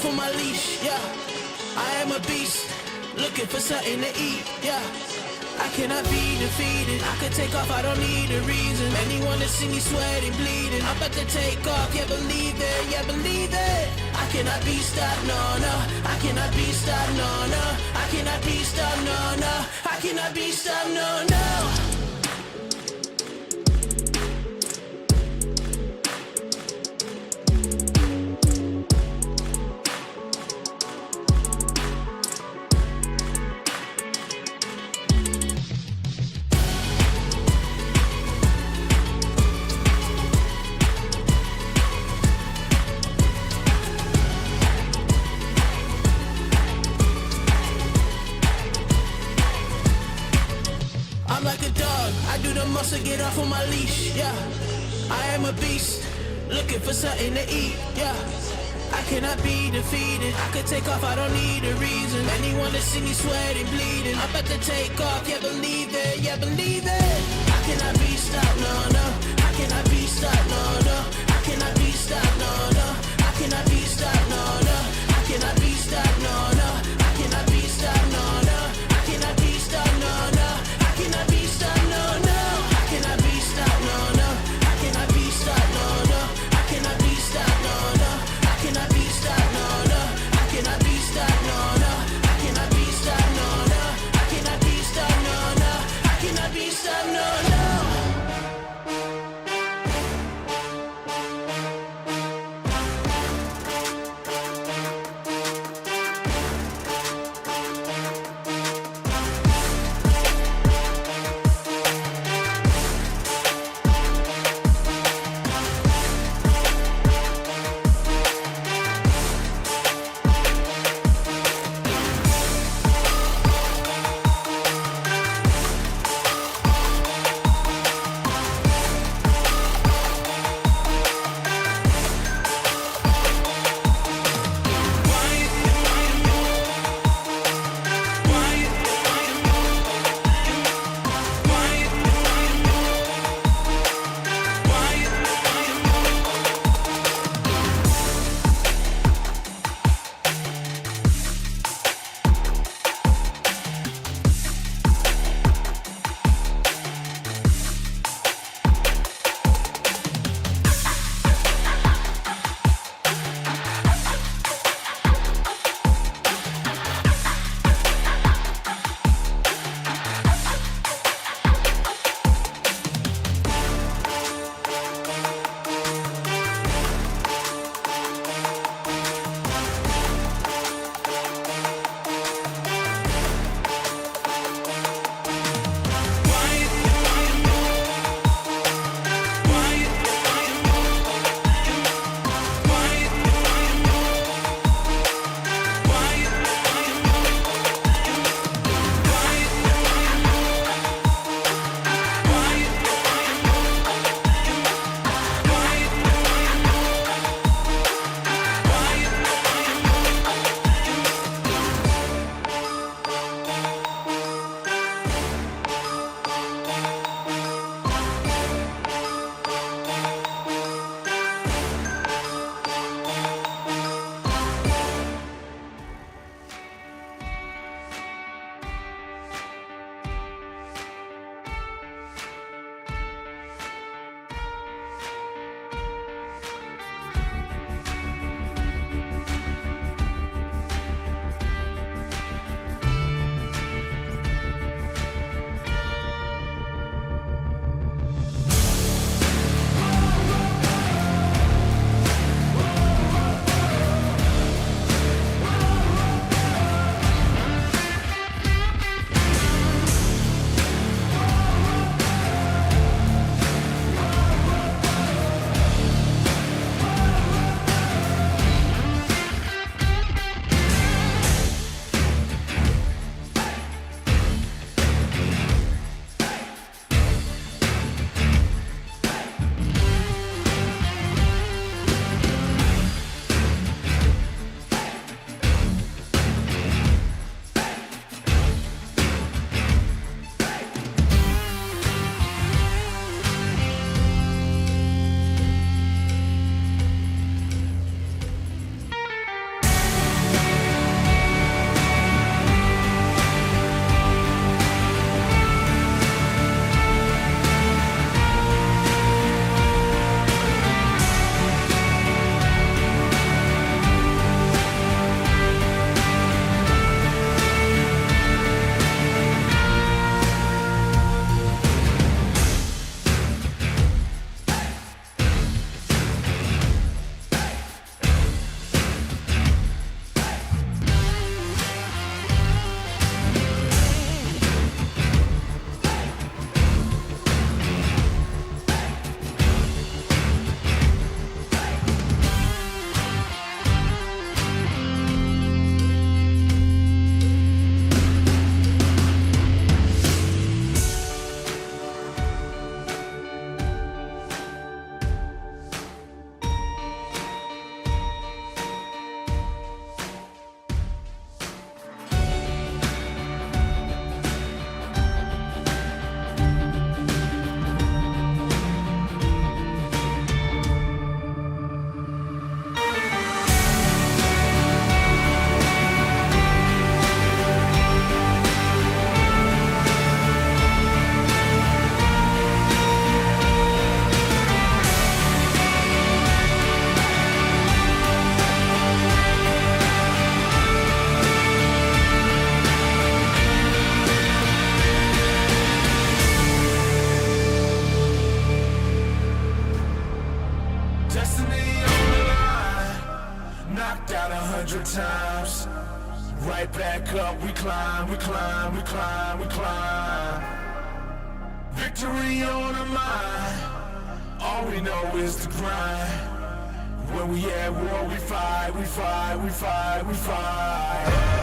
on my leash, yeah. I am a beast, looking for something to eat, yeah. I cannot be defeated, I could take off, I don't need a reason. Anyone that see me sweating, bleeding, I'm about to take off, yeah, believe it, yeah, believe it. I cannot be stopped, no, no. I cannot be stopped, no, no. I cannot be stopped, no, no. I cannot be stopped, no, no. I'm like a dog, I do the muscle, get off on my leash, yeah. I am a beast, looking for something to eat, yeah. I cannot be defeated, I could take off, I don't need a reason. Anyone that see me sweating, bleeding, I'm about to take off, yeah, believe it, yeah, believe it. I cannot be stopped, no, no. I cannot be stopped, no, no. I cannot be stopped, no, no. I cannot be stopped, no, no. I cannot be stopped, no, no. I cannot be stopped, no, no. I cannot be stopped, no, no. I cannot be stopped, no, no. I cannot be stopped, no, no. I cannot be stopped, no, no. I cannot be stopped, no, no. I cannot be stopped, no, no. I cannot be stopped, no, no. I cannot be stopped, no, no. I cannot be stopped, no, no. I cannot be stopped, no, no. up, we climb, we climb, we climb, we climb. Victory on our mind. All we know is the grind. When we at war, we fight, we fight, we fight, we fight.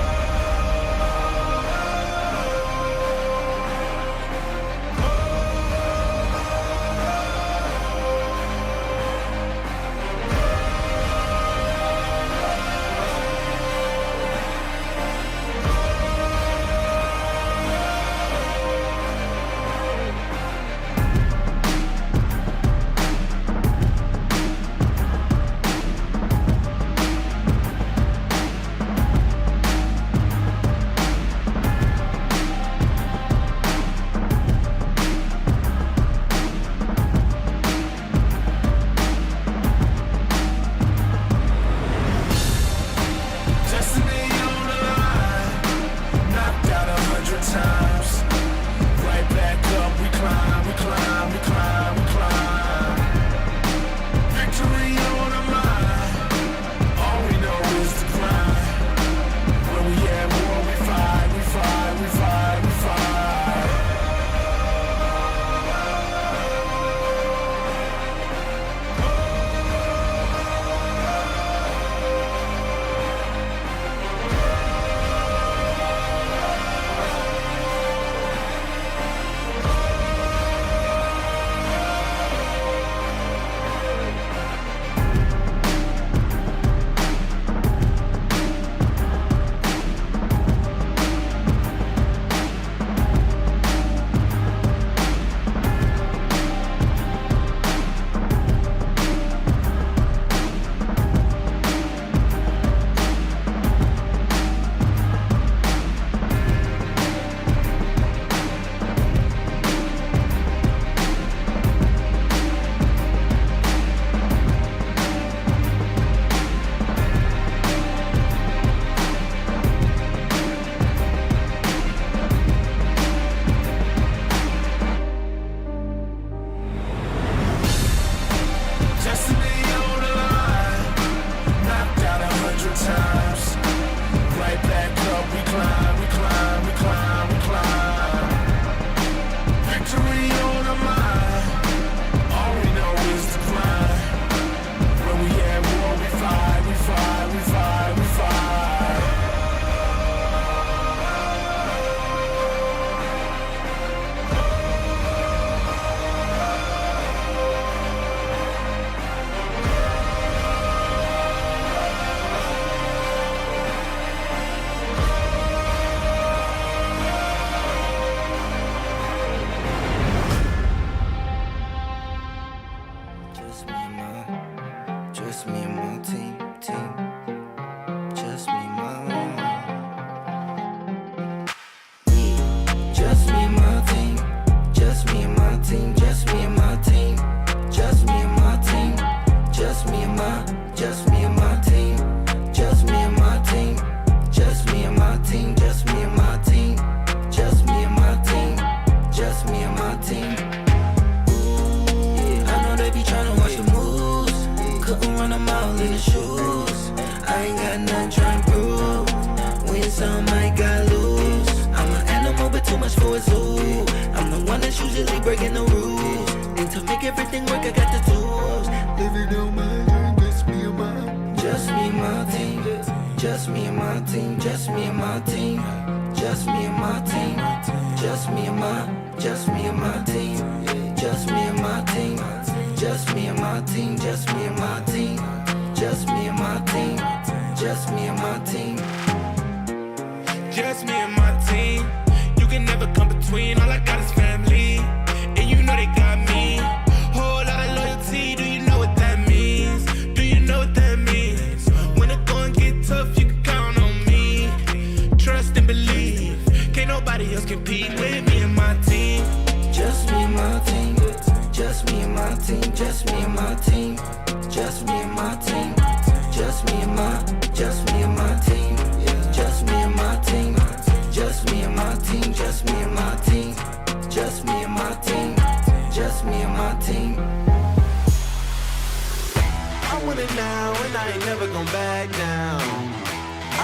I want it now and I ain't never gonna back down.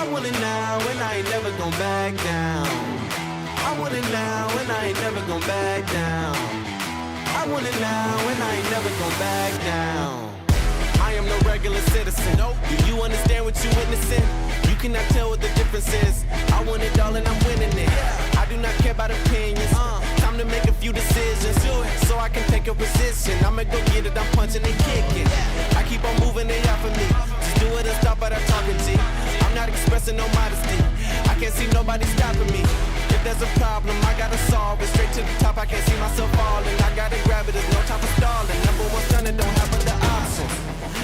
I want it now and I ain't never gon' back down. I want it now and I ain't never gon' back down. I want it now and I ain't never gon' back down. I am no regular citizen. Nope. Do you understand what you're witnessing? You cannot tell what the difference is. I want it all and I'm winning it. I do not care about opinions. Time to make a few decisions so I can take a position. I'ma go get it, I'm punching and kicking. I keep on moving, they out for me. Just do it and stop without talking to you. I'm not expressing no modesty. I can't see nobody stopping me. If there's a problem, I gotta solve it. Straight to the top, I can't see myself falling. I gotta grab it, there's no time for stalling. Number one stunner, don't have other options.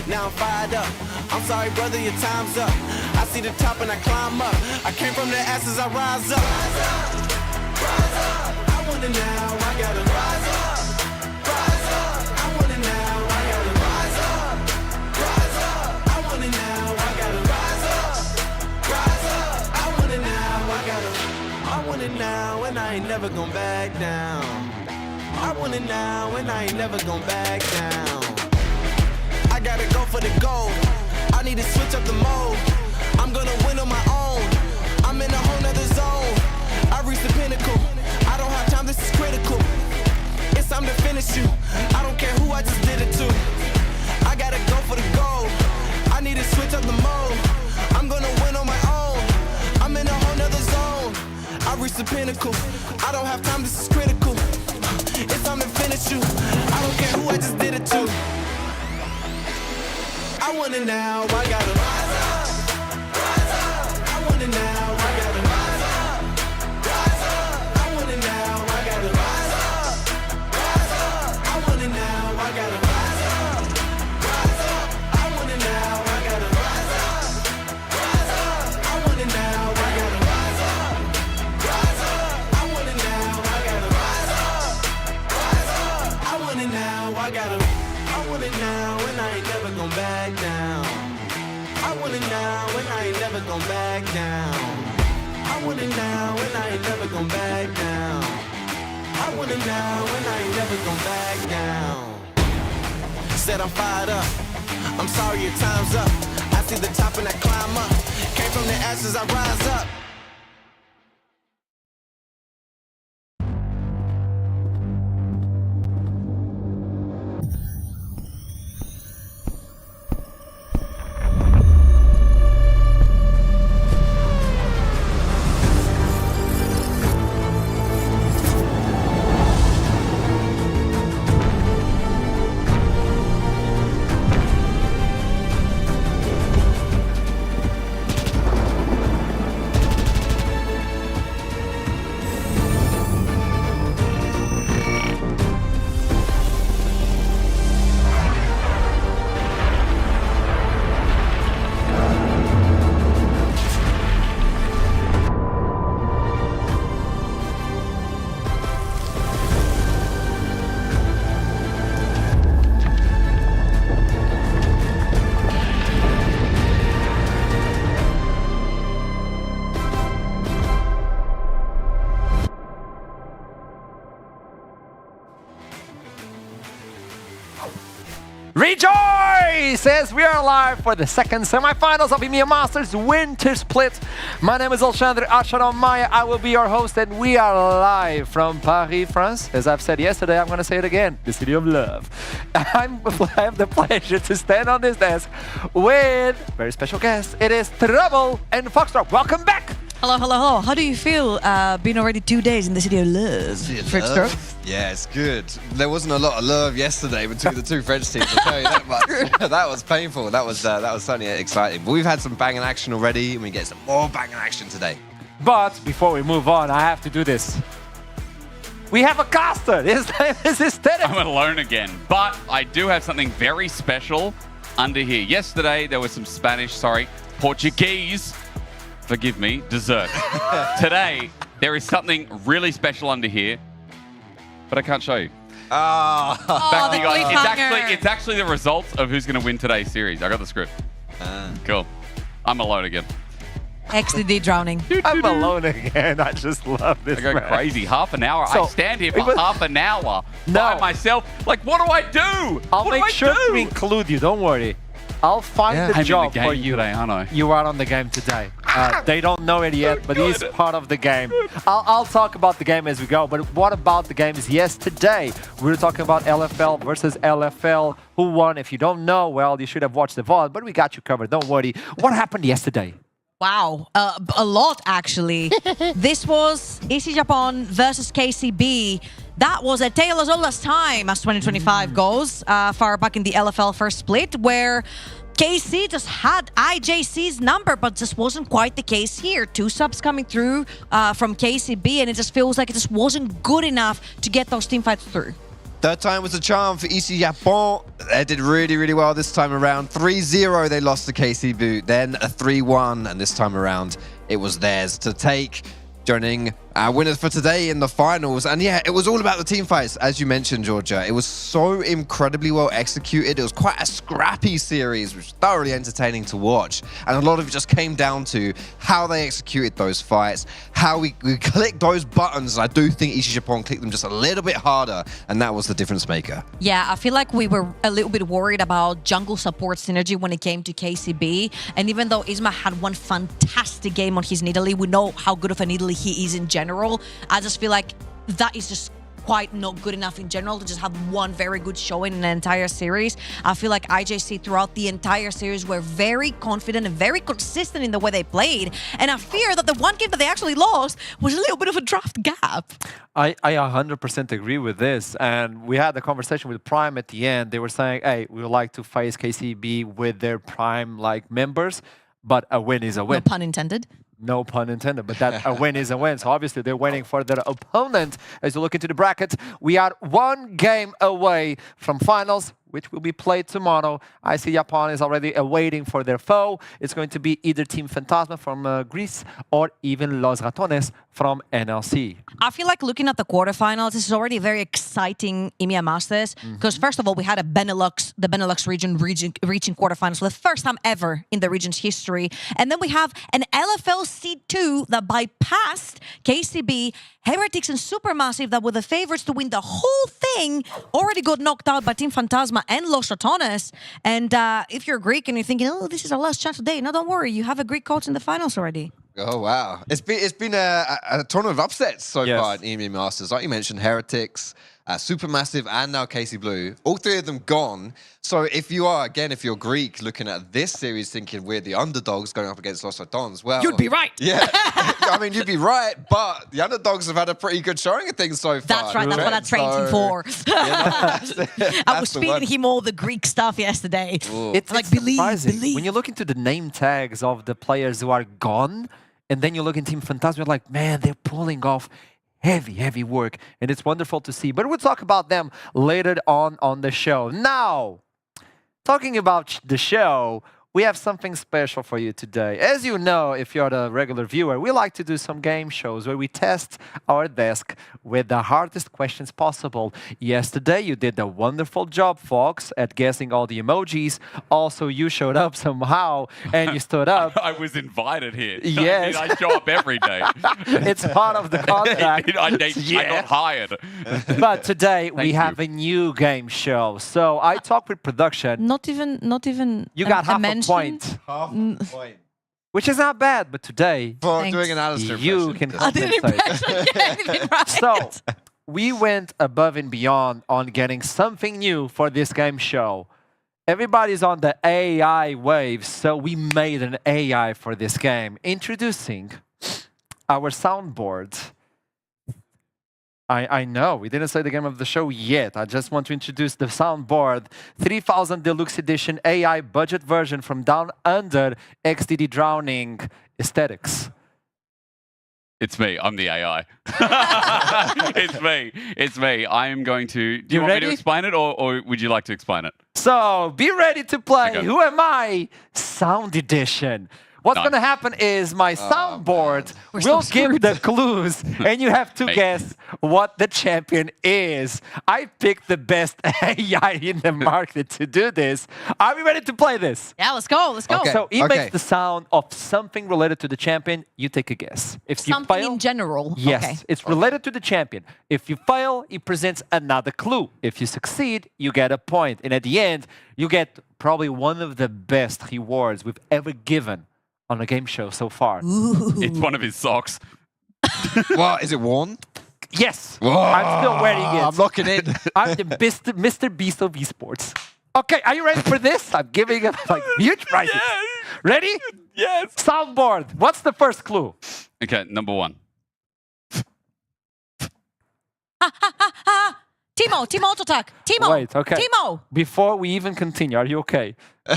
Now I'm fired up. I'm sorry, brother, your time's up. I see the top and I climb up. I came from the ashes, I rise up. Rise up, rise up. I want it now, I gotta rise up. Rise up. I want it now, I gotta rise up. Rise up. I want it now, I gotta rise up. Rise up. I want it now, I want it now, and I ain't never gon' back down. I want it now, and I ain't never gon' back down. I gotta go for the gold. I need to switch up the mode. I'm gonna win on my own. I'm in a whole nother zone. I reached the pinnacle. I don't have time, this is critical. It's time to finish you. I don't care who I just did it to. I gotta go for the gold. I need to switch up the mode. I'm gonna win on my own. I'm in a whole nother zone. I reached the pinnacle. I don't have time, this is critical. It's time to finish you. I don't care who I just did it to. I want it now, I gotta rise up, rise up. I want it now, I gotta rise up, rise up. I want it now, I gotta rise up, rise up. I want it now, I gotta rise up, rise up. I want it now, I gotta rise up, rise up. I want it now, I gotta rise up, rise up. I want it now, I gotta rise up, rise up. I want it now, I gotta. I want it now and I ain't never gon' back down. I want it now and I ain't never gon' back down. I want it now and I ain't never gon' back down. I want it now and I ain't never gon' back down. Said I'm fired up. I'm sorry your time's up. I see the top and I climb up. Came from the ashes, I rise up. Rejoice as we are live for the second semifinals of EMEA Masters Winter Split. My name is Alexandre Maya. I will be your host and we are live from Paris, France. As I've said yesterday, I'm going to say it again, the city of love. I have the pleasure to stand on this desk with very special guests. It is Trouble and Foxtrot. Welcome back. Hello, hello, hello. How do you feel being already 2 days in the city of love? Love? Yeah, it's good. There wasn't a lot of love yesterday between the two French teams, I'll tell you that much. That was painful. That was certainly exciting. But we've had some banging action already, and we get some more banging action today. But before we move on, I have to do this. We have a caster. His name is Aesthetic. I'm alone again, but I do have something very special under here. Yesterday, there was some Portuguese, forgive me, dessert. Today, there is something really special under here, but I can't show you. Oh, Back to you guys. cliffhanger. It's actually the results of who's going to win today's series. I got the script. Cool. I'm alone again. XDD drowning. I'm alone again. I just love this. I go man. crazy. Half an hour. So, I stand here for half an hour No. by myself. Like, what do I do? I'll what make do I sure do? to include you. Don't worry. I'll find the I'm in job the game for you. today, aren't I? You are on the game today. They don't know it yet, but it's part of the game. I'll talk about the game as we go, but what about the games yesterday? We were talking about LFL versus LFL. Who won? If you don't know, well, you should have watched the VOD, but we got you covered. Don't worry. What happened yesterday? Wow, a lot actually. This was EC Japan versus KCB. That was a tale as old as time as 2025 goes, far back in the LFL first split, where KC just had IJC's number, but just wasn't quite the case here. 2 subs coming through from KCB, and it just feels like it just wasn't good enough to get those team fights through. Third time was a charm for EC Japan. They did really, really well this time around. 3-0 they lost to KCB, then a 3-1, and this time around it was theirs to take. Joining our winners for today in the finals. And yeah, it was all about the team fights, as you mentioned, Georgia. It was so incredibly well executed. It was quite a scrappy series, which was thoroughly entertaining to watch. And a lot of it just came down to how they executed those fights, how we clicked those buttons. I do think EC Japan clicked them just a little bit harder, and that was the difference maker. Yeah, I feel like we were a little bit worried about jungle support synergy when it came to KCB. And even though Isma had one fantastic game on his Nidalee, we know how good of a Nidalee he is in general. I just feel like that is just quite not good enough in general to just have one very good showing in an entire series. I feel like IJC throughout the entire series were very confident and very consistent in the way they played. And I fear that the one game that they actually lost was a little bit of a draft gap. I 100% agree with this. And we had a conversation with Prime at the end. They were saying, hey, we would like to face KCB with their Prime like members, but a win is a win. No pun intended. No pun intended, but that a win is a win. So obviously they're waiting for their opponent. As you look into the bracket, we are 1 game away from finals, which will be played tomorrow. I see Japan is already awaiting for their foe. It's going to be either Team Fantasma from Greece or even Los Ratones from NLC. I feel like looking at the quarterfinals, this is already a very exciting EMEA Masters because first of all, we had the Benelux region reaching quarterfinals for the first time ever in the region's history. And then we have an LFL Seed 2 that bypassed KCB, Heretics and Supermassive that were the favorites to win the whole thing, already got knocked out by Team Fantasma and Los Ratones. And if you're Greek and you're thinking, oh, this is our last chance today, no, don't worry, you have a Greek coach in the finals already. Oh, wow. It's been a tournament of upsets so far in EMEA Masters. Like you mentioned, Heretics, Supermassive, and now KC Blue. All 3 of them gone. So if you are, again, if you're Greek, looking at this series thinking we're the underdogs going up against Los Ratones, well... You'd be right. Yeah. I mean, you'd be right, but the underdogs have had a pretty good showing of things so far. That's right. That's what I trained him for. I was feeding him all the Greek stuff yesterday. It's like, surprising. believe. When you look into the name tags of the players who are gone, and then you look in Team Fantasma, you're like, man, they're pulling off heavy work. And it's wonderful to see. But we'll talk about them later on the show. Now, talking about the show, we have something special for you today. As you know, if you're a regular viewer, we like to do some game shows where we test our desk with the hardest questions possible. Yesterday, you did a wonderful job, Fox, at guessing all the emojis. Also, you showed up somehow, and you stood up. I was invited here. Yes. I show up every day. It's part of the contract. I got hired. But today, we Thank have a new game show. So I talked with production. Not even. You got half a mention? point, Half a point. which is not bad. But today, For Thanks. doing an Alistair you impression. can I didn't compensate. get anything right. So we went above and beyond on getting something new for this game show. Everybody's on the AI wave, so we made an AI for this game. Introducing our soundboard. I know, we didn't say the game of the show yet. I just want to introduce the soundboard. 3000 Deluxe Edition AI budget version from Down Under XDD Drowning Aesthetics. It's me. I'm the AI. It's me. It's me. I am going to... Do you want me ready? to explain it, or would you like to explain it? So, be ready to play Okay. Who Am I? Sound Edition. What's Nice. going to happen is my soundboard We're will so give screwed. the clues, and you have to Mate. guess what the champion is. I picked the best AI in the market to do this. Are we ready to play this? Yeah, let's go. Let's go. Okay. So it makes the sound of something related to the champion. You take a guess. If you Something fail, in general. yes, Okay. it's related to the champion. If you fail, it presents another clue. If you succeed, you get a point. And at the end, you get probably one of the best rewards we've ever given on a game show so far. It's one of his socks. What, is it worn? Yes, Whoa, I'm still wearing it. I'm locking in. I'm the Mr. Beast of esports. Okay, are you ready for this? I'm giving it like huge prizes. Yes. Ready? Yes. Soundboard. What's the first clue? Okay, number 1. Timo auto attack. Timo. Wait, okay. Timo. Before we even continue, are you okay? I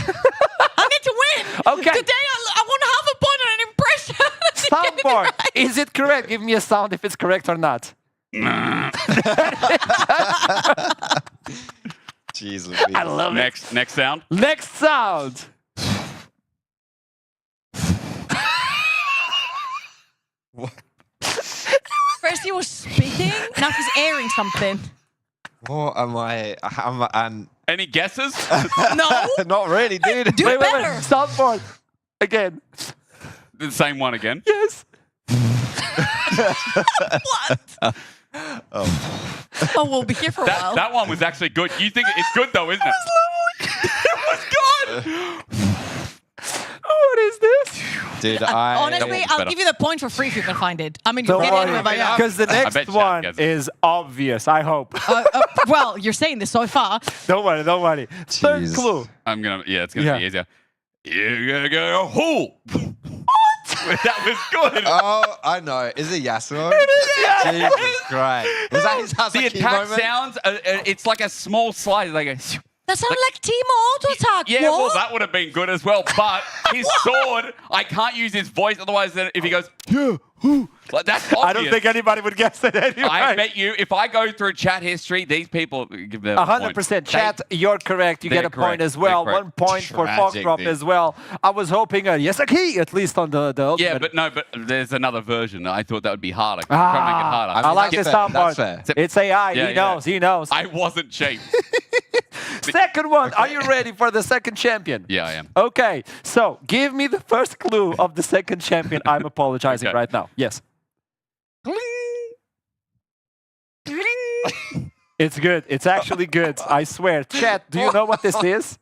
need to win. Okay. Today I want to have a point on an impression. Soundboard. Is it correct? Give me a sound if it's correct or not. Jeez Louise. I love it. Next sound. Next sound. First he was spitting, now he's airing something. What am I? Any guesses? No. Not really, dude. Do Wait. better. Soundboard. Again. The same one again. Yes. What? Oh, we'll be here for a while. That one was actually good. You think it's good though, isn't it? It was good. What is this? Dude, Honestly, was I'll better. give you the point for free if you can find it. I mean, Don't you'll get it worry. by now. Because the bet next Chat one gets it. is obvious, I hope. Well, you're saying this so far. Don't worry. Third Jeez. clue. It's gonna be easier. You're gonna go who? What? That was good. Oh, I know. Is it Yasuo? Jesus Christ. Was that his The Hazuki attack moment? sounds, it's like a small slide. Like a, That sounds like Timo auto attack. yeah, well, what? that would have been good as well. But his sword, I can't use his voice. Otherwise, then if he goes, yeah, like that's obvious. I don't think anybody would guess it anyway. I bet you, if I go through chat history, these people give them a point. 100%. Chat, you're correct. You they're get a point correct. as well. They're 1 point for Tragic, Fogdrop dude. as well. I was hoping a Yesaki, at least on the ultimate. Yeah, but there's another version. I thought that would be harder. Try to make it harder. I like that's this fair, soundboard. that's fair. It's AI. Yeah, he knows. He knows. I wasn't cheap. Second one. Are you ready for the second champion? Yeah, I am. Okay. So give me the first clue of the second champion. I'm apologizing Okay. right now. Yes. It's good. It's actually good. I swear. Chat, do you know what this is?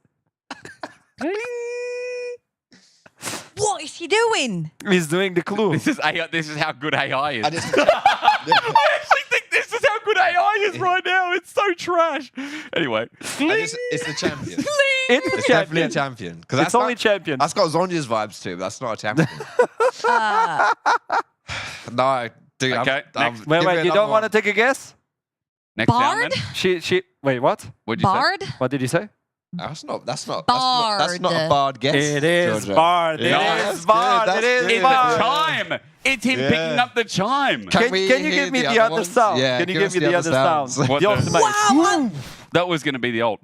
What is he doing? He's doing the clue. This is AI. This is how good AI is. I just, I actually think this is how good AI is right now. It's so trash. Anyway. it's the champion. It's the It's definitely a champion. champion. 'Cause It's only got, champion. That's got Zonya's vibes too, but that's not a champion. No, dude. Okay, I'm next. Wait. You don't want to take a guess? Next sound Bard? then. She. Wait. What? What'd you say? Bard? What did you say? That's not that's not Bard. a bard guess. It is Georgia. Bard. It Yeah, is that's Bard. good, It that's is good. It's the Bard. chime. It's him Yeah. picking up the chime. Can we you hear give me the other other ones? sound? Yeah, Can you give give us me the other sounds? sounds. What The the- ultimate. That was going to be the old.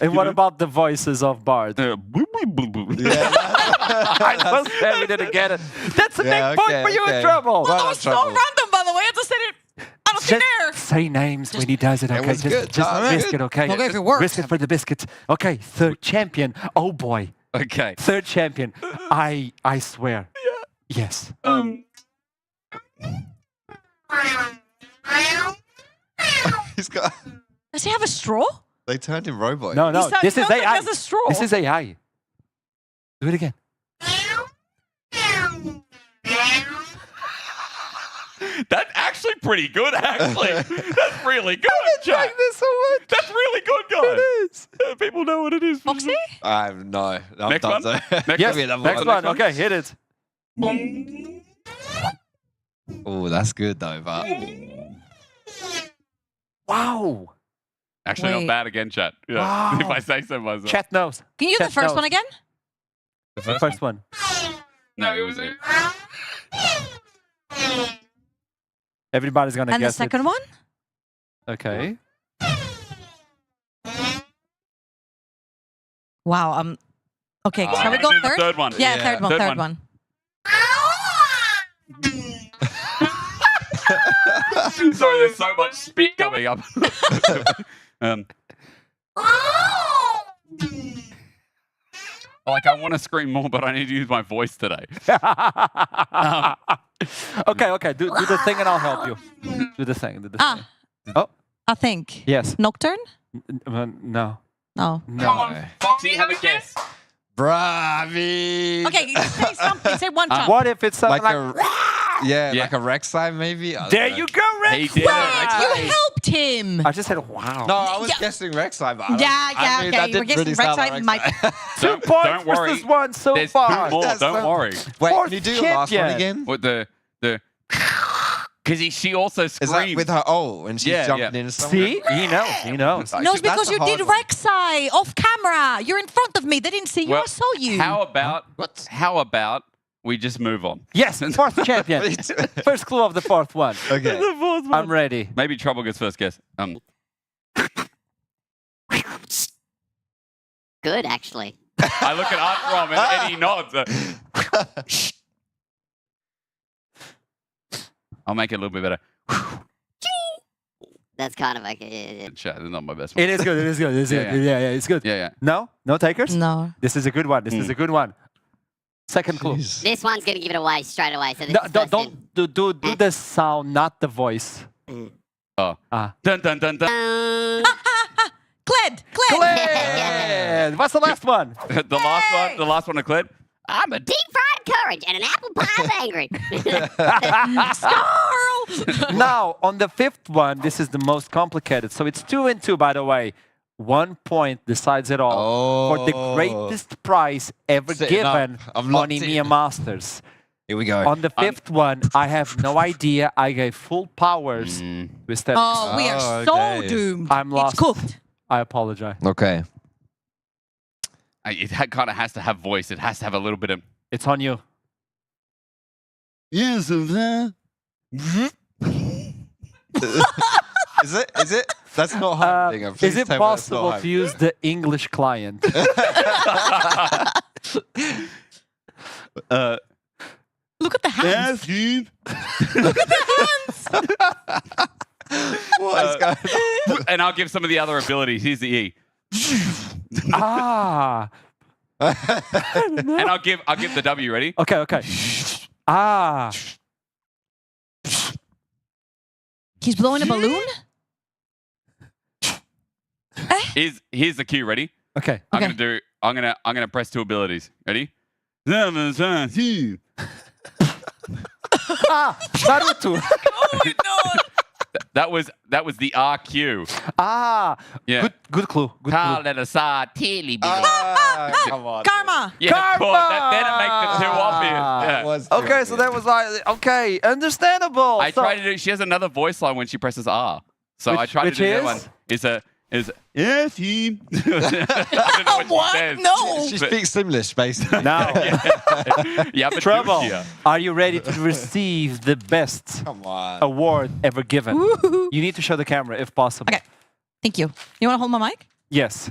And what about the voices of Bard? Yeah. I was there, we didn't get it. That's a Yeah, big point okay, for you in okay. trouble. Well, That was so trouble. random, by the way. I just said it out of thin air. Just say names when he does it, okay? was good. Just No, risk good. it, okay? Okay, if it works. Risk it for the biscuit. Okay, third champion. Oh boy. Okay. Third champion. I swear. Yes. He's got. Does he have a straw? They turned him robot. No, He this is sounds like he AI. has a straw. This is AI. Do it again. That's actually pretty good, actually. That's really good, chat. this so much. That's really good, guys. It is. People know what it is. Foxy? No. I'm Next done, one? so- Next Give Yes, me another next one. Okay, hit it. Oh, that's good though, but Wow. Actually, Wait. not bad again, chat. Yeah. Wow. If I say so myself. Chat knows. Can you do the Chat first knows. one again? The first one. No, it was it. Everybody's gonna And the guess second it. one? Okay. Wow. Okay, shall we go do the third? third one. Yeah, Yeah. third one. Third Third one. one. Sorry, there's so much spit coming up. Like, I want to scream more, but I need to use my voice today. Okay. Do the thing and I'll help you. Do the thing. Do the Ah. thing. Oh, I think. yes. Nocturne? No. No. Come on, Foxy, have a guess. Bruh, I mean... Okay, say something. Say one time. What if it's something Like like... yeah, Yeah. like a Rek'Sai maybe? I don't There know. you go, Rex. He did it. Wait, you helped him. I just said, wow. No, I was Yeah. guessing Rek'Ai, but I don't- Yeah, I yeah, mean, okay. that We're didn't guessing really sound like Rek'Ai might- Rek'Ai. 2 points Don't worry. versus 1 so There's far. 2 more. That's Don't so- worry. Wait, Fourth can you do the last one champion. again? What the because she also Is that screamed with her ult when she's Yeah, jumping yeah. in somewhere? See? He knows. He knows. No, it's That's because a you hard did one. Rek'Sai off camera. You're in front of me. They didn't see you. Well, I saw you. How about we just move on? Yes, 4th champion. First clue of the 4th one. Okay. I'm ready. Maybe Trouble gets first guess. Good, actually. I look at Artrom and he nods. I'll make it a little bit better. That's kind of like a... Chat, it's not my best one. It is good. It is good. It is Yeah, good. Yeah, it's good. Yeah, yeah. No? No takers? No. This is a good one. This is a good one. Second clue. Jeez. This one's gonna give it away straight away. So this No, is first in. don't do the sound, not the voice. Oh. Ah. Dun dun dun dun. Cled. Glenn! What's the last one? The last one to Clint. I'm a deep fried courage and an apple pie is angry. Snarl. Now, on the 5th one, this is the most complicated. So it's 2 and 2, by the way. 1 point decides it all for the Oh. greatest prize ever Sitting up. given I'm on locked EMEA in. Masters. Here we go. On the 5th one, I have no idea. I gave full powers to aesthetics. Oh, we are Oh, so okay. doomed. I'm lost. It's cooked. I apologize. Okay. It kind of has to have voice. It has to have a little bit of. It's on you. Yes, of that. Is it? Is it? That's not hunting. Is it possible to use the English client? Look at the hands. What is going on? And I'll give some of the other abilities. Here's the E. Ah. And I'll give the W. Ready? Okay, okay. Ah. He's blowing a balloon? Here's the cue. Ready? Okay. I'm gonna press 2 abilities. Ready? Ah, Naruto. Oh my god. That was the RQ. Ah. Yeah. Good clue. Good clue. Come on. Karma. Yeah, of course. Karma! Then it makes the 2 obvious. Yeah. Was Okay, so that was like, okay, understandable. I So- tried to do. She has another voice line when she presses R. So I tried to which do that is? one. Is yes, he. I don't know what What? she says. No. She But- speaks Simlish, basically. Now, Yeah, but Trouble, Lucia. are you ready to receive the best Come on. award ever given? Woohoo. You need to show the camera if possible. Okay. Thank you. You want to hold my mic? Yes.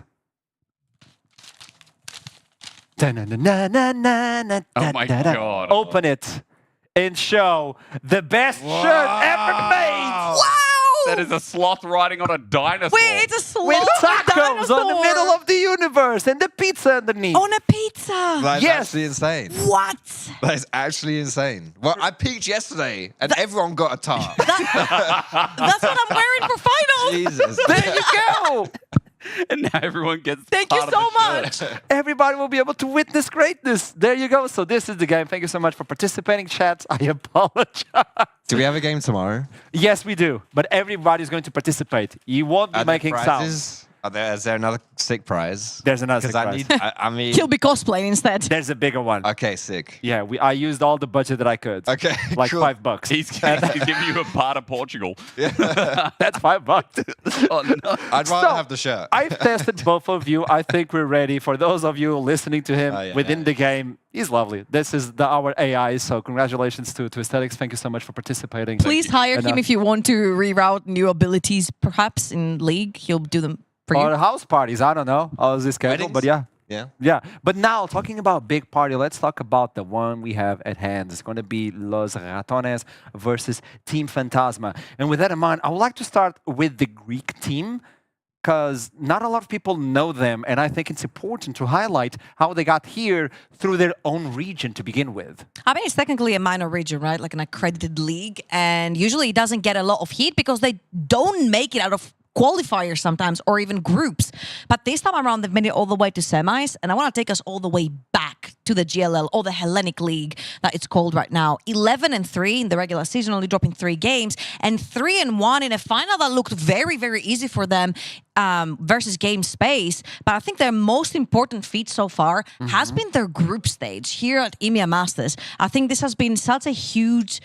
Oh my God. Open it and show the best shirt ever made. Wow. That is a sloth riding on a dinosaur. Wait, it's a sloth With tacos dinosaur. on the middle of the universe and the pizza underneath. On a pizza. That's Yes. actually insane. What? That is actually insane. Well, I peaked yesterday, and everyone got a tar. That's what I'm wearing for finals. Jesus. There you go. And now everyone gets. Thank you part of so the shirt. much. Everybody will be able to witness greatness. There you go. So this is the game. Thank you so much for participating, chats. I apologize. Do we have a game tomorrow? Yes, we do. But everybody's going to participate. You won't be Are there making sounds. prizes? Is there another sick prize? There's another sick Because prize. I mean. He'll be cosplaying instead. There's a bigger one. Okay, sick. Yeah, I used all the budget that I could. Okay, Like cool. $5. He's giving you a part of Portugal. That's $5. Oh, no. I'd rather So, have the shirt. I've tested both of you. I think we're ready. For those of you listening to him Oh, yeah, within yeah. the game, he's lovely. This is our AI, so congratulations to Aesthetics. Thank you so much for participating. Please hire And, him if you want to reroute new abilities, perhaps in League. He'll do them for Or you. house parties, I don't know. How's this schedule? Weddings? But yeah. Yeah. Yeah, but now talking about big party, let's talk about the one we have at hand. It's going to be Los Ratones versus Team Fantasma. And with that in mind, I would like to start with the Greek team because not a lot of people know them, and I think it's important to highlight how they got here through their own region to begin with. I mean, it's technically a minor region, right? Like an accredited league. And usually it doesn't get a lot of heat because they don't make it out of qualifiers sometimes, or even groups. But this time around, they've made it all the way to semis, and I want to take us all the way back to the GLL, or the Hellenic League that it's called right now. 11-3 in the regular season, only dropping 3 games, and 3-1 in a final that looked very, very easy for them versus Game Space. But I think their most important feat so far has been their group stage here at EMEA Masters. I think this has been such a huge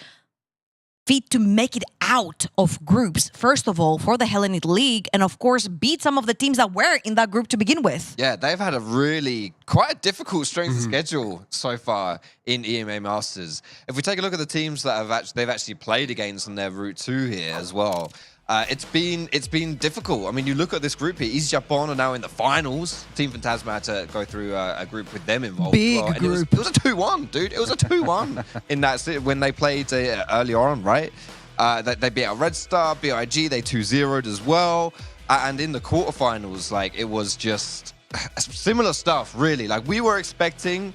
feat to make it out of groups, first of all, for the Hellenic League, and of course beat some of the teams that were in that group to begin with. Yeah, they've had a really quite a difficult strength of schedule so far in EMEA Masters. If we take a look at the teams that they've actually played against on their Route 2 here as well, it's been difficult. I mean, you look at this group here. East Japan are now in the finals. Team Phantasma had to go through a group with them involved. Big as well. group. It was a 2-1, dude. It was a 2-1 in that when they played earlier on, right? They beat out Red Star, BIG. They 2-0'd as well. And in the quarterfinals, like, it was just similar stuff, really. Like, we were expecting.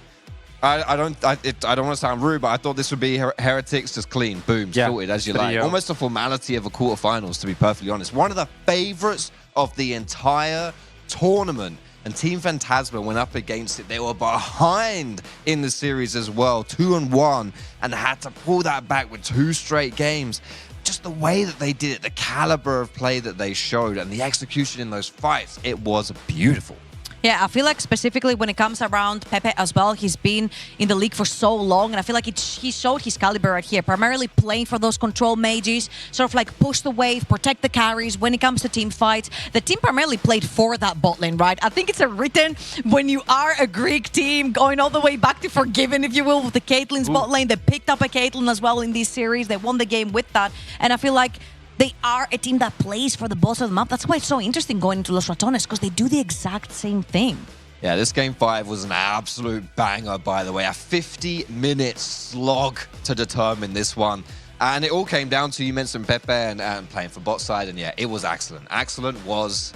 I don't want to sound rude, but I thought this would be Heretics just clean, boom, sorted as you like. Almost a formality of a quarterfinals, to be perfectly honest. One of the favorites of the entire tournament, and Team Phantasma went up against it. They were behind in the series as well, 2-1, and had to pull that back with 2 straight games. Just the way that they did it, the caliber of play that they showed, and the execution in those fights, it was beautiful. Yeah, I feel like specifically when it comes around Pepe as well, he's been in the league for so long, and I feel like he showed his caliber right here, primarily playing for those control mages, sort of like push the wave, protect the carries. When it comes to team fights, the team primarily played for that bot lane, right? I think it's a written when you are a Greek team going all the way back to Forgiven, if you will, with the Caitlyn's bot lane. They picked up a Caitlyn as well in this series. They won the game with that, and I feel like they are a team that plays for the boss of the map. That's why it's so interesting going into Los Ratones, because they do the exact same thing. Yeah, this Game 5 was an absolute banger, by the way. A 50-minute slog to determine this one. And it all came down to, you mentioned Pepe and playing for bot side, and yeah, it was excellent. Excellent was...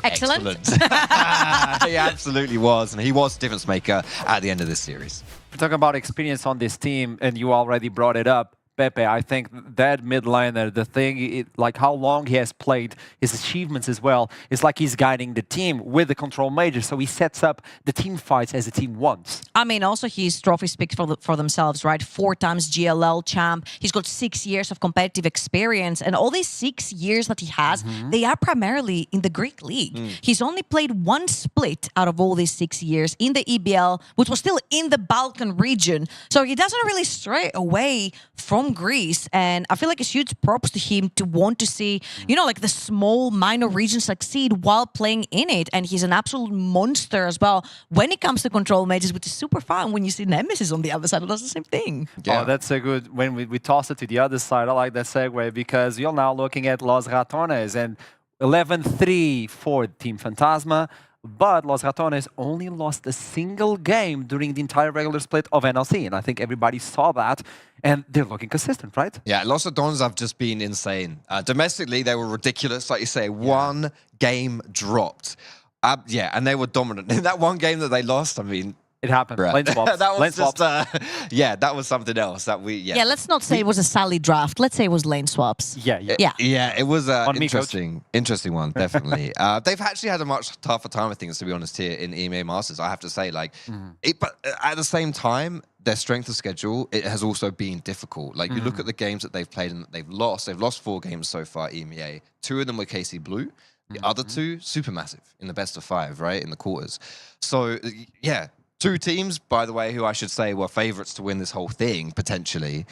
Excellent. He absolutely was, and he was difference maker at the end of this series. We're talking about experience on this team, and you already brought it up. Pepe, I think that mid laner, the thing, like how long he has played, his achievements as well, it's like he's guiding the team with the control major, so he sets up the team fights as the team wants. I mean, also his trophies speak for themselves, right? 4 times GLL champ. He's got 6 years of competitive experience, and all these 6 years that he has, they are primarily in the Greek league. He's only played 1 split out of all these 6 years in the EBL, which was still in the Balkan region. So he doesn't really stray away from Greece, and I feel like it's huge props to him to want to see, you know, like the small minor regions succeed while playing in it. And he's an absolute monster as well when it comes to control mages, which is super fun when you see Nemesis on the other side. It does the same thing. Yeah. Oh, that's a good, when we toss it to the other side, I like that segue, because you're now looking at Los Ratones and 11-3 for Team Phantasma. But Los Ratones only lost a single game during the entire regular split of NLC, and I think everybody saw that, and they're looking consistent, right? Yeah, Los Ratones have just been insane. Domestically, they were ridiculous, like you say. 1 game dropped. Yeah, and they were dominant. In that 1 game that they lost, I mean... It happened. Lane swaps. That was lane just, swaps. yeah, that was something else that we... Yeah, let's not say it was a Sally draft. Let's say it was lane swaps. Yeah. Yeah, it was an On interesting one, definitely. They've actually had a much tougher time of things, to be honest, here in EMEA Masters, I have to say. Like, but at the same time, their strength of schedule, it has also been difficult. Like, you look at the games that they've played and that they've lost. They've lost 4 games so far, EMEA. 2 of them were KC Blue. The other 2, supermassive in the best of 5, right, in the quarters. So, yeah. 2 teams, by the way, who I should say were favorites to win this whole thing, potentially.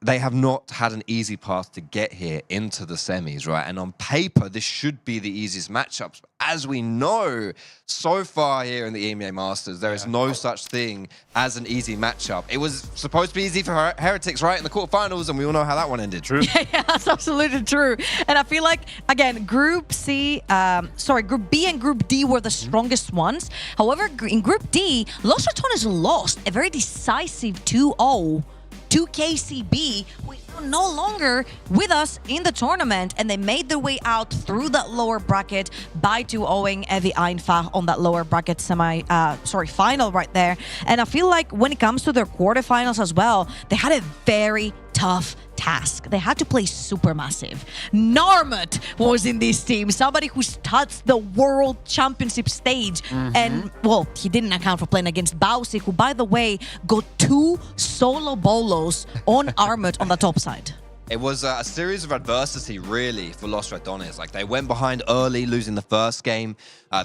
They have not had an easy path to get here into the semis, right? And on paper, this should be the easiest matchups. As we know, so far here in the EMEA Masters, there is no such thing as an easy matchup. It was supposed to be easy for Heretics, right, in the quarterfinals, and we all know how that one ended. True. Yeah, that's absolutely true. And I feel like, again, Group B and Group D were the strongest ones. However, in Group D, Los Ratones lost a very decisive 2-0 to KCB, who is no longer with us in the tournament, and they made their way out through that lower bracket by 2-0ing Evi Einfach on that lower bracket final right there. And I feel like when it comes to their quarterfinals as well, they had a very tough tough task. They had to play Supermassive. Narmut was in this team, somebody who's touched the World Championship stage. And, well, he didn't account for playing against Bausi, who, by the way, got 2 solo bolos on Armut on the top side. It was a series of adversity, really, for Los Ratones. Like, they went behind early, losing the first game.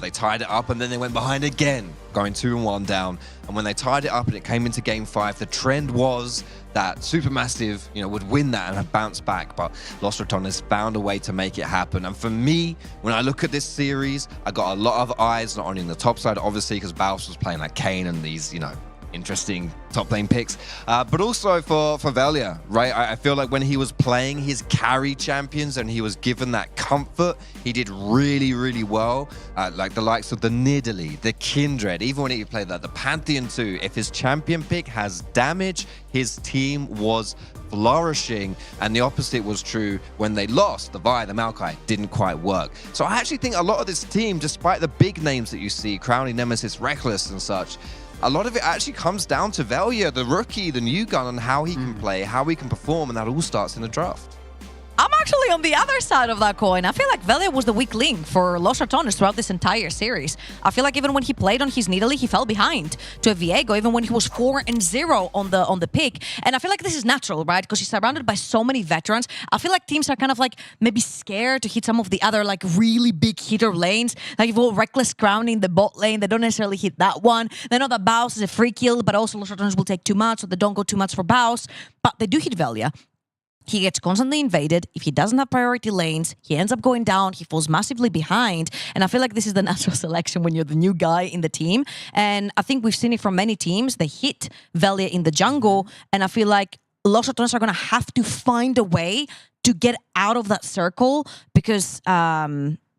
They tied it up, and then they went behind again, going 2-1 down. And when they tied it up and it came into Game 5, the trend was that Supermassive, would win that and have bounced back. But Los Ratones found a way to make it happen. And for me, when I look at this series, I got a lot of eyes, not only on the top side, obviously, because Baus was playing like Kane and these, interesting top lane picks, but also for Velia, right? I feel like when he was playing his carry champions and he was given that comfort, he did really, really well. Like the likes of the Nidalee, the Kindred, even when he played the Pantheon too, if his champion pick has damage, his team was flourishing, and the opposite was true when they lost. The Vi, the Maokai didn't quite work. So I actually think a lot of this team, despite the big names that you see, Crowley, Nemesis, Reckless and such, a lot of it actually comes down to Velia, the rookie, the new gun, and how he can play, how he can perform, and that all starts in the draft. I'm actually on the other side of that coin. I feel like Velia was the weak link for Los Ratones throughout this entire series. I feel like even when he played on his Nidalee, he fell behind to a Viego, even when he was 4-0 on the pick. And I feel like this is natural, right? Because he's surrounded by so many veterans. I feel like teams are kind of like maybe scared to hit some of the other like really big hitter lanes. Like you've got Reckless Crowning in the bot lane. They don't necessarily hit that one. They know that Baus is a free kill, but also Los Ratones will take too much, so they don't go too much for Baus. But they do hit Velia. He gets constantly invaded. If he doesn't have priority lanes, he ends up going down. He falls massively behind. And I feel like this is the natural selection when you're the new guy in the team. And I think we've seen it from many teams. They hit Velia in the jungle. And I feel like Los Ratones are going to have to find a way to get out of that circle because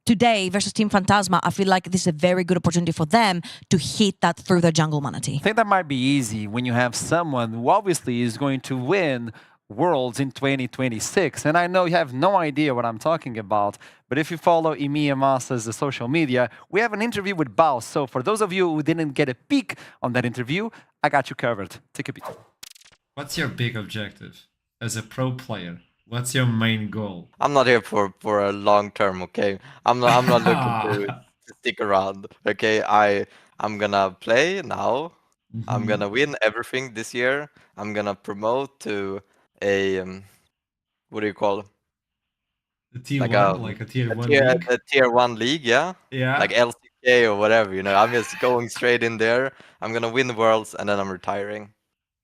today versus Team Phantasma, I feel like this is a very good opportunity for them to hit that through their jungle Manatee. I think that might be easy when you have someone who obviously is going to win Worlds in 2026. And I know you have no idea what I'm talking about, but if you follow EMEA Masters, the social media, we have an interview with Baus. So for those of you who didn't get a peek on that interview, I got you covered. Take a peek. What's your big objective as a pro player? What's your main goal? I'm not here for a long term, okay? I'm not looking to stick around, okay? I'm gonna play now. I'm gonna win everything this year. I'm gonna promote to a what do you call it? The tier Like one, like a tier one tier, league? a tier 1 league, yeah? Yeah. Like LCK or whatever, I'm just going straight in there. I'm gonna win the Worlds and then I'm retiring.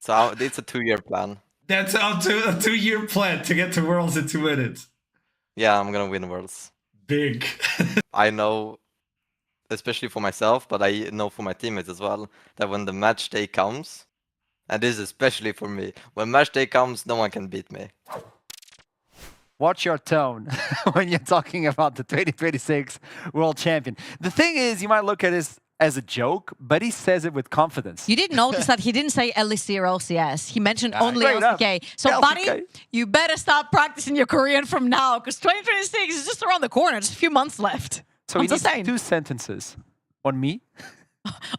So it's a 2-year plan. That's a 2-year plan to get to Worlds in 2 minutes. Yeah, I'm gonna win the Worlds. Big. I know, especially for myself, but I know for my teammates as well, that when the match day comes, and this is especially for me, when match day comes, no one can beat me. Watch your tone when you're talking about the 2026 World Champion. The thing is, you might look at this as a joke, but he says it with confidence. You did notice that he didn't say LEC or LCS. He mentioned only Great enough. LCK. So, LCK. buddy, you better stop practicing your Korean from now because 2026 is just around the corner. Just a few months left. So I'm he just needs saying. 2 sentences. On me?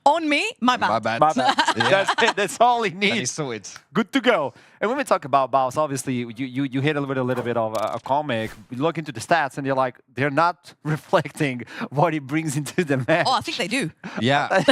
On me? My bad. My bad. My bad. Yeah. That's it. That's all he And he needs. saw it. Good to go. And when we talk about Baus, obviously you hit a little bit of a comic. You look into the stats and you're like, they're not reflecting what he brings into the match. Oh, I think they do. Yeah.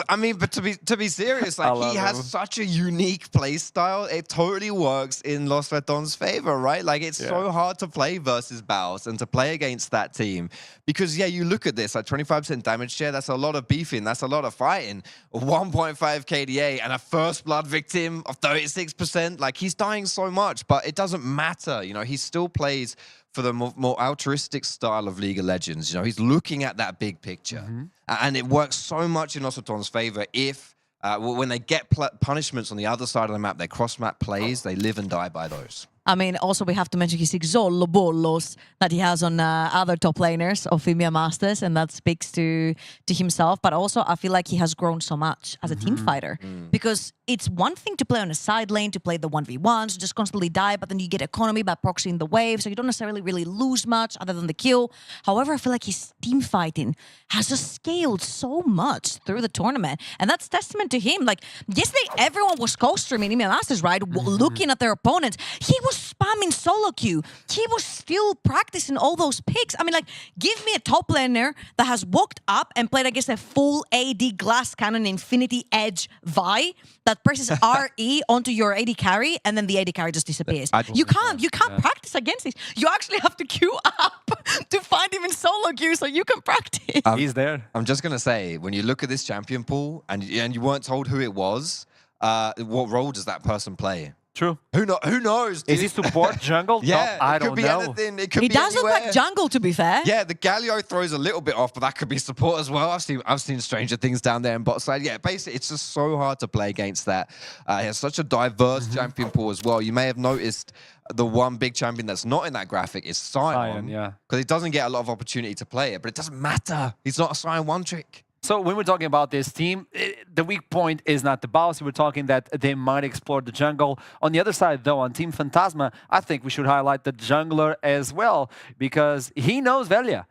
I mean, but to be serious, I like love he has him. such a unique play style. It totally works in Los Ratones' favor, right? Like it's so hard to play versus Baus and to play against that team because you look at this, like 25% damage share. That's a lot of beefing. That's a lot of fighting. 1.5 KDA and a first blood victim of 36%. Like he's dying so much, but it doesn't matter. He still plays for the more altruistic style of League of Legends. He's looking at that big picture. And it works so much in Los Ratones' favor if, when they get punishments on the other side of the map, they cross-map plays, they live and die by those. I mean, also we have to mention his Xolo Bolos that he has on other top laners of EMEA Masters, and that speaks to himself. But also, I feel like he has grown so much as a team fighter because it's one thing to play on a side lane, to play the 1v1s, just constantly die, but then you get economy by proxying the wave, so you don't necessarily really lose much other than the kill. However, I feel like his team fighting has just scaled so much through the tournament, and that's testament to him. Like, yesterday, everyone was co-streaming EMEA Masters, right? Looking at their opponents. He was spamming solo queue. He was still practicing all those picks. I mean, like, give me a top laner that has walked up and played against a full AD glass cannon Infinity Edge Vi that presses RE onto your AD carry, and then the AD carry just disappears. You can't practice against this. You actually have to queue up to find him in solo queue so you can practice. He's there. I'm just going to say, when you look at this champion pool and you weren't told who it was, what role does that person play? True. Who knows? Is he support jungle? Yeah, I it don't could be know. anything. It could He be does look anywhere. like jungle, to be fair. Yeah, the Galio throws a little bit off, but that could be support as well. I've seen stranger things down there in bot side. Yeah, basically, it's just so hard to play against that. He has such a diverse champion pool as well. You may have noticed the one big champion that's not in that graphic is Sion. Yeah. Because he doesn't get a lot of opportunity to play it, but it doesn't matter. He's not a Sion one trick. So when we're talking about this team, the weak point is not the boss. We're talking that they might explore the jungle. On the other side, though, on Team Phantasma, I think we should highlight the jungler as well, because he knows Velia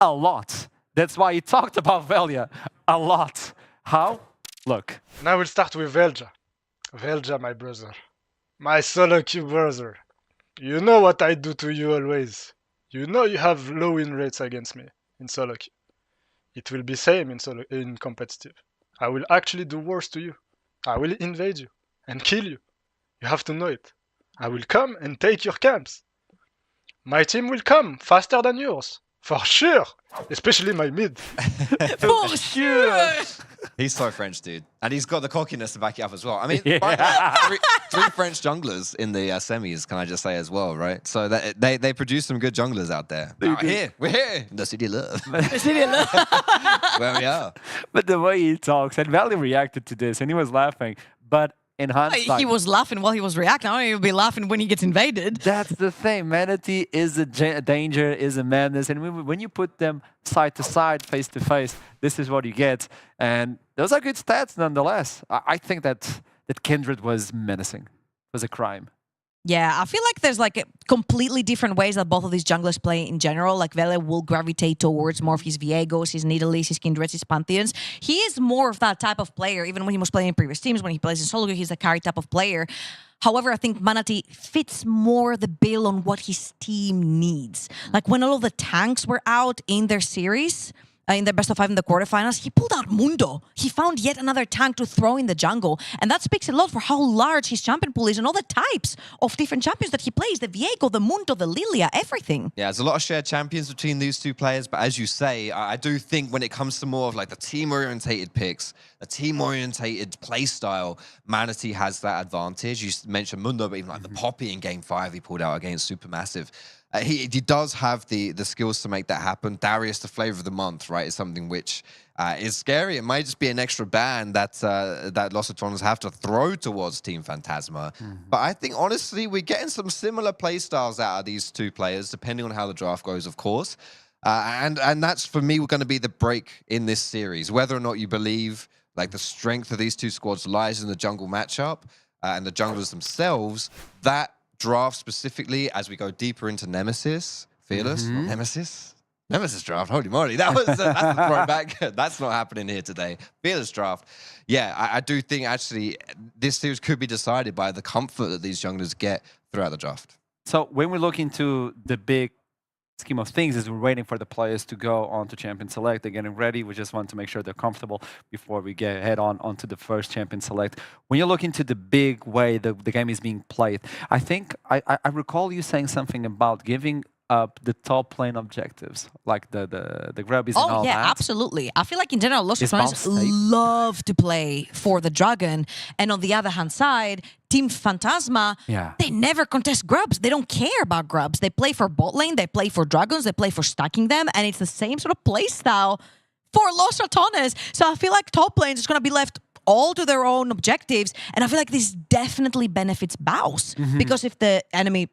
a lot. That's why he talked about Velia a lot. How? Look. And I will start with Velja. Velja, my brother. My solo queue brother. You know what I do to you always. You know you have low win rates against me in solo queue. It will be same in competitive. I will actually do worse to you. I will invade you and kill you. You have to know it. I will come and take your camps. My team will come faster than yours. For sure. Especially my mid. For sure. He's so French, dude. And he's got the cockiness to back it up as well. I mean, Yeah. three French junglers in the semis, can I just say as well, right? So they produce some good junglers out there. We're here. The city of love. Where we are. But the way he talks, and Valley reacted to this, and he was laughing. But in hindsight, He was laughing while he was reacting. I don't even be laughing when he gets invaded. that's the thing. Manatee is a danger, is a madness, and when you put them side to side, face to face, this is what you get. And those are good stats, nonetheless. I think that Kindred was menacing. It was a crime. Yeah, I feel like there's like completely different ways that both of these junglers play in general. Like Vele will gravitate towards more of his Viegos, his Nidalees, his Kindreds, his Pantheons. He is more of that type of player, even when he was playing in previous teams. When he plays in solo, he's a carry type of player. However, I think Manatee fits more the bill on what his team needs. Like when all of the tanks were out in their series, in the best of 5 in the quarterfinals, he pulled out Mundo. He found yet another tank to throw in the jungle. And that speaks a lot for how large his champion pool is and all the types of different champions that he plays. The Viego, the Mundo, the Lilia, everything. Yeah, there's a lot of shared champions between these two players, but as you say, I do think when it comes to more of like the team-orientated picks, a team-orientated play style, Manatee has that advantage. You mentioned Mundo, but even like the Poppy in Game 5 he pulled out against Supermassive. He does have the skills to make that happen. Darius, the flavor of the month, right, is something which is scary. It might just be an extra ban that Los Atronos have to throw towards Team Phantasma. But I think, honestly, we're getting some similar play styles out of these two players, depending on how the draft goes, of course. And that's, for me, going to be the break in this series. Whether or not you believe like the strength of these two squads lies in the jungle matchup and the junglers themselves, that draft specifically, as we go deeper into Nemesis, Fearless, Nemesis draft, holy moly, that's the throwback. That's not happening here today. Fearless draft. Yeah, I do think actually this series could be decided by the comfort that these junglers get throughout the draft. So when we look into the big scheme of things, is we're waiting for the players to go on to Champion Select. They're getting ready. We just want to make sure they're comfortable before we head onto the first Champion Select. When you look into the big way the game is being played, I think I recall you saying something about giving up the top lane objectives, like the grubbies and all that. Absolutely. I feel like in general, Los Is Atronos bounce safe? love to play for the Dragon. And on the other hand side, Team Phantasma, they never contest grubs. They don't care about grubs. They play for bot lane, they play for dragons, they play for stacking them, and it's the same sort of play style for Los Atronos. So I feel like top lane is going to be left all to their own objectives. And I feel like this definitely benefits Baus. Because if the enemy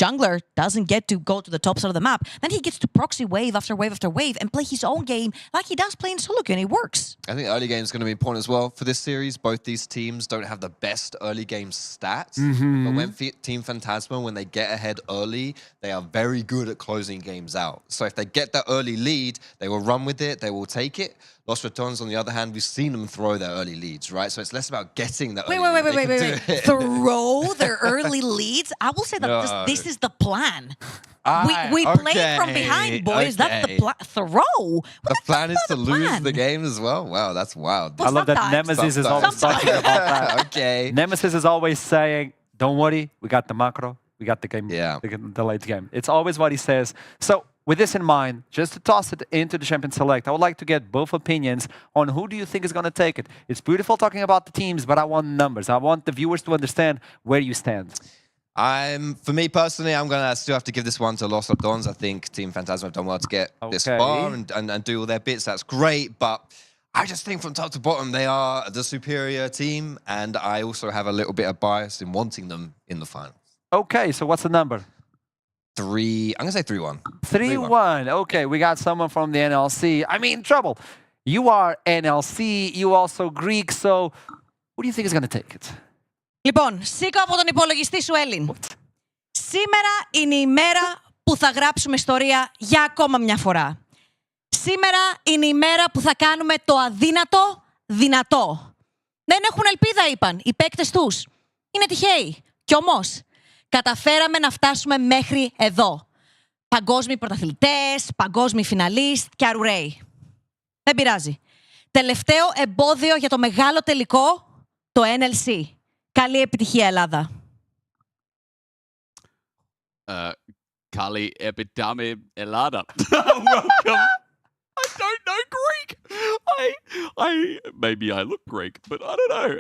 jungler doesn't get to go to the top side of the map, then he gets to proxy wave after wave after wave and play his own game like he does play in solo queue, and it works. I think early game is going to be important as well for this series. Both these teams don't have the best early game stats, but when Team Phantasma, when they get ahead early, they are very good at closing games out. So if they get that early lead, they will run with it, they will take it. Los Ratones, on the other hand, we've seen them throw their early leads, right? So it's less about getting the early lead. Wait. Throw their early leads? I will say that this is the plan. We play from behind, boys. That's the plan. Throw. The plan is to lose the game as well? Wow, that's wild. I love that Nemesis is always talking about that. Okay. Nemesis is always saying, don't worry, we got the macro, we got the game, Yeah. the late game. It's always what he says. So with this in mind, just to toss it into the Champion Select, I would like to get both opinions on who do you think is going to take it. It's beautiful talking about the teams, but I want numbers. I want the viewers to understand where you stand. For me personally, I'm going to still have to give this one to Los Ratones. I think Team Phantasma have done well to get this far and do all their bits. That's great, but I just think from top to bottom, they are the superior team, and I also have a little bit of bias in wanting them in the finals. Okay, so what's the number? I'm going to say 3-1. 3-1. Okay, we got someone from the NLC. I mean, trouble. You are NLC, you also Greek, so who do you think is going to take it? Λοιπόν, σήκω από τον υπολογιστή σου, Έλλην. Σήμερα είναι η μέρα που θα γράψουμε ιστορία για ακόμα μια φορά. Σήμερα είναι η μέρα που θα κάνουμε το αδύνατο δυνατό. Δεν έχουν ελπίδα, είπαν οι παίκτες τους. Είναι τυχαίοι. Κι όμως, καταφέραμε να φτάσουμε μέχρι εδώ. Παγκόσμιοι πρωταθλητές, παγκόσμιοι φιναλίστ και αρουραίοι. Δεν πειράζει. Τελευταίο εμπόδιο για το μεγάλο τελικό, το NLC. Καλή επιτυχία, Ελλάδα. Kali epidame elada. Welcome. I don't know Greek. Maybe I look Greek, but I don't know.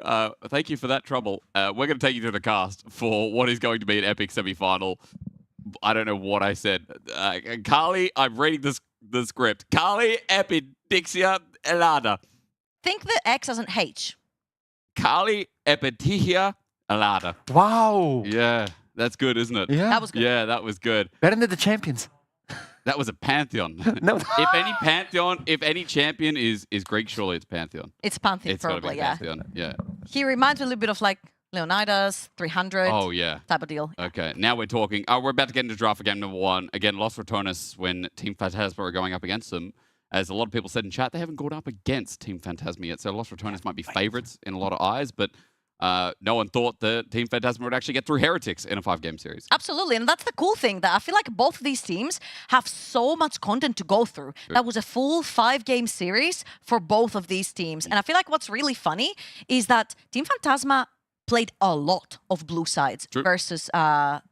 Thank you for that trouble. We're going to take you to the cast for what is going to be an epic semi-final. I don't know what I said. Kali, I'm reading the script. Kali epidixia elada. Think the X as an H. Kali epidixia elada. Wow. Yeah, that's good, isn't it? Yeah. That was good. Yeah, that was good. Better than the champions. That was a pantheon. No. If any champion is Greek, surely it's Pantheon. It's Pantheon, It's got to probably, be yeah. Pantheon. Yeah. He reminds me a little bit of like Leonidas, 300 Oh, yeah. type of deal. Okay, now we're talking. We're about to get into draft for game number 1. Again, Los Ratones, when Team Phantasma are going up against them, as a lot of people said in chat, they haven't gone up against Team Phantasma yet. So Los Ratones might be favorites in a lot of eyes, but no one thought that Team Phantasma would actually get through Heretics in a 5-game series. Absolutely, and that's the cool thing, that I feel like both of these teams have so much content to go through. True. That was a full 5-game series for both of these teams. And I feel like what's really funny is that Team Phantasma played a lot of blue sides versus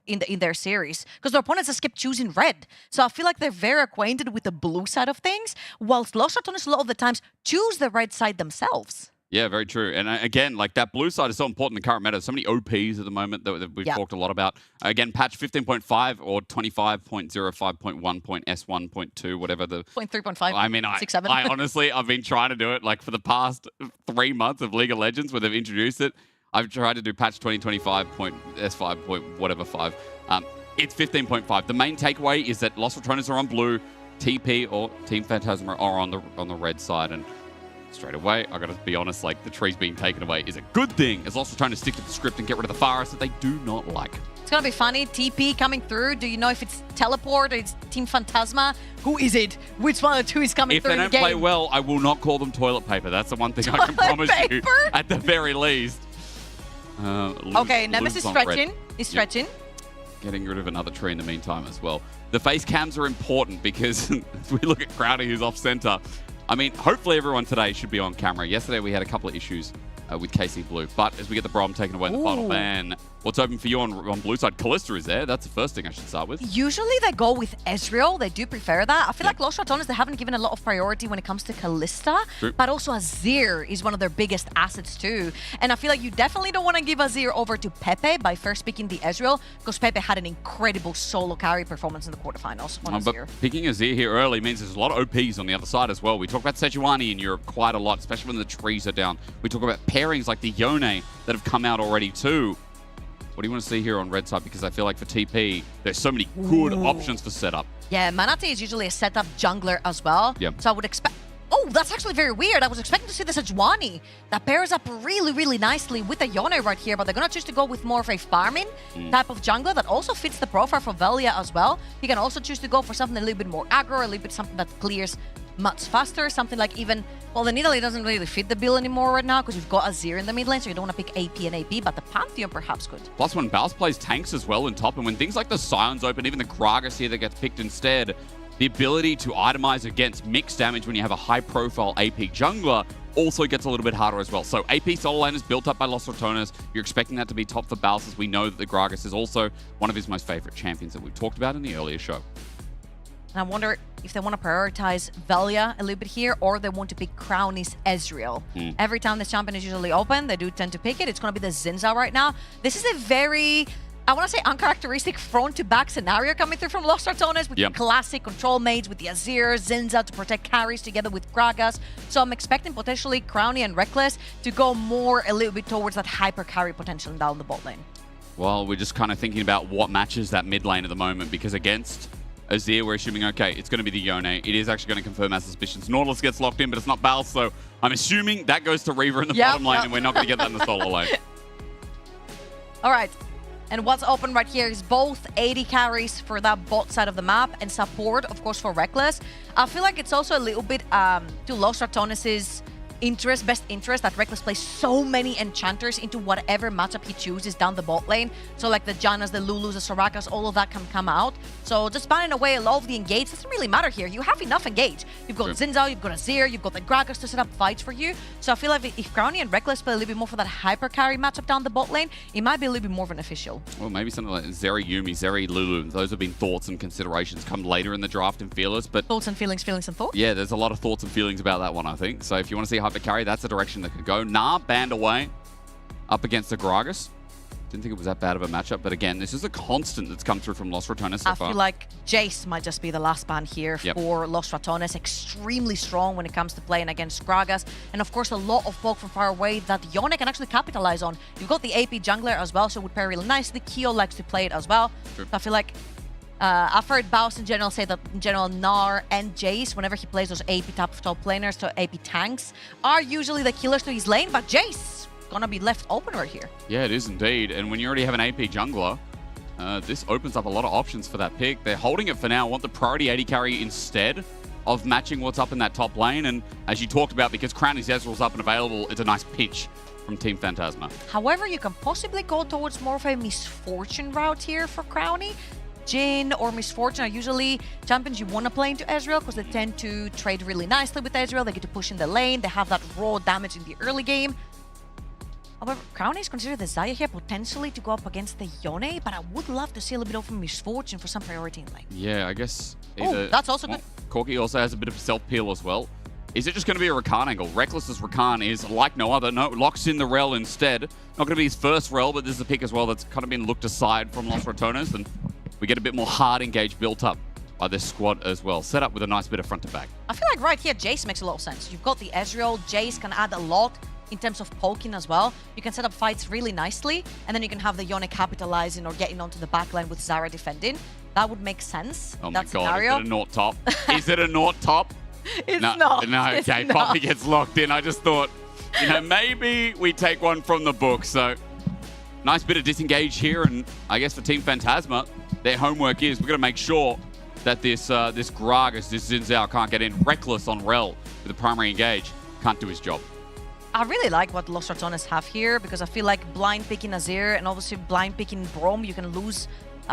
in their series, because their opponents just kept choosing red. So I feel like they're very acquainted with the blue side of things, whilst Los Ratones a lot of the times choose the red side themselves. Yeah, very true. And again, like that blue side is so important in the current meta. So many OPs at the moment that we've talked a lot about. Again, patch 15.5 or 25.05.1.S1.2, whatever the... 0.3.5, I mean, 6.7. I honestly, I've been trying to do it like for the past 3 months of League of Legends where they've introduced it. I've tried to do patch 2025.S5. Whatever 5. It's 15.5. The main takeaway is that Los Ratones are on blue, TP or Team Phantasma are on the red side, and straight away, I gotta be honest, like the trees being taken away is a good thing, as Los Ratones stick to the script and get rid of the forest that they do not like. It's gonna be funny. TP coming through. Do you know if it's Teleport or it's Team Phantasma? Who is it? Which one of the two is coming If through they the don't game? play well, I will not call them toilet paper. That's the one thing I can promise you, at the very least. Okay, Nemesis stretching. He's stretching. Getting rid of another tree in the meantime as well. The face cams are important because as we look at Crowder, who's off center. I mean, hopefully everyone today should be on camera. Yesterday we had a couple of issues with KC Blue, but as we get the Brom taken away in the final ban, what's open for you on blue side? Callista is there. That's the first thing I should start with. Usually they go with Ezreal. They do prefer that. I feel like Los Ratones, they haven't given a lot of priority when it comes to Callista, but also Azir is one of their biggest assets too. And I feel like you definitely don't want to give Azir over to Pepe by first picking the Ezreal, because Pepe had an incredible solo carry performance in the quarterfinals on Azir. But picking Azir here early means there's a lot of OPs on the other side as well. We talk about Sejuani in Europe quite a lot, especially when the trees are down. We talk about pairing pairings like the Yone that have come out already too. What do you want to see here on red side? Because I feel like for TP, there's so many good options for setup. Yeah, Manati is usually a setup jungler as well. Yep. So I would expect... Oh, that's actually very weird. I was expecting to see the Sejuani. That pairs up really, really nicely with the Yone right here, but they're going to choose to go with more of a farming type of jungler that also fits the profile for Velia as well. He can also choose to go for something a little bit more aggro, a little bit something that clears much faster, something like even... Well, the Nidalee doesn't really fit the bill anymore right now because you've got Azir in the mid lane, so you don't want to pick AP and AP, but the Pantheon perhaps could. Plus, when Baus plays tanks as well in top, and when things like the Scions open, even the Gragas here that gets picked instead, the ability to itemize against mixed damage when you have a high-profile AP jungler also gets a little bit harder as well. So AP solo lane is built up by Los Ratones. You're expecting that to be top for Baus, as we know that the Gragas is also one of his most favorite champions that we've talked about in the earlier show. And I wonder if they want to prioritize Velia a little bit here, or they want to pick Crownie's Ezreal. Every time this champion is usually open, they do tend to pick it. It's going to be the Zinza right now. This is a very... I want to say uncharacteristic front-to-back scenario coming through from Los Ratones with the classic control mates, with the Azir, Zinza to protect carries together with Gragas. So I'm expecting potentially Crownie and Reckless to go more a little bit towards that hyper carry potential down the bot lane. Well, we're just kind of thinking about what matches that mid lane at the moment, because against Azir, we're assuming, okay, it's going to be the Yone. It is actually going to confirm our suspicions. Nautilus gets locked in, but it's not Baus, so I'm assuming that goes to Reaver in the bottom lane, and we're not going to get that in the solo lane. All right. And what's open right here is both 80 carries for that bot side of the map and support, of course, for Reckless. I feel like it's also a little bit to Los Ratones' best interest that Reckless plays so many enchanters into whatever matchup he chooses down the bot lane. So like the Jannas, the Lulus, the Sorakas, all of that can come out. So just banning away a lot of the engage doesn't really matter here. You have enough engage. You've got Zinzao, you've got Azir, you've got the Gragas to set up fights for you. So I feel like if Crownie and Reckless play a little bit more for that hyper carry matchup down the bot lane, it might be a little bit more beneficial. Well, maybe something like Zeri Yumi, Zeri Lulu. Those have been thoughts and considerations come later in the draft in Fearless, but... Thoughts and feelings and thoughts? Yeah, there's a lot of thoughts and feelings about that one, I think. So if you want to see hyper carry, that's the direction that could go. Nah, banned away up against the Gragas. Didn't think it was that bad of a matchup, but again, this is a constant that's come through from Los Ratones so far. I feel like Jace might just be the last ban here for Los Ratones. Extremely strong when it comes to playing against Gragas. And of course, a lot of poke from far away that Yone can actually capitalize on. You've got the AP jungler as well, so it would pair really nicely. Keo likes to play it as well. So I feel like I've heard Baus in general say that in general Gnar and Jace, whenever he plays those AP top laners, so AP tanks, are usually the killers to his lane, but Jace gonna be left open right here. Yeah, it is indeed. And when you already have an AP jungler, this opens up a lot of options for that pick. They're holding it for now, want the priority 80 carry instead of matching what's up in that top lane. And as you talked about, because Crownie's Ezreal's up and available, it's a nice pitch from Team Phantasma. However, you can possibly go towards more of a Misfortune route here for Crownie. Jhin or Misfortune are usually champions you want to play into Ezreal because they tend to trade really nicely with Ezreal. They get to push in the lane. They have that raw damage in the early game. However, Crownie is considered the Xayah here potentially to go up against the Yone, but I would love to see a little bit of a Misfortune for some priority in lane. Yeah, I guess either... Oh, that's also good. Corki also has a bit of self-peel as well. Is it just going to be a Rakan angle? Reckless's Rakan is like no other. No, locks in the Rel instead. Not going to be his first Rel, but this is a pick as well that's kind of been looked aside from Los Ratones, and we get a bit more hard engage built up by this squad as well. Set up with a nice bit of front to back. I feel like right here, Jace makes a lot of sense. You've got the Ezreal. Jace can add a lot in terms of poking as well. You can set up fights really nicely, and then you can have the Yone capitalizing or getting onto the backline with Zara defending. That would make sense. Oh in my that god, scenario. is it a Naught top? Is it a Naught top? It's no, not. No, It's okay, not. Poppy gets locked in. I just thought, you know, maybe we take one from the book. So, nice bit of disengage here, and I guess for Team Phantasma, their homework is we're going to make sure that this Gragas, this Zinzao can't get in. Reckless on Rel with the primary engage. Can't do his job. I really like what Los Ratones have here because I feel like blind picking Azir and obviously blind picking Braum, you can lose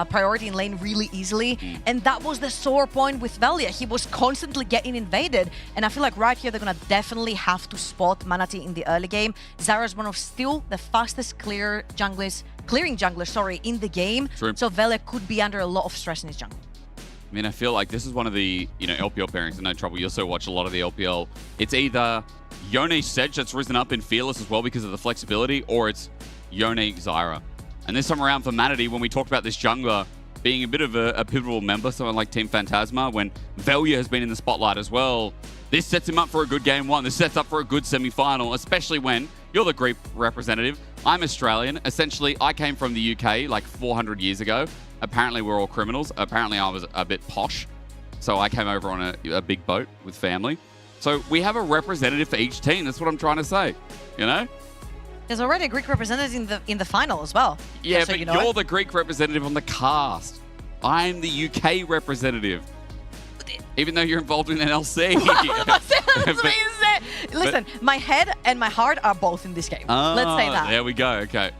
priority in lane really easily. And that was the sore point with Velia. He was constantly getting invaded. And I feel like right here, they're going to definitely have to spot Manatee in the early game. Zara is one of still the fastest clearing junglers, in the game. True. So Velia could be under a lot of stress in his jungle. I mean, I feel like this is one of the, LPL pairings in No Trouble. You also watch a lot of the LPL. It's either Yone Sedge that's risen up in Fearless as well because of the flexibility, or it's Yone Zyra. And this time around for Manatee, when we talked about this jungler being a bit of a pivotal member, someone like Team Phantasma, when Velia has been in the spotlight as well, this sets him up for a good game one. This sets up for a good semi-final, especially when You're the Greek representative. I'm Australian. Essentially, I came from the UK like 400 years ago. Apparently, we're all criminals. Apparently, I was a bit posh. So I came over on a big boat with family. So we have a representative for each team. That's what I'm trying to say. You know? There's already a Greek representative in the final as well. Yeah, so but you know you're the Greek representative on the cast. I'm the UK representative. Even though you're involved in NLC. Listen, my head and my heart are both in this game. Let's say that. There we go. Okay.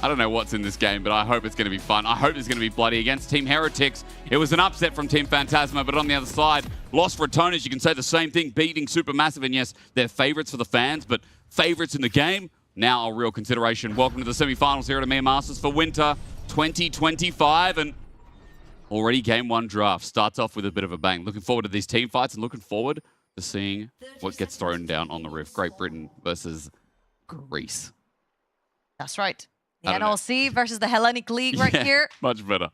I don't know what's in this game, but I hope it's going to be fun. I hope it's going to be bloody against Team Heretics. It was an upset from Team Phantasma, but on the other side, Lost Retoners, you can say the same thing, beating Supermassive. And yes, they're favorites for the fans, but favorites in the game, now a real consideration. Welcome to the semi-finals here at EMEA Masters for Winter 2025. And already game one draft starts off with a bit of a bang. Looking forward to these team fights and looking forward to seeing what gets thrown down on the roof. Great Britain versus Greece. That's right. The I don't know. NLC versus the Hellenic League right Yeah, here. Much better.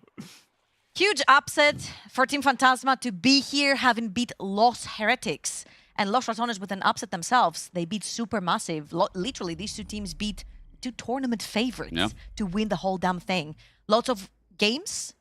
Huge upset for Team Phantasma to be here, having beat Lost Heretics. And Lost Retoners with an upset themselves. They beat Supermassive. Literally, these two teams beat two tournament favorites to win the whole damn thing. Lots of games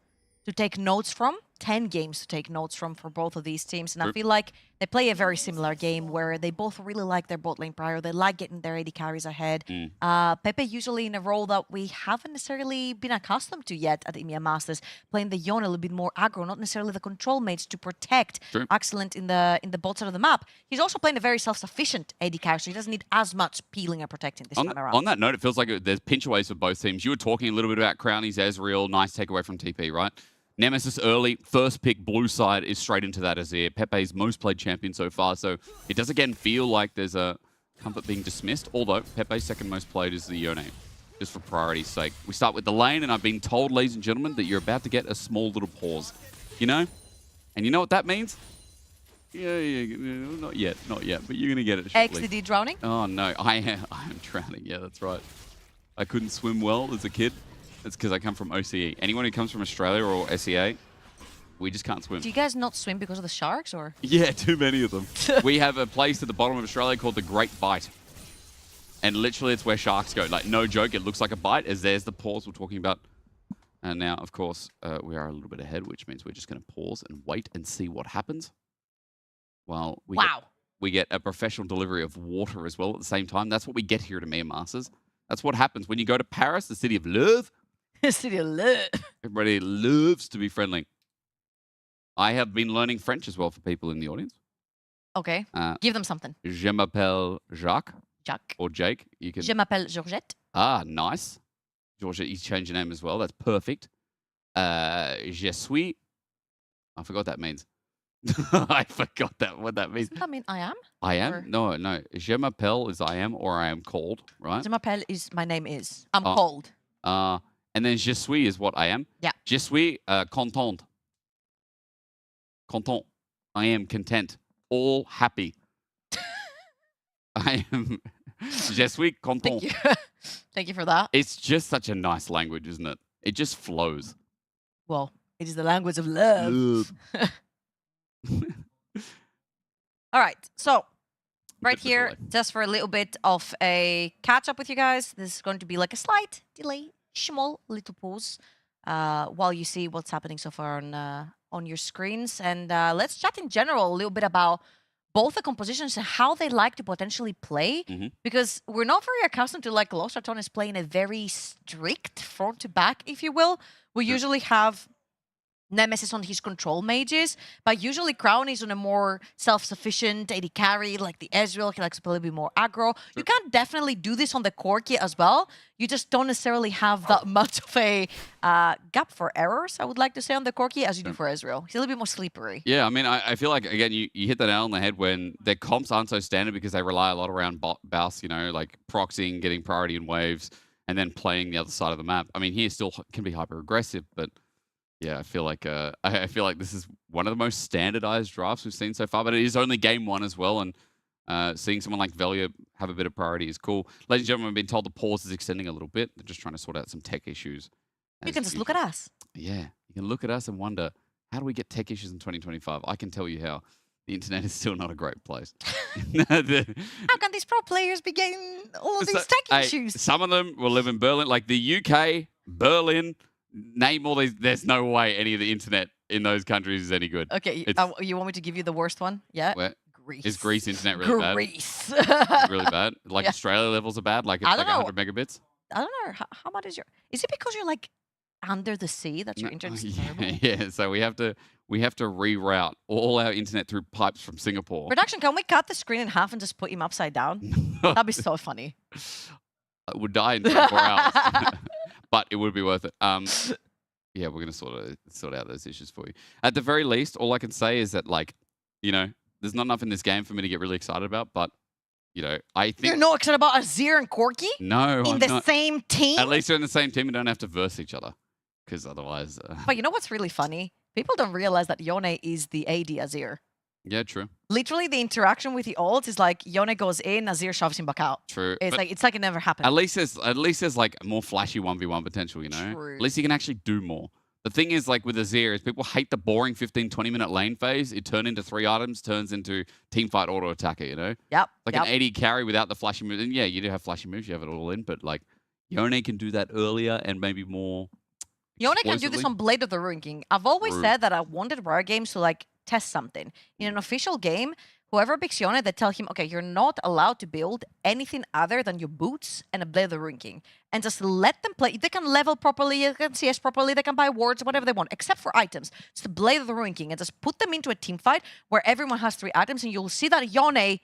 to take notes from. 10 games to take notes from for both of these teams. And I feel like they play a very similar game where they both really like their bot lane prior. They like getting their AD carries ahead. Pepe usually in a role that we haven't necessarily been accustomed to yet at EMEA Masters, playing the Yone a little bit more aggro, not necessarily the control mates to protect. Excellent in the bot side of the map. He's also playing a very self-sufficient AD carry, so he doesn't need as much peeling and protecting this time around. On that note, it feels like there's pinch-aways for both teams. You were talking a little bit about Crownies, Ezreal, nice takeaway from TP, right? Nemesis early, first pick, blue side is straight into that Azir. Pepe's most played champion so far, so it does again feel like there's a comfort being dismissed, although Pepe's second most played is the Yone, just for priority's sake. We start with the lane, and I've been told, ladies and gentlemen, that you're about to get a small little pause. You know? And you know what that means? Yeah, not yet, but you're going to get it shortly. XDD drowning? Oh, no, I am drowning, yeah, that's right. I couldn't swim well as a kid. It's because I come from OCE. Anyone who comes from Australia or SEA, we just can't swim. Do you guys not swim because of the sharks, or? Yeah, too many of them. We have a place at the bottom of Australia called the Great Bite. And literally it's where sharks go. Like, no joke, it looks like a bite, as there's the pause we're talking about. And now, of course, we are a little bit ahead, which means we're just going to pause and wait and see what happens. While we get a professional delivery of water as well at the same time. That's what we get here at EMEA Masters. That's what happens when you go to Paris, the city of love. City of love. Everybody loves to be friendly. I have been learning French as well for people in the audience. Okay. Give them something. Je m'appelle Jacques. Jacques. Or Jake. You can. Je m'appelle Georgette. Ah, nice. Georgette, you changed your name as well. That's perfect. Je suis. I forgot what that means. I forgot what that means. Doesn't that mean I am? I am? Or? No. Je m'appelle is I am or I am called, right? Je m'appelle is my name is. I'm called. And then je suis is what I am. Yeah. Je suis content. Content. I am content. All happy. I am. Je suis content. Thank you. Thank you for that. It's just such a nice language, isn't it? It just flows. Well, it is the language of love. All right. So, right here, just for a little bit of a catch up with you guys, this is going to be like a slight delay, small little pause, while you see what's happening so far on your screens. And let's chat in general a little bit about both the compositions and how they like to potentially play, because we're not very accustomed to like Lost Retoners playing a very strict front to back, if you will. We usually have Nemesis on his control mages, but usually Crown is on a more self-sufficient AD carry, like the Ezreal. He likes to play a little bit more aggro. You can definitely do this on the Corki as well. You just don't necessarily have that much of a gap for errors, I would like to say, on the Corki as you do for Ezreal. He's a little bit more slippery. Yeah, I mean, I feel like, again, you hit the nail on the head when their comps aren't so standard because they rely a lot around Baus, you know, like proxying, getting priority in waves, and then playing the other side of the map. I mean, he still can be hyper-aggressive, but yeah, I feel like this is one of the most standardized drafts we've seen so far, but it is only game one as well, and seeing someone like Velia have a bit of priority is cool. Ladies and gentlemen, we've been told the pause is extending a little bit. They're just trying to sort out some tech issues. You can just look at us. Yeah, you can look at us and wonder, how do we get tech issues in 2025? I can tell you how. the internet is still not a great place. How can these pro players be getting all of these tech issues? Some of them will live in Berlin, like the UK, Berlin. Name all these. There's no way any of the internet in those countries is any good. Okay, you want me to give you the worst one? Yeah. Where? Greece. Is Greece internet really bad? Greece. Really bad? Like Australia levels are bad? Like it's like 100 megabits? I don't know. How much is your... Is it because you're like under the sea that your internet's terrible? Yeah, so we have to reroute all our internet through pipes from Singapore. Production, can we cut the screen in half and just put him upside down? That'd be so funny. I would die in 24 hours. But it would be worth it. Yeah, we're gonna sort out those issues for you. At the very least, all I can say is that, like, you know, there's not enough in this game for me to get really excited about. But you know, I think you're not excited about Azir and Corki. No, in the same team. At least they're in the same team and don't have to verse each other, because otherwise. But you know what's really funny? People don't realize that Yone is the AD Azir. Yeah, true. Literally, the interaction with the ults is like Yone goes in, Azir shoves him back out. True. It's like it never happened. At least there's like more flashy 1v1 potential, you know? True. At least you can actually do more. The thing is, like with Azir, is people hate the boring 15, 20-minute lane phase. It turned into 3 items, turns into teamfight auto attacker, you know? Yep. Like an AD carry without the flashy moves. And yeah, you do have flashy moves, you have it all in, but like Yone can do that earlier and maybe more. Yone can do this on Blade of the Ruin King. I've always said that I wanted Riot Games to like test something. In an official game, whoever picks Yone, they tell him, okay, you're not allowed to build anything other than your boots and a Blade of the Ruin King. And just let them play. They can level properly, they can CS properly, they can buy wards, whatever they want, except for items. It's the Blade of the Ruin King. And just put them into a team fight where everyone has 3 items, and you'll see that Yone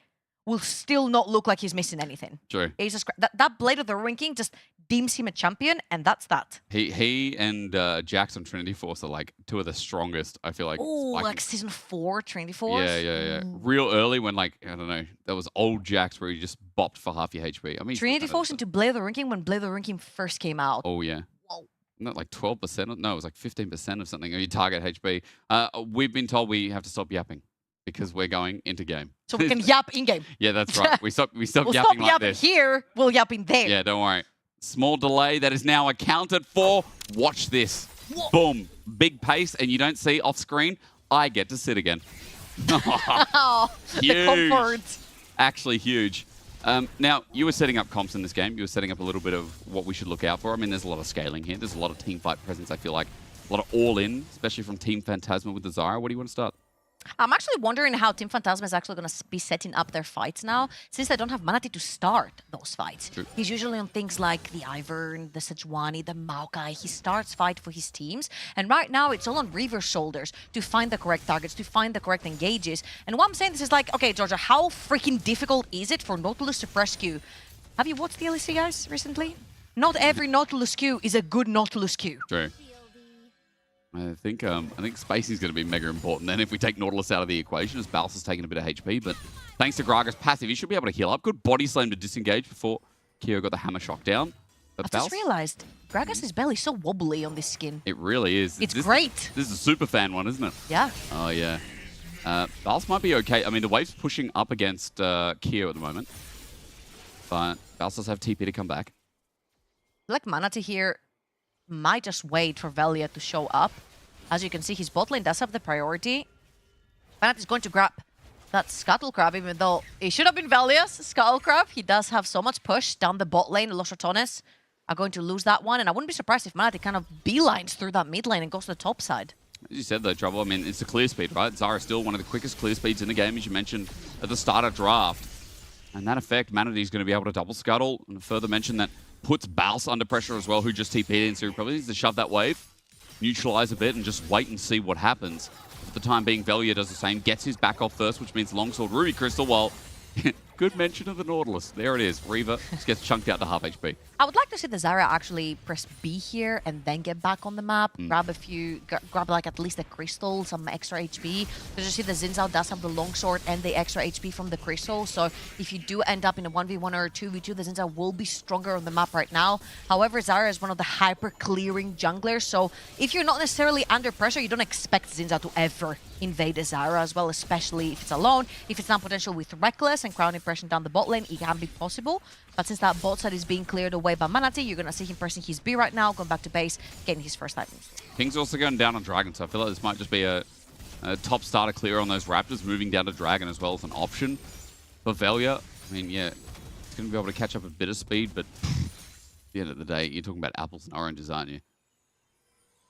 will still not look like he's missing anything. True. He's just, that Blade of the Ruin King just deems him a champion, and that's that. He and Jax on Trinity Force are like 2 of the strongest, I feel like. Oh, like season 4 Trinity Force? Yeah. Real early when, like, I don't know, that was old Jax where he just bopped for half your HP. I mean, Trinity Force into Blade of the Ruin King when Blade of the Ruin King first came out. Oh, yeah. Whoa. Not like 12%? No, it was like 15% of something. Or you target HP. We've been told we have to stop yapping because we're going into game. So we can yap in-game. Yeah, that's right. We stop we'll yapping stop like yapping this. here, we'll yap in there. Yeah, don't worry. Small delay that is now accounted for. Watch this. Whoa. Boom. Big pace, and you don't see off screen. I get to sit again. Oh, huge. the comfort. Actually huge. Now, you were setting up comps in this game. You were setting up a little bit of what we should look out for. I mean, there's a lot of scaling here. There's a lot of team fight presence, I feel like. A lot of all-in, especially from Team Phantasma with the Zarya. What do you want to start? I'm actually wondering how Team Phantasma is actually going to be setting up their fights now, since they don't have Manatee to start those fights. True. He's usually on things like the Ivern, the Sejuani, the Maokai. He starts fight for his teams, and right now it's all on Reaver's shoulders to find the correct targets, to find the correct engages. And what I'm saying this is like, okay, Georgia, how freaking difficult is it for Nautilus to press Q? Have you watched the LEC, guys, recently? Not every Nautilus Q is a good Nautilus Q. True. I think Spacey's going to be mega important then if we take Nautilus out of the equation, as Balsa has taken a bit of HP, but thanks to Gragas' passive, he should be able to heal up. Good body slam to disengage before Kyo got the hammer shock down. But I've just realized Gragas' belly is so wobbly on this skin. It really is. It's great. This is a super fan one, isn't it? Yeah. Oh, yeah. Balsa might be okay. I mean, the wave's pushing up against Kyo at the moment, but Balsa does have TP to come back. Like Manatee here might just wait for Velia to show up. As you can see, his bot lane does have the priority. Manatee is going to grab that Scuttle Crab, even though it should have been Velia's Scuttle Crab. He does have so much push down the bot lane. Los Ratones are going to lose that one, and I wouldn't be surprised if Manatee kind of beelines through that mid lane and goes to the top side. As you said, though, Trouble, I mean, it's the clear speed, right? Zarya's still one of the quickest clear speeds in the game, as you mentioned at the start of draft. And that effect, Manatee's going to be able to double scuttle. And further mention that puts Balsa under pressure as well, who just TP'd in, so he probably needs to shove that wave, neutralize a bit, and just wait and see what happens. For the time being, Velia does the same, gets his back off first, which means Longsword, Ruby Crystal, while good mention of the Nautilus. There it is. Reaver just gets chunked out to half HP. I would like to see the Zarya actually press B here and then get back on the map, grab a few, grab like at least a crystal, some extra HP. Because you see the Xin Zhao does have the longsword and the extra HP from the crystal. So if you do end up in a 1v1 or a 2v2, the Xin Zhao will be stronger on the map right now. However, Zarya is one of the hyper-clearing junglers. So if you're not necessarily under pressure, you don't expect Xin Zhao to ever invade a Zarya as well, especially if it's alone. If it's not potential with Reckless and crowd impression down the bot lane, it can be possible. But since that bot side is being cleared away by Manatee, you're going to see him pressing his B right now, going back to base, getting his first items. King's also going down on Dragon, so I feel like this might just be a Top starter clear on those Raptors, moving down to Dragon as well as an option for Velia. I mean, yeah, it's going to be able to catch up a bit of speed, but at the end of the day, you're talking about apples and oranges, aren't you?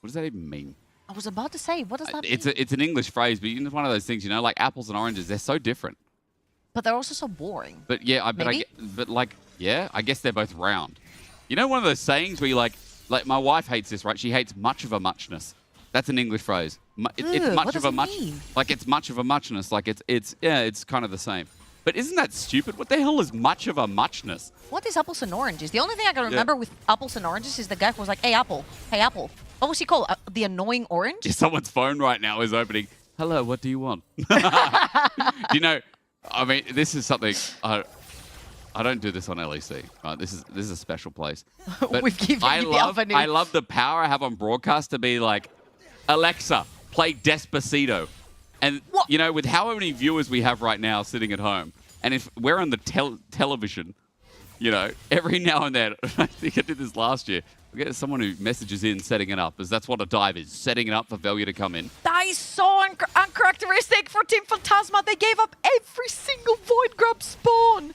What does that even mean? I was about to say, what does that mean? It's an English phrase, but it's one of those things, you know, like apples and oranges, they're so different. But they're also so boring. But yeah, I guess they're both round. You know, one of those sayings where you like my wife hates this, right? She hates much of a muchness. That's an English phrase. It's much of a much. Like it's much of a muchness. Like it's kind of the same. But isn't that stupid? What the hell is much of a muchness? What is apples and oranges? The only thing I can remember with apples and oranges is the guy who was like, hey, Apple. Hey, Apple. What was he called? The annoying orange? Someone's phone right now is opening. Hello, what do you want? You know, I mean, this is something I don't do this on LEC. Right? This is a special place. But We've given you the avenue. I love the power I have on broadcast to be like, Alexa, play Despacito. And, you know, with how many viewers we have right now sitting at home, and if we're on the television, you know, every now and then, I think I did this last year, we get someone who messages in setting it up, because that's what a dive is, setting it up for Velia to come in. That is so uncharacteristic for Team Phantasma. They gave up every single Void Grub spawn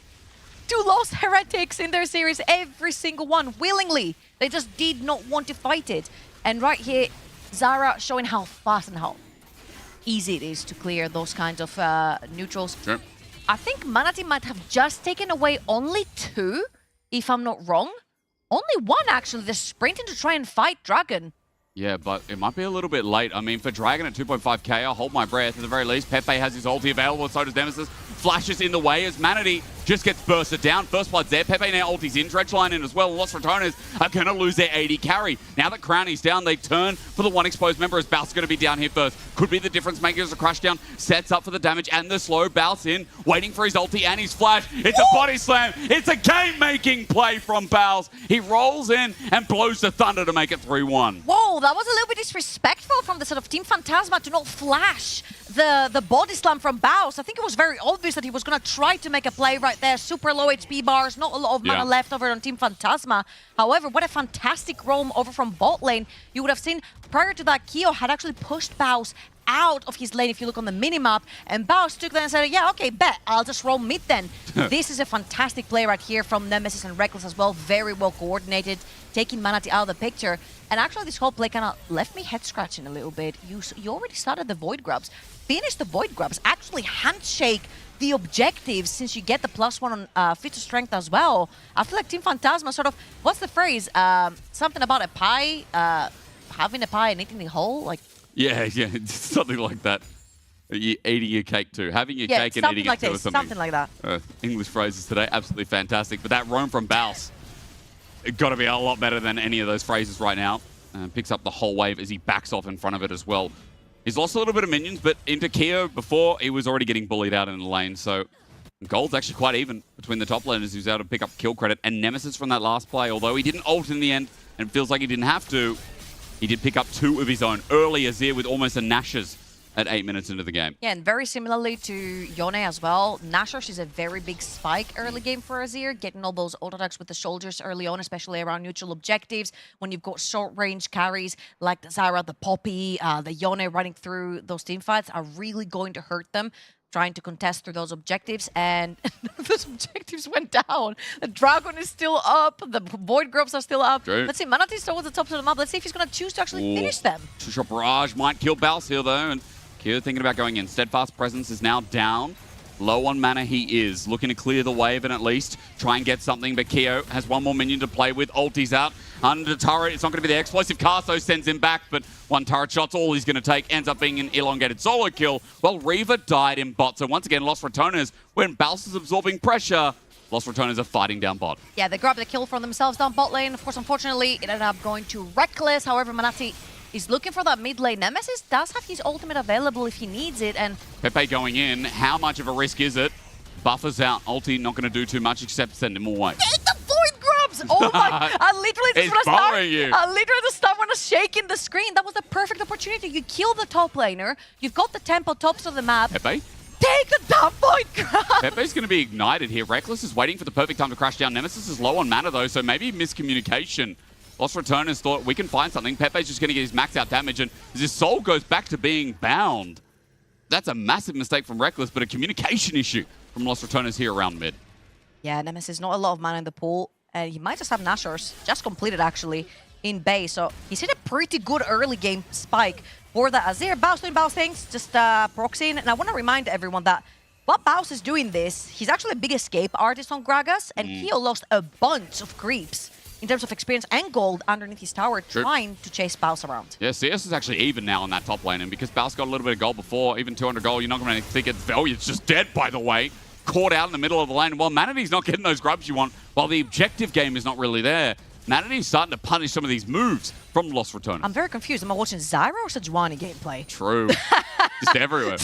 to Lost Heretics in their series, every single one, willingly. They just did not want to fight it. And right here, Zara showing how fast and how easy it is to clear those kinds of neutrals. Sure. I think Manatee might have just taken away only 2, if I'm not wrong. Only 1, actually. They're sprinting to try and fight Dragon. Yeah, but it might be a little bit late. I mean, for Dragon at 2.5k, I'll hold my breath. At the very least, Pepe has his ulti available, so does Nemesis. Flashes in the way as Manatee just gets bursted down. First blood's there. Pepe now ulti's in. Dredgeline in as well. Lost Retonas are going to lose their 80 carry. Now that Crownie's down, they turn for the one exposed member as Bouse going to be down here first. Could be the difference maker as a crash down. Sets up for the damage and the slow. Bouse in, waiting for his ulti and his flash. It's a body slam. It's a game-making play from Bouse. He rolls in and blows the thunder to make it 3-1. Whoa, that was a little bit disrespectful from the sort of Team Phantasma to not flash the body slam from Bouse. I think it was very obvious that he was going to try to make a play right there. Super low HP bars, not a lot of mana left over on Team Phantasma. However, what a fantastic roam over from bot lane. You would have seen prior to that, Keo had actually pushed Bouse out of his lane if you look on the minimap, and Bouse took that and said, yeah, okay, bet, I'll just roam mid then. This is a fantastic play right here from Nemesis and Reckless as well, very well coordinated, taking Manatee out of the picture. And actually this whole play kind of left me head scratching a little bit. You already started the Void Grubs, finish the Void Grubs, actually handshake the objectives since you get the +1 on feature strength as well. I feel like Team Phantasma sort of, what's the phrase? Something about a pie, having a pie and eating the whole, like. Yeah, something like that. Eating your cake too. Having your cake and eating it too or something. Something like that. English phrases today, absolutely fantastic. But that roam from Bouse, it got to be a lot better than any of those phrases right now. Picks up the whole wave as he backs off in front of it as well. He's lost a little bit of minions, but into Keo before, he was already getting bullied out in the lane. So gold's actually quite even between the top laners who's able to pick up kill credit. And Nemesis from that last play, although he didn't ult in the end, and it feels like he didn't have to, he did pick up 2 of his own. Early Azir with almost a Nashor's at 8 minutes into the game. Yeah, and very similarly to Yone as well, Nashor's is a very big spike early game for Azir, getting all those auto attacks with the soldiers early on, especially around neutral objectives. When you've got short-range carries like the Zyra, the Poppy, the Yone running through those team fights are really going to hurt them, trying to contest through those objectives, and those objectives went down. The Dragon is still up, the Void Grubs are still up. True. Let's see, Manatee's towards the top of the map. Let's see if he's going to choose to actually finish them. Two-shot barrage might kill Bouse here though, and Keo thinking about going in. Steadfast Presence is now down. Low on mana he is. Looking to clear the wave and at least try and get something, but Keo has one more minion to play with. Ulti's out. Under turret, it's not going to be there. Explosive cast though sends him back, but one turret shot's all he's going to take. Ends up being an elongated solo kill. Well, Reaver died in bot, so once again, Lost Retonas, when Bouse is absorbing pressure, Lost Retonas are fighting down bot. Yeah, they grabbed the kill for themselves down bot lane. Of course, unfortunately, it ended up going to Reckless. However, Manatee is looking for that mid lane. Nemesis does have his ultimate available if he needs it, and Pepe going in. How much of a risk is it? Buffers out. Ulti not going to do too much except send him away. take the Void Grubs! Oh my, I literally just want to shake in the screen. That was the perfect opportunity. You kill the top laner, you've got the tempo tops of the map. Pepe? Take the damn Void Grubs! Pepe's going to be ignited here. Reckless is waiting for the perfect time to crash down. Nemesis is low on mana though, so maybe miscommunication. Lost Returners thought we can find something. Pepe's just going to get his max out damage, and his soul goes back to being bound. that's a massive mistake from Reckless, but a communication issue from Los Ratones here around mid. Yeah, Nemesis, not a lot of mana in the pool. And he might just have Nashor's just completed, actually, in base. So he's hit a pretty good early game spike for the Azir. Baus doing Baus things, just proxying. And I want to remind everyone that while Baus is doing this, he's actually a big escape artist on Gragas. And Keo lost a bunch of creeps in terms of experience and gold underneath his tower, trying to chase Baus around. Yeah, CS is actually even now on that top lane. And because Baus got a little bit of gold before, even 200 gold, you're not going to think it's Valiant's just dead, by the way. Caught out in the middle of the lane. While Manatee's not getting those grubs you want, while the objective game is not really there, Manatee's starting to punish some of these moves from Los Ratones. I'm very confused. Am I watching Zyra or Sejuani gameplay? True. Just everywhere.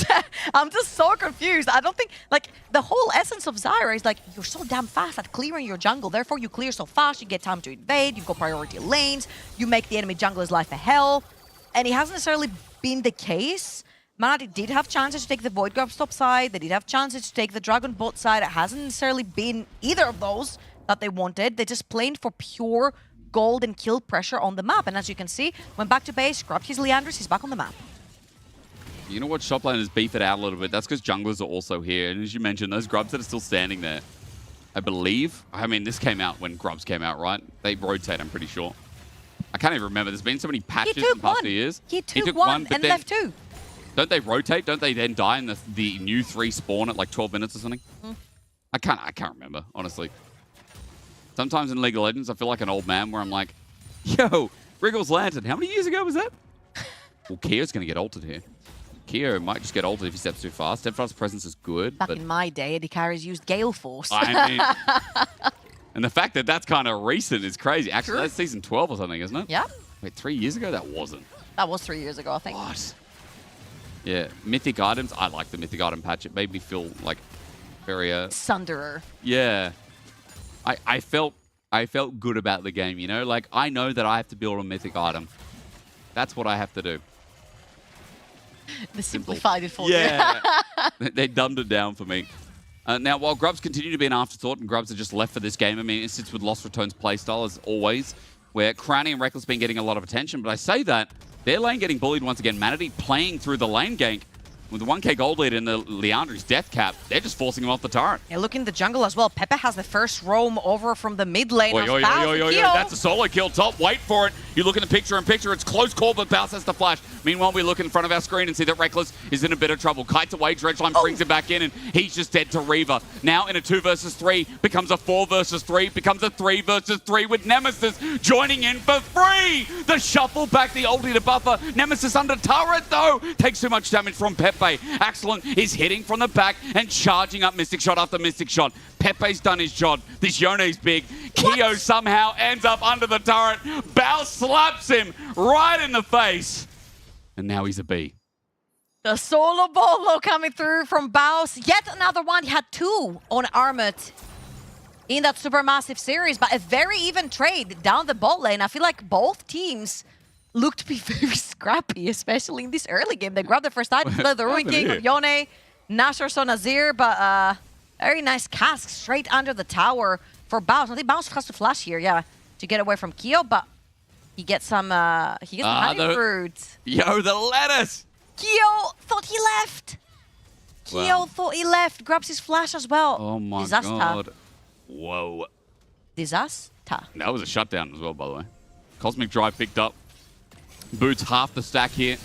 I'm just so confused. I don't think, like, the whole essence of Zyra is, like, you're so damn fast at clearing your jungle. Therefore, you clear so fast, you get time to invade, you've got priority lanes, you make the enemy jungler's life a hell. And it hasn't necessarily been the case. Manatee did have chances to take the Void Grubs top side. They did have chances to take the Dragon bot side. It hasn't necessarily been either of those that they wanted. They just played for pure gold and kill pressure on the map. And as you can see, went back to base, grabbed his Leandris, he's back on the map. You know what? Shop laners beef it out a little bit. That's because junglers are also here. And as you mentioned, those grubs that are still standing there, I believe, I mean, this came out when grubs came out, right? They rotate, I'm pretty sure. I can't even remember. There's been so many patches in past few years. He took one and left two. Don't they rotate? Don't they then die and the new 3 spawn at like 12 minutes or something? I can't remember, honestly. Sometimes in League of Legends, I feel like an old man where I'm like, yo, Wriggle's Lantern, how many years ago was that? Well, Keo's going to get altered here. Keo might just get altered if he steps too fast. Steadfast presence is good. Back in my day, Eddie Carries used Gale Force. I mean, and the fact that that's kind of recent is crazy. Actually, that's season 12 or something, isn't it? Yeah. Wait, 3 years ago? That wasn't. That was 3 years ago, I think. What? Yeah, mythic items. I like the mythic item patch. It made me feel like very Sunderer. Yeah, I felt good about the game. You know, like I know that I have to build a mythic item. That's what I have to do. They simplified it for you. Yeah, they dumbed it down for me. Now, while grubs continue to be an afterthought and grubs are just left for this game, I mean, it sits with Los Ratones' playstyle as always, where Crowny and Reckless been getting a lot of attention. But I say that. Their lane getting bullied once again. Manatee playing through the lane gank with the 1k gold lead in the Leandri's death cap. They're just forcing him off the turret. Yeah, look in the jungle as well. Pepe has the first roam over from the mid lane. That's a solo kill top. Wait for it. You look in the picture, it's close call, but Baus has to flash. Meanwhile, we look in front of our screen and see that Reckless is in a bit of trouble. Kite's away, Dredgeline brings him back in, and he's just dead to Reaver. Now in a 2 versus 3, becomes a 4 versus 3, becomes a 3 versus 3 with Nemesis joining in for free. The shuffle back, the ulti to buffer. Nemesis under turret, though. Takes too much damage from Pepe. Excellent is hitting from the back and charging up Mystic Shot after Mystic Shot. Pepe's done his job. This Yone's big. Keo somehow ends up under the turret. Baus slaps him right in the face. And now he's a B. The solo bolo coming through from Baus. Yet another one. He had 2 on Armut in that supermassive series, but a very even trade down the bot lane. I feel like both teams look to be very scrappy, especially in this early game. They grabbed the first item, the Ruin King of Yone, Nashor on Azir, but very nice cask straight under the tower for Baus. I think Baus has to flash here, yeah, to get away from Keo, but he gets some honey fruit. Yo, the lettuce! Keo thought he left. Keo thought he left. Grabs his flash as well. Oh my god. Whoa. Disaster. That was a shutdown as well, by the way. Cosmic Drive picked up. Boots half the stack here.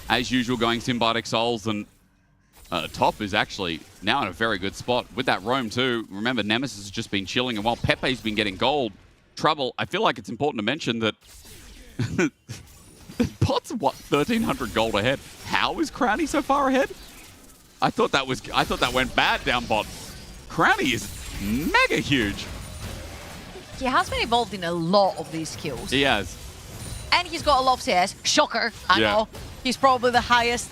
As usual, going Symbiotic Souls, and top is actually now in a very good spot. With that roam too, remember Nemesis has just been chilling, and while Pepe's been getting gold, Trouble, I feel like it's important to mention that the pot's, what, 1,300 gold ahead. How is Crowny so far ahead? I thought that went bad down bot. Crowny is mega huge. He has been involved in a lot of these kills. He has. And he's got a lot of CS. Shocker, I know. He's probably the highest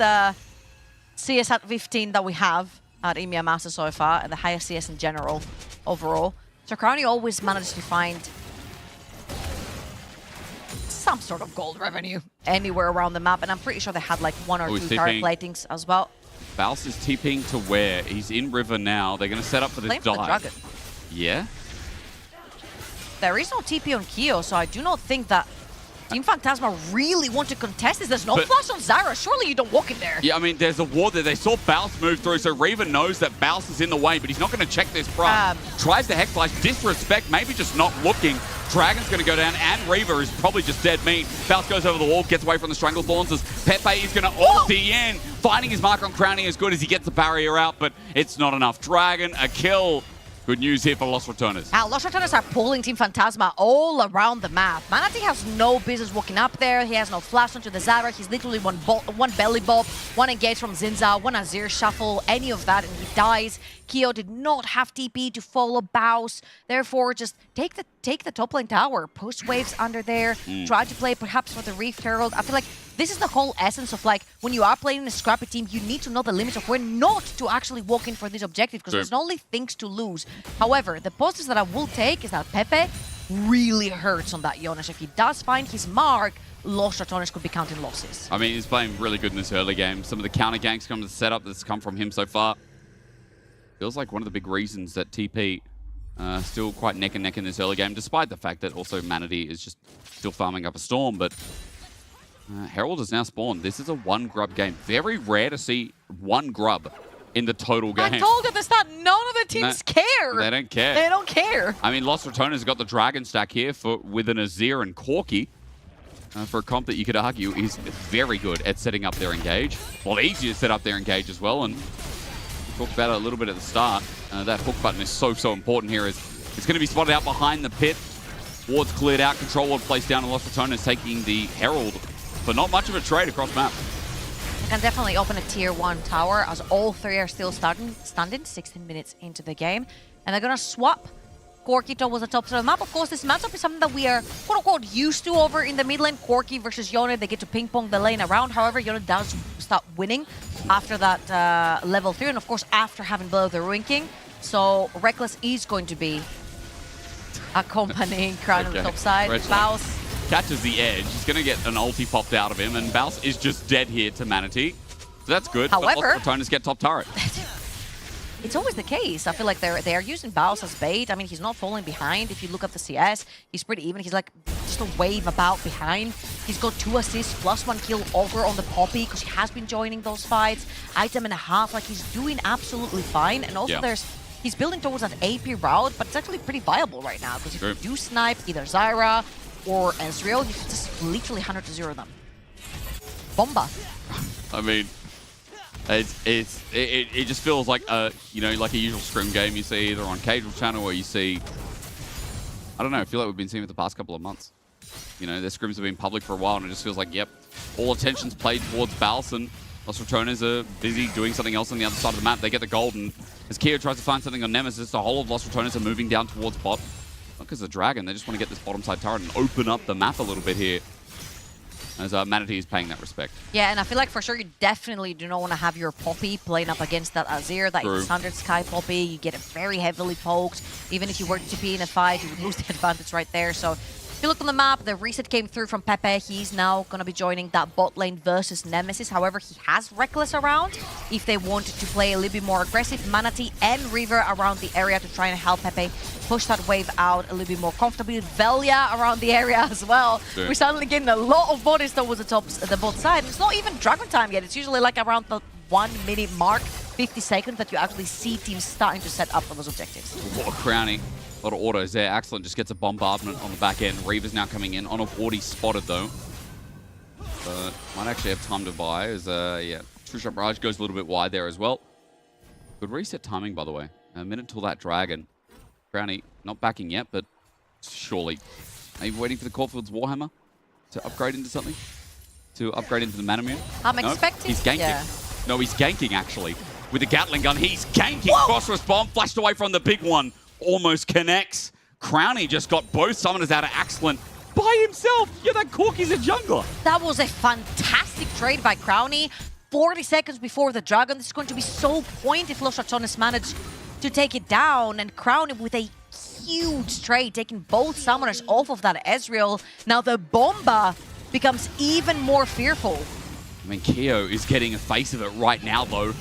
CS at 15 that we have at EMEA Masters so far, and the highest CS in general, overall. So Crowny always manages to find some sort of gold revenue anywhere around the map, and I'm pretty sure they had like 1 or 2 turret platings as well. Baus is TPing to where? He's in river now. They're going to set up for this dive. The dragon. Yeah? There is no TP on Keo, so I do not think that Team Phantasma really want to contest this. There's no But- flash on Zyra. Surely you don't walk in there. Yeah, I mean, there's a ward there. They saw Bounce move through, so Reaver knows that Bounce is in the way, but he's not going to check this front. Tries the Hex Flash, disrespect, maybe just not looking. Dragon's going to go down, and Reaver is probably just dead meat. Bounce goes over the wall, gets away from the Strangle Thorns as Pepe is going to ulti in. Finding his mark on Crowny as good as he gets the barrier out, but it's not enough. Dragon, a kill. Good news here for Los Returners. Now, Los Returners are pulling Team Phantasma all around the map. Manatee has no business walking up there. He has no flash onto the Zyra. He's literally one belly bob, one engage from Zinza, one Azir shuffle, any of that, and he dies. Keo did not have TP to follow Baus. Therefore, just take the top lane tower, push waves under there, try to play perhaps for the Reef Herald. I feel like this is the whole essence of like when you are playing in a scrappy team, you need to know the limits of when not to actually walk in for this objective because there's only things to lose. However, the positives that I will take is that Pepe really hurts on that Jonas. If he does find his mark, Los Returners could be counting losses. I mean, he's playing really good in this early game. Some of the counter ganks come to the setup that's come from him so far. Feels like one of the big reasons that TP still quite neck and neck in this early game, despite the fact that also Manatee is just still farming up a Storm. But Herald has now spawned. This is a one grub game. Very rare to see one grub in the total game. I told you at the start, none of the teams care. They don't care. They don't care. I mean, Los Returners got the Dragon stack here with an Azir and Corki. For a comp that you could argue is very good at setting up their engage. Well, easier to set up their engage as well. And we talked about it a little bit at the start. That hook button is so important here. It's going to be spotted out behind the pit. Ward's cleared out. Control ward placed down, and Los Returners taking the Herald for not much of a trade across map. Can definitely open a tier 1 tower as all three are still standing 16 minutes into the game. And they're going to swap Corki towards the top side of the map. Of course, this matchup is something that we are quote-unquote used to over in the mid lane. Corki versus Yone, they get to ping-pong the lane around. However, Yone does start winning after that level 3. And of course, after having Blood of the Ruin King. So Reckless is going to be accompanying Crown on the top side. Baus catches the edge. He's going to get an ulti popped out of him, and Baus is just dead here to Manatee. So that's good. However, Los Returners get top turret. It's always the case. I feel like they are using Baus as bait. I mean, he's not falling behind. If you look at the CS, he's pretty even. He's like just a wave about behind. He's got 2 assists plus 1 kill over on the Poppy because he has been joining those fights. Item and a half, like he's doing absolutely fine. And also he's building towards that AP route, but it's actually pretty viable right now because if you do snipe either Zyra or Ezreal, you can just literally 100-0 them. Bomba. I mean, it just feels like like a usual scrim game you see either on Casual Channel or you see, I don't know, I feel like we've been seeing it the past couple of months. You know, their scrims have been public for a while and it just feels like, yep, all attention's played towards Baus and Los Returners are busy doing something else on the other side of the map. They get the gold, and as Keo tries to find something on Nemesis, the whole of Los Returners are moving down towards bot. Not because of Dragon, they just want to get this bottom side turret and open up the map a little bit here. As Manatee is paying that respect. Yeah, and I feel like for sure you definitely do not want to have your Poppy playing up against that Azir, that 800 Sky Poppy. You get it very heavily poked. Even if you were to be in a fight, you would lose the advantage right there. So if you look on the map, the reset came through from Pepe. He's now going to be joining that bot lane versus Nemesis. However, he has Reckless around if they wanted to play a little bit more aggressive. Manatee and Reaver around the area to try and help Pepe push that wave out a little bit more comfortably. Velia around the area as well. We're suddenly getting a lot of bodies towards the bot side. It's not even Dragon time yet. It's usually like around the 1 minute mark, 50 seconds that you actually see teams starting to set up for those objectives. A lot of crowning. A lot of autos there. Excellent just gets a bombardment on the back end. Reaver's now coming in on a ward. He's spotted though. But might actually have time to buy as, True Shot Barrage goes a little bit wide there as well. Good reset timing, by the way. A minute till that Dragon. Crowny not backing yet, but surely. Are you waiting for the Caulfield's Warhammer to upgrade into something? To upgrade into the Manamune? I'm expecting. He's ganking. Yeah. No, he's ganking actually. With the Gatling gun, he's ganking. Phosphorus bomb flashed away from the big one. Almost connects. Crowny just got both summoners out of Excellent by himself. Yeah, that Corky's a jungler. That was a fantastic trade by Crowny. 40 seconds before the Dragon. This is going to be so point if Los Returners managed to take it down. And Crowny with a huge trade, taking both summoners off of that Ezreal. Now the Bomba becomes even more fearful. I mean, Keo is getting a face of it right now, though.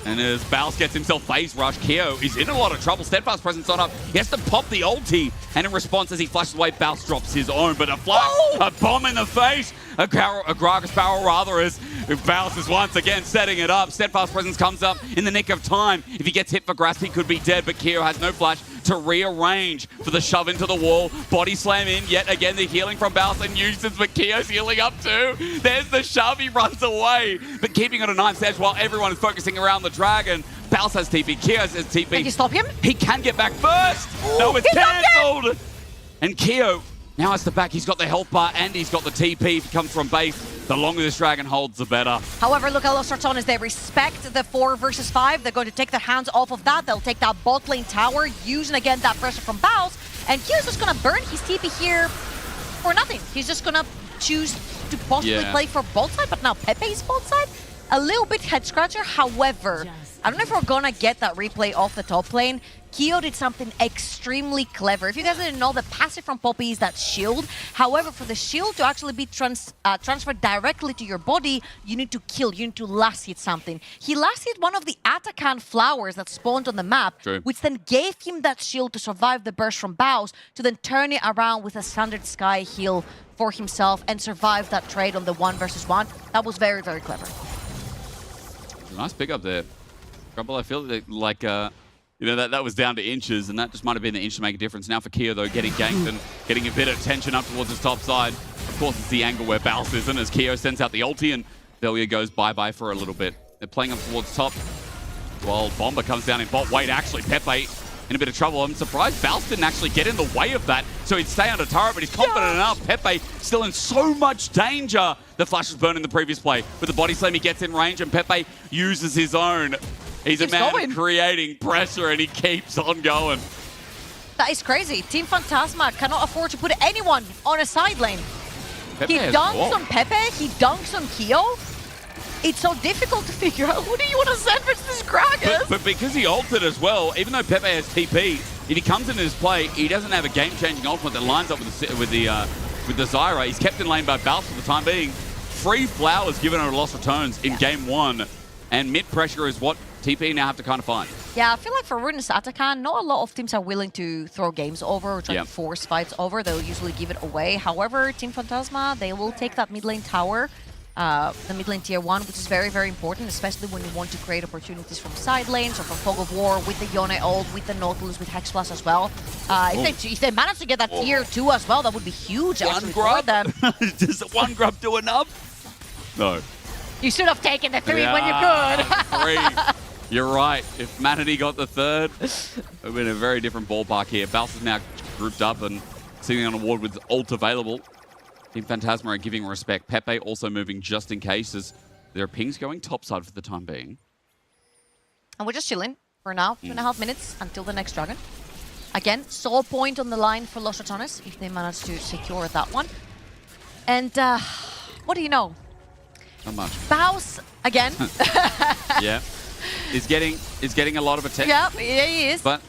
And as Baus gets himself phase rush, Keo is in a lot of trouble. Steadfast presence on up. He has to pop the ulti. And in response, as he flashes away, Baus drops his own. But a flash, a bomb in the face. A Gragas barrel rather, as Baus is once again setting it up. Steadfast presence comes up in the nick of time. If he gets hit for grasp, he could be dead. But Keo has no flash to rearrange for the shove into the wall. Body slam in. Yet again, the healing from Baus and Nuisance. But Keo's healing up too. There's the shove. He runs away. But keeping on a 9 stage while everyone is focusing around the dragon. Baus has TP, Keo has TP. Can you stop him? He can get back first. No, it's cancelled. And Keo now has to back. He's got the health bar and he's got the TP. If he comes from base, the longer this dragon holds, the better. However, look at Los Ratones. They respect the 4 versus 5. They're going to take their hands off of that. They'll take that bot lane tower, using again that pressure from Baus. And Keo's just going to burn his TP here for nothing. He's just going to choose to possibly play for bot side, but now Pepe's bot side. A little bit head scratcher. However, I don't know if we're gonna get that replay off the top lane. Keo did something extremely clever. If you guys didn't know, the passive from Poppy is that shield. However, for the shield to actually be transferred directly to your body, you need to kill, you need to last hit something. He last hit one of the Atakan flowers that spawned on the map, which then gave him that shield to survive the burst from Baus, to then turn it around with a standard Sky heal for himself and survive that trade on the 1 versus 1. That was very, very clever. Nice pick up there. Grumble, I feel like, you know, that was down to inches, and that just might have been the inch to make a difference. Now for Keo, though, getting ganked and getting a bit of tension up towards his top side. Of course, it's the angle where Baus isn't, as Keo sends out the ulti, and Velia goes bye-bye for a little bit. They're playing up towards top, while Bomber comes down in bot. Wait, actually, Pepe in a bit of trouble. I'm surprised Baus didn't actually get in the way of that, so he'd stay under turret, but he's confident enough. Pepe still in so much danger. The flash was burned in the previous play. With the body slam, he gets in range, and Pepe uses his own. He's a man creating pressure, and he keeps on going. That is crazy. Team Phantasma cannot afford to put anyone on a side lane. Pepe He dunks on Pepe, he dunks on Keo. It's so difficult to figure out who do you want to send versus this Gragas. But because he ulted as well, even though Pepe has TP, if he comes into his play, he doesn't have a game-changing ultimate that lines up with the Zyra. He's kept in lane by Baus for the time being. Free flowers given over Lost Returns in game 1, and mid pressure is what TP now have to kind of find. Yeah, I feel like for Ruinous Atakan, not a lot of teams are willing to throw games over or try to force fights over. They'll usually give it away. However, Team Phantasma, they will take that mid lane tower, the mid lane tier 1, which is very, very important, especially when you want to create opportunities from side lanes or from Fog of War with the Yone ult, with the Nautilus, with Hex Plus as well. If they manage to get that tier 2 as well, that would be huge actually for them. Does one grub do enough? No. You should have taken the 3 when you could. 3. You're right. If Manatee got the 3rd, it would have been a very different ballpark here. Baus is now grouped up and sitting on a ward with ult available. Team Phantasma are giving respect. Pepe also moving just in case, as there are pings going topside for the time being. And we're just chilling for now. 2.5 minutes until the next dragon. Again, sole point on the line for Los Ratones if they manage to secure that one. And what do you know? Not much. Baus again. Yeah. Is getting a lot of attention. Yeah, he is. But,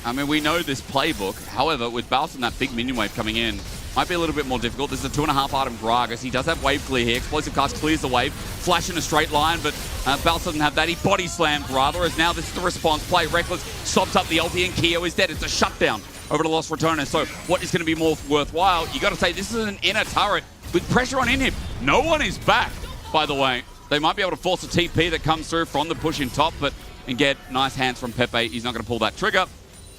I mean, we know this playbook. However, with Baus and that big minion wave coming in, might be a little bit more difficult. This is a 2.5 item Gragas. He does have wave clear here. Explosive cast clears the wave. Flash in a straight line, but Baus doesn't have that. He body slammed rather, as now this is the response play. Reckless stops up the ulti, and Keo is dead. It's a shutdown over to Lost Returner. So what is going to be more worthwhile? You got to say this is an inner turret with pressure on in him. No one is back, by the way. They might be able to force a TP that comes through from the push in top, and get nice hands from Pepe. He's not going to pull that trigger.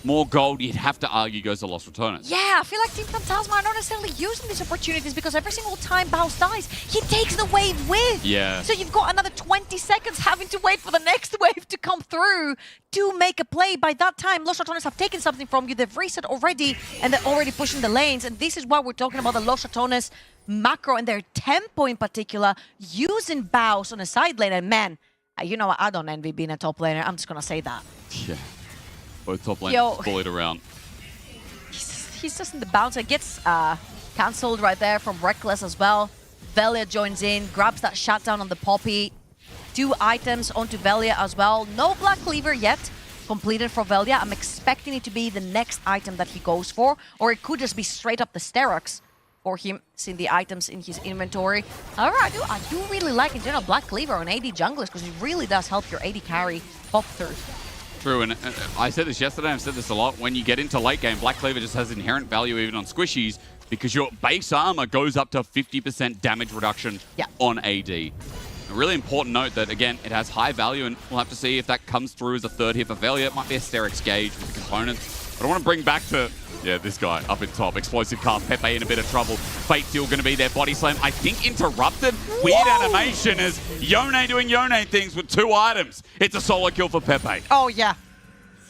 More gold, you'd have to argue, goes to Lost Returners. Yeah, I feel like Team Phantasma are not necessarily using these opportunities, because every single time Baus dies, he takes the wave with. Yeah. So you've got another 20 seconds having to wait for the next wave to come through to make a play. By that time, Lost Returners have taken something from you. They've reset already, and they're already pushing the lanes. And this is why we're talking about the Lost Returners macro and their tempo in particular, using Baus on a side lane. And man, you know what? I don't envy being a top laner. I'm just going to say that. Yeah. Both top lanes bullied around. He's just in the bounce. It gets cancelled right there from Reckless as well. Velia joins in, grabs that shutdown on the Poppy. 2 items onto Velia as well. No Black Cleaver yet completed for Velia. I'm expecting it to be the next item that he goes for, or it could just be straight up the Sterox for him, seeing the items in his inventory. However, I do really like in general Black Cleaver on AD junglers because it really does help your AD carry pop through. True, and I said this yesterday, I've said this a lot, when you get into late game, Black Cleaver just has inherent value even on squishies because your base armor goes up to 50% damage reduction on AD. A really important note that, again, it has high value, and we'll have to see if that comes through as a third hit for failure. It might be a Sterix gauge with the components. But I want to bring back to, this guy up in top. Explosive cast, Pepe in a bit of trouble. Fate still going to be there. Body slam, I think, interrupted. Weird animation as Yone doing Yone things with 2 items. It's a solo kill for Pepe. Oh, yeah.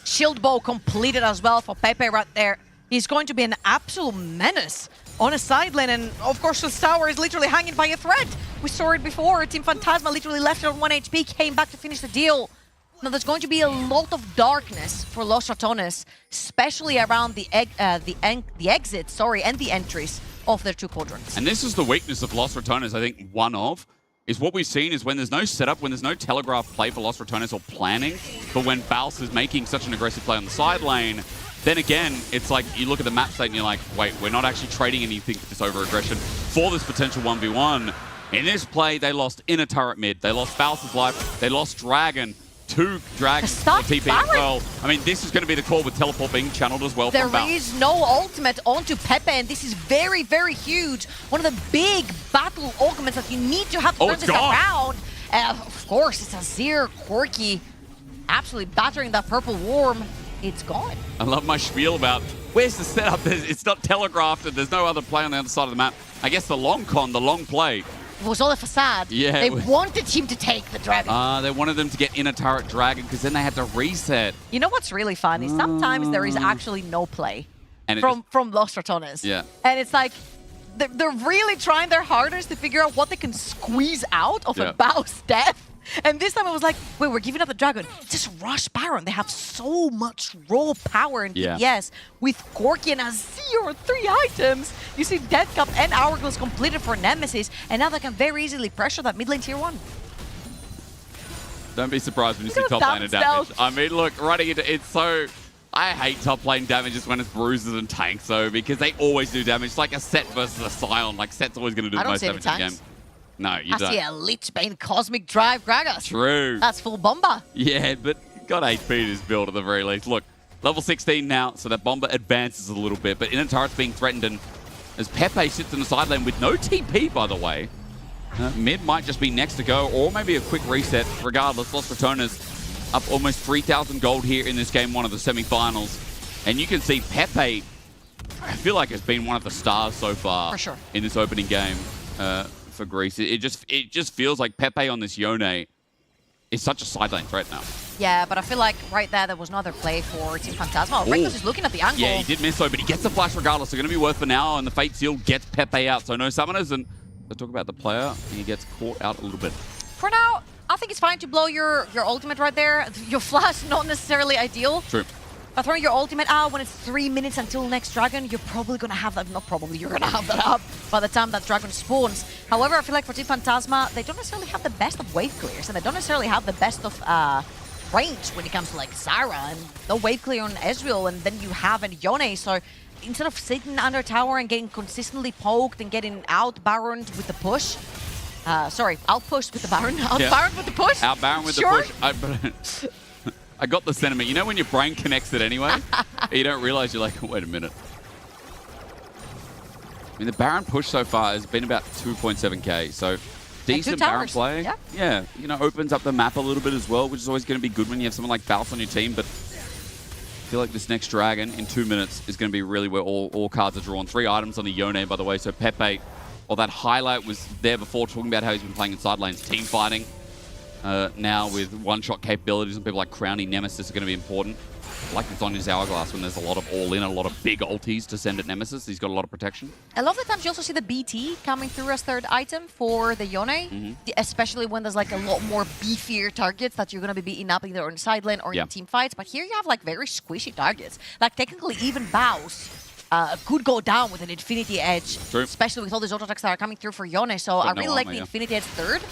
Shield bow completed as well for Pepe right there. He's going to be an absolute menace on a side lane, and of course the tower is literally hanging by a thread. We saw it before. Team Phantasma literally left it on 1 HP, came back to finish the deal. Now there's going to be a lot of darkness for Los Ratones, especially around the exits, and the entries of their 2 quadrants. And this is the weakness of Los Ratones, I think one of, is what we've seen is when there's no setup, when there's no telegraph play for Los Ratones or planning, but when Baus is making such an aggressive play on the side lane, then again, it's like you look at the map state and you're like, wait, we're not actually trading anything for this over-aggression for this potential 1v1. In this play, they lost inner turret mid. They lost Baus's life. They lost Dragon. 2 Dragons for TP as well. I mean, this is going to be the call with teleport being channeled as well from Baus. There is no ultimate onto Pepe, and this is very, very huge. One of the big battle augments that you need to have to turn this around. Of course, it's Azir, Corki, absolutely battering that purple worm. It's gone. I love my spiel about where's the setup. It's not telegraphed and there's no other play on the other side of the map. I guess the long play. It was all a facade. Yeah, they wanted him to take the dragon. They wanted them to get inner turret dragon because then they had to reset. You know what's really funny? Sometimes there is actually no play from Los Ratones. Yeah. And it's like, they're really trying their hardest to figure out what they can squeeze out of a Baus death. And this time it was like, wait, we're giving up the dragon. Just rush Baron. They have so much raw power in DPS. With Corki and Azir, 3 items. You see Death Cup and Hourglass completed for Nemesis, and now they can very easily pressure that mid lane tier 1. Don't be surprised when you see top laner damage. I mean, look, running into it's so... I hate top lane damages when it's bruises and tanks, though, because they always do damage. It's like a Set versus a Scion. Like, Set's always going to do the most damage in the game. No, you don't. I see a Lichbane Cosmic Drive Gragas. True. That's full bomber. Yeah, but got HP in his build at the very least. Look, level 16 now, so that bomber advances a little bit, but inner turret's being threatened, and as Pepe sits in the side lane with no TP, by the way, mid might just be next to go, or maybe a quick reset. Regardless, Los Ratones up almost 3,000 gold here in this game 1 of the semifinals. And you can see Pepe, I feel like, has been one of the stars so far in this opening game. For Greece. It just feels like Pepe on this Yone is such a side lane threat now. Yeah, but I feel like right there was no other play for Team Phantasma. Rinkus is looking at the angle. Yeah, he did miss though, but he gets the flash regardless. They're going to be worth for now, and the Fate Seal gets Pepe out. So no summoners, and they'll talk about the player, and he gets caught out a little bit. For now, I think it's fine to blow your ultimate right there. Your flash, not necessarily ideal. True. By throwing your ultimate out when it's 3 minutes until next dragon, you're probably going to have that, not probably, you're going to have that up by the time that dragon spawns. However, I feel like for Team Phantasma, they don't necessarily have the best of wave clears, and they don't necessarily have the best of range when it comes to like Zara, and no wave clear on Ezreal, and then you have an Yone, so instead of sitting under tower and getting consistently poked and getting out Baron with the push, out pushed with the Baron, Baron with the push? Out Baron with the push. I got the sentiment. You know when your brain connects it anyway? You don't realize, you're like, wait a minute. I mean, the Baron push so far has been about 2.7k, so decent Baron play. Yeah, you know, opens up the map a little bit as well, which is always going to be good when you have someone like Baus on your team, but I feel like this next dragon in 2 minutes is going to be really where all cards are drawn. 3 items on the Yone, by the way, so Pepe, or that highlight was there before, talking about how he's been playing in side lanes, team fighting. Now with one-shot capabilities and people like Crowny Nemesis are going to be important. Like it's on his Hourglass when there's a lot of all-in, a lot of big ultis to send at Nemesis. He's got a lot of protection. A lot of the times you also see the BT coming through as 3rd item for the Yone, especially when there's like a lot more beefier targets that you're going to be beating up either on side lane or in team fights. But here you have like very squishy targets. Like technically even Baus could go down with an Infinity Edge, True. especially with all these auto attacks that are coming through for Yone. So I no really like armor, the yeah. Infinity Edge third.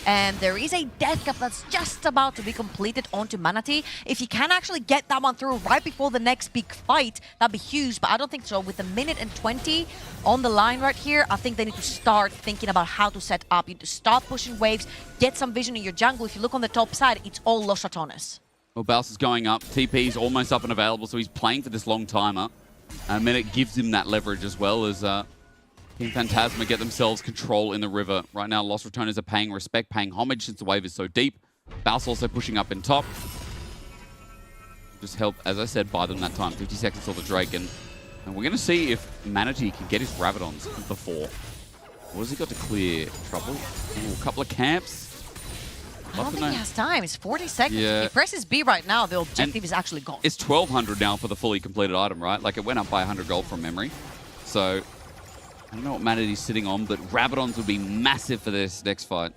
And there is a death cap that's just about to be completed onto Manatee. If he can actually get that one through right before the next big fight, that'd be huge, but I don't think so. With a minute and 20 on the line right here, I think they need to start thinking about how to set up. You need to stop pushing waves, get some vision in your jungle. If you look on the top side, it's all Los Ratones. Well, Baus is going up. TP's almost up and available, so he's playing for this long timer. And then it gives him that leverage as well as Team Phantasma get themselves control in the river. Right now, Los Ratones are paying respect, paying homage since the wave is so deep. Baus also pushing up in top. Just help, as I said, buy them that time. 50 seconds till the Drake. And we're going to see if Manatee can get his Rabadons before. What has he got to clear? Trouble? Ooh, a couple of camps. I don't think he has time. It's 40 seconds. Yeah. If he presses B right now, the objective is actually gone. It's 1,200 now for the fully completed item, right? Like, it went up by 100 gold from memory. So, I don't know what Manatee's sitting on, but Rabadons would be massive for this next fight.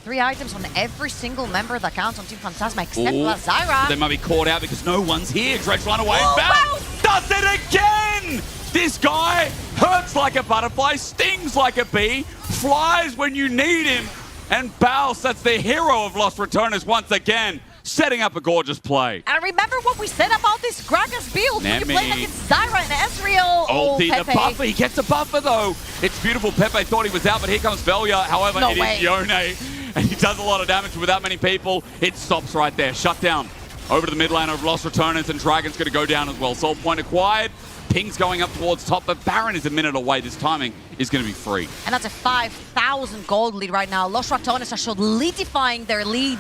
3 items on every single member that counts on Team Phantasma, except Ooh, Lazara. They might be caught out because no one's here. Dredge run away. Oh, Baus does it again! This guy hurts like a butterfly, stings like a bee, flies when you need him. And Baus, that's the hero of Los Ratones once again, setting up a gorgeous play. And remember what we said about this Gragas build when you Nemi. played against Zyra and Ezreal. Ulti, the Pepe. buffer. He gets a buffer, though. It's beautiful. Pepe thought he was out, but here comes Velia. However, No it way. is Yone, and he does a lot of damage without many people. It stops right there. Shut down. Over to the mid lane of Los Ratones, and Dragon's going to go down as well. Soul point acquired. Ping's going up towards top, but Baron is a minute away. This timing is going to be free. And that's a 5,000 gold lead right now. Los Ratones are solidifying their lead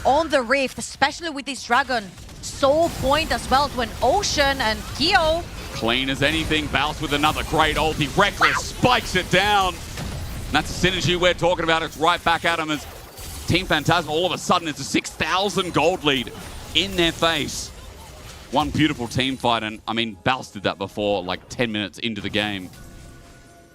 on the Rift, especially with this Dragon. Soul point as well to an Ocean and Kyo. Clean as anything. Baus with another great ulti. Reckless spikes it down. And that's the synergy we're talking about. It's right back at him as Team Phantasma, all of a sudden, it's a 6,000 gold lead in their face. One beautiful team fight, and I mean, Baus did that before, like 10 minutes into the game.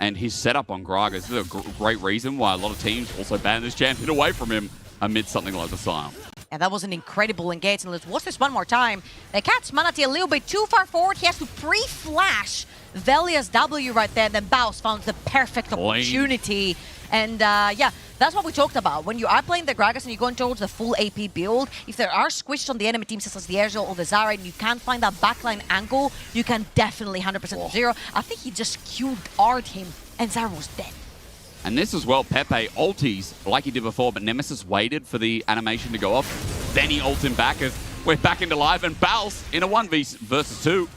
And his setup on Gragas is a great reason why a lot of teams also ban this champion away from him amid something like the Scion. And that was an incredible engagement. Let's watch this one more time. They catch Manatee a little bit too far forward. He has to pre-flash Velia's W right there. Then Baus found the perfect opportunity. And yeah, that's what we talked about. When you are playing the Gragas and you're going towards the full AP build, if there are squished on the enemy team, such as the Ezreal or the Zyra, and you can't find that backline angle, you can definitely 100% zero. I think he just Q'd him, and Zyra was dead. And this as well, Pepe ultis like he did before, but Nemesis waited for the animation to go off. Then he ults him back as we're back into live, and Baus in a 1v versus 2.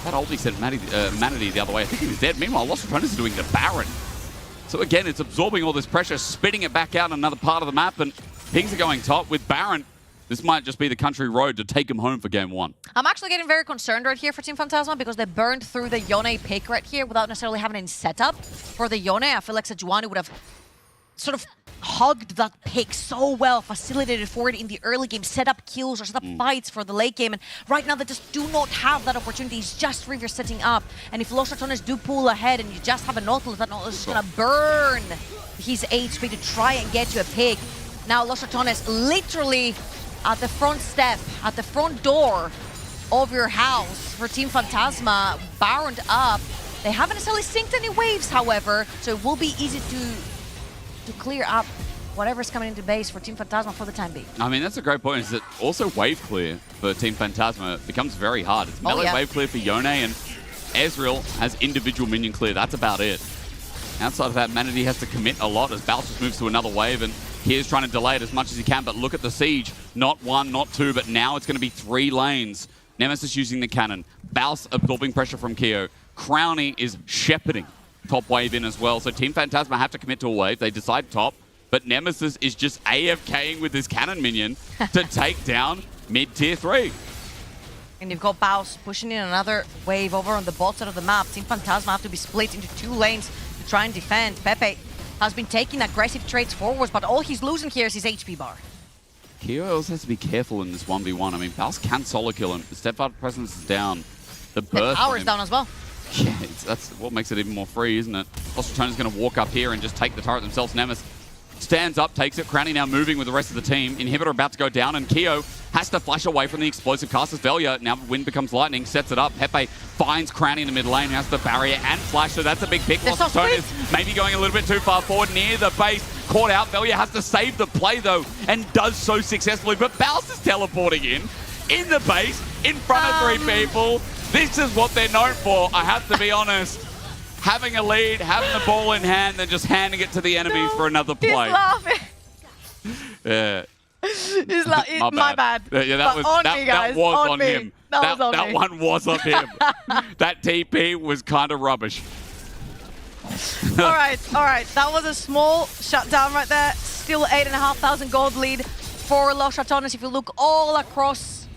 That ulti sent Manatee the other way. I think he was dead. Meanwhile, Los Ratones is doing the Baron. So again, it's absorbing all this pressure, spitting it back out on another part of the map, and pings are going top with Baron. This might just be the country road to take him home for game 1. I'm actually getting very concerned right here for Team Phantasma because they burned through the Yone pick right here without necessarily having any setup for the Yone. I feel like Sejuani would have sort of hugged that pick so well, facilitated for it in the early game, set up kills or set up fights for the late game. And right now they just do not have that opportunity. It's just River setting up. And if Los Ratones do pull ahead and you just have a Nautilus, that Nautilus is going to burn his HP to try and get you a pick. Now Los Ratones literally at the front step, at the front door of your house for Team Phantasma, Baroned up. They haven't necessarily synced any waves, however, so it will be easy to clear up whatever's coming into base for Team Phantasma for the time being. I mean, that's a great point, is that also wave clear for Team Phantasma becomes very hard. It's melee wave clear for Yone, and Ezreal has individual minion clear. That's about it. Outside of that, Manatee has to commit a lot as Baus just moves to another wave, and here's trying to delay it as much as he can, but look at the siege. Not 1, not 2, but now it's going to be 3 lanes. Nemesis using the cannon. Baus absorbing pressure from Kyo. Crowny is shepherding top wave in as well, so Team Phantasma have to commit to a wave. They decide top, but Nemesis is just AFKing with his cannon minion to take down mid-tier 3. And you've got Baus pushing in another wave over on the bot side of the map. Team Phantasma have to be split into 2 lanes to try and defend. Pepe has been taking aggressive trades forwards, but all he's losing here is his HP bar. Kyo also has to be careful in this 1v1. I mean, Baus can solo kill him. The step-out presence is down. The burst power is down as well. Yeah, that's what makes it even more free, isn't it? Los Ratones is going to walk up here and just take the turret themselves. Nemesis stands up, takes it. Crowny now moving with the rest of the team. Inhibitor about to go down, and Kyo has to flash away from the explosive cast as Velia. Now wind becomes lightning, sets it up. Pepe finds Crownie in the mid lane, has the barrier and flash, so that's a big pick. Lost is maybe going a little bit too far forward near the base. Caught out. Velia has to save the play though, and does so successfully. But Baus is teleporting in the base, in front of 3 people. This is what they're known for, I have to be honest. Having a lead, having the ball in hand, then just handing it to the enemies for another play. He's laughing. Yeah. He's my bad. Yeah, that was on me, guys. That was on me. him. That one was on him. That TP was kind of rubbish. all right. That was a small shutdown right there. Still 8,500 gold lead for Los Ratones. If you look all across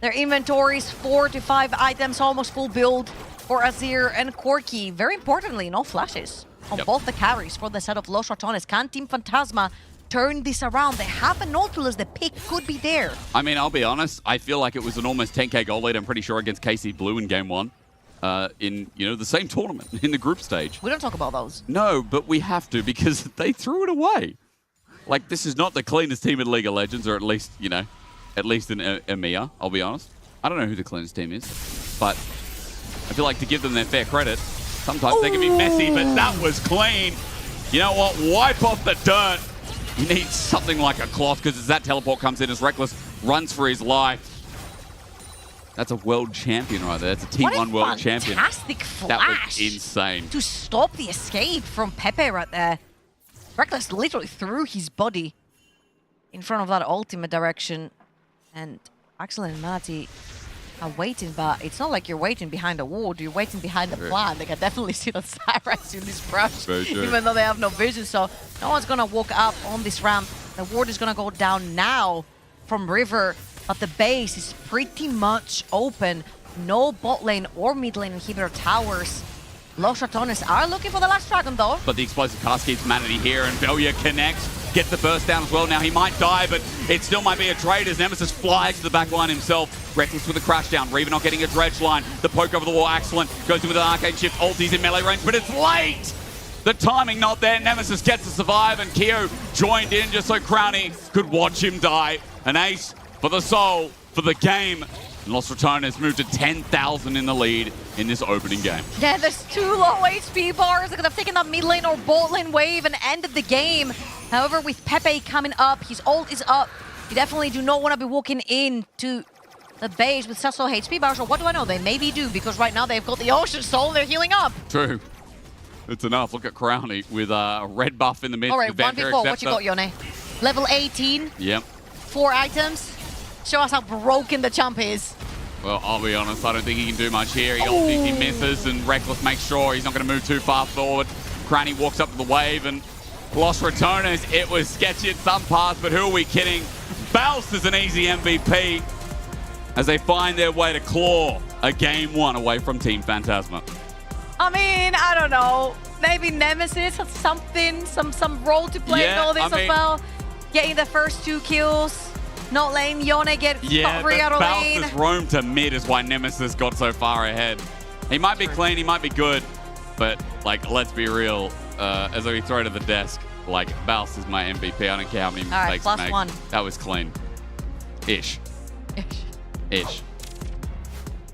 their inventories, 4 to 5 items, almost full build for Azir and Corki. Very importantly, no flashes on both the carries for the set of Los Ratones. Can Team Phantasma turn this around? They have a Nautilus. The pick could be there. I mean, I'll be honest. I feel like it was an almost 10k goal lead, I'm pretty sure, against KC Blue in game 1. In, the same tournament, in the group stage. We don't talk about those. No, but we have to because they threw it away. Like, this is not the cleanest team in League of Legends, or at least, at least in EMEA, I'll be honest. I don't know who the cleanest team is, but I feel like to give them their fair credit, sometimes they can be messy, but that was clean. You know what? Wipe off the dirt. You need something like a cloth, because as that teleport comes in, as Reckless runs for his life. That's a world champion right there. That's a T1 world champion. Fantastic flash. That was insane. To stop the escape from Pepe right there. Reckless literally threw his body in front of that ultimate direction. And Axel and Manati are waiting, but it's not like you're waiting behind a wall. You're waiting behind a plan. They can definitely see that Cyrax in this brush, even though they have no vision. So no one's going to walk up on this ramp. The ward is going to go down now from River, but the base is pretty much open. No bot lane or mid lane inhibitor towers. Los Ratones are looking for the last dragon though. But the explosive cast keeps Manatee here, and Velia connects, gets the burst down as well. Now he might die, but it still might be a trade as Nemesis flies to the back line himself. Reckless with a crash down. Reaver not getting a dredge line. The poke over the wall, excellent. Goes in with an arcane shift. Ulti's in melee range, but it's late. The timing not there. Nemesis gets to survive, and Keo joined in just so Crownie could watch him die. An ace for the soul, for the game. And Los Ratones moved to 10,000 in the lead in this opening game. Yeah, there's 2 low HP bars. They could have taken that mid lane or bot lane wave and ended the game. However, with Pepe coming up, his ult is up. You definitely do not want to be walking into the base with such low HP bars. Or what do I know? They maybe do, because right now they've got the Ocean Soul. They're healing up. True. It's enough. Look at Crownie with a red buff in the mid. All right, 1v4. What you got, Yone? Level 18. Yep. 4 items. Show us how broken the champ is. Well, I'll be honest, I don't think he can do much here. He misses, and Reckless makes sure he's not going to move too far forward. Crownie walks up to the wave, and Los Ratones, it was sketchy at some parts, but who are we kidding? Baus is an easy MVP as they find their way to claw a game 1 away from Team Phantasma. I mean, I don't know. Maybe Nemesis has something, some role to play in all this as well. Getting the first 2 kills. Not lane, Yone gets free out of lane. Baus' roam to mid is why Nemesis got so far ahead. He might be clean, he might be good, but like, let's be real. As we throw to the desk, like, Baus is my MVP. I don't care how many mistakes he makes. +1. That was clean. Ish.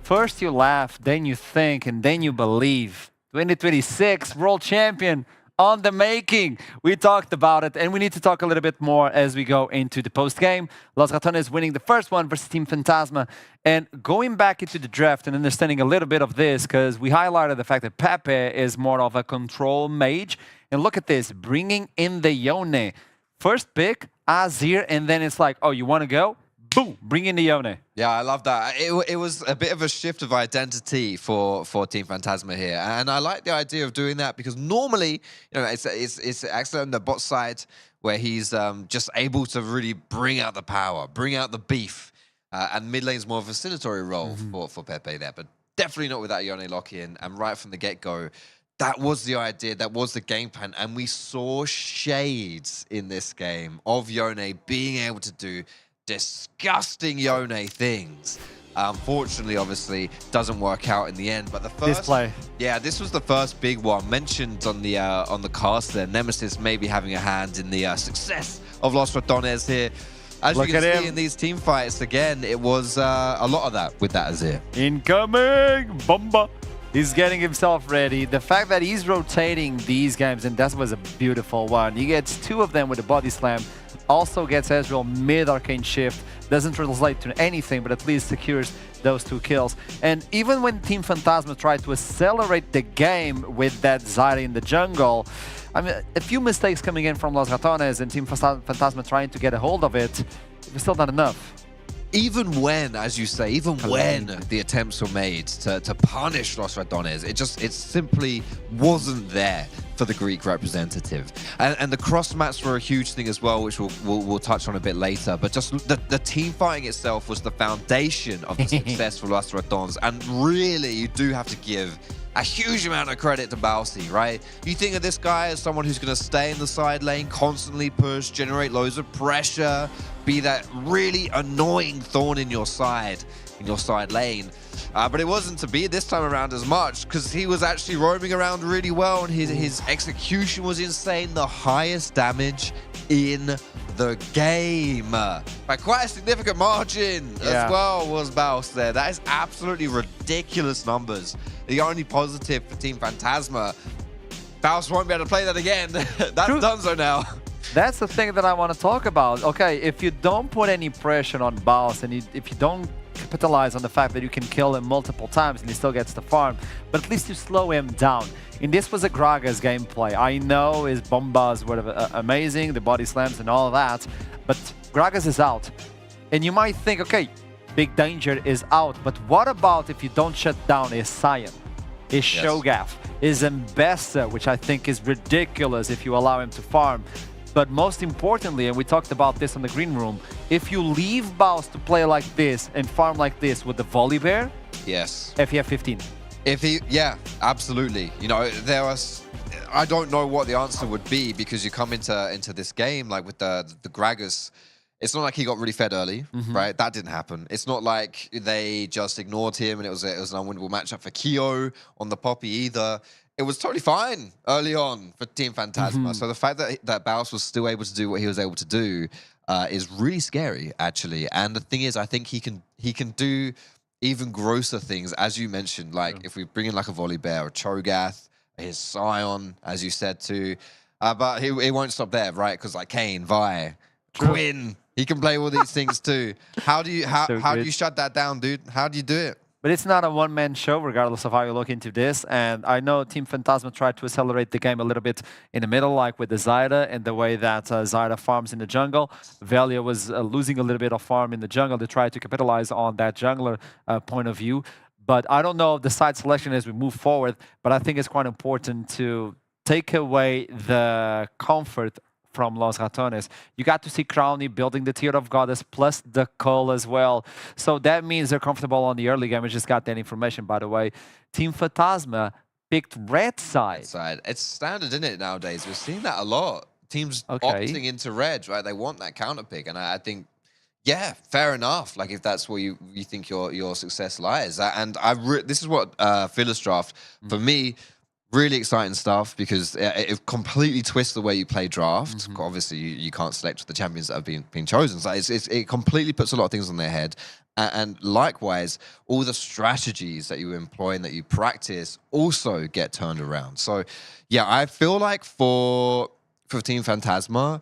First you laugh, then you think, and then you believe. 2026 World Champion on the making. We talked about it, and we need to talk a little bit more as we go into the post-game. Los Ratones winning the first one versus Team Phantasma. And going back into the draft and understanding a little bit of this, because we highlighted the fact that Pepe is more of a control mage. And look at this, bringing in the Yone. First pick, Azir, and then it's like, oh, you want to go? Boom, bring in the Yone. Yeah, I love that. It was a bit of a shift of identity for Team Phantasma here, and I like the idea of doing that because normally, it's Axel on the bot side where he's just able to really bring out the power, bring out the beef, and mid lane's more of a facilitatory role for Pepe there, but definitely not with that Yone lock-in. And right from the get-go, that was the idea, that was the game plan, and we saw shades in this game of Yone being able to do disgusting Yone things. Unfortunately, obviously, doesn't work out in the end. But the first display, yeah, this was the first big one mentioned on the cast there. Nemesis maybe having a hand in the success of Los Ratones here. As Look you can at see him. in these team fights, again, it was a lot of that with that Azir. Incoming! Bomba! He's getting himself ready. The fact that he's rotating these games, and that was a beautiful one. He gets 2 of them with the body slam. Also gets Ezreal mid-arcane shift. Doesn't translate to anything, but at least secures those 2 kills. And even when Team Phantasma tried to accelerate the game with that Zyra in the jungle, I mean, a few mistakes coming in from Los Ratones and Team Phantasma trying to get a hold of it, it was still not enough. Even when, as you say, even when the attempts were made to punish Los Ratones, it simply wasn't there for the Greek representative. And the cross mats were a huge thing as well, which we'll touch on a bit later. But just the team fighting itself was the foundation of the success for Los Ratones. And really, you do have to give a huge amount of credit to Balsi, right? You think of this guy as someone who's going to stay in the side lane, constantly push, generate loads of pressure, be that really annoying thorn in your side lane. But it wasn't to be this time around as much, because he was actually roaming around really well, and his execution was insane. The highest damage in the game by quite a significant margin as well was Baus there. That is absolutely ridiculous numbers. The only positive for Team Phantasma, Baus won't be able to play that again. That's done so now. That's the thing that I want to talk about. Okay, if you don't put any pressure on Baus, and if you don't capitalize on the fact that you can kill him multiple times and he still gets the farm, but at least you slow him down. And this was a Gragas gameplay. I know his bombas were amazing, the body slams and all of that, but Gragas is out. And you might think, okay, Big Danger is out, but what about if you don't shut down his Sion, his Shogath, his Ambessa, which I think is ridiculous if you allow him to farm. But most importantly, and we talked about this on the green room, if you leave Baus to play like this and farm like this with the Volibear, FEF 15. Yeah, absolutely. You know, I don't know what the answer would be, because you come into this game like with the Gragas. It's not like he got really fed early, right? That didn't happen. It's not like they just ignored him and it was an unwinnable matchup for Kyo on the Poppy either. It was totally fine early on for Team Phantasma. So the fact that Baus was still able to do what he was able to do is really scary, actually. And the thing is, I think he can do even grosser things, as you mentioned. Like if we bring in like a Volibear, a Cho'Gath, his Sion, as you said too. But he won't stop there, right? Because like Kayn, Vi, Quinn, he can play all these things too. How do you shut that down, dude? How do you do it? But it's not a one-man show, regardless of how you look into this. And I know Team Phantasma tried to accelerate the game a little bit in the middle, like with the Zyra and the way that Zyra farms in the jungle. Velia was losing a little bit of farm in the jungle. They tried to capitalize on that jungler point of view. But I don't know the side selection as we move forward, but I think it's quite important to take away the comfort from Los Ratones. You got to see Crowny building the Tear of Goddess plus the Cole as well. So that means they're comfortable on the early game. I just got that information, by the way. Team Phantasma picked red side. It's standard, isn't it, nowadays? We're seeing that a lot. Teams opting into red, right? They want that counter pick. And I think, yeah, fair enough. Like if that's where you think your success lies. And this is what Phyllis draft, for me, really exciting stuff, because it completely twists the way you play draft. Obviously, you can't select the champions that have been chosen. So it completely puts a lot of things on their head. And likewise, all the strategies that you employ and that you practice also get turned around. So, yeah, I feel like for Team Phantasma,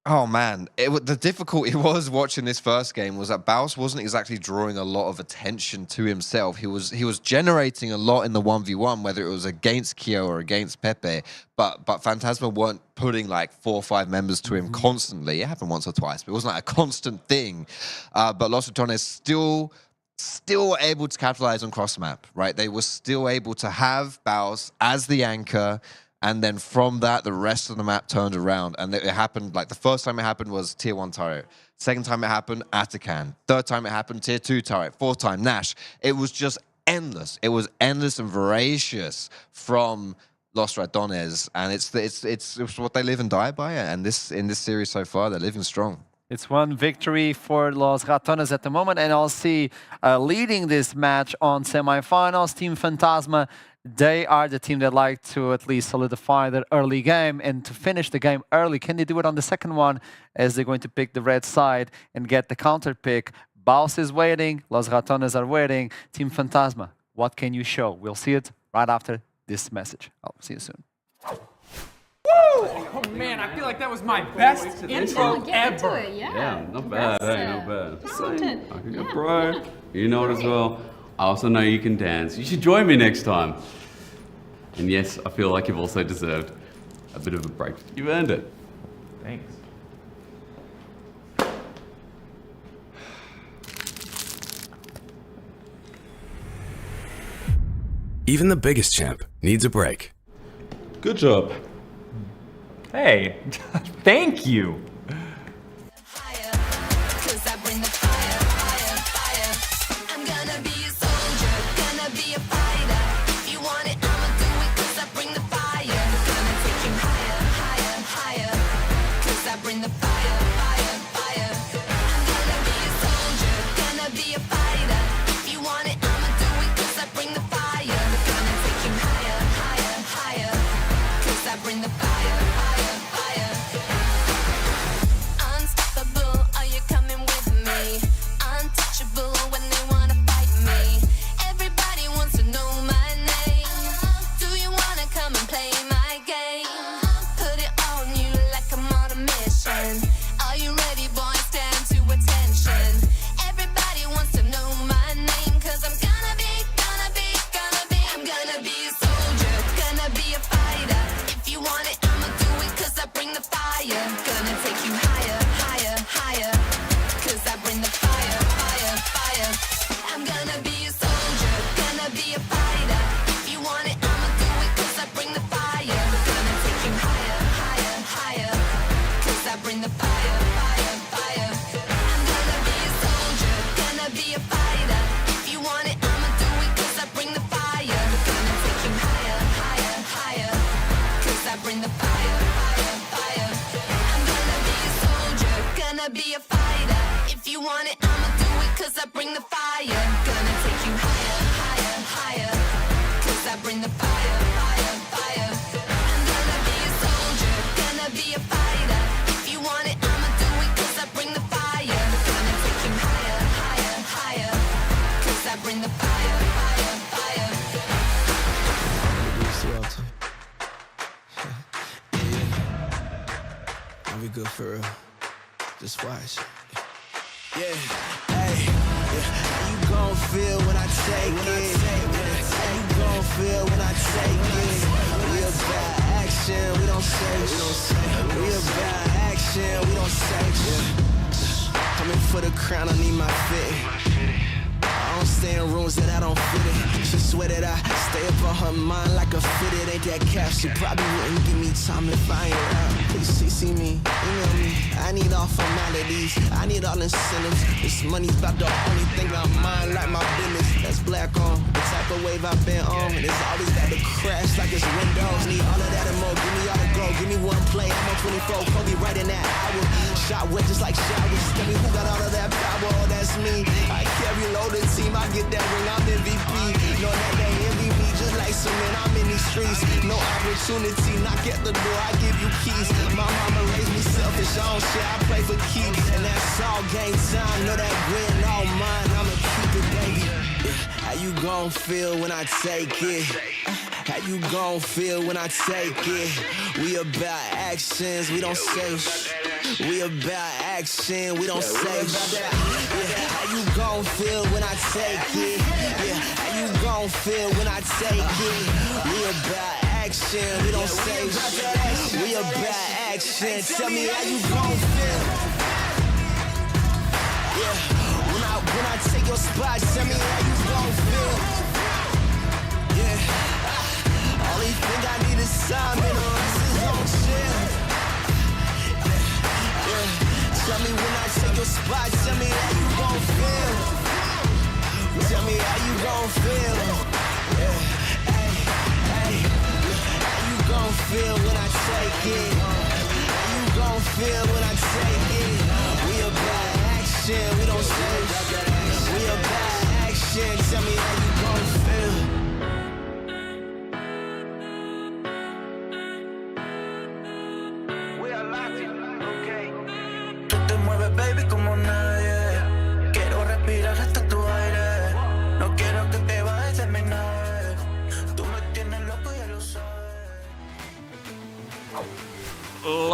oh man, the difficulty was watching this first game was that Baus wasn't exactly drawing a lot of attention to himself. He was generating a lot in the 1v1, whether it was against Kyo or against Pepe, but Phantasma weren't putting like 4 or 5 members to him constantly. It happened once or twice, but it wasn't like a constant thing. But Los Ratones still able to capitalize on cross map, right? They were still able to have Baus as the anchor. And then from that, the rest of the map turned around. And it happened, like the first time it happened was Tier 1 turret. Second time it happened, Atakan. Third time it happened, Tier 2 turret. Fourth time, Nash. It was just endless. It was endless and voracious from Los Ratones. And it's what they live and die by. And in this series so far, they're living strong. It's one victory for Los Ratones at the moment. And I'll see leading this match on semifinals, Team Phantasma. they are the team that like to at least solidify their early game and to finish the game early. Can they do it on the second one as they're going to pick the red side and get the counter pick? Baus is waiting. Los Ratones are waiting. Team Fantasma, what can you show? We'll see it right after this message. I'll see you soon. Oh man, I feel like that was my best intro ever. Yeah, not bad, hey, not bad. Same. I can go pro. You know it as well. I also know you can dance. You should join me next time. And yes, I feel like you've also deserved a bit of a break. You've earned it. Thanks. Even the biggest champ needs a break. Good job. Hey, thank you. Good for real. Just watch. Yeah, hey, how you gon' feel when I take it? How you gon' feel when I take it? We about action, we don't say. We about action, we don't say. Coming for the crown, I need my fit. I don't stay in rooms that I don't fit in. She swear that I stay up on her mind like a fitted. Ain't that cap? She probably wouldn't give me time if I ain't around. Please see me, email me. I need all formalities. I need all incentives. This money's about the only thing on mine, like my business. That's black on the type of wave I've been on. It's always got to crash like it's Windows. Need all of that and more. Give me all the glow. Give me one play. I'm on 24. Kobe right in that hour. Shot wet just like showers. Tell me who got all of that power. Oh, that's me. I carry loaded team. I get that ring. I'm MVP. Know that they envy me just like cement. I'm in these streets. No opportunity. Knock at the door. I give you keys. My mama raised me selfish. I don't share. I play for keeps. And that's all game time. Know that win all mine. I'ma keep it, baby. How you gon' feel when I take it? How you gon' feel when I take it? We about actions, we don't say. We about action, we don't say. Yeah, how you gon' feel when I take it? Yeah, how you gon' feel when I take it? We about action, we don't say. We about action. Tell me how you gon' feel. Yeah, when I take your spot, tell me how you gon' feel. Yeah, only thing I need is time and the rest is on chill. Yeah, tell me when I take your spot, tell me how you gon' feel. Tell me how you gon' feel. Yeah, hey, hey, how you gon' feel when I take it? How you gon' feel when I take it? We about action, we don't say. We about action, tell me how you gon' feel.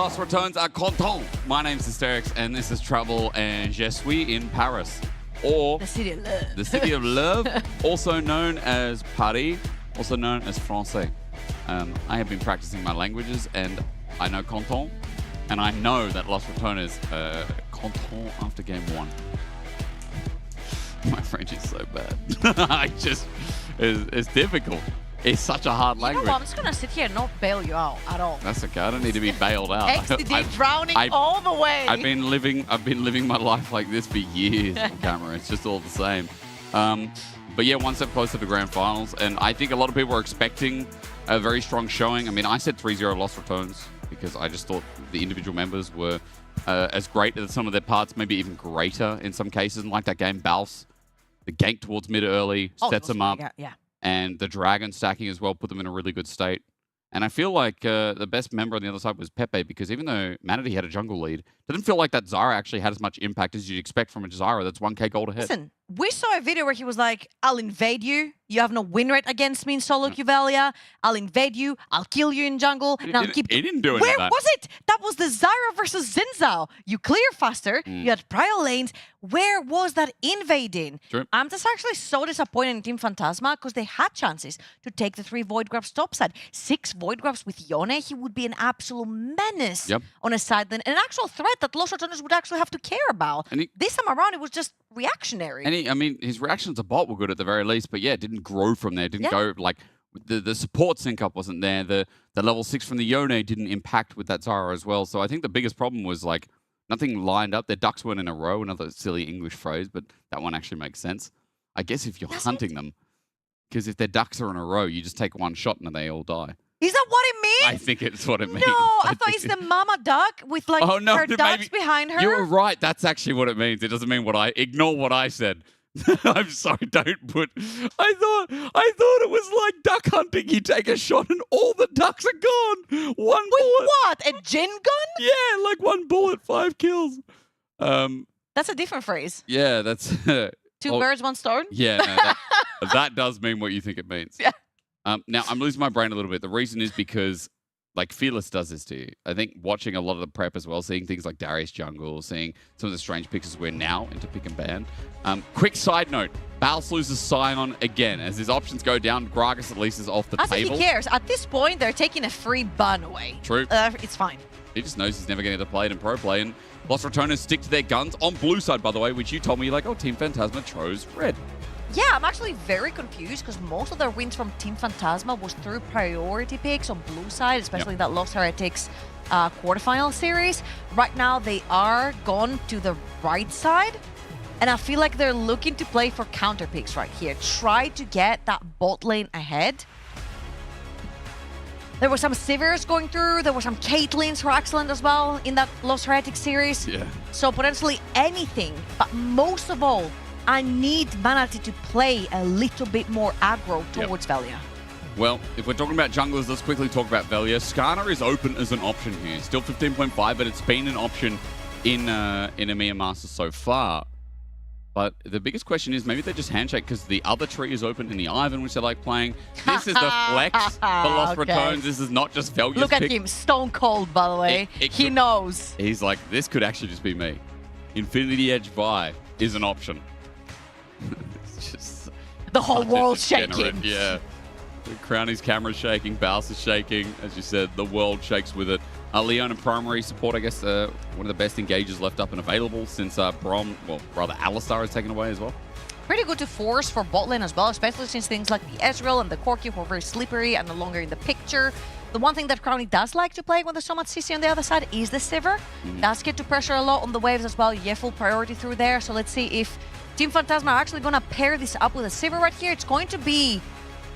Los Ratones are content. My name's Hysterix, and this is Trouble and Je suis in Paris. Or The city of love. the city of love, also known as Paris, also known as Francais. I have been practicing my languages, and I know content, and I know that Los Ratones content after game 1. My French is so bad. It's difficult. It's such a hard You language. know what? I'm just gonna sit here and not bail you out at all. That's okay. I don't need to be bailed out. XDD drowning all the way. I've been living my life like this for years on camera. It's just all the same. But yeah, one step closer to grand finals, and I think a lot of people are expecting a very strong showing. I mean, I said 3-0 Los Ratones because I just thought the individual members were as great as some of their parts, maybe even greater in some cases. And like that game, Baus, the gank towards mid early sets them up. Yeah. And the dragon stacking as well put them in a really good state. And I feel like the best member on the other side was Pepe, because even though Manatee had a jungle lead, it didn't feel like that Zyra actually had as much impact as you'd expect from a Zyra that's 1k gold ahead. Listen, we saw a video where he was like, I'll invade you. You have no win rate against me in solo queue Valia. I'll invade you. I'll kill you in jungle. And I'll keep... He didn't do any Where of that. was it? That was the Zyra versus Zinzao. You clear faster. You had prior lanes. Where was that invading? True. I'm just actually so disappointed in Team Phantasma because they had chances to take the 3 Void Grabs topside. 6 Void Grabs with Yone, he would be an absolute menace on a side lane. An actual threat that Los Ratones would actually have to care about. And this time around, it was just reactionary. And I mean, his reactions to bot were good at the very least, but yeah, it didn't grow from there. It didn't go, like, the support sync up wasn't there. The level 6 from the Yone didn't impact with that Zyra as well. So I think the biggest problem was, like, nothing lined up. Their ducks weren't in a row, another silly English phrase, but that one actually makes sense. I guess if you're hunting them, because if their ducks are in a row, you just take one shot and they all die. Is that what it means? I think it's what it means. No, I thought it's the mama duck with like her ducks behind her. You're right. That's actually what it means. It doesn't mean what I... Ignore what I said. I'm sorry, don't put... I thought it was like duck hunting. You take a shot and all the ducks are gone. One bullet. What? A gin gun? Yeah, like 1 bullet, 5 kills. That's a different phrase. Yeah, that's... 2 birds, 1 stone? Yeah, no, that does mean what you think it means. Yeah. Now, I'm losing my brain a little bit. The reason is because, like, Fearless does this to you. I think watching a lot of the prep as well, seeing things like Darius Jungle, seeing some of the strange picks as we're now into pick and ban. Quick side note, Baus loses Scion again. As his options go down, Gragas at least is off the I think table. he cares. At this point, they're taking a free ban away. True. It's fine. He just knows he's never going to play it in pro play. And Los Ratones stick to their guns on blue side, by the way, which you told me, you're like, oh, Team Phantasma chose red. Yeah, I'm actually very confused because most of their wins from Team Phantasma was through priority picks on blue side, especially that Lost Heretics quarterfinal series. Right now, they are gone to the right side, and I feel like they're looking to play for counter picks right here. Try to get that bot lane ahead. There were some Sivirs going through. There were some Caitlyn's who are excellent as well in that Lost Heretics series. Yeah. So potentially anything, but most of all, I need Manatee to play a little bit more aggro towards Valia. Well, if we're talking about junglers, let's quickly talk about Valia. Skarner is open as an option here. Still 15.5, but it's been an option in EMEA Masters so far. But the biggest question is maybe they just handshake because the other tree is open in the Ivan, which they like playing. This is the flex for Los Ratones. This is not just Valia's Look at pick. him, stone cold, by the way. He knows. He's like, this could actually just be me. Infinity Edge Vi is an option. It's just the whole world's shaking. Yeah. The Crownie's camera's shaking, Baus is shaking. As you said, the world shakes with it. Leon and primary support, I guess, one of the best engagers left up and available since Brom, well, rather Alistar is taken away as well. Pretty good to force for bot lane as well, especially since things like the Ezreal and the Corki were very slippery and no longer in the picture. The one thing that Crownie does like to play when there's so much CC on the other side is the Sivir. Does get to pressure a lot on the waves as well. Yeah, full priority through there. So let's see if Team Phantasma are actually going to pair this up with a Sivir right here. It's going to be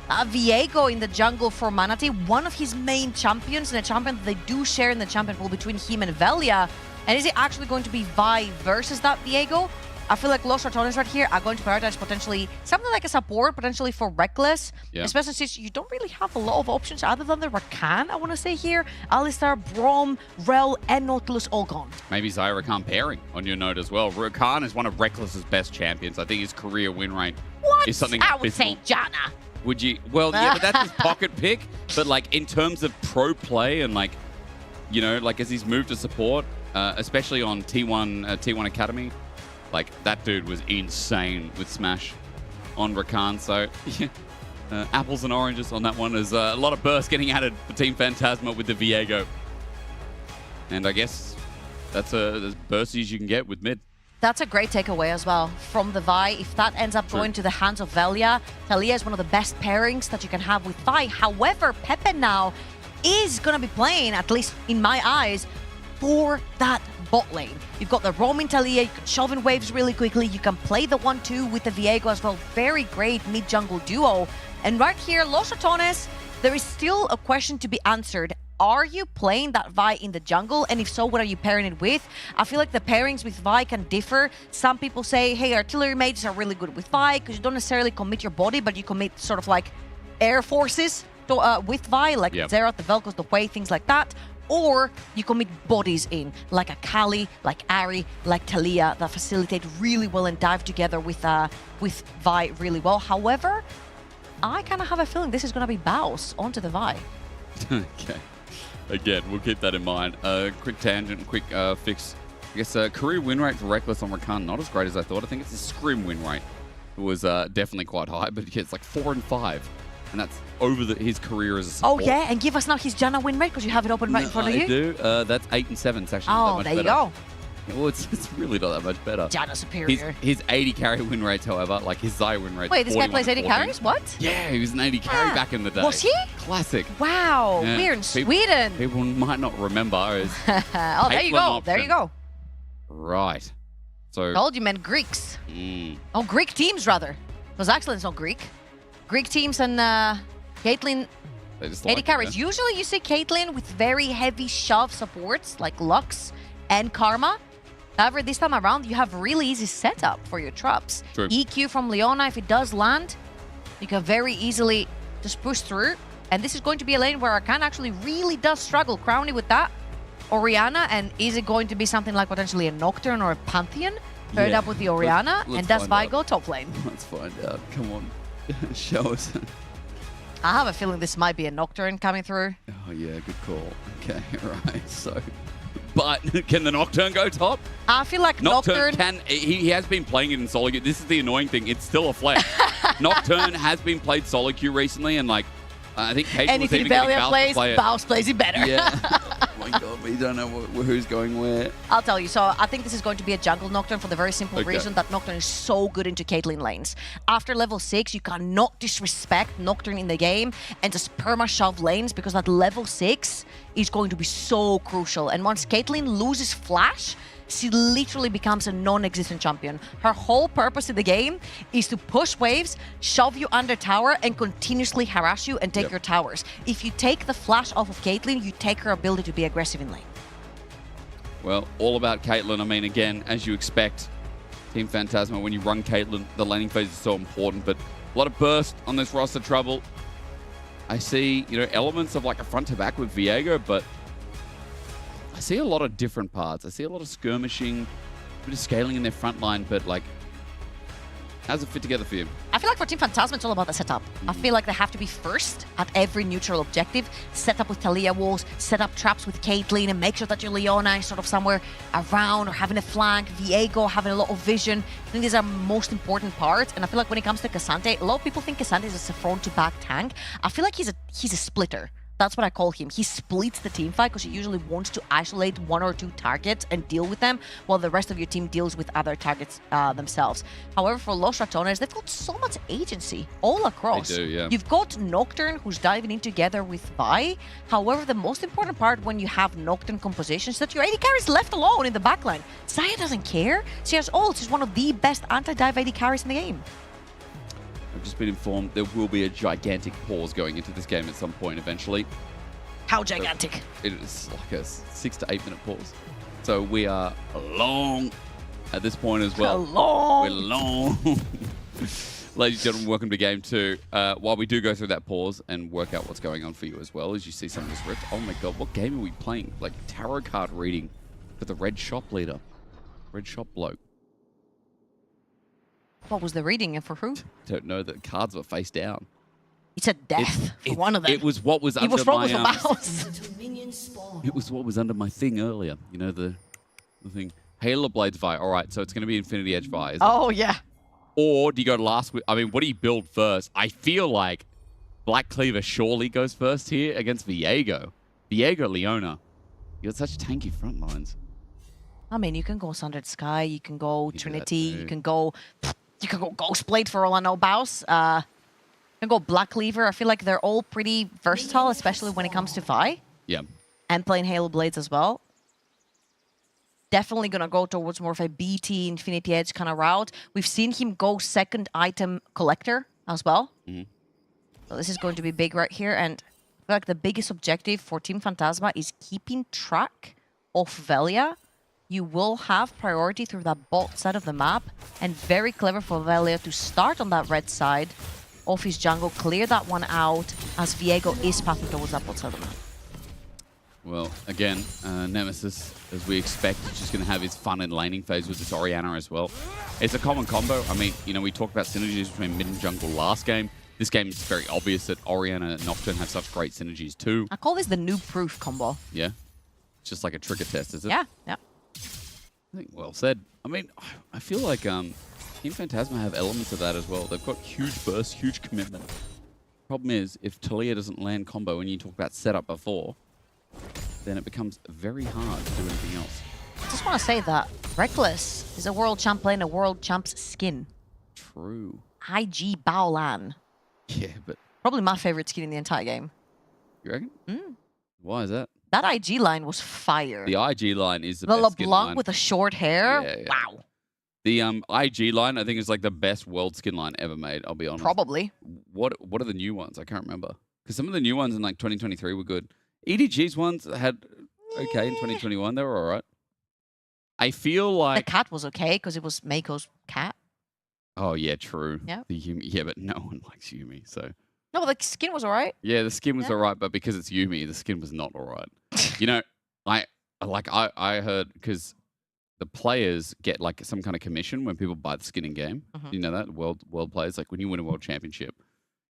Viego in the jungle for Manatee, one of his main champions, and a champion that they do share in the champion pool between him and Valia. And is it actually going to be Vi versus that Viego? I feel like Los Ratones right here are going to prioritize potentially something like a support, potentially for Reckless, especially since you don't really have a lot of options other than the Rakan, I want to say here. Alistar, Brom, Rel, and Nautilus all gone. Maybe Zyra Rakan pairing on your note as well. Rakan is one of Reckless's best champions. I think his career win rate is something I would say Janna. Would you? Well, yeah, but that's his pocket pick. But like in terms of pro play and like you know, like as he's moved to support, especially on T1 Academy, like that dude was insane with Smash on Rakan. So yeah, apples and oranges on that one. There's a lot of burst getting added for Team Phantasma with the Viego. And I guess that's as bursty as you can get with mid. That's a great takeaway as well from the Vi. If that ends up going to the hands of Velia, Talia is one of the best pairings that you can have with Vi. However, Pepe now is going to be playing, at least in my eyes, for that bot lane. You've got the roaming Talia, you can shove in waves really quickly, you can play the 1-2 with the Viego as well. Very great mid-jungle duo. And right here, Los Ratones, there is still a question to be answered. Are you playing that Vi in the jungle? And if so, what are you pairing it with? I feel like the pairings with Vi can differ. Some people say, hey, artillery mages are really good with Vi because you don't necessarily commit your body, but you commit sort of like air forces to, with Vi, like Xerath, the Vel'Koz, the Wei, things like that. Or you commit bodies in, like a Kali, like Ahri, like Talia, that facilitate really well and dive together with Vi really well. However, I kind of have a feeling this is going to be Baus onto the Vi. Okay. Again, we'll keep that in mind. Quick tangent, quick fix. I guess career win rate for Reckless on Rakan, not as great as I thought. I think it's a scrim win rate. It was definitely quite high, but yeah, it's like 4 and 5. And that's over his career as a support. Oh, yeah, and give us now his Janna win rate because you have it open right in front of you. I do. That's 8 and 7. It's actually not that much there better. You go. Well, it's really not that much better. Janna superior. His 80 carry win rates, however, like his Zaya win rate. Wait, this guy plays 80 carries? What? Yeah, he was an 80 carry back in the day. Was he? Classic. Wow, Yeah. we're in Sweden. People might not remember. Oh, there you go. There you go. Right. So. Told you, man, Greeks. Oh, Greek teams, rather. Because Excellent's not Greek. Greek teams and Caitlyn, 80 carries. Usually you see Caitlyn with very heavy shove supports like Lux and Karma. However, this time around, you have really easy setup for your traps. True. EQ from Leona, if it does land, you can very easily just push through. And this is going to be a lane where Arkan actually really does struggle. Crowny with that. Orianna, and is it going to be something like potentially a Nocturne or a Pantheon paired up with the Orianna? Let's and does find Vi out. go top lane? Let's find out. Come on. Show us. I have a feeling this might be a Nocturne coming through. Oh, yeah, good call. Okay, right. So, but can the Nocturne go top? I feel like Nocturne can. He has been playing it in solo queue. This is the annoying thing. It's still a flex. Nocturne has been played solo queue recently, and like I think Kate and was if even getting Ibelia Baus to plays, play it. Baus plays it better. Yeah. Oh my god, we don't know who's going where. I'll tell you. So I think this is going to be a jungle Nocturne for the very simple Okay. reason that Nocturne is so good into Caitlyn lanes. After level 6, you cannot disrespect Nocturne in the game and just perma-shove lanes because that level 6 is going to be so crucial. And once Caitlyn loses flash, she literally becomes a non-existent champion. Her whole purpose in the game is to push waves, shove you under tower, and continuously harass you and take your towers. If you take the flash off of Caitlyn, you take her ability to be aggressive in lane. Well, all about Caitlyn. I mean, again, as you expect, Team Phantasma, when you run Caitlyn, the laning phase is so important, but a lot of burst on this roster trouble. I see, elements of like a front to back with Viego, but I see a lot of different parts. I see a lot of skirmishing, a bit of scaling in their front line, but like, how's it fit together for you? I feel like for Team Phantasma, it's all about the setup. I feel like they have to be first at every neutral objective. Set up with Talia walls, set up traps with Caitlyn, and make sure that your Leona is sort of somewhere around or having a flank. Viego having a lot of vision. I think these are most important parts. And I feel like when it comes to Cassante, a lot of people think Cassante is a front-to-back tank. I feel like he's a splitter. That's what I call him. He splits the team fight because he usually wants to isolate 1 or 2 targets and deal with them while the rest of your team deals with other targets themselves. However, for Los Ratones, they've got so much agency all across. They do, yeah. You've got Nocturne who's diving in together with Vi. However, the most important part when you have Nocturne compositions is that your AD carry is left alone in the backline. Xayah doesn't care. She has ult. She's one of the best anti-dive AD carries in the game. I've just been informed there will be a gigantic pause going into this game at some point eventually. How gigantic? It is like a 6 to 8 minute pause. So we are long at this point as well. We're long. Ladies and gentlemen, welcome to Game 2. While we do go through that pause and work out what's going on for you as well, as you see some of this ripped. Oh my god, what game are we playing? Like tarot card reading for the red shop leader. Red shop bloke. What was the reading and for who? Don't know, the cards were face down. It's a death for one of them. It was what was He under was wrong my with the mouse. It was what was under my thing earlier. You know, the thing. Halo Blades Vi. All right, so it's going to be Infinity Edge Vi. Oh, yeah. Or do you go last? I mean, what do you build first? I feel like Black Cleaver surely goes first here against Viego. Viego Leona. You got such tanky front lines. I mean, you can go Sundered Sky, you can go Trinity, you can go Ghostblade for all I know, Baus. You can go Black Cleaver. I feel like they're all pretty versatile, especially when it comes to Vi. Yeah. And playing Halo Blades as well. Definitely gonna go towards more of a BT Infinity Edge kind of route. We've seen him go second item collector as well. So this is going to be big right here. And I feel like the biggest objective for Team Phantasma is keeping track of Velia. You will have priority through that bot side of the map. And very clever for Velia to start on that red side of his jungle, clear that one out as Viego is pathing towards that bot side of the map. Well, again, Nemesis, as we expect, is just going to have his fun and laning phase with this Orianna as well. It's a common combo. I mean, you know, we talked about synergies between mid and jungle last game. This game is very obvious that Orianna and Nocturne have such great synergies too. I call this the noob proof combo. Yeah? It's just like a trigger test, is it? Yeah, yeah. I think well said. I mean, I feel like Team Phantasma have elements of that as well. They've got huge bursts, huge commitment. Problem is, if Talia doesn't land combo and you talk about setup before, then it becomes very hard to do anything else. I just want to say that Reckless is a world champ playing a world champ's skin. True. IG Baolan. Yeah, but... Probably my favorite skin in the entire game. You reckon? Why is that? That IG line was fire. The IG line is the The best skin LeBlanc line. with the short hair. Yeah, yeah. Wow. The IG line, I think, is like the best world skin line ever made, I'll be honest. Probably. What are the new ones? I can't remember. Because some of the new ones in like 2023 were good. EDG's ones had okay in 2021. They were all right. I feel like... The cat was okay because it was Mako's cat. Oh, yeah, true. Yeah. The Yumi. Yeah, but no one likes Yumi, so... No, but the skin was all right. Yeah, the skin was Yeah. all right, but because it's Yumi, the skin was not all right. You know, I heard because the players get like some kind of commission when people buy the skin in game. You know that world players, like when you win a world championship,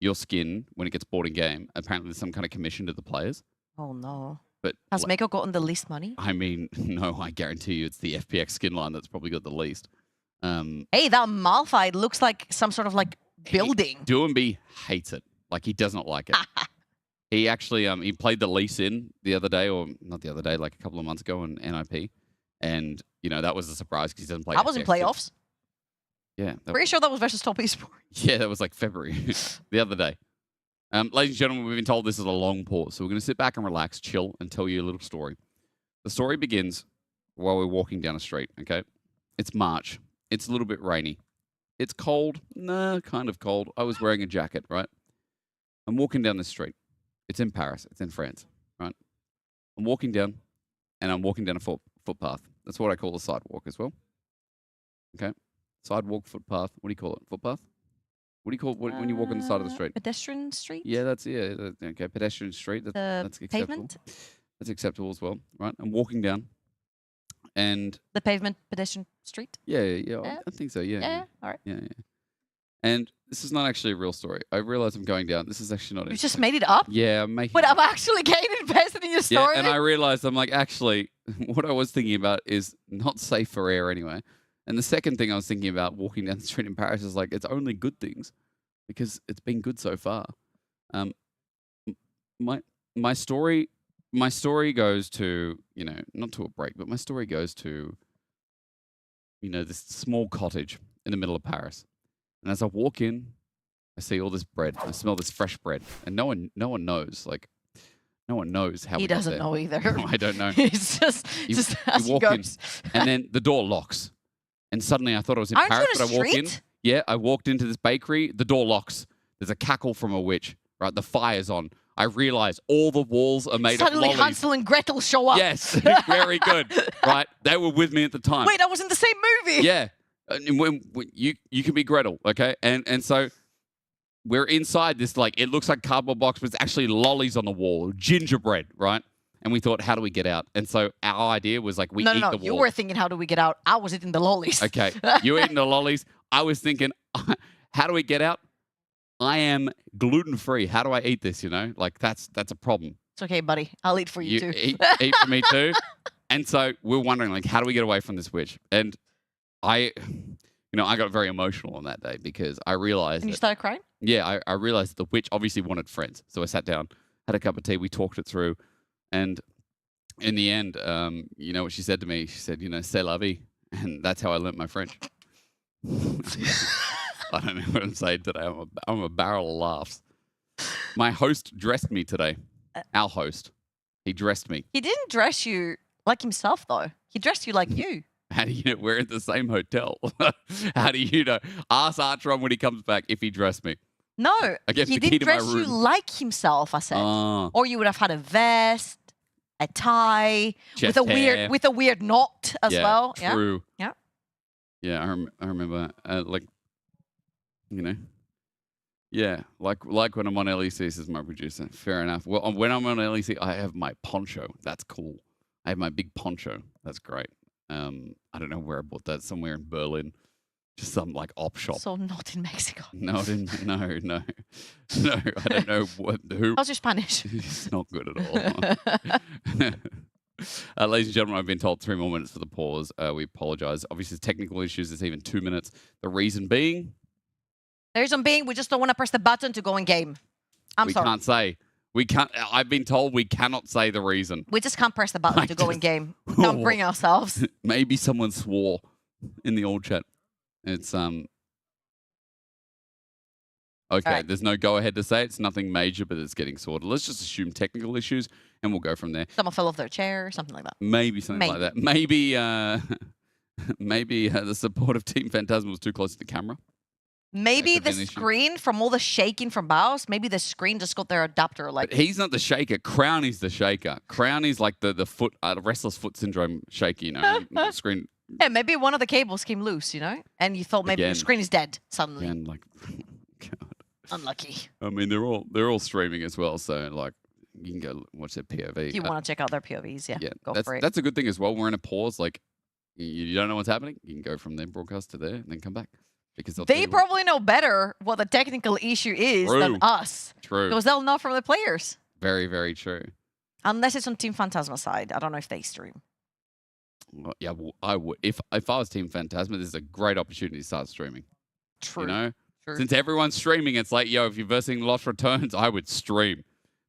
your skin when it gets bought in game, apparently there's some kind of commission to the players. Oh no. But Has Mako gotten the least money? I mean, no, I guarantee you, it's the FPX skin line that's probably got the least. Hey, that Malphite looks like some sort of like building. Doomby hates it. Like he does not like it. He actually he played the lease in the other day, or not the other day, like a couple of months ago on NIP, and you know that was a surprise because he doesn't play. I was in playoffs. Yeah, Pretty sure that was versus Top Esports. Yeah, that was like February, the other day. Ladies and gentlemen, we've been told this is a long pause, so we're going to sit back and relax, chill, and tell you a little story. The story begins while we're walking down a street, okay? It's March. It's a little bit rainy. It's cold. Nah, kind of cold. I was wearing a jacket, right? I'm walking down the street. It's in Paris. It's in France, right? I'm walking down, and I'm walking down a footpath. That's what I call a sidewalk as well. Okay? Sidewalk, footpath. What do you call it? Footpath? What do you call when you walk on the side of the street? Pedestrian street? Yeah, okay. Pedestrian street. That's acceptable. Pavement? That's acceptable as well, right? I'm walking down, and The pavement pedestrian street? yeah. I think so. Yeah. Yeah, all right. Yeah. And this is not actually a real story. I realize I'm going down. This is actually not You it. just made it up? Yeah, I'm making. But I'm actually getting invested in your story. Yeah, and I realized I'm like, actually, what I was thinking about is not safe for air anyway. And the second thing I was thinking about walking down the street in Paris is like, it's only good things because it's been good so far. My story goes to, you know, not to a break, but my story goes to, you know, this small cottage in the middle of Paris. And as I walk in, I see all this bread. I smell this fresh bread, and no one knows. Like, no one knows how He we got doesn't there. know either. No, I don't know. It's just as he walk in, goes. and then the door locks, and suddenly I thought I was in Aren't you Paris. in a But I walk in. street? Yeah, I walked into this bakery. The door locks. There's a cackle from a witch. Right, the fire's on. I realize all the walls are made Suddenly of lollies. Hansel and Gretel show up. Yes, very good. Right, they were with me at the time. Wait, I was in the same movie. Yeah, and when you can be Gretel, okay? And so we're inside this, like, it looks like cardboard box, but it's actually lollies on the wall, gingerbread, right? And we thought, how do we get out? And so our idea was like, we eat the wall. You were thinking, how do we get out? I was eating the lollies. Okay, you were eating the lollies. I was thinking, how do we get out? I am gluten-free. How do I eat this, you know? Like, that's a problem. It's okay, buddy. I'll eat for you too. Eat for me too. And so we're wondering, like, how do we get away from this witch? And I got very emotional on that day because I realized. And you started crying? Yeah, I realized the witch obviously wanted friends. So I sat down, had a cup of tea, we talked it through, and in the end, you know what she said to me? She said, c'est la vie. And that's how I learnt my French. I don't know what I'm saying today. I'm a barrel of laughs. My host dressed me today. Our host. He dressed me. He didn't dress you like himself, though. He dressed you like you. How do you know? We're at the same hotel. How do you know? Ask Archeron when he comes back if he dressed me. No, he didn't dress you like himself, I said. Or you would have had a vest, a tie, with a weird knot as well. True. Yeah. Yeah, I remember, yeah, like when I'm on LEC, this is my producer. Fair enough. Well, when I'm on LEC, I have my poncho. That's cool. I have my big poncho. That's great. I don't know where I bought that. Somewhere in Berlin. Just some like op shop. So not in Mexico. No. I don't know who. How's your Spanish? It's not good at all. Ladies and gentlemen, I've been told 3 more minutes for the pause. We apologize. Obviously, there's technical issues. It's even 2 minutes. The reason being? The reason being, we just don't want to press the button to go in game. I'm sorry. We can't say. We can't. I've been told we cannot say the reason. We just can't press the button to go in game. We can't bring ourselves. Maybe someone swore in the old chat. It's okay. Right. There's no go ahead to say it's nothing major, but it's getting sorted. Let's just assume technical issues, and we'll go from there. Someone fell off their chair, something like that. Maybe something like that. Maybe the support of Team Phantasma was too close to the camera. Maybe the screen from all the shaking from Baus. Maybe the screen just got their adapter. Like but he's not the shaker. Crowny's the shaker. Crowny's like the foot, restless foot syndrome shaky. The screen. Yeah, maybe one of the cables came loose, and you thought maybe the screen is dead suddenly. And God. Unlucky. I mean, they're all streaming as well, so like you can go watch their POV. If you want to check out their POVs, go for it. That's a good thing as well. We're in a pause, like you don't know what's happening. You can go from their broadcast to there and then come back because they probably know better what the technical issue is than us. True. Because they'll know from the players. Very, very true. Unless it's on Team Phantasma side, I don't know if they stream. Well, yeah, well, I would. If I was Team Phantasma, this is a great opportunity to start streaming. True. True. Since everyone's streaming, it's like, if you're versing Lost Returns, I would stream.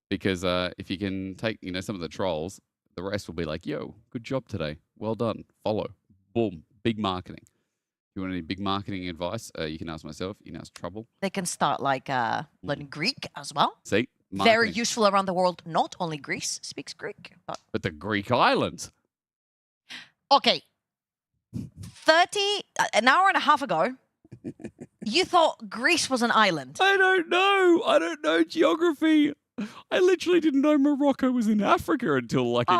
Because if you can take, some of the trolls, the rest will be like, good job today. Well done. Follow. Boom. Big marketing. If you want any big marketing advice, you can ask myself. You can ask Trouble. They can start learning Greek as well. See? Marketing. Very useful around the world. Not only Greece speaks Greek. But the Greek islands. Okay, an hour and a half ago, you thought Greece was an island. I don't know geography. I literally didn't know Morocco was in Africa until a year ago.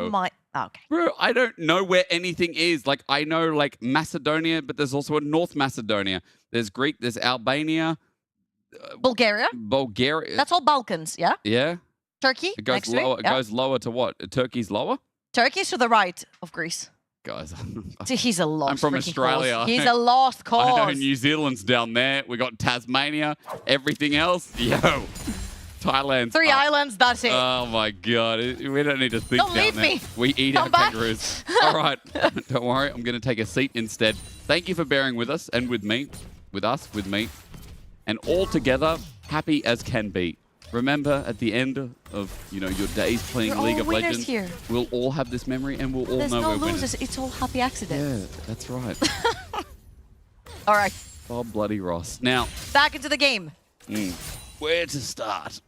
Oh my, okay. Bro, I don't know where anything is. I know Macedonia, but there's also a North Macedonia. There's Greek, there's Albania. Bulgaria. That's all Balkans, yeah? Yeah. Turkey. It goes lower. It goes lower to what? Turkey's lower? Turkey's to the right of Greece. Guys, he's a lost. I'm from Australia. Cause. He's a lost cause. I know New Zealand's down there. We got Tasmania. Everything else, Thailand. 3 islands. That's it. Oh my God, we don't need to think. Don't leave me. We eat our kangaroos. All right, don't worry. I'm going to take a seat instead. Thank you for bearing with us and with me, with me, and all together, happy as can be. Remember, at the end of your days playing League of Legends, here. We'll all have this memory and we'll all There's know no we're losers. winners. It's all happy accidents. Yeah, that's right. All right. Bob Bloody Ross. Now, back into the game. Where to start?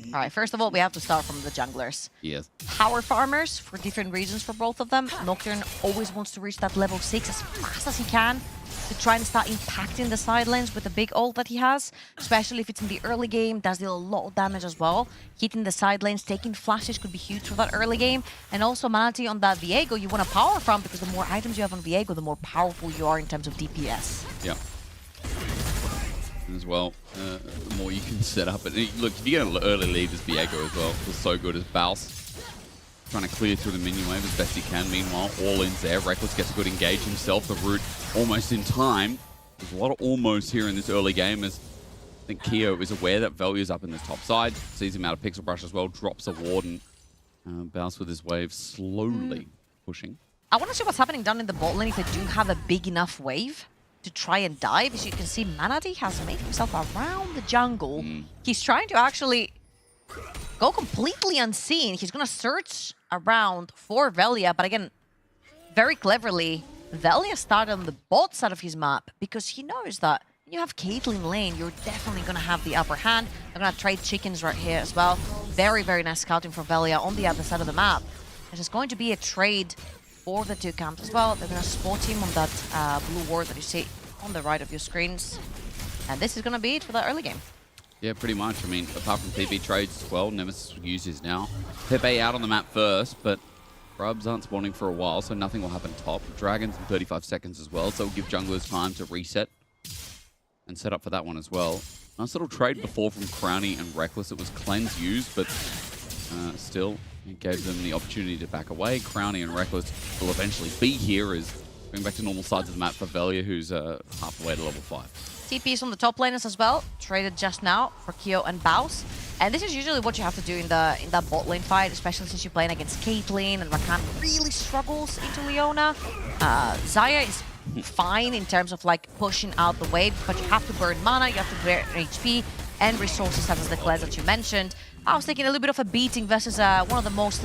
All right, first of all, we have to start from the junglers. Yes. Power farmers, for different reasons for both of them. Nocturne always wants to reach that level 6 as fast as he can to try and start impacting the side lanes with the big ult that he has, especially if it's in the early game. Does deal a lot of damage as well. Hitting the side lanes, taking flashes could be huge for that early game. And also, Manatee, on that Viego, you want to power farm because the more items you have on Viego, the more powerful you are in terms of DPS. Yeah. As well, the more you can set up. And look, if you get an early lead as Viego as well, it was so good as Baus. Trying to clear through the minion wave as best he can. Meanwhile, all-in's there. Reckless gets a good engage himself. The root almost in time. There's a lot of almost here in this early game as I think Keo is aware that Velya's up in this top side, sees him out of Pixel Brush as well, drops a Warden. Bounce with his wave, slowly pushing. I want to see what's happening down in the bot lane if they do have a big enough wave to try and dive. As you can see, Manatee has made himself around the jungle. He's trying to actually go completely unseen. He's going to search around for Velya, but again, very cleverly, Velya started on the bot side of his map because he knows that when you have Caitlyn lane, you're definitely going to have the upper hand. They're going to trade chickens right here as well. Very, very nice scouting from Velya on the other side of the map. There's going to be a trade for the two camps as well. They're going to spot him on that blue ward that you see on the right of your screens. And this is going to be it for the early game. Yeah, pretty much. I mean, apart from PB trades as well, Nemesis uses now. Pepe out on the map first, but Grubs aren't spawning for a while, so nothing will happen top. Dragons in 35 seconds as well, so it'll give junglers time to reset and set up for that one as well. Nice little trade before from Crowny and Reckless. It was Cleanse used, but still, it gave them the opportunity to back away. Crowny and Reckless will eventually be here as going back to normal sides of the map for Velya, who's halfway to level 5. TPs on the top laners as well, traded just now for Keo and Baus. And this is usually what you have to do in that bot lane fight, especially since you're playing against Caitlyn and Rakan really struggles into Leona. Xayah is fine in terms of like pushing out the wave, but you have to burn mana, you have to burn HP and resources such as the Clairs that you mentioned. I was taking a little bit of a beating versus one of the most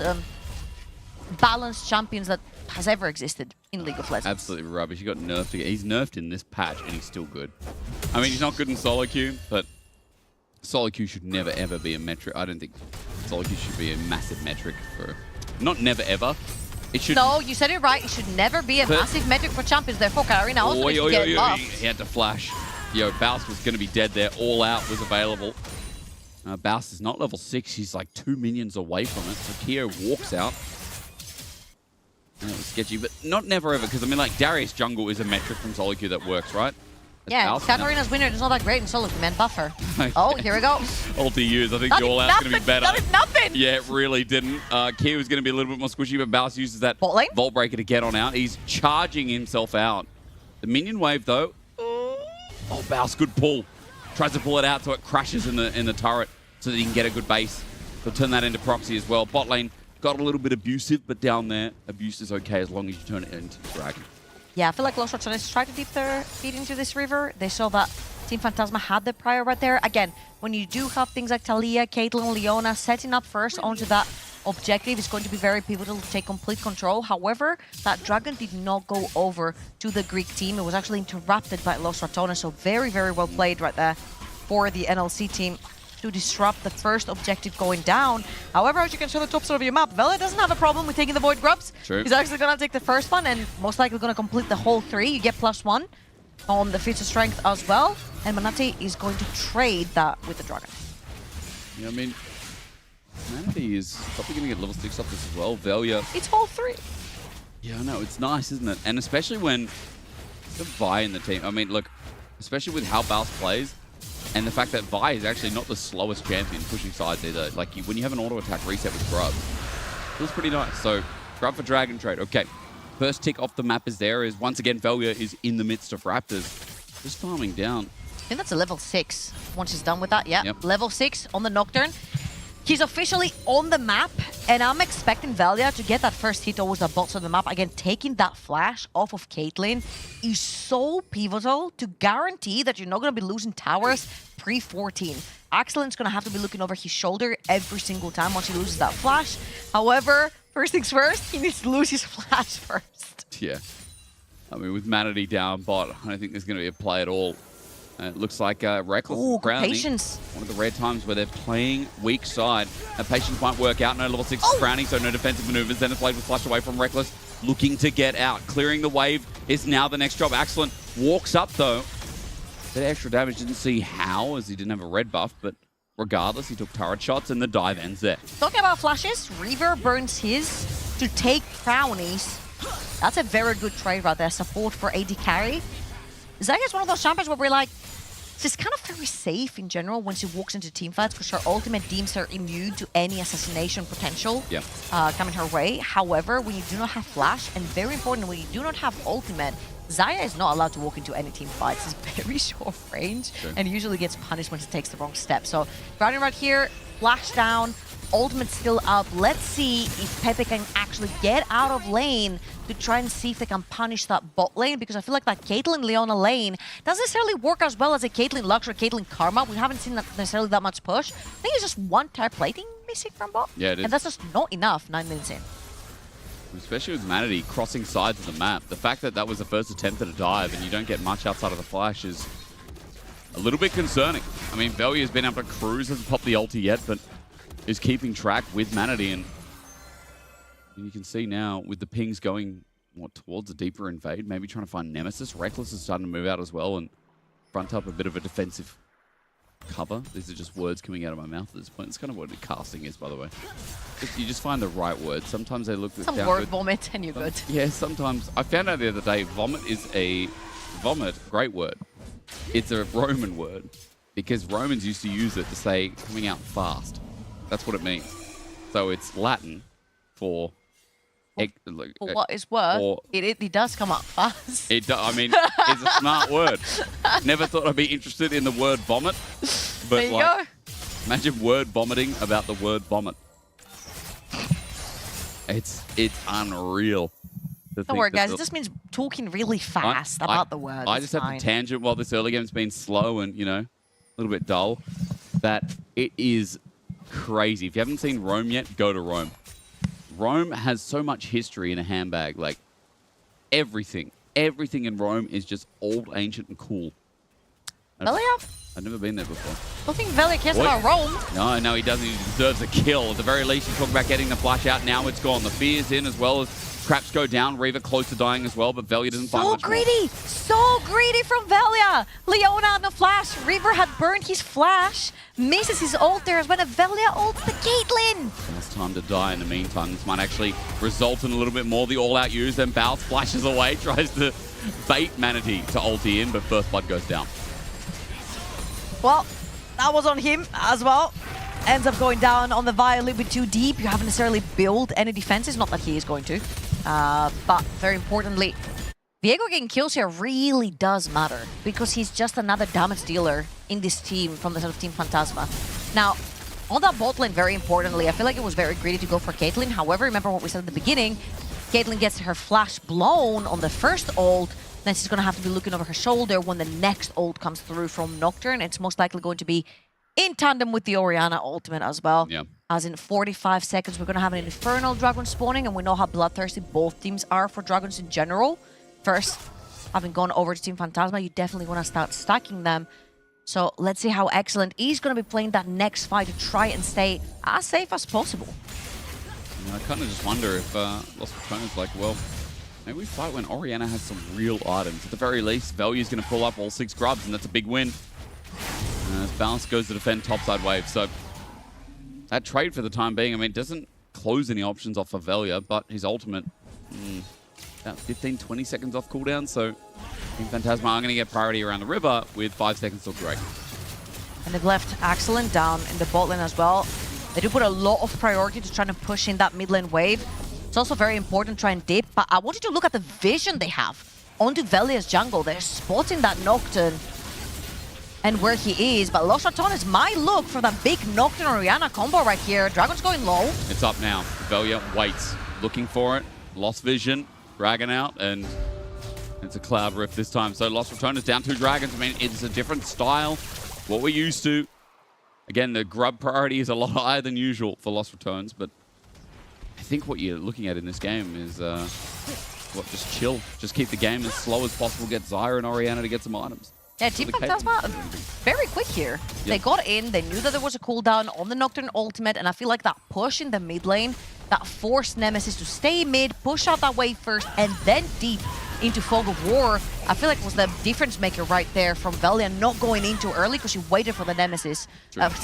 balanced champions that has ever existed in League of Legends. Absolutely rubbish. He got nerfed again. He's nerfed in this patch and he's still good. I mean, he's not good in solo queue, but solo queue should never ever be a metric. I don't think solo queue should be a massive metric for... Not never ever. It should... No, you said it right. It should never be a massive metric for champions. Therefore, Katarina also needs to get buffed. He had to flash. Yo, Baus was going to be dead there. All out was available. Baus is not level 6. He's like 2 minions away from it. So Keo walks out. And it was sketchy, but not never ever, because I mean, like, Darius jungle is a metric from solo queue that works, right? Yeah, Katarina's winner is not that great in solo queue, man. Buffer. Oh, here we go. Ulti used. I think the all out's going to be better. That did nothing. Yeah, it really didn't. Keo is going to be a little bit more squishy, but Baus uses that Vault Breaker to get on out. He's charging himself out. The minion wave, though. Oh, Baus, good pull. Tries to pull it out so it crashes in the turret so that he can get a good base. He'll turn that into proxy as well. Bot lane got a little bit abusive, but down there, abuse is okay as long as you turn it into Dragon. Yeah, I feel like Los Rachones tried to dip their feet into this river. They saw that Team Phantasma had the prior right there. Again, when you do have things like Talia, Caitlyn, Leona, setting up first onto that objective is going to be very pivotal to take complete control. However, that Dragon did not go over to the Greek team. It was actually interrupted by Los Rachones, so very, very well played right there for the NLC team to disrupt the first objective going down. However, as you can see on the top side of your map, Velya doesn't have a problem with taking the Void Grubs. True. He's actually going to take the first one and most likely going to complete the whole 3. You get +1 on the feature strength as well. And Manatee is going to trade that with the Dragon. Yeah, I mean, Manatee is probably going to get level 6 off this as well. Velya. It's whole 3. Yeah, I know. It's nice, isn't it? And especially when the Vi in the team. I mean, look, especially with how Baus plays, and the fact that Vi is actually not the slowest champion pushing sides either. Like, when you have an auto-attack reset with Grub, it was pretty nice. So, Grub for Dragon trade. Okay. First tick off the map is there. Is once again, Velya is in the midst of Raptors. Just farming down. I think that's a level 6 once he's done with that. Yeah, level 6 on the Nocturne. He's officially on the map, and I'm expecting Velya to get that first hit towards the bot of the map. Again, taking that flash off of Caitlyn is so pivotal to guarantee that you're not going to be losing towers pre-14. Axelin's going to have to be looking over his shoulder every single time once he loses that flash. However, first things first, he needs to lose his flash first. Yeah. I mean, with Manatee down bot, I don't think there's going to be a play at all. It looks like Reckless and Crowny. Patience. One of the rare times where they're playing weak side. Patience might work out. No level 6 Crowny, so no defensive maneuvers. Then the blade was flushed away from Reckless. Looking to get out. Clearing the wave is now the next job. Axelin walks up, though. Bit of extra damage. Didn't see how, as he didn't have a red buff, but regardless, he took turret shots, and the dive ends there. Talking about flashes, Reaver burns his to take Crowny's. That's a very good trade right there. Support for AD carry. Xayah is one of those champions where we're like, she's kind of very safe in general when she walks into teamfights because her ultimate deems her immune to any assassination potential coming her way. However, when you do not have flash, and very important, when you do not have ultimate, Zaya is not allowed to walk into any team fights. He's very short range and usually gets punished when he takes the wrong step. So grounding right here, flash down, ultimate still up. Let's see if Pepe can actually get out of lane to try and see if they can punish that bot lane, because I feel like that Caitlyn Leona lane doesn't necessarily work as well as a Caitlyn Lux or Caitlyn Karma. We haven't seen necessarily that much push. I think it's just one tire plating missing from bot. Yeah, it is. And that's just not enough 9 minutes in. Especially with Manatee crossing sides of the map. The fact that that was the first attempt at a dive and you don't get much outside of the flash is a little bit concerning. I mean, Velya has been able to cruise, hasn't popped the ulti yet, but is keeping track with Manatee. And you can see now with the pings going towards a deeper invade, maybe trying to find Nemesis. Reckless is starting to move out as well and front up a bit of a defensive cover. These are just words coming out of my mouth at this point. It's kind of what casting is, by the way. You just find the right words. Sometimes they look some word good. Vomit and you're good. Yeah, sometimes. I found out the other day, vomit is a great word. It's a Roman word because Romans used to use it to say coming out fast. That's what it means. So it's Latin for... For what is worth, it does come up fast. I mean, it's a smart word. Never thought I'd be interested in the word vomit. But there you go. Imagine word vomiting about the word vomit. It's unreal. Don't worry, guys. It just means talking really fast about the word. I just have the tangent while this early game's been slow and, a little bit dull. That it is crazy. If you haven't seen Rome yet, go to Rome. Rome has so much history in a handbag. Like, everything in Rome is just old, ancient, and cool. Velya? I've never been there before. I don't think Velya cares about Rome. No, he doesn't. He deserves a kill. At the very least, you talk about getting the flash out. Now it's gone. The fear's in as well as traps go down. Reaver close to dying as well, but Velya doesn't find much more. So greedy from Velya. Leona on the flash. Reaver had burned his flash. Misses his ult there as when a Velya ults the Caitlyn. It's time to die in the meantime. This might actually result in a little bit more. The all-out use, then Bounce flashes away, tries to bait Manatee to ulti in, but first blood goes down. Well, that was on him as well. Ends up going down on the Vi a little bit too deep. You haven't necessarily built any defenses. Not that he is going to. But very importantly, Viego getting kills here really does matter because he's just another damage dealer in this team from the side of Team Phantasma. Now, on that bot lane, very importantly, I feel like it was very greedy to go for Caitlyn. However, remember what we said at the beginning, Caitlyn gets her flash blown on the first ult, then she's going to have to be looking over her shoulder when the next ult comes through from Nocturne. It's most likely going to be in tandem with the Orianna ultimate as well. Yeah. As in 45 seconds, we're going to have an Infernal Dragon spawning, and we know how bloodthirsty both teams are for dragons in general. First, having gone over to Team Phantasma, you definitely want to start stacking them. So let's see how excellent he's going to be playing that next fight to try and stay as safe as possible. I kind of just wonder if Lost Patrona's like, well, maybe we fight when Orianna has some real items. At the very least, Velya's going to pull up all 6 grubs, and that's a big win. As Balance goes to defend topside wave. So that trade for the time being, I mean, doesn't close any options off for Velya, but his ultimate, about 15, 20 seconds off cooldown. So Team Phantasma are going to get priority around the river with 5 seconds till Drake. And they've left Excellent down in the bot lane as well. They do put a lot of priority to trying to push in that mid lane wave. It's also very important to try and dip, but I want you to look at the vision they have onto Velya's jungle. They're spotting that Nocturne and where he is, but Los Ratones might look for that big Nocturne Orianna combo right here. Dragon's going low. It's up now. Velya waits, looking for it. Lost vision, Dragon out, and it's a Cloud Rift this time. So Los Ratones down 2 dragons. I mean, it's a different style, what we're used to. Again, the grub priority is a lot higher than usual for Los Ratones, but I think what you're looking at in this game is, just chill. Just keep the game as slow as possible, get Zyra and Orianna to get some items. Yeah, Team Phantasma, very quick here. Yep. They got in, they knew that there was a cooldown on the Nocturne ultimate, and I feel like that push in the mid lane, that forced Nemesis to stay mid, push out that wave first, and then deep into Fog of War, I feel like was the difference maker right there from Velya not going in too early because he waited for the Nemesis.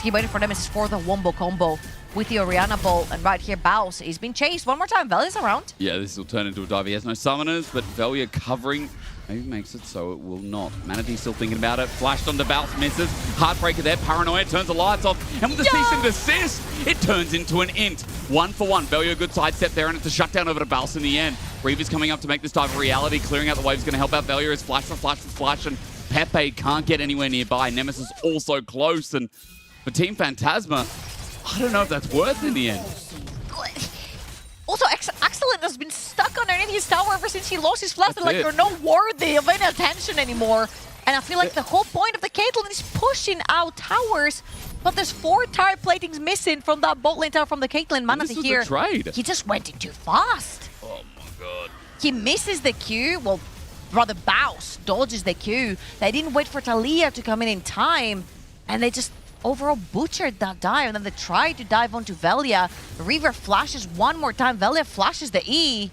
He waited for Nemesis for the wombo combo with the Orianna bolt, and right here, Baus is being chased one more time. Velya's around. Yeah, this will turn into a dive. He has no summoners, but Velya covering maybe makes it so it will not. Manatee's still thinking about it. Flashed onto Baus, misses. Heartbreaker there. Paranoia turns the lights off. And with the cease and desist, it turns into an int. 1 for 1. Velya, good sidestep there, and it's a shutdown over to Baus in the end. Reaver's coming up to make this type of reality. Clearing out the wave's going to help out Velia. It's flash for flash for flash, and Pepe can't get anywhere nearby. Nemesis also close, and for Team Phantasma, I don't know if that's worth it in the end. Also, Excellent has been stuck underneath his tower ever since he lost his flash. Like, it. you're not worthy of any attention anymore. And I feel like the whole point of the Caitlyn is pushing out towers, but there's 4 tire platings missing from that bot lane tower from the Caitlyn. Manatee here, trade. he just went in too fast. Oh my god. He misses the Q, well, rather Baus dodges the Q. They didn't wait for Talia to come in time, and they just overall butchered that dive, and then they tried to dive onto Velia. Reaver flashes one more time, Velia flashes the E,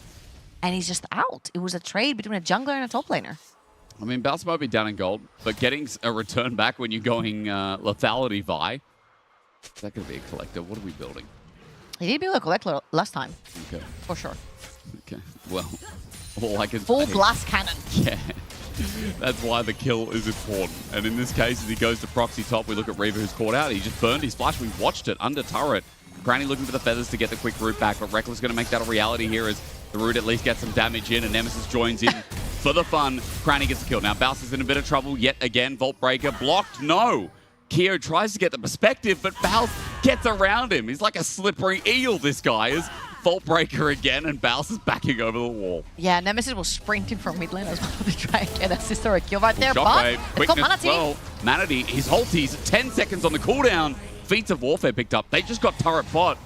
and he's just out. It was a trade between a jungler and a top laner. I mean, Baus might be down in gold, but getting a return back when you're going lethality Vi, is that going to be a collector? What are we building? He did build a collector last time, Okay. for sure. Okay. Well, all I can Full say- blast cannon. Yeah. That's why the kill is important. And in this case, as he goes to proxy top, we look at Reaver who's caught out. He just burned his flash. We watched it under turret. Granny looking for the feathers to get the quick root back, but Reckless going to make that a reality here as the root at least gets some damage in, and Nemesis joins in for the fun. Granny gets the kill. Now, Baus is in a bit of trouble yet again. Vault Breaker blocked. No. Keo tries to get the perspective, but Baus gets around him. He's like a slippery eel, this guy is. Vault Breaker again, and Baus is backing over the wall. Yeah, Nemesis was sprinting from mid lane as well to try and get a sister a kill right there, but Shockwave, it's got quickness as Manatee. well. Manatee, his ulties, 10 seconds on the cooldown. Feats of Warfare picked up. They just got turret bot.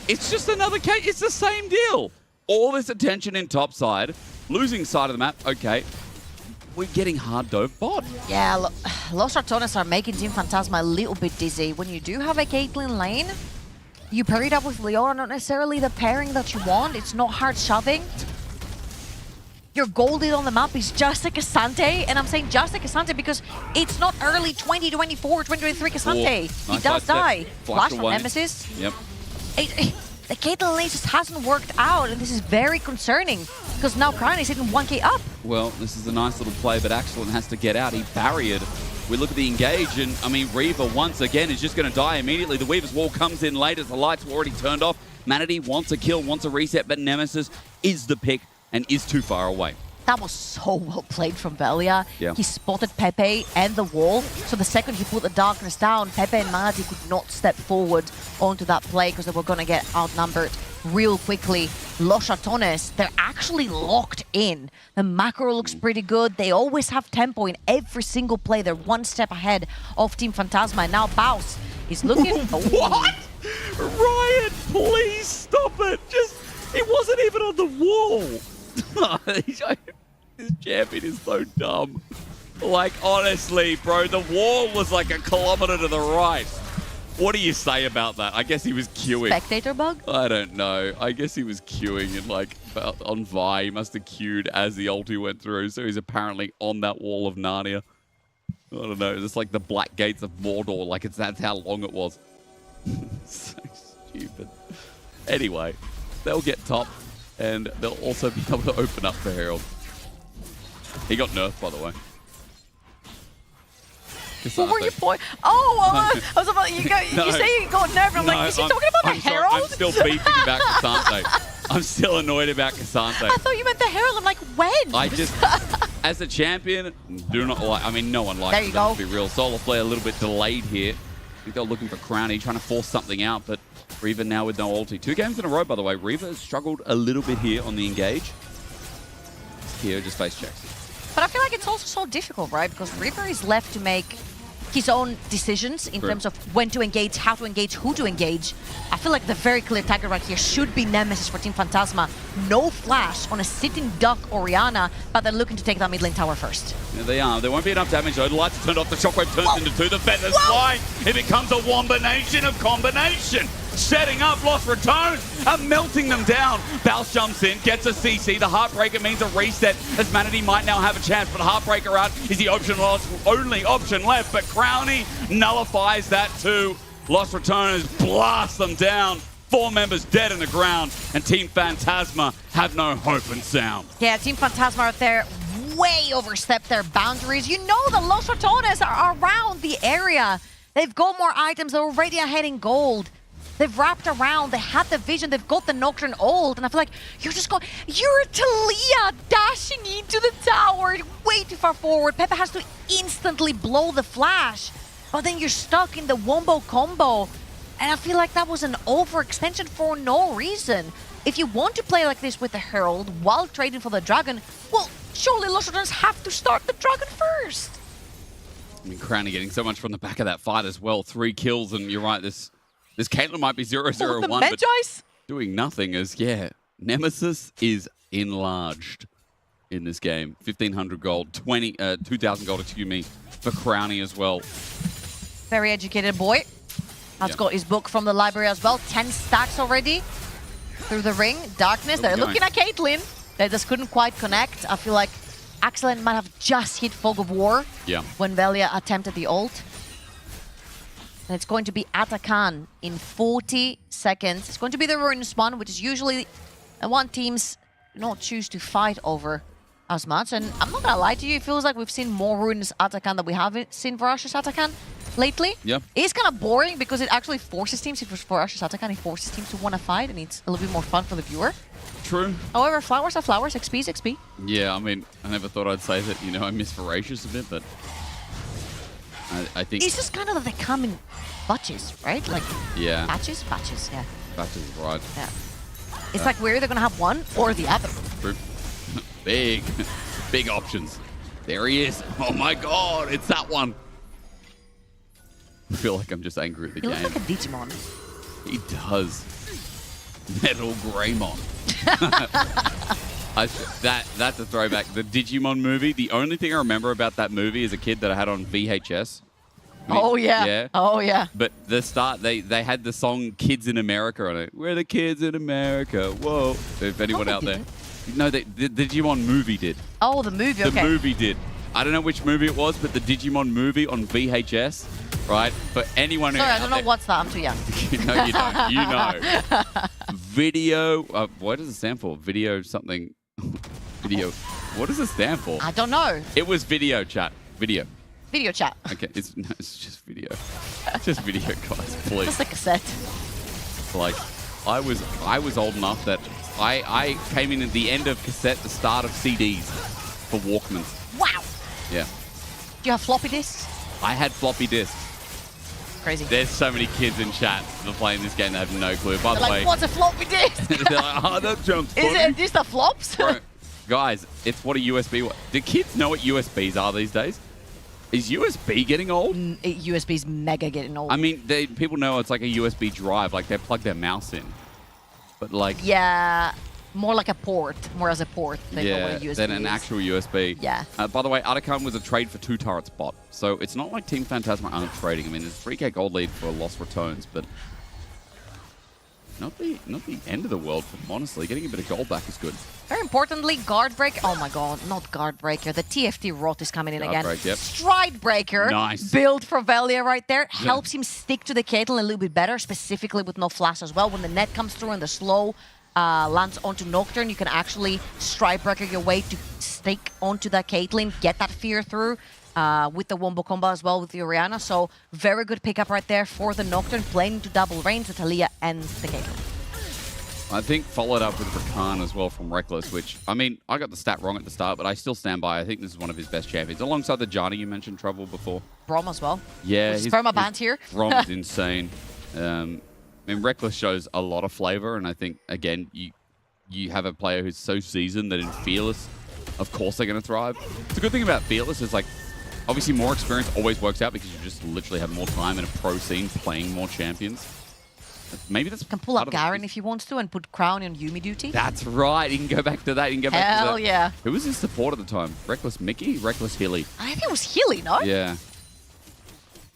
It's just another case. It's the same deal. All this attention in top side, losing side of the map. Okay, we're getting hard dove bot. Yeah, Los Ratones are making Team Phantasma a little bit dizzy. When you do have a Caitlyn lane, you pair it up with Leona, not necessarily the pairing that you want. It's not hard shoving. Your golded on the map is just like Cassante, and I'm saying just like Cassante because it's not early 2024, 2023 Cassante. Nice He does sidestep. die. Flash Flash from away. Nemesis. Yep. The Caitlyn lane just hasn't worked out, and this is very concerning because now Crown is hitting 1k up. Well, this is a nice little play, but Excellent has to get out. He barriered. We look at the engage, and I mean, Reaver once again is just going to die immediately. The Weaver's Wall comes in late as the lights were already turned off. Manatee wants a kill, wants a reset, but Nemesis is the pick and is too far away. That was so well played from Velia. Yeah. He spotted Pepe and the wall. So the second he put the darkness down, Pepe and Manatee could not step forward onto that play because they were going to get outnumbered real quickly. Los Ratones, they're actually locked in. The macro looks pretty good. They always have tempo in every single play. They're one step ahead of Team Phantasma. And now Baus is looking... What? Riot, please stop it. It wasn't even on the wall. This champion is so dumb. Like, honestly, bro, the wall was like a kilometer to the right. What do you say about that? I guess he was queuing. Spectator bug? I don't know. I guess he was queuing and like on Vi. He must have queued as the ulti went through. So he's apparently on that wall of Narnia. I don't know. It's like the Black Gates of Mordor. Like that's how long it was. So stupid. Anyway, they'll get top. And they'll also be able to open up for Herald. He got nerfed, by the way. What were you point? Oh, I was about you say you got nerfed. I'm like, is he talking about the Herald? I'm still beefing about Cassante. I'm still annoyed about Cassante. I thought you meant the Herald. I'm like, when? I just, as a champion, do not like. I mean, no one likes There you it. go. To be real, Solar Flare a little bit delayed here. I think they're looking for Crowny, trying to force something out, but Reaver now with no ulti. 2 games in a row, by the way. Reaver has struggled a little bit here on the engage. Keo just face checks. But I feel like it's also so difficult, right? Because Reaver is left to make his own decisions in terms of when to engage, how to engage, who to engage. I feel like the very clear target right here should be Nemesis for Team Phantasma. No flash on a sitting duck Orianna, but they're looking to take that mid lane tower first. Yeah, they are. There won't be enough damage though. The lights are turned off. The shockwave turns into 2. The feathers fly. It becomes a wombination of combination. Setting up Lost Return and melting them down. Baus jumps in, gets a CC. The Heartbreaker means a reset as Manatee might now have a chance, but Heartbreaker out is the only option left. But Crowny nullifies that too. Lost Returners blast them down. 4 members dead in the ground, and Team Phantasma have no hope and sound. Yeah, Team Phantasma out there way overstepped their boundaries. You know the Los Ratones are around the area. They've got more items. They're already ahead in gold. They've wrapped around, they had the vision, they've got the Nocturne ult, and I feel like you're Talia dashing into the tower, way too far forward. Pepe has to instantly blow the flash, but then you're stuck in the wombo combo. And I feel like that was an overextension for no reason. If you want to play like this with the Herald while trading for the Dragon, well, surely Los Rotans have to start the Dragon first. I mean, Crownie getting so much from the back of that fight as well. 3 kills, and you're right, this Caitlyn might be 0-0-1, but doing nothing as, yeah, Nemesis is enlarged in this game. 1,500 gold, 2,000 gold, excuse me, for Crownie as well. Very educated boy. Has got his book from the library as well. 10 stacks already through the ring. Darkness, they're looking at Caitlyn. They just couldn't quite connect. I feel like Axelin might have just hit Fog of War when Velia attempted the ult. And it's going to be Atakan in 40 seconds. It's going to be the Ruin spawn, which is usually the one teams not choose to fight over as much. And I'm not going to lie to you, it feels like we've seen more Ruins Atakan than we haven't seen Varash's Atakan lately. Yeah. It's kind of boring because it actually forces teams, if it's Varash's Atakan, it forces teams to want to fight, and it's a little bit more fun for the viewer. True. However, flowers are flowers, XP is XP. Yeah, I mean, I never thought I'd say that, you know, I miss Voracious a bit, but I think... It's just kind of like they come in batches, right? Like, batches, yeah. Batches is right. Yeah. It's like we're either going to have one or the other. True. Big options. There he is. Oh my god, it's that one. I feel like I'm just angry at the game. He looks like a Digimon. He does. Metal Greymon. That's a throwback. The Digimon movie, the only thing I remember about that movie as a kid that I had on VHS. Oh, yeah. Oh, yeah. But the start, they had the song Kids in America on it. We're the kids in America. Whoa. If anyone out there. No, the Digimon movie did. Oh, the movie, okay. The movie did. I don't know which movie it was, but the Digimon movie on VHS, right? For anyone Sorry, I don't know what's that. I'm too young. No, you don't. You know. Video, what does it stand for? Video something. Video. What does it stand for? I don't know. It was video chat. Video. Video chat. Okay, it's just video. Just video, guys, please. Just a cassette. Like, I was old enough that I came in at the end of cassette, the start of CDs for Walkmans. Wow. Yeah. Do you have floppy disks? I had floppy disks. Crazy. There's so many kids in chat that are playing this game that have no clue. By the way, what's a floppy disk? they're like, oh, that jumps. Is it just the flops? Bro, guys, it's what a USB was. Do kids know what USBs are these days? Is USB getting old? USB's mega getting old. I mean, people know it's like a USB drive, like they plug their mouse in. But like... Yeah, more like a port, more as a port than what a USB than an actual USB. Yeah. By the way, Atakan was a trade for 2 turrets bot. So it's not like Team Phantasma aren't trading. I mean, there's 3k gold lead for Lost Returns, but not the end of the world for them, honestly. Getting a bit of gold back is good. Very importantly, Guard Breaker. Oh my god, not Guard Breaker. The TFT Rot is coming in again. Yep. Stride Breaker. Nice. Build for Velia right there. Helps him stick to the Caitlyn a little bit better, specifically with no flash as well. When the net comes through and the slow lands onto Nocturne, you can actually Stride Breaker your way to stick onto that Caitlyn, get that fear through. With the wombo combo as well with the Orianna. So very good pickup right there for the Nocturne, playing into double range, the Talia and the Caitlyn. I think followed up with Rakan as well from Reckless, which, I mean, I got the stat wrong at the start, but I still stand by. I think this is one of his best champions, alongside the Janna you mentioned, Trouble, before. Brom as well. Yeah. His perma-banned here. Brom's insane. I mean, Reckless shows a lot of flavor, and I think, again, you have a player who's so seasoned that in Fearless, of course they're going to thrive. The good thing about Fearless is, like, obviously more experience always works out because you just literally have more time in a pro scene playing more champions. Maybe that's... You can pull up Garen if he wants to and put Crown on Yuumi duty. That's right. He can go back to that. He can go back to that. Hell yeah. Who was his support at the time? Reckless Mickey? Reckless Hilly? I think it was Hilly, no? Yeah.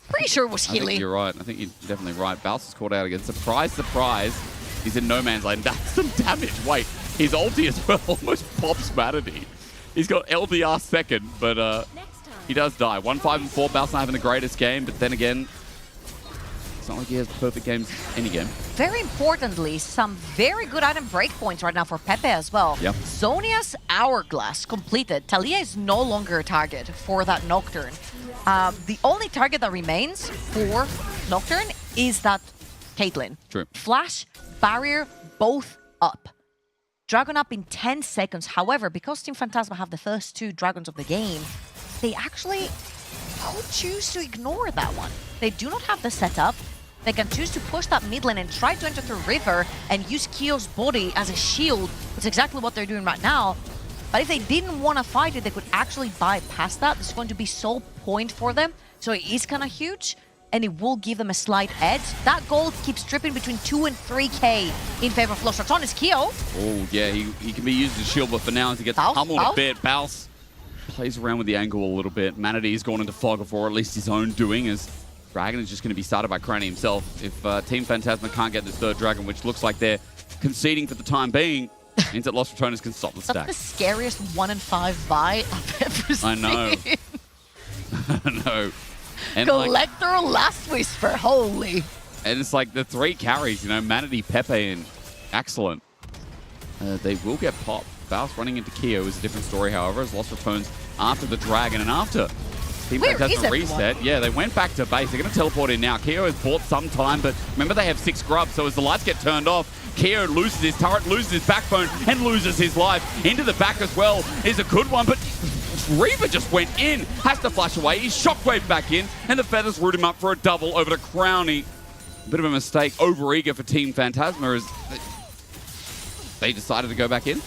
Pretty sure it was Hilly. I think you're right. I think you're definitely right. Baus is caught out again. Surprise, surprise. He's in no man's land. That's some damage. Wait, his ulti as well almost pops Matity. He's got LDR second, but he does die. 1-5 and 4. Baus not having the greatest game, but then again, it's not like he has perfect games any game. Very importantly, some very good item breakpoints right now for Pepe as well. Yep. Zonia's Hourglass completed. Talia is no longer a target for that Nocturne. The only target that remains for Nocturne is that Caitlyn. True. Flash, barrier, both up. Dragon up in 10 seconds. However, because Team Phantasma have the first 2 dragons of the game, they actually could choose to ignore that one. They do not have the setup. They can choose to push that mid lane and try to enter through river and use Kyo's body as a shield. That's exactly what they're doing right now. But if they didn't want to fight it, they could actually bypass that. This is going to be so point for them. So it is kind of huge, and it will give them a slight edge. That gold keeps dripping between 2 and 3k in favor of Los Ratones. Kyo. Oh, yeah, he can be used as a shield, but for now, as he gets pummeled a bit, Baus plays around with the angle a little bit. Manatee's gone into fog of war, at least his own doing, as Dragon is just going to be started by Crane himself. If Team Phantasma can't get this 3rd Dragon, which looks like they're conceding for the time being, means that Los Ratones can stop the stack. That's the scariest 1-in-5 buy I've ever seen. I know. I know. And Collector Last Whisper, holy. And it's like the 3 carries, you know, Manatee, Pepe, and Excellent. They will get popped. Baus running into Kyo is a different story, however, as Los Ratones after the Dragon and after Team Phantasma reset. Yeah, they went back to base. They're going to teleport in now. Kyo has bought some time, but remember they have 6 grubs, so as the lights get turned off, Kyo loses his turret, loses his backbone, and loses his life. Into the back as well is a good one, but Reaver just went in, has to flash away. He's shockwave back in, and the Feathers root him up for a double over to Crownie. A bit of a mistake, over-eager for Team Phantasma as they decided to go back in.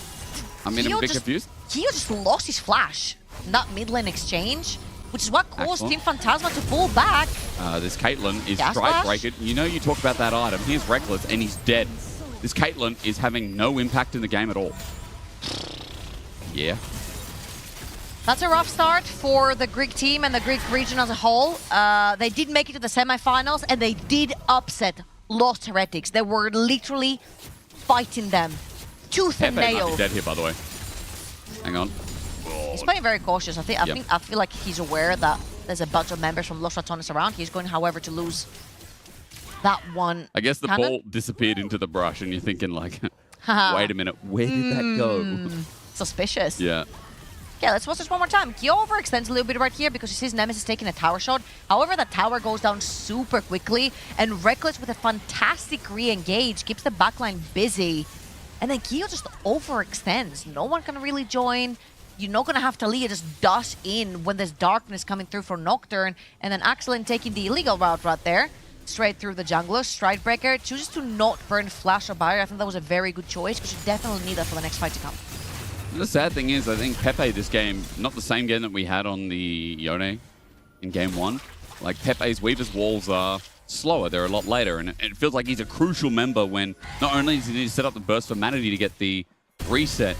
I'm a bit confused. Kyo just lost his flash in that mid lane exchange, which is what caused Team Phantasma to pull back. This Caitlyn is Gas Strike Flash? Breaker. You know, you talk about that item. He's Reckless, and he's dead. This Caitlyn is having no impact in the game at all. Yeah. That's a rough start for the Greek team and the Greek region as a whole. They did make it to the semifinals, and they did upset Lost Heretics. They were literally fighting them tooth and Pepe nail. might be dead here, by the way. Hang on. He's playing very cautious. I feel like he's aware that there's a bunch of members from Los Ratones around. He's going, however, to lose that one. I guess the cannon. ball disappeared into the brush, and you're thinking, like, wait a minute, where did that go? Suspicious. Yeah. Okay, let's watch this one more time. Kyo overextends a little bit right here because he sees Nemesis taking a tower shot. However, the tower goes down super quickly, and Reckless with a fantastic re-engage keeps the backline busy. And then Kyo just overextends. No one can really join. You're not going to have Talia just dash in when there's darkness coming through for Nocturne. And then Axelin taking the illegal route right there. Straight through the jungler. Stridebreaker chooses to not burn Flash or Barrier. I think that was a very good choice because you definitely need that for the next fight to come. The sad thing is, I think Pepe this game, not the same game that we had on the Yone in game 1. Like, Pepe's Weaver's walls are slower. They're a lot later, and it feels like he's a crucial member when not only does he need to set up the burst for Manatee to get the reset,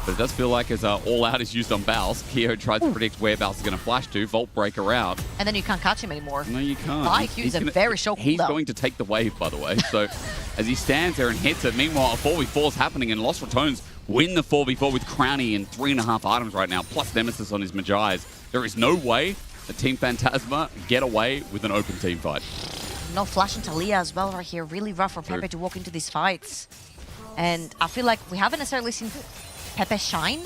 but it does feel like as All Out is used on Baus, Kyo tries to predict where Baus is going to flash to, Vault Breaker out. And then you can't catch him anymore. No, you can't. He's a very short He's cooldown. going to take the wave, by the way. So as he stands there and hits it, meanwhile, a 4v4 is happening, and Los Ratones win the 4v4 with Crownie and 3.5 items right now, plus Nemesis on his Magi's. There is no way that Team Phantasma get away with an open team fight. No Flash and Talia as well right here. Really rough for Pepe to walk into these fights. And I feel like we haven't necessarily seen Pepe shine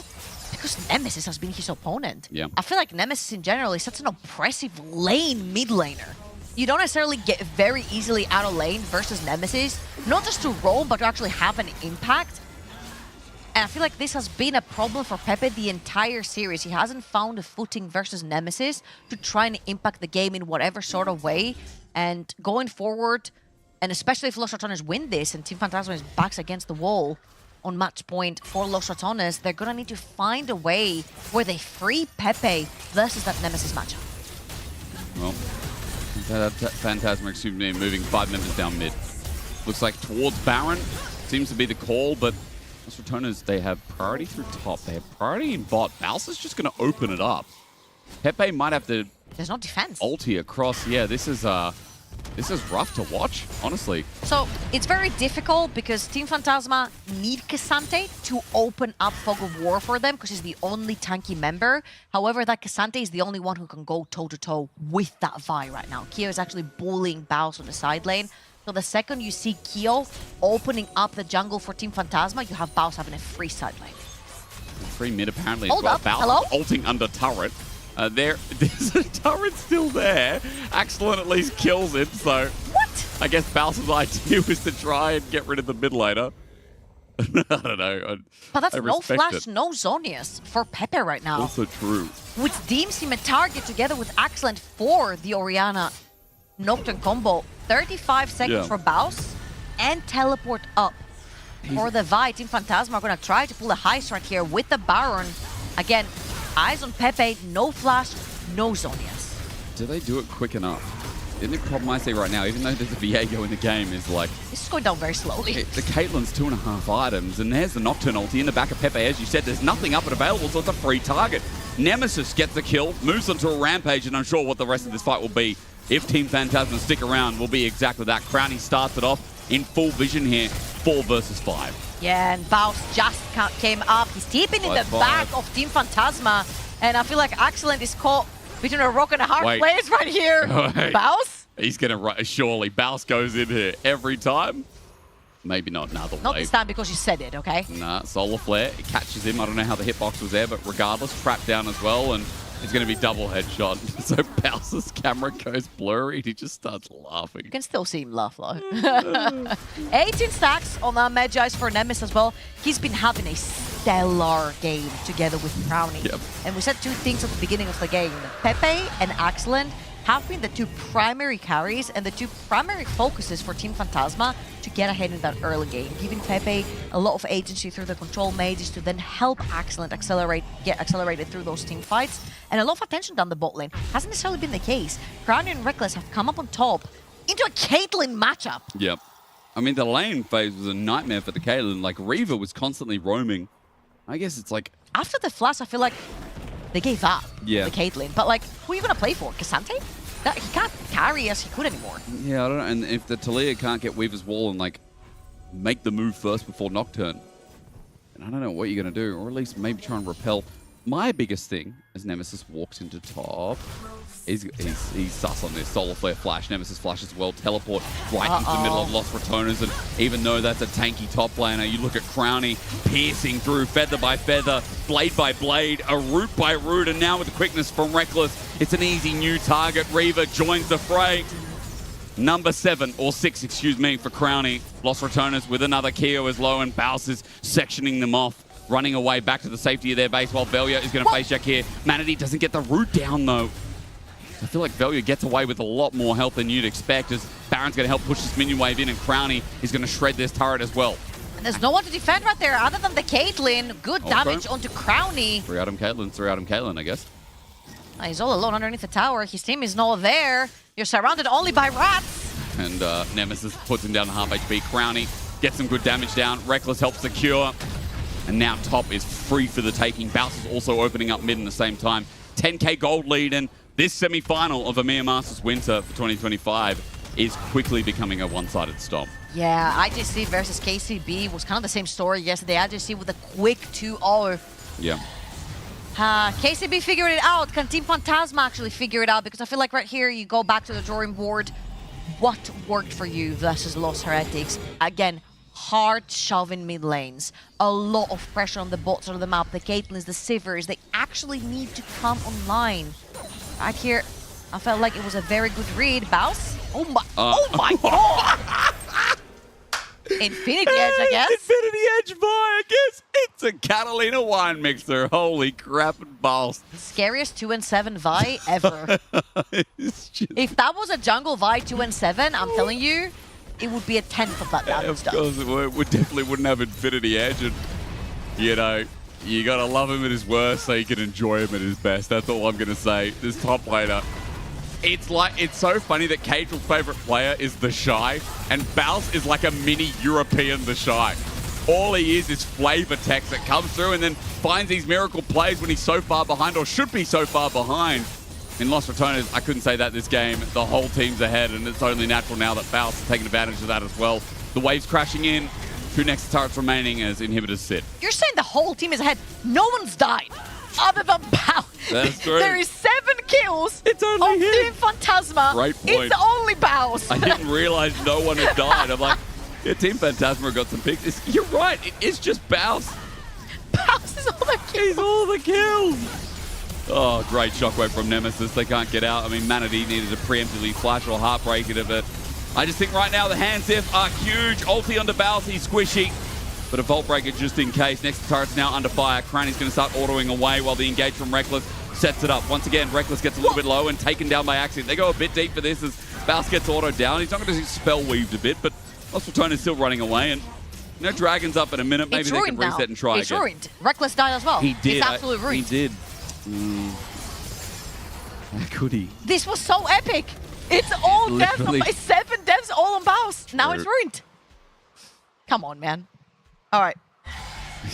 because Nemesis has been his opponent. Yeah. I feel like Nemesis in general is such an oppressive lane mid laner. You don't necessarily get very easily out of lane versus Nemesis, not just to roam, but to actually have an impact. And I feel like this has been a problem for Pepe the entire series. He hasn't found a footing versus Nemesis to try and impact the game in whatever sort of way. And going forward, and especially if Los Ratones win this and Team Phantasma is backs against the wall on match point for Los Ratones, they're going to need to find a way where they free Pepe versus that Nemesis matchup. Well, Phantasma, excuse me, moving 5 members down mid. Looks like towards Baron seems to be the call, but Los Ratones, they have priority through top. They have priority in bot. Baus is just going to open it up. Pepe might have to... There's no defense. Ulti across. Yeah, this is rough to watch, honestly. So it's very difficult because Team Phantasma need Cassante to open up Fog of War for them because he's the only tanky member. However, that Cassante is the only one who can go toe-to-toe with that Vi right now. Kyo is actually bullying Baus on the side lane. So the second you see Kyo opening up the jungle for Team Phantasma, you have Baus having a free side lane. Free mid apparently Hold as well. up. Baus Hello? ulting under turret. There's a turret still there. Excellent at least kills it, so... What? I guess Bowser's idea was to try and get rid of the mid laner. I don't know. But that's I no respect flash, it. no Zonius for Pepe right now. Also true. Which deems him a target together with Excellent for the Orianna Nocturne combo. 35 seconds Yeah. for Baus and teleport up. For the Vi, Team Phantasma are going to try to pull a heist right here with the Baron. Again, eyes on Pepe, no flash, no Zonius. Do they do it quick enough? The only problem I see right now, even though there's a Viego in the game, is like... This is going down very slowly. The Caitlyn's 2.5 items, and there's the Nocturne ulti in the back of Pepe. As you said, there's nothing up and available, so it's a free target. Nemesis gets the kill, moves onto a rampage, and I'm sure what the rest of this fight will be, if Team Phantasma stick around, will be exactly that. Crownie starts it off in full vision here, 4 versus 5. Yeah, and Baus just came up. He's deeping in the back of Team Phantasma, and I feel like Excellent is caught between a rock and a hard Wait. place right here. Wait. Baus? He's going to... Surely, Baus goes in here every time. Maybe not another Not wave. this time because you said it, okay? Nah, Solar Flare, it catches him. I don't know how the hitbox was there, but regardless, trapped down as well, and it's going to be double headshot. So Bowser's camera goes blurry, and he just starts laughing. You can still see him laugh though. 18 stacks on that Magi's for Nemesis as well. He's been having a stellar game together with Crownie. Yep. And we said two things at the beginning of the game. Pepe and Excellent have been the two primary carries and the two primary focuses for Team Phantasma to get ahead in that early game, giving Pepe a lot of agency through the control mages to then help Excellent get accelerated through those team fights, and a lot of attention down the bot lane. Hasn't necessarily been the case. Crownie and Reckless have come up on top into a Caitlyn matchup. Yep. I mean, the lane phase was a nightmare for the Caitlyn. Like, Reaver was constantly roaming. I guess it's like... After the flash, I feel like they gave up Yeah. the Caitlyn. But like, who are you going to play for? Cassante? He can't carry as he could anymore. Yeah, I don't know. And if the Talia can't get Weaver's Wall and, like, make the move first before Nocturne, then I don't know what you're going to do. Or at least maybe try and repel. My biggest thing, as Nemesis walks into top, he's sus on this. Solar Flare flash, Nemesis flash as well, teleport right into the middle of Lost Ratonas, and even though that's a tanky top laner, you look at Crownie piercing through feather by feather, blade by blade, a root by root, and now with the quickness from Reckless, it's an easy new target. Reaver joins the fray. Number 7, or 6, excuse me, for Crownie. Lost Ratonas with another Keo as low, and Baus is sectioning them off, running away back to the safety of their base while Velia is going to face check here. Manatee doesn't get the root down though. I feel like Velia gets away with a lot more health than you'd expect, as Baron's going to help push this minion wave in, and Crownie is going to shred this turret as well. And there's no one to defend right there other than the Caitlyn. Good damage onto Crownie. 3 Atom Caitlyn, I guess. He's all alone underneath the tower. His team is not there. You're surrounded only by rats. And Nemesis puts him down to half HP. Crownie gets some good damage down. Reckless helps secure. And now top is free for the taking. Baus is also opening up mid in the same time. 10k gold lead, and this semi-final of EMEA Masters Winter for 2025 is quickly becoming a one-sided stomp. Yeah, IJC versus KCB was kind of the same story yesterday. IJC with a quick 2-0. Yeah. KCB figured it out. Can Team Phantasma actually figure it out? Because I feel like right here you go back to the drawing board. What worked for you versus Lost Heretics? Again, hard shoving mid lanes. A lot of pressure on the bot side of the map. The Caitlyn's, the Sivers, they actually need to come online. Right here, I felt like it was a very good read. Baus? Oh my god! Infinity Edge, I guess. Infinity Edge Vi, I guess. It's a Catalina wine mixer. Holy crap, Baus. Scariest 2-7 Vi ever. If that was a jungle Vi 2-7, I'm telling you, it would be a 10th of that damage stuff. Of course it would. We definitely wouldn't have Infinity Edge, and, you know, you gotta love him at his worst so you can enjoy him at his best. That's all I'm gonna say. This top laner. It's so funny that Cagel's favorite player is the Shy, and Baus is like a mini European the Shy. All he is flavor text that comes through and then finds these miracle plays when he's so far behind, or should be so far behind. In Lost Ratonas, I couldn't say that this game. The whole team's ahead, and it's only natural now that Baus is taking advantage of that as well. The wave's crashing in. 2 next turrets remaining as inhibitors sit. You're saying the whole team is ahead. No one's died other than Baus. That's true. There is 7 kills on Team Phantasma. Great point. It's only Baus. I didn't realize no one had died. I'm like, yeah, Team Phantasma got some picks. You're right. It's just Baus. Baus is all the kills. He's all the kills. Oh, great shockwave from Nemesis. They can't get out. I mean, Manatee needed to preemptively flash or heartbreak it, but I just think right now the hands diff are huge. Ulti onto Balsi, squishy. But a Vault Breaker just in case. Next turret's now under fire. Crowny's going to start autoing away while the engage from Reckless sets it up. Once again, Reckless gets a little bit low and taken down by accident. They go a bit deep for this as Baus gets autoed down. He's not going to spell weaved a bit, but Lost Return is still running away. And Dragon's up in a minute. Maybe they can reset and try it's again. Ruined. Reckless died as well. He did. It's absolutely ruined. He did. How could he? This was so epic. It's all deaths. It's 7 deaths all on Baus. Now it's ruined. Come on, man. All right.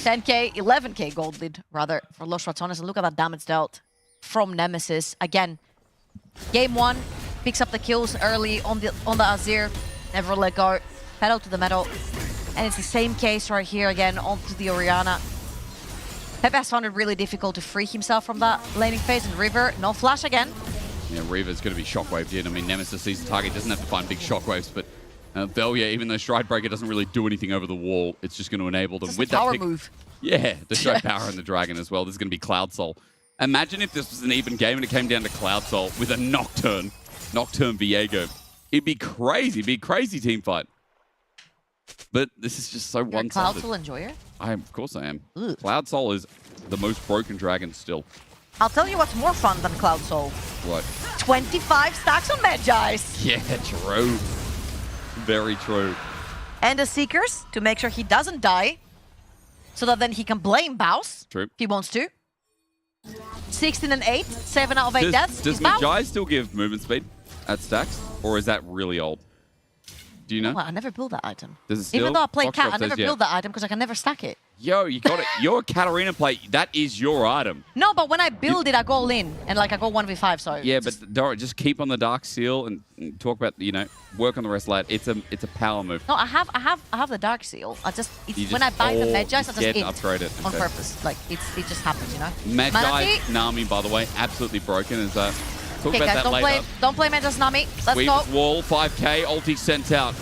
10k, 11k gold lead, rather, for Los Ratones. And look at that damage dealt from Nemesis. Again, game 1, picks up the kills early on the Azir. Never let go. Pedal to the metal. And it's the same case right here again onto the Orianna. Pepe has found it really difficult to free himself from that laning phase. And River, no flash again. Yeah, Reaver's going to be shockwaved in. I mean, Nemesis sees the target, doesn't have to find big shockwaves, but Velia, even though Stride Breaker doesn't really do anything over the wall, it's just going to enable them with that power move. Yeah, to show power in the Dragon as well. This is going to be Cloud Soul. Imagine if this was an even game and it came down to Cloud Soul with a Nocturne Viego. It'd be crazy. It'd be a crazy team fight. But this is just so one-sided. Cloud Soul enjoyer? Of course I am. Ugh. Cloud Soul is the most broken dragon still. I'll tell you what's more fun than Cloud Soul. What? 25 stacks on Medjais. Yeah, true. Very true. And the Seekers to make sure he doesn't die, so that then he can blame Baus. True. If he wants to. 16 and 8, 7 out of 8 deaths. Does Medjai still give movement speed at stacks? Or is that really old? Do you know? Well, I never build that item. Does it still? Even though I play Foxtrot Cat, I says never build that item because I can never stack it. Yo, you got it. You're a Katarina play. That is your item. No, but when I build it, I go all in. And like I go 1v5, so... Yeah, but Dora, just keep on the Dark Seal and talk about, work on the rest later. It's a power move. No, I have the Dark Seal. It's when I buy the Medjais, I just upgrade it on purpose. Like, it just happens, you know? Medjai, Nami, by the way, absolutely broken. Talk okay, about guys, that later. Don't play Medjai's Nami. Let's go. Wall, 5k, ulti sent out.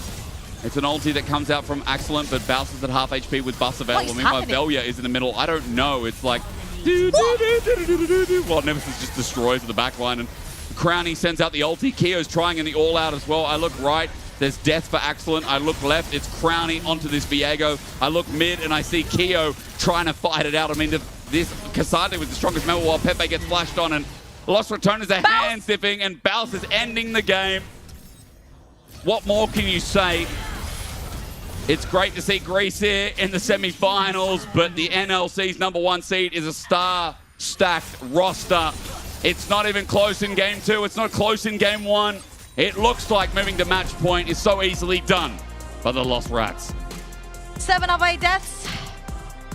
It's an ulti that comes out from Excellent, but Baus is at half HP with buffs available. Meanwhile, Velia is in the middle. I don't know. It's like... Well, Nemesis just destroys the backline, and Crowny sends out the ulti. Kio's trying in the all-out as well. I look right. There's death for Excellent. I look left. It's Crowny onto this Viego. I look mid, and I see Kio trying to fight it out. I mean, this Cassandra was the strongest member while Pepe gets flashed on, and Lost Return is a hand-sipping, and Baus is ending the game. What more can you say? It's great to see Greece here in the semi-finals, but the NLC's #1 seed is a star-stacked roster. It's not even close in Game 2. It's not close in Game 1. It looks like moving to match point is so easily done by the Lost Rats. 7 of 8 deaths.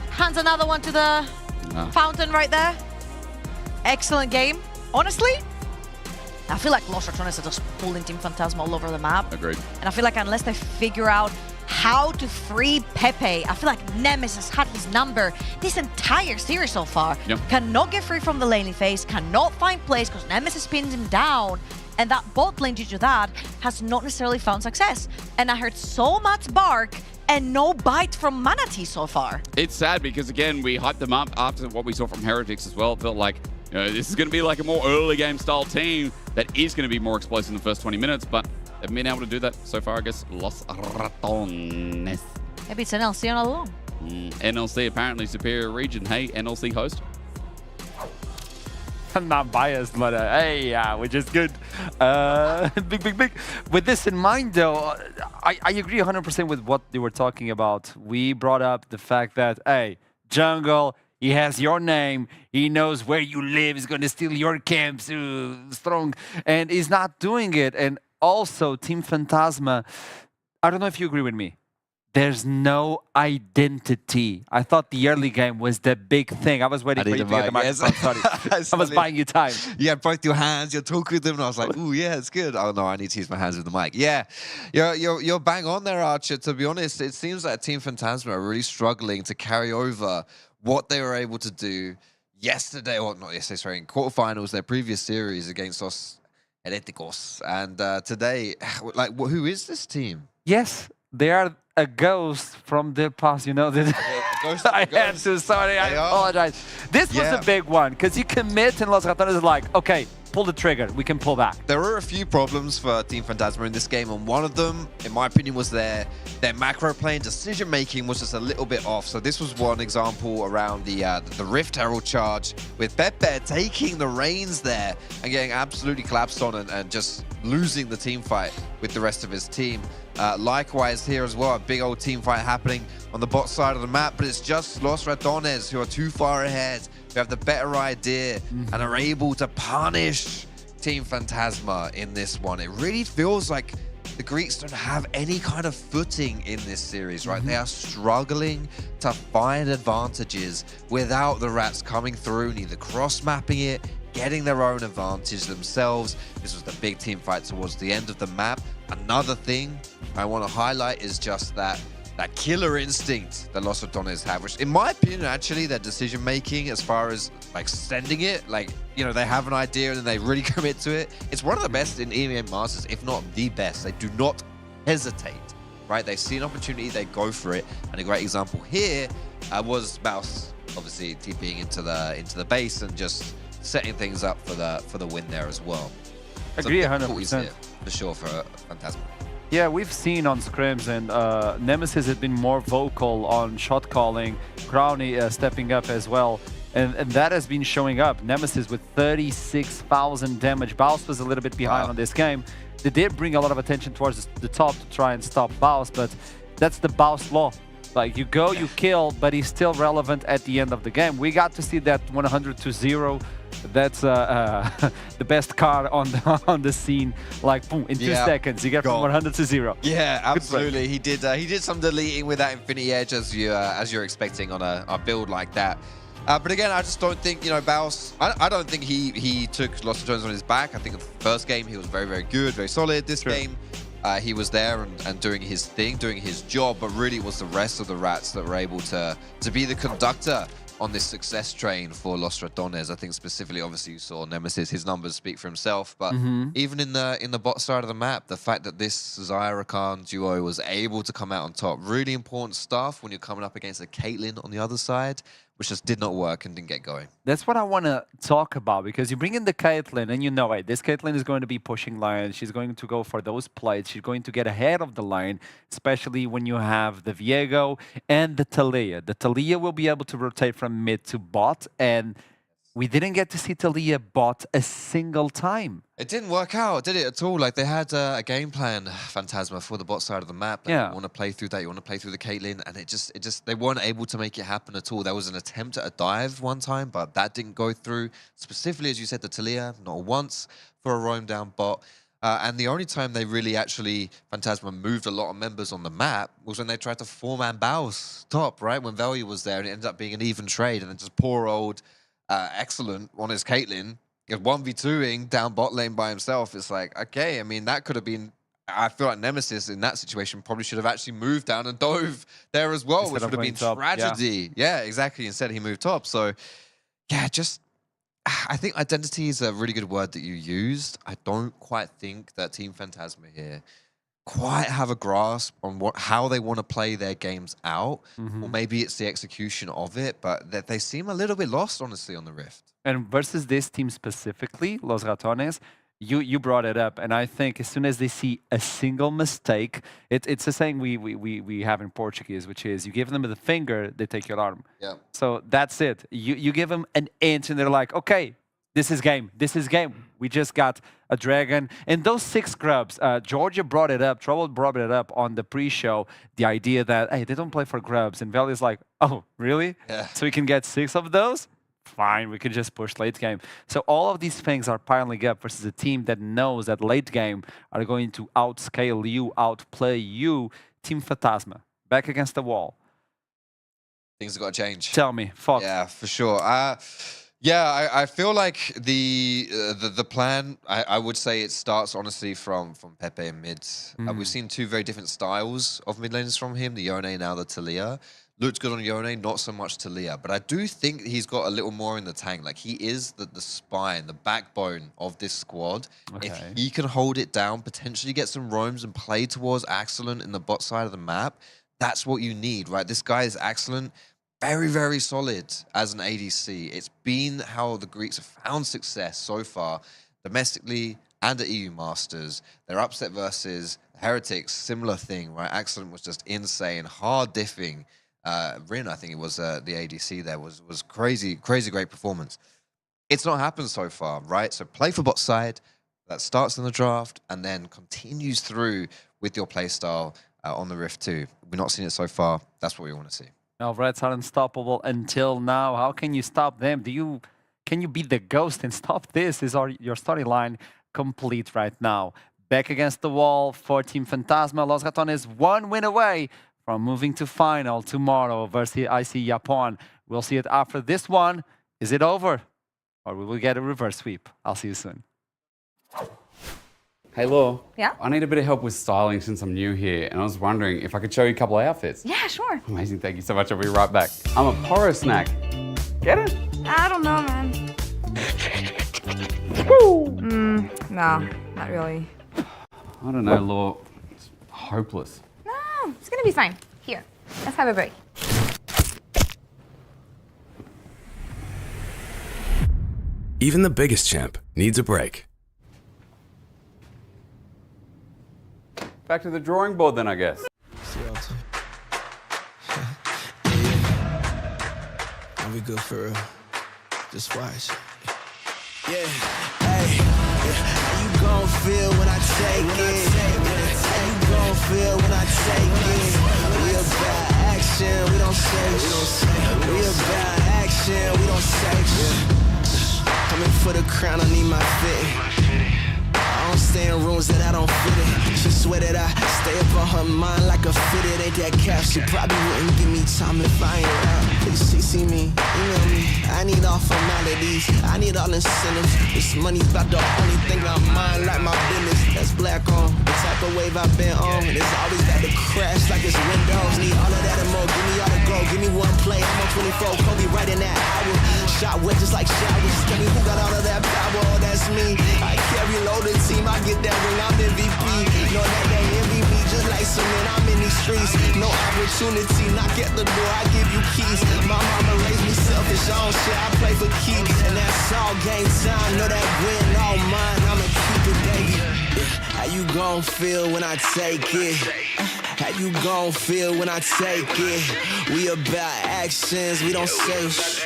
Hands another one to the fountain right there. Excellent game. Honestly, I feel like Lost Returns are just pulling Team Phantasma all over the map. Agreed. And I feel like unless they figure out how to free Pepe, I feel like Nemesis had his number this entire series so far. Yep. Cannot get free from the laning phase, cannot find place because Nemesis pins him down. And that bot lane, due to that, has not necessarily found success. And I heard so much bark and no bite from Manatee so far. It's sad because, again, we hyped them up after what we saw from Heretics as well. It felt like this is going to be like a more early game style team that is going to be more explosive in the first 20 minutes, but they've been able to do that so far, I guess. Los Ratones. Maybe it's NLC all along. NLC apparently superior region. Hey, NLC host. I'm not biased, but hey, which is good. Big. With this in mind, though, I agree 100% with what they were talking about. We brought up the fact that, hey, jungle, he has your name. He knows where you live. He's going to steal your camps. Strong. And he's not doing it. And also, Team Phantasma, I don't know if you agree with me. There's no identity. I thought the early game was the big thing. I was waiting for you to get the microphone. Sorry. I was buying you time. You had both your hands, you're talking with them, and I was like, ooh, yeah, it's good. Oh, no, I need to use my hands with the mic. Yeah, you're bang on there, Archer. To be honest, it seems like Team Phantasma are really struggling to carry over what they were able to do yesterday, or not yesterday, sorry, in quarterfinals, their previous series against Los Hereticos. And today, like, who is this team? Yes, they are a ghost from the past, you know. I had to, sorry, I apologize. This was a big one, because you commit and Los Ratones is like, okay, pull the trigger. We can pull back. There were a few problems for Team Phantasma in this game, and one of them, in my opinion, was their macro play and decision making was just a little bit off. So this was one example around the Rift Herald charge with Pepe taking the reins there and getting absolutely collapsed on and just losing the team fight with the rest of his team. Likewise here as well, a big old team fight happening on the bot side of the map, but it's just Los Ratones who are too far ahead, who have the better idea and are able to punish Team Phantasma in this one. It really feels like the Greeks don't have any kind of footing in this series, right? They are struggling to find advantages without the Rats coming through, neither cross-mapping it, getting their own advantage themselves. This was the big team fight towards the end of the map. Another thing I want to highlight is just that killer instinct that Los Ratones have, which in my opinion, actually, their decision making as far as like sending it, like, you know, they have an idea and then they really commit to it. It's one of the best in EMEA Masters, if not the best. They do not hesitate, right? They see an opportunity, they go for it. And a great example here was Mouse, obviously TPing into the base and just setting things up for the win there as well. Agree, so 100%. For sure for Phantasma. Yeah, we've seen on scrims, and Nemesis has been more vocal on shot calling, Crowny stepping up as well, and that has been showing up. Nemesis with 36,000 damage. Baus was a little bit behind on this game. They did bring a lot of attention towards the top to try and stop Baus, but that's the Baus law. Like, you go, you kill, but he's still relevant at the end of the game. We got to see that 100-0. That's the best card on the scene. Like, boom, in 2 seconds, you get from 100-0. Yeah, absolutely. He did some deleting with that Infinity Edge as you're expecting on a build like that. But again, I just don't think, you know, Baus, I don't think he took Los Jones on his back. I think in the first game he was very, very good, very solid. This game, he was there and doing his thing, doing his job, but really it was the rest of the Rats that were able to be the conductor on this success train for Los Ratones. I think specifically, obviously, you saw Nemesis, his numbers speak for himself, but even in the bot side of the map, the fact that this Zyra Khan duo was able to come out on top, really important stuff when you're coming up against a Caitlyn on the other side, which just did not work and didn't get going. That's what I want to talk about, because you bring in the Caitlyn and you know, hey, this Caitlyn is going to be pushing lines. She's going to go for those plates. She's going to get ahead of the line, especially when you have the Viego and the Taliyah. The Taliyah will be able to rotate from mid to bot, and we didn't get to see Taliyah bot a single time. It didn't work out, did it, at all? Like, they had a game plan, Phantasma, for the bot side of the map. Like, you want to play through that, you want to play through the Caitlyn, and it just, they weren't able to make it happen at all. There was an attempt at a dive one time, but that didn't go through. Specifically, as you said, the Taliyah, not once for a roam down bot. And the only time they really actually, Phantasma, moved a lot of members on the map was when they tried to 4-man Baus top, right? When Velia was there, and it ended up being an even trade, and then just poor old Excellent on his Caitlyn, 1v2ing down bot lane by himself. It's like, okay, I mean, that could have been, I feel like Nemesis in that situation probably should have actually moved down and dove there as well, which would have been tragedy. Yeah, exactly. Instead, he moved top. So, yeah, just, I think identity is a really good word that you used. I don't quite think that Team Phantasma here quite have a grasp on how they want to play their games out, or maybe it's the execution of it, but that they seem a little bit lost, honestly, on the Rift. And versus this team specifically, Los Ratones, you brought it up, and I think as soon as they see a single mistake, it's a saying we have in Portuguese, which is you give them the finger, they take your arm. Yeah. So that's it. You give them an inch, and they're like, okay, this is game. This is game. We just got a dragon. And those 6 grubs, Georgia brought it up, Trouble brought it up on the pre-show, the idea that, hey, they don't play for grubs. And Valley's like, oh, really? Yeah. So we can get 6 of those? Fine, we can just push late game. So all of these things are piling up versus a team that knows that late game are going to outscale you, outplay you. Team Phantasma, back against the wall. Things have got to change. Tell me, Fox. Yeah, for sure. Yeah, I feel like the plan, I would say it starts honestly from Pepe and mid. We've seen 2 very different styles of mid laners from him, the Yone, now the Taliyah. Looked good on Yone, not so much Taliyah. But I do think he's got a little more in the tank. Like, he is the spine, the backbone of this squad. Okay. If he can hold it down, potentially get some roams and play towards Excellent in the bot side of the map, that's what you need, right? This guy is Excellent. Very, very solid as an ADC. It's been how the Greeks have found success so far. domestically and at EU Masters. Their upset versus Heretics, similar thing, right? Accident was just insane, hard diffing. Rin, I think it was the ADC there, was crazy great performance. It's not happened so far, right? So play for bot side, that starts in the draft and then continues through with your playstyle on the Rift 2. We've not seen it so far. That's what we want to see. Now, Reds are unstoppable until now. How can you stop them? Can you beat the Ghost and stop this? Is your storyline complete right now? Back against the wall for Team Phantasma. Los Raton is 1 win away from moving to final tomorrow versus IC Japón. We'll see it after this one. Is it over? Or will we get a reverse sweep? I'll see you soon. Hey, Law. Yeah? I need a bit of help with styling since I'm new here, and I was wondering if I could show you a couple of outfits. Yeah, sure. Amazing, thank you so much. I'll be right back. I'm a Poro snack. Get it? I don't know, man. No, not really. I don't know, Law. It's hopeless. No, it's gonna be fine. Here, let's have a break. Even the biggest champ needs a break. Back to the drawing board then, I guess. Are we good for real? Just watch. Yeah, hey, how you gon' feel when I take it? How you gon' feel when I take it? We about action, we don't say shit. We about action, we don't say shit. Coming for the crown, I need my fit. I don't stay in rooms that I don't fit in. She swear that I stay up on her mind like a fitted. Ain't that cap? She probably wouldn't give me time if I ain't around. Please CC me, email me. I need all formalities. I need all incentives. This money's about the only thing I mind, like my business. That's black on the type of wave I've been on. And it's always got to crash like it's Windows. Need all of that and more. Give me all the glow. Give me one play. I'm on 24. Kobe right in that hour. Shot wet just like showers. Tell me who got all of that power. Oh, that's me. I carry loaded team. I get that ring. I'm MVP. Know that they envy me just like cement. I'm in these streets. No opportunity. Knock at the door. I give you keys. My mama raised me selfish. I don't share. I play for keeps. And that's all game time. Know that win all mine. I'ma keep it, baby. How you gon' feel when I take it? How you gon' feel when I take it? We about actions, we don't say shit.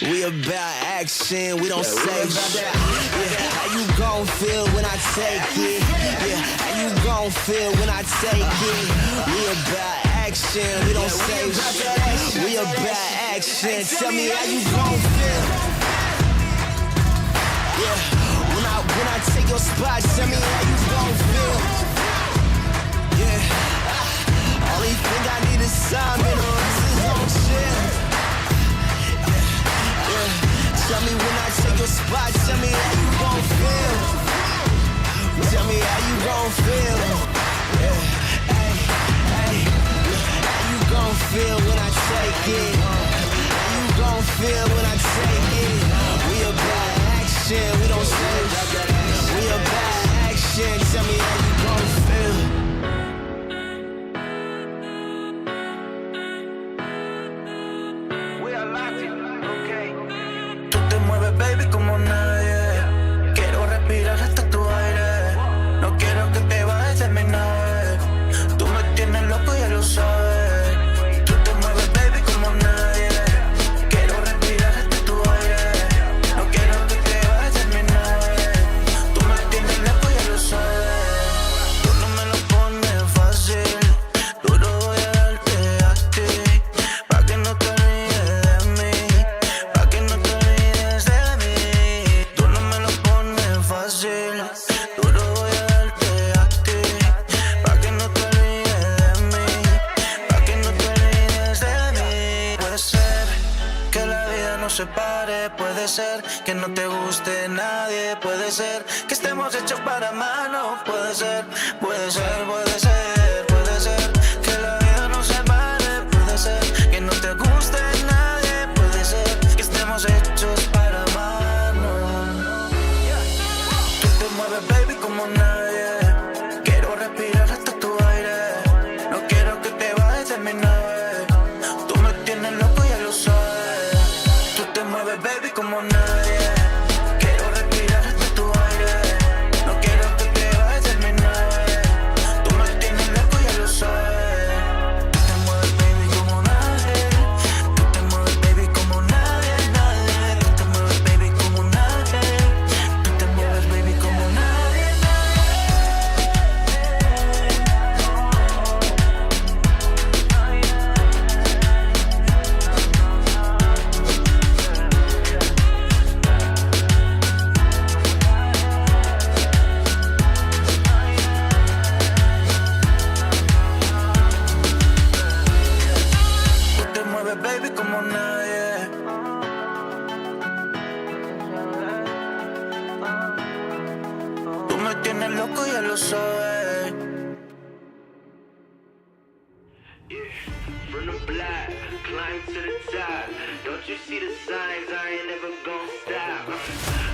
We about action, we don't say shit. Yeah, how you gon' feel when I take it? Yeah, how you gon' feel when I take it? We about action, we don't say shit. We about action. Tell me how you gon' feel. Yeah, when I take your spot, tell me how you gon' feel. Yeah, only thing I need is time and the rest is on shit. Yeah, tell me when I take your spot, tell me how you gon' feel. Tell me how you gon' feel. Yeah, hey, how you gon' feel when I take it? How you gon' feel when I take it? We about action, we don't say we about action. Tell me how you gon' feel. Tú te mueves, baby, como nadie. Quiero respirar hasta tu aire. No quiero que te vayas de mi nave. Tú me tienes loco, ya lo sabes. Tú te mueves, baby, como nadie. Quiero respirar hasta tu aire. No quiero que te vayas de mi nave. Tú me tienes loco, ya lo sabes. Tú no me lo pones fácil. Duro voy a darte a ti. Pa' que no te olvides de mí. Pa' que no te olvides de mí. Tú no me lo pones fácil. Duro voy a darte a ti. Pa' que no te olvides de mí. Pa' que no te olvides de mí. Puede ser que la vida nos separe. Puede ser que no te guste nadie. Puede ser que estemos hechos para amarnos. Puede ser, puede ser, puede ser. Puede ser que la vida nos separe. Puede ser que no te guste nadie. Puede ser que estemos hechos para amarnos. Tú te mueves, baby, como nadie. Quiero respirar hasta tu aire. No quiero que te vayas de mi nave. Tú me tienes loco, ya lo sabes. Tú te mueves, baby, como nadie. Quiero respirar hasta tu aire. climb to the top. Don't you see the signs? I ain't never gonna stop.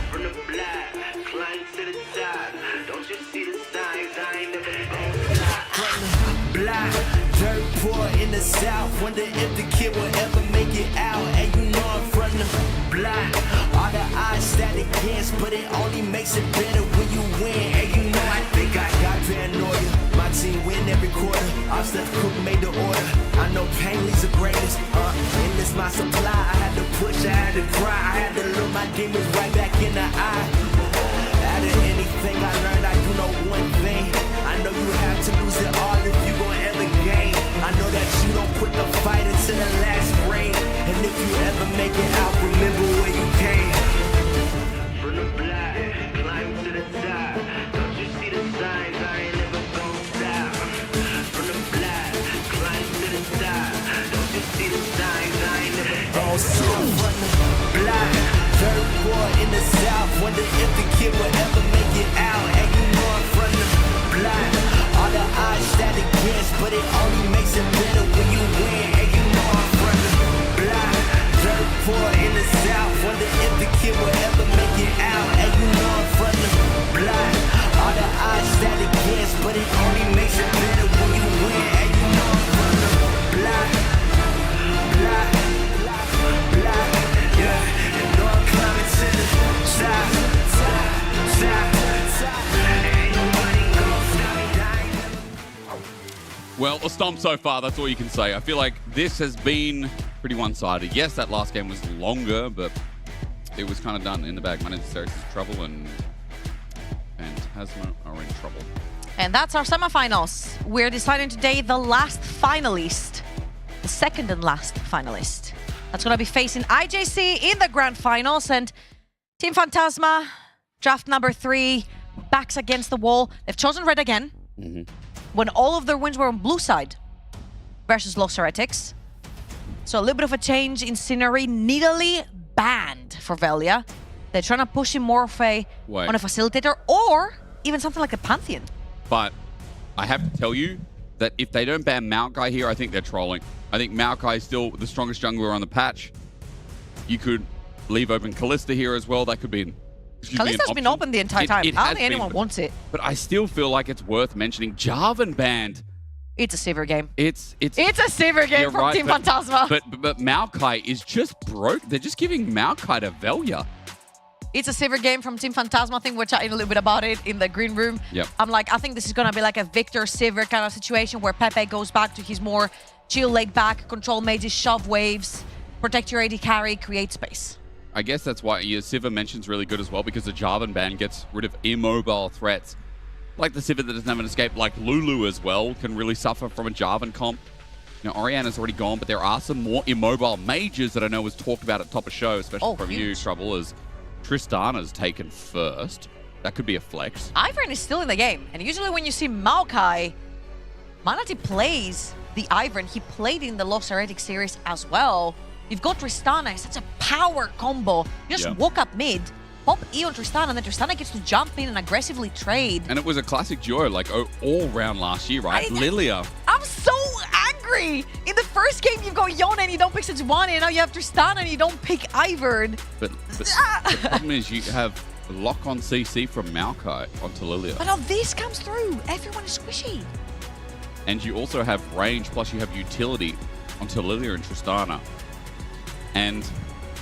From the block, climb to the top. Don't you see the signs? I ain't never gonna stop. From the block, dirt poor in the south. Wonder if the kid will ever make it out. And you know I'm from the block. All the odds stacked against, but it only makes it better when you win. And you know I think I got paranoia. My team win every quarter. Our Steph Cook made the order. I know pain leads the greatest. And this my supply. I had to push, I had to cry. I had to look my demons right back in the eye. Out of anything I learned, I do know one thing. I know you have to lose it all if you gon' ever gain. I know that you don't quit the fight until the last ring. And if you ever make it out, remember where you came. From the block, climb to the top. Don't you see the signs? I ain't never gonna stop. From the block, climb to the top. Don't you see the signs? I ain't never gonna stop. From the block, dirt poor in the south. Wonder if the kid will ever make it out. And you know I'm from the block. All the odds stacked against, but it only makes it better when you win. And you know I'm from the block. Dirt poor in the south. Wonder if the kid will ever make it out. And you know I'm from the block. All the odds stacked against, but it only makes it better when you win. And you know I'm from the block. Block. Block. Yeah. You know I'm climbing to the top. Ain't nobody gonna stop me dying. Well, a stomp so far, that's all you can say. I feel like this has been pretty one-sided. Yes, that last game was longer, but it was kind of done in the bag. Manchester City's trouble and Tasman are in trouble. And that's our semifinals. We're deciding today the last finalist, the second and last finalist. That's going to be facing IJC in the grand finals. And Team Phantasma, draft number 3, backs against the wall. They've chosen red again. When all of their wins were on blue side versus Los Heretics. So a little bit of a change in scenery. Nidalee banned for Velia. They're trying to push him more of a on a facilitator or even something like a Pantheon. But I have to tell you that if they don't ban Maokai here, I think they're trolling. I think Maokai is still the strongest jungler on the patch. You could leave open Kalista here as well. That could be Kalista's been open the entire time. I don't think anyone wants it. But I still feel like it's worth mentioning. Jarvan banned. It's a Sivir game. It's a Sivir game from Team Phantasma. But Maokai is just broke. They're just giving Maokai to Velia. It's a Sivir game from Team Phantasma. I think we're chatting a little bit about it in the green room. Yep. I'm like, I think this is going to be like a Victor Sivir kind of situation where Pepe goes back to his more chill, laid back, control mages, shove waves, protect your AD carry, create space. I guess that's why Sivir mentions really good as well, because the Jarvan ban gets rid of immobile threats. Like the Sivir that doesn't have an escape, like Lulu as well, can really suffer from a Jarvan comp. You know, Orianna's already gone, but there are some more immobile mages that I know was talked about at top of show, especially from you, Trouble, as Tristana's taken first. That could be a flex. Ivern is still in the game, and usually when you see Maokai, Manati plays the Ivern. He played in the Los Heretics series as well. You've got Tristana, it's such a power combo. You just walk up mid, pop E on Tristana, and then Tristana gets to jump in and aggressively trade. And it was a classic duo, like all round last year, right? Lilia. I'm so angry! In the first game, you've got Yone and you don't pick Sejuani, and now you have Tristana and you don't pick Ivern. But the problem is you have lock on CC from Maokai onto Lilia. But now this comes through. Everyone is squishy. And you also have range, plus you have utility onto Lilia and Tristana. And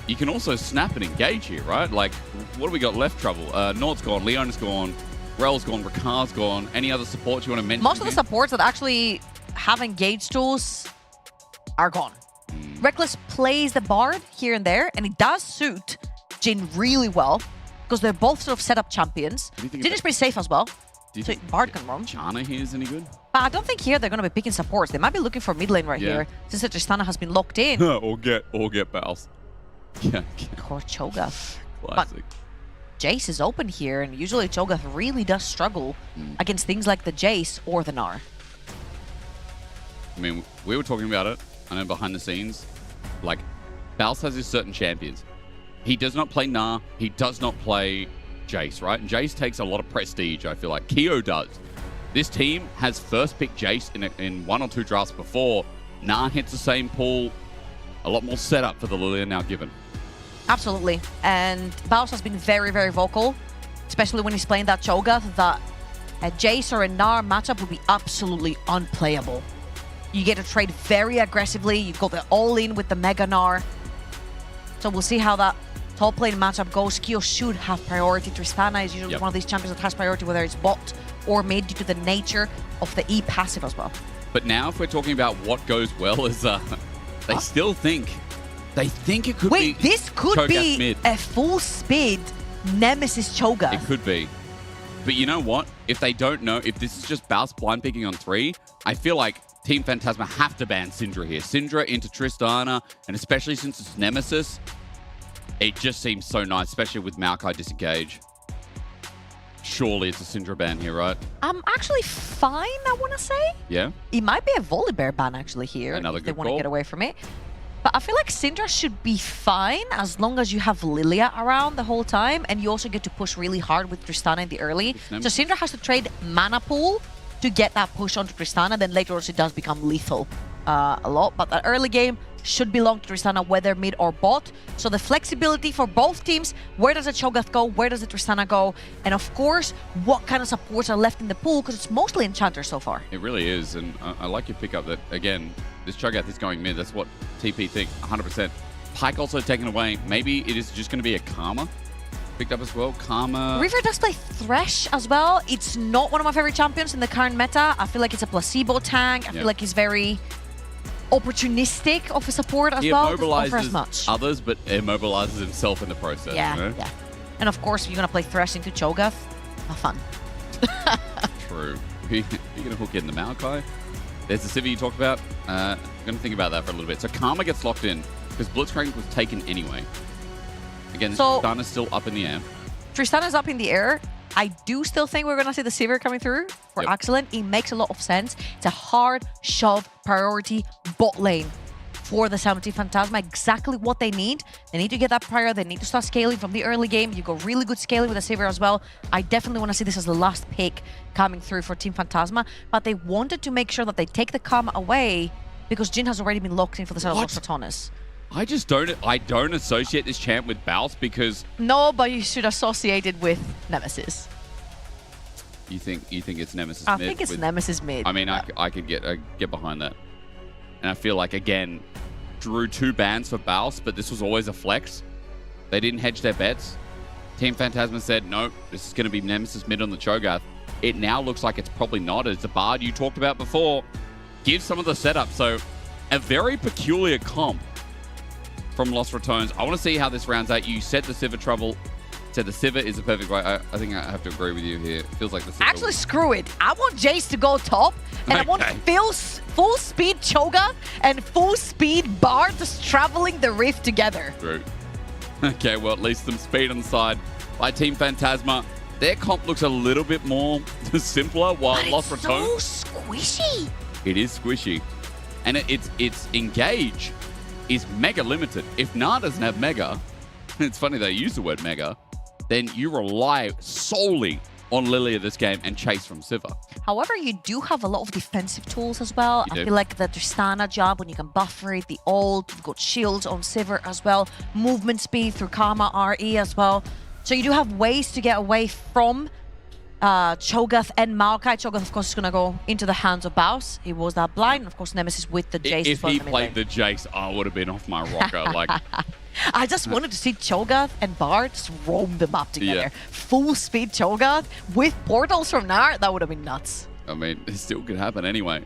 you can also snap and engage here, right? Like, what do we got left, Trouble? Nord's gone, Leona's gone, Rel's gone, Rakar's gone. Any other supports you want to mention? Most of the supports that actually have engage tools are gone. Reckless plays the Bard here and there, and it does suit Jhin really well, because they're both sort of setup champions. Jhin is pretty safe as well. So Bard can roam. Janna here is any good? But I don't think here they're going to be picking supports. They might be looking for mid lane right here, since the Tristana has been locked in. or get Pals. Yeah. Or Cho'Gath. Classic. But Jace is open here, and usually Cho'Gath really does struggle against things like the Jace or the Gnar. I mean, we were talking about it, I know behind the scenes. Like, Pals has his certain champions. He does not play Gnar. He does not play Jace, right? And Jace takes a lot of prestige, I feel like. Keo does. This team has first picked Jace in one or two drafts before. Gnar hits the same pool. a lot more setup for the Lilia now given. Absolutely. And Baus has been very, very vocal, especially when he's playing that Cho'Gath, that a Jace or a Gnar matchup would be absolutely unplayable. You get to trade very aggressively. You go the all-in with the Mega Gnar. So we'll see how that top lane matchup goes. Kyo should have priority. Tristana is usually one of these champions that has priority, whether it's bot or mid, due to the nature of the E passive as well. But now if we're talking about what goes well is they still think it could be Wait, this could Cho'Gath be mid. a full speed Nemesis Cho'Gath. It could be. But you know what? If they don't know, if this is just Baus blind picking on 3, I feel like Team Phantasma have to ban Syndra here. Syndra into Tristana, and especially since it's Nemesis, it just seems so nice, especially with Maokai disengage. Surely it's a Syndra ban here, right? Actually fine, I want to say. Yeah? It might be a Volibear ban actually here, Another if they good want to call. get away from it. But I feel like Syndra should be fine as long as you have Lilia around the whole time, and you also get to push really hard with Tristana in the early. So Syndra has to trade mana pool to get that push onto Tristana, then later on it does become lethal a lot. But that early game should belong to Tristana, whether mid or bot. So the flexibility for both teams, where does the Cho'Gath go, where does the Tristana go, and of course, what kind of supports are left in the pool, because it's mostly Enchanter so far. It really is, and I like your pickup that, again, this Cho'Gath is going mid. That's what TP think, 100%. Pyke also taken away. Maybe it is just going to be a Karma picked up as well. Karma. River does play Thresh as well. It's not one of my favorite champions in the current meta. I feel like it's a placebo tank. I feel like he's very opportunistic of a support as well. Doesn't offer as much. Immobilizes others, but immobilizes himself in the process. Yeah, you know? yeah. And of course, if you're going to play Thresh into Cho'Gath, have fun. True. You're going to hook in the Maokai. There's the Civi you talked about. I'm going to think about that for a little bit. So Karma gets locked in because Blitzcrank was taken anyway. Again, So- Tristana's still up in the air. Tristana's up in the air. I do still think we're going to see the Sivir coming through for Excellent. It makes a lot of sense. It's a hard shove priority bot lane for the Semifinal Phantasma. Exactly what they need. They need to get that prior. They need to start scaling from the early game. You go really good scaling with the Sivir as well. I definitely want to see this as the last pick coming through for Team Phantasma. But they wanted to make sure that they take the Karma away because Jhin has already been locked in for the side of Loxotonus. I don't associate this champ with Baus because No, but you should associate it with Nemesis. you think it's Nemesis I mid. think it's with- Nemesis mid. I mean, I could get behind that. And I feel like, again, drew 2 bans for Baus, but this was always a flex. They didn't hedge their bets. Team Phantasma said, no, this is going to be Nemesis mid on the Cho'Gath. It now looks like it's probably not. It's the Bard you talked about before. Give some of the setup. So a very peculiar comp from Lost Returns. I want to see how this rounds out. You said the Sivir trouble. Said the Sivir is the perfect way. I think I have to agree with you here. It feels like the Sivir. Actually, screw it. I want Jace to go top, and I want full speed Cho'Gath and full speed Bard just traveling the rift together. True. Okay, well, at least some speed on the side by Team Phantasma. Their comp looks a little bit more simpler, while But Lost it's Returns. so squishy. It is squishy. And it's engage is mega limited. If Gnar doesn't have mega, it's funny they use the word mega, then you rely solely on Lilia this game and chase from Sivir. However, you do have a lot of defensive tools as well. You I do. feel like the Tristana job, when you can buffer it, the ult, you've got shields on Sivir as well, movement speed through Karma RE as well. So you do have ways to get away from Cho'Gath and Maokai. Cho'Gath, of course, is going to go into the hands of Baus. He was that blind. And of course, Nemesis with the Jace. If he played the Jace, I would have been off my rocker. Like, I just wanted to see Cho'Gath and Bard just roam the map together. Yeah. Full speed Cho'Gath with portals from Gnar. That would have been nuts. I mean, it still could happen anyway.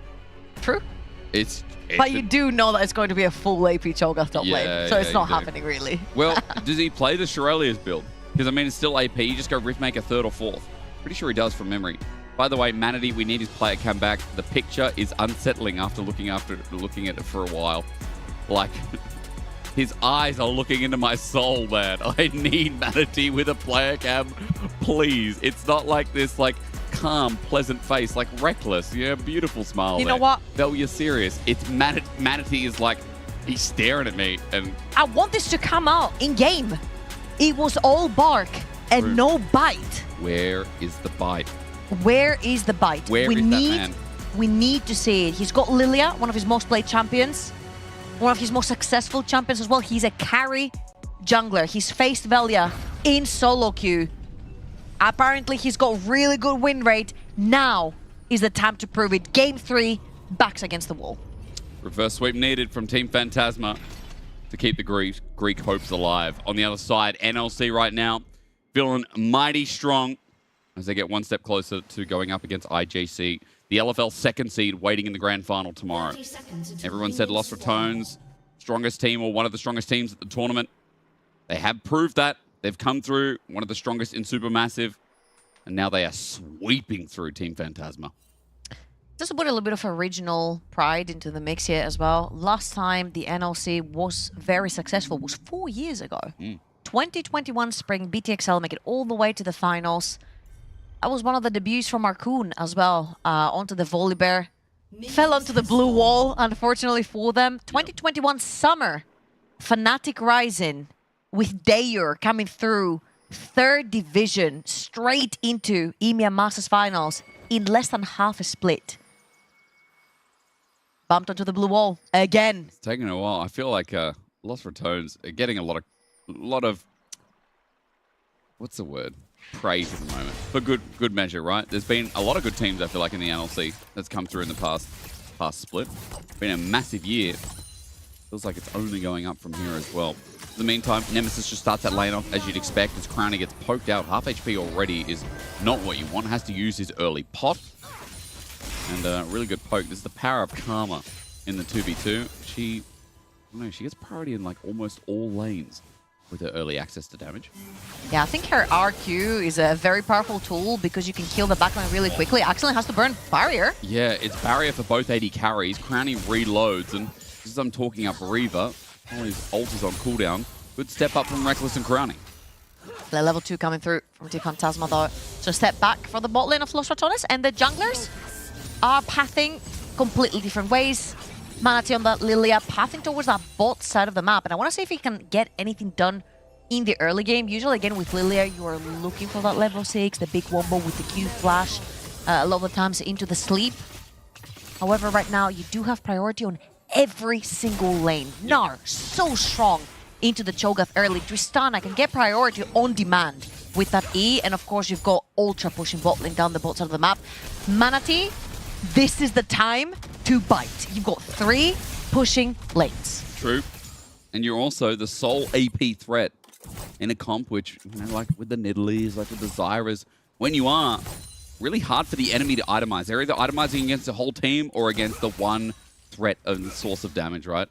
True. It's But you do know that it's going to be a full AP Cho'Gath top lane. So it's not you do. happening really. Well, does he play the Shirelia's build? Because, I mean, it's still AP. You just go Riftmaker 3rd or 4th. Pretty sure he does from memory. By the way, Manatee, we need his player come back. The picture is unsettling after looking at it for a while. Like, his eyes are looking into my soul, man. I need Manatee with a player cam, please. It's not like this, like, calm, pleasant face, like reckless. Yeah, beautiful smile. You know what? No, you're serious. It's Manatee is like, he's staring at me, and I want this to come out in game. It was all bark and no bite. where is the bite? Where is the bite? Where is that man? We need to see it. He's got Lilia, one of his most played champions. one of his most successful champions as well. He's a carry jungler. He's faced Velia in solo queue. Apparently, he's got really good win rate. Now is the time to prove it. Game 3, backs against the wall. Reverse sweep needed from Team Phantasma to keep the Greek hopes alive. On the other side, NLC right now feeling mighty strong as they get one step closer to going up against IJC. The LFL second seed waiting in the grand final tomorrow. Everyone said Los Ratones, strongest team or one of the strongest teams at the tournament. They have proved that. They've come through, one of the strongest in Supermassive, and now they are sweeping through Team Phantasma. Just to put a little bit of original pride into the mix here as well. Last time the NLC was very successful was 4 years ago. 2021 spring, BTXL make it all the way to the finals. That was one of the debuts from Marcoon as well, onto the Volibear. Fell onto the blue wall, unfortunately for them. 2021 summer, Fnatic Rising with Dayor coming through 3rd division straight into EMEA Masters finals in less than half a split. Bumped onto the blue wall again. It's taken a while. I feel like Los Ratones are getting a lot of what's the word? Praise at the moment for good measure, right? There's been a lot of good teams I feel like in the NLC that's come through in the past split. It's been a massive year. Feels like it's only going up from here as well. In the meantime, Nemesis just starts that lane off as you'd expect as Crownie gets poked out. Half HP already is not what you want. Has to use his early pot. And a really good poke. This is the power of Karma in the 2v2. She gets priority in like almost all lanes with her early access to damage. Yeah, I think her RQ is a very powerful tool because you can kill the backline really quickly. Accidentally has to burn Barrier. Yeah, it's Barrier for both AD carries. Crownie reloads, and just as I'm talking up Reaver, all his ult is on cooldown. Good step up from Reckless and Crownie. The level 2 coming through from Team Phantasma though. So step back for the bot lane of Los Ratones, and the junglers are pathing completely different ways. Manatee on that Lilia, pathing towards that bot side of the map. And I want to see if he can get anything done in the early game. Usually, again, with Lilia, you are looking for that level 6, the big wombo with the Q flash, a lot of the times into the sleep. However, right now, you do have priority on every single lane. Gnar, so strong into the Cho'Gath early. Tristana can get priority on demand with that E. And of course, you've got Ultra pushing bot lane down the bot side of the map. Manatee, this is the time to bite. You've got 3 pushing lanes. True. And you're also the sole AP threat in a comp which, like with the Nidalees, like with the Zyras, when you are, really hard for the enemy to itemize. They're either itemizing against the whole team or against the one threat and source of damage, right?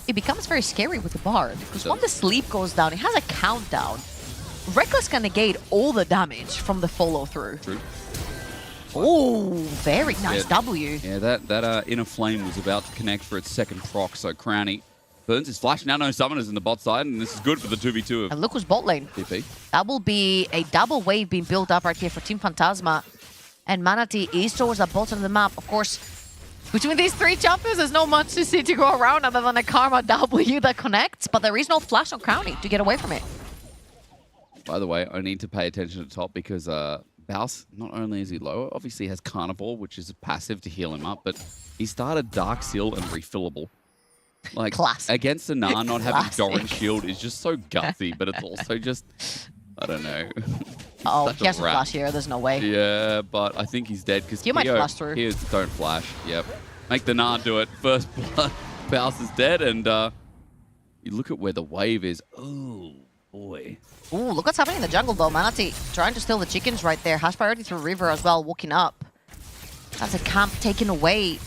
It becomes very scary with the Bard, because when the sleep goes down, it has a countdown. Reckless can negate all the damage from the follow-through. True. Oh, very nice W. Yeah, that Inner Flame was about to connect for its second proc, so Crownie burns his flash. Now no summoners in the bot side, and this is good for the 2v2 of And look who's bot lane. TP. That will be a double wave being built up right here for Team Phantasma. And Manatee is towards the bottom of the map. Of course, between these 3 champions, there's not much to see to go around other than a Karma W that connects, but there is no flash on Crownie to get away from it. By the way, I need to pay attention to top because Baus, not only is he lower, obviously has Carnivore, which is a passive to heal him up, but he started Dark Seal and Refillable. Like, Classic. against a Gnar, not having Classic. Doran Shield is just so gutsy, but it's also just, I don't know. Oh, Such he has to rat. flash here. There's no way. Yeah, but I think he's dead because You might flash through. Here's don't flash. Yep. Make the Gnar do it. First blood. Baus is dead, and you look at where the wave is. Oh, boy. Ooh, look what's happening in the jungle though. Manatee trying to steal the chickens right there. Has priority through River as well, walking up. That's a camp taken away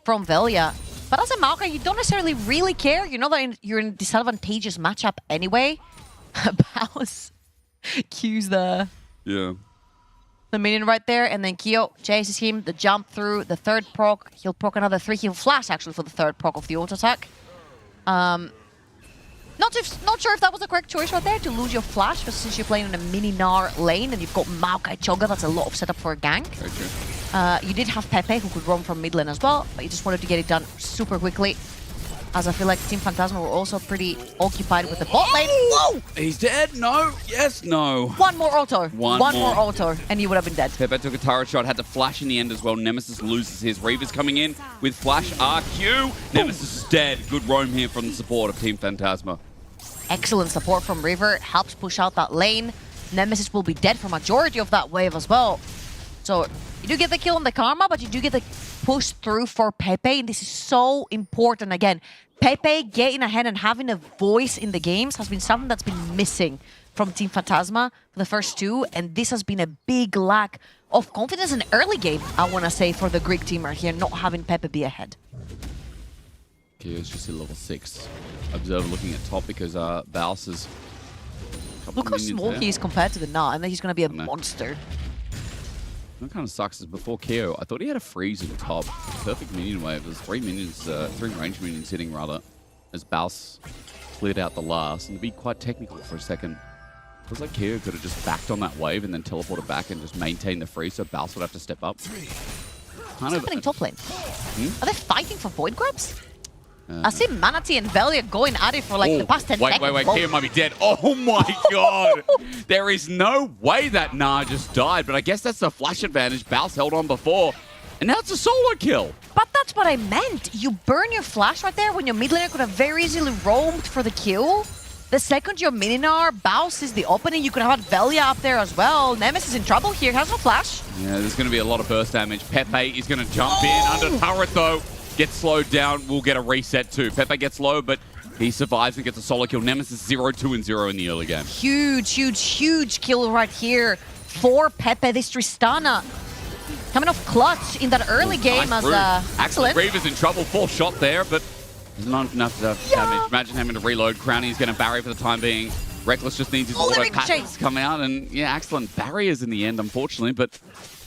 from Velia. But as a Maokai, you don't necessarily really care. You know that you're in a disadvantageous matchup anyway. Baus cues the minion right there, and then Kyo chases him, the jump through, the 3rd proc. He'll proc another 3. He'll flash actually for the 3rd proc of the auto attack. Not sure if that was the correct choice right there to lose your flash, but since you're playing in a mini Gnar lane and you've got Maokai Cho'Gath, that's a lot of setup for a gank. Very true. You did have Pepe who could roam from mid lane as well, but you just wanted to get it done super quickly. as I feel like Team Phantasma were also pretty occupied with the bot lane. Whoa! He's dead. No. Yes. No. One more auto. One more more. auto, and he would have been dead. Pepe took a turret shot, had to flash in the end as well. Nemesis loses his. Reaver's coming in with flash RQ. Nemesis is dead. Good roam here from the support of Team Phantasma. Excellent support from River. Helps push out that lane. Nemesis will be dead for majority of that wave as well. So you do get the kill on the Karma, but you do get the push through for Pepe. And this is so important. Again, Pepe getting ahead and having a voice in the games has been something that's been missing from Team Phantasma for the first two. And this has been a big lack of confidence in the early game, I want to say, for the Greek team right here, not having Pepe be ahead. Kyo's just at level 6. Observer looking at top because Baus is... Look how small he is compared to the Na, and then he's going to be a monster. What kind of sucks is before Kyo, I thought he had a freeze in top. Perfect minion wave. There's 3 range minions hitting rather, as Baus cleared out the last. And to be quite technical for a second, feels like Kyo could have just backed on that wave and then teleported back and just maintained the freeze, so Baus would have to step up. What's happening top lane? Are they fighting for void grabs? I see Manatee and Velia going at it for like the past 10 seconds. Wait, Kyo might be dead. Oh my god! There is no way that Na just died, but I guess that's the flash advantage Baus held on before. And now it's a solo kill. But that's what I meant. You burn your flash right there when your mid laner could have very easily roamed for the kill. The second your Mininar, Baus is the opening. You could have had Velia up there as well. Nemesis is in trouble here. Has no flash. Yeah, there's going to be a lot of burst damage. Pepe is going to jump in under turret though. Gets slowed down. We'll get a reset too. Pepe gets low, but he survives and gets a solo kill. Nemesis 0-2-0 in the early game. Huge kill right here for Pepe. This Tristana coming off clutch in that early game as excellent. Reaver's in trouble. Full shot there, but there's not enough damage. Imagine having to reload. Crowny's going to barrier for the time being. Reckless just needs his auto patterns to come out, and yeah, excellent barriers in the end, unfortunately, but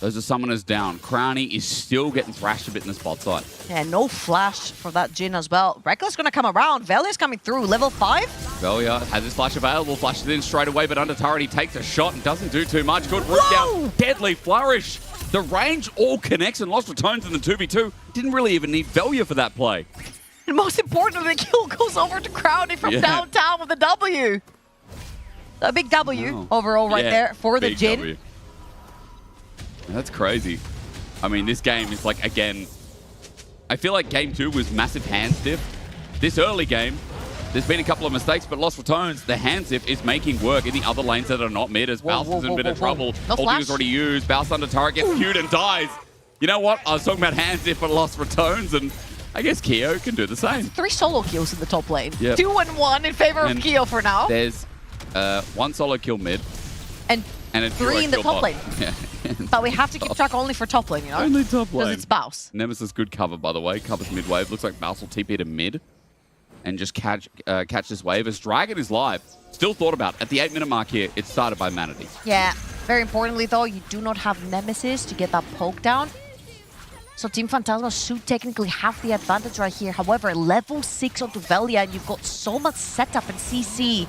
those are summoners down. Crowny is still getting thrashed a bit in the spot side. Yeah, no flash for that Jhin as well. Reckless going to come around. Velia's coming through, level 5. Velia has his flash available, flashes in straight away, but under turret he takes a shot and doesn't do too much. Good root down, deadly flourish. The range all connects and lost returns in the 2v2. Didn't really even need Velia for that play. And most importantly, the kill goes over to Crowny from downtown with a W. A big W overall right there for the Jhin. W. That's crazy. I mean, this game is like, again, I feel like game 2 was massive hand stiff. This early game, there's been a couple of mistakes, but lost returns, the hand stiff is making work in the other lanes that are not mid as Baus is in a bit of trouble. Ulti was already used. Baus under turret gets queued and dies. You know what? I was talking about hand stiff but lost returns, and I guess Kyo can do the same. 3 solo kills in the top lane. Yep. 2 and 1 in favor of Kyo for now. There's 1 solo kill mid. And a 3 in the top lane. Yeah. But we have to keep track only for top lane, you know? Only top lane. Because it's Baus. Nemesis good cover, by the way. Covers mid wave. Looks like Baus will TP to mid and just catch this wave. As Dragon is live. Still thought about. At the 8-minute mark here, it's started by Manatee. Yeah. Very importantly, though, you do not have Nemesis to get that poke down. So Team Phantasma should technically have the advantage right here. However, level 6 onto Velia, and you've got so much setup and CC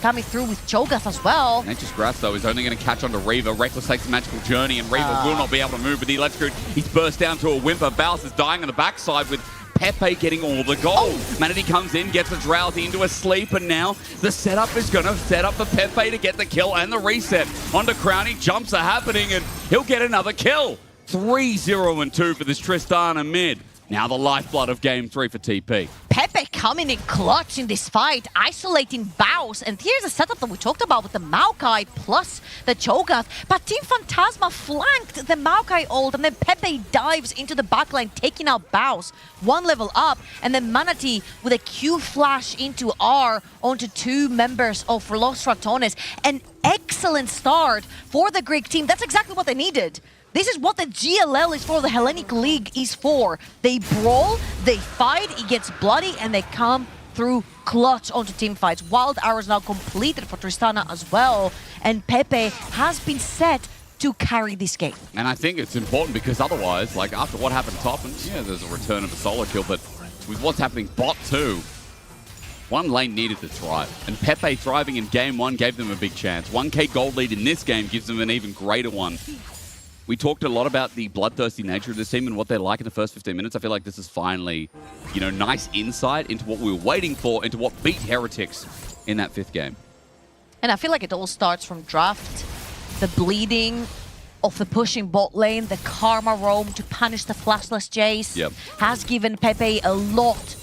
coming through with Cho'Gath as well. Nature's Grasp, though, is only going to catch onto Reaver. Reckless takes a magical journey, and Reaver will not be able to move with the electrocute. He's burst down to a whimper. Baus is dying on the backside with Pepe getting all the gold. Manatee comes in, gets a Drowsy into a sleep, and now the setup is going to set up for Pepe to get the kill and the reset. Onto Crowny, jumps are happening, and he'll get another kill. 3-0-2 for this Tristana mid. Now the lifeblood of game 3 for TP. Pepe coming in clutch in this fight, isolating Baus. And here's a setup that we talked about with the Maokai plus the Cho'Gath. But Team Phantasma flanked the Maokai ult, and then Pepe dives into the backline, taking out Baus. 1 level up, and then Manatee with a Q flash into R onto 2 members of Los Ratones. An excellent start for the Greek team. That's exactly what they needed. This is what the GLL is for, the Hellenic League is for. They brawl, they fight, it gets bloody, and they come through clutch onto team fights. Wild Arrows now completed for Tristana as well, and Pepe has been set to carry this game. And I think it's important because otherwise, like after what happened top, and yeah, there's a return of a solo kill, but with what's happening bot 2, one lane needed to thrive. And Pepe thriving in game 1 gave them a big chance. 1k gold lead in this game gives them an even greater one We talked a lot about the bloodthirsty nature of this team and what they're like in the first 15 minutes. I feel like this is finally, you know, nice insight into what we were waiting for, into what beat Heretics in that 5th game. And I feel like it all starts from draft, the bleeding of the pushing bot lane, the Karma roam to punish the flashless Jace has given Pepe a lot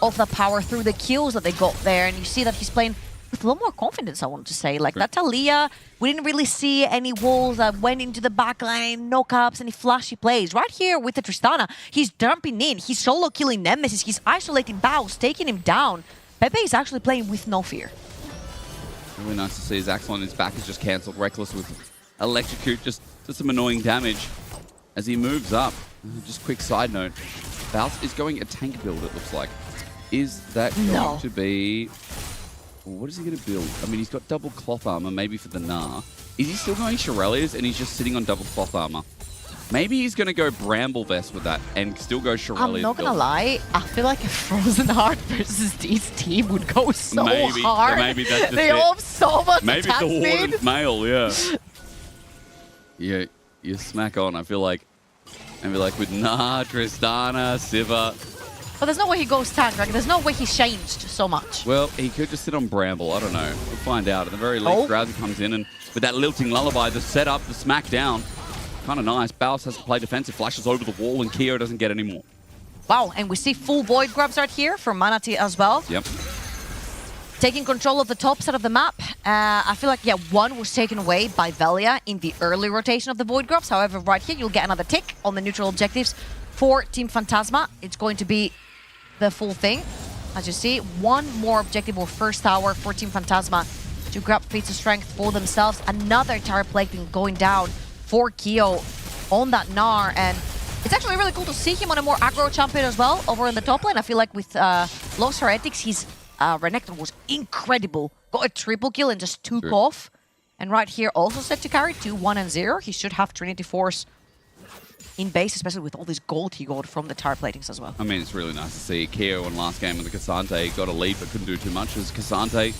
of the power through the kills that they got there. And you see that he's playing with a lot more confidence, I want to say. Like that Talia, we didn't really see any walls that went into the back lane, knock-ups, any flashy plays. Right here with the Tristana, he's dumping in, he's solo killing Nemesis, he's isolating Baus, taking him down. Pepe is actually playing with no fear. Really nice to see his Axel on his back is just cancelled. Reckless with Electrocute, just some annoying damage as he moves up. Just quick side note, Baus is going a tank build, it looks like. Is that going to be... What is he going to build? I mean, he's got double cloth armor, maybe for the Gnar. Is he still going Shirelles and he's just sitting on double cloth armor? Maybe he's going to go Bramble Vest with that and still go Shirelles. I'm not going to lie, I feel like a Frozen Heart versus this team would go so hard. Maybe that's just they all have so much maybe attack it's the speed. Warden's Mail, yeah. Yeah, you smack on. I feel like, maybe like with Gnar, Tristana, Siva. But there's no way he goes tank, right? There's no way he's changed so much. Well, he could just sit on Bramble. I don't know. We'll find out. At the very least, Drowsy comes in and with that Lilting Lullaby, the setup, the smackdown, kind of nice. Baus has to play defensive, flashes over the wall, and Keo doesn't get any more. Wow, and we see full Void grabs right here from Manatee as well. Yep. Taking control of the top side of the map. I feel like, yeah, one was taken away by Velia in the early rotation of the Void grabs. However, right here, you'll get another tick on the neutral objectives for Team Phantasma. It's going to be the full thing. As you see, one more objective or first tower for Team Phantasma to grab feats of strength for themselves. Another tower plating going down for Keo on that Gnar, and it's actually really cool to see him on a more aggro champion as well over in the top lane. I feel like with Lost Heretics, his Renekton was incredible. Got a triple kill and just took off. And right here also set to carry 2, 1, and 0. He should have Trinity Force in base, especially with all this gold he got from the tower platings as well. I mean, it's really nice to see Keo in last game with the Cassante got a lead but couldn't do too much as Cassante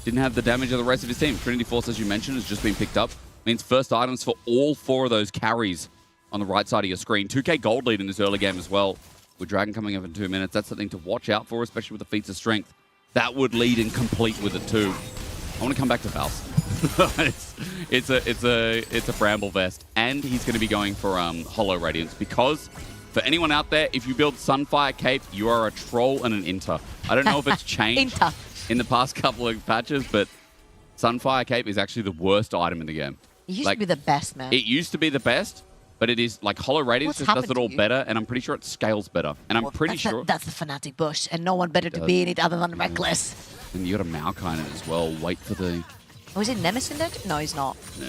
didn't have the damage of the rest of his team. Trinity Force, as you mentioned, has just been picked up. Means first items for all 4 of those carries on the right side of your screen. 2k gold lead in this early game as well. With Dragon coming up in 2 minutes, that's something to watch out for, especially with the feats of strength. That would lead and complete with it too. I want to come back to Baus. it's a Bramble Vest, and he's going to be going for Hollow Radiance because for anyone out there, if you build Sunfire Cape, you are a troll and an inter. I don't know if it's changed in the past couple of patches, but Sunfire Cape is actually the worst item in the game. It used to be the best, man. It used to be the best, but it is like Hollow Radiance just does it all better, and I'm pretty sure it scales better. And I'm pretty sure that's the Fnatic bush, and no one better to be in it other than Reckless. And you got a Maokai in it as well. Wait for the... Oh, is it Nemesis in there? No, he's not. No.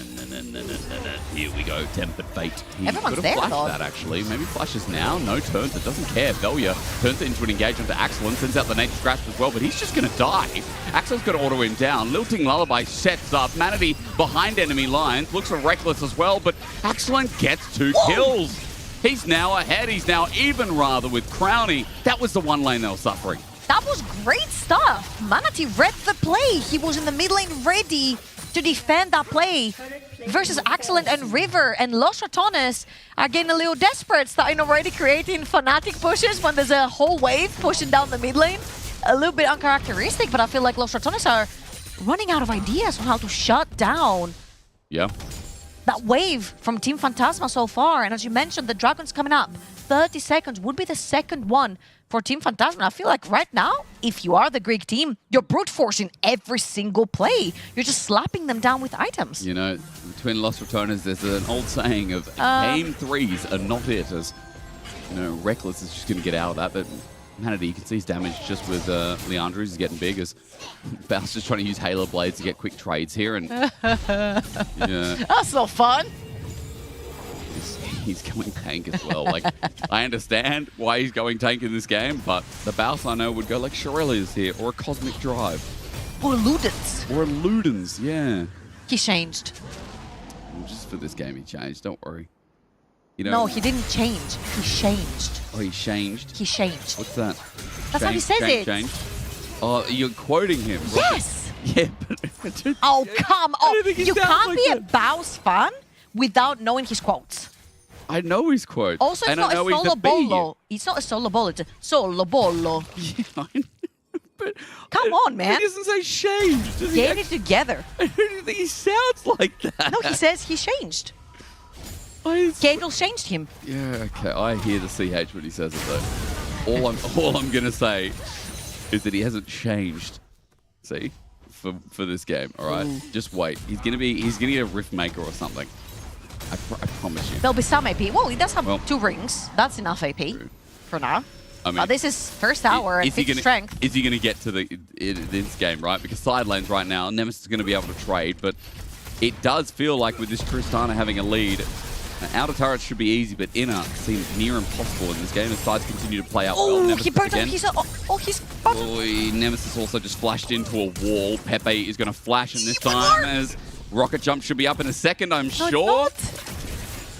Here we go, Tempered Fate. He Everyone's could there, have flashed though. that, actually. Maybe flashes now. No turns. It doesn't care. Velia turns it into an engagement to Axel and sends out the Nature's Grasp as well, but he's just going to die. Axel's going to auto him down. Lilting Lullaby sets up. Manatee behind enemy lines. Looks for Reckless as well, but Axel gets 2 kills. He's now ahead. He's now even, rather, with Crowny. That was the one lane they were suffering. That was great stuff. Manatee read the play. He was in the mid lane ready to defend that play versus Excellent and River. And Los Ratones are getting a little desperate, starting already creating Fnatic pushes when there's a whole wave pushing down the mid lane. A little bit uncharacteristic, but I feel like Los Ratones are running out of ideas on how to shut down that wave from Team Phantasma so far. And as you mentioned, the Dragon's coming up. 30 seconds would be the second one for Team Phantasma. I feel like right now, if you are the Greek team, you're brute forcing every single play. You're just slapping them down with items. You know, between Los Ratones, there's an old saying of game 3s are not it, as, you know, Reckless is just going to get out of that. But Manatee, you can see his damage just with Leandro. He's getting big as Baus just trying to use Halo Blades to get quick trades here. And That's not fun. He's going tank as well. Like, I understand why he's going tank in this game, but the Baus I know would go like Shirelles here, or a Cosmic Drive. Or Ludens. Or Ludens, yeah. He changed. Just for this game he changed, don't worry. You know, no, he didn't change. He changed. Oh, he changed? He changed. What's that? That's how he says it. Changed? Oh, you're quoting him. Yes! Yeah, but... Oh, come on. You can't like be a Baus fan without knowing his quotes. I know his quotes. Also, it's and not I know a he's solo a B. bolo. It's not a solo bolo. It's a solo bolo. Come on, man. He doesn't say changed. Does Get it together. I don't think he sounds like that. No, he says he changed. Gadel changed him. Yeah, okay. I hear the CH when he says it though. All I'm gonna say is that he hasn't changed. See, for this game. All right, just wait. He's gonna get a rift maker or something. I promise you. There'll be some AP. Well, he does have 2 rings. That's enough AP for now. I mean, but this is first hour and 5th strength. Is he going to get to this game, right? Because side lanes right now, Nemesis is going to be able to trade, but it does feel like with this Tristana having a lead, outer turrets should be easy, but inner seems near impossible in this game as sides continue to play out well. Oh, he burnt him. Nemesis also just flashed into a wall. Pepe is going to flash in this time as rocket jump should be up in a second, I'm sure.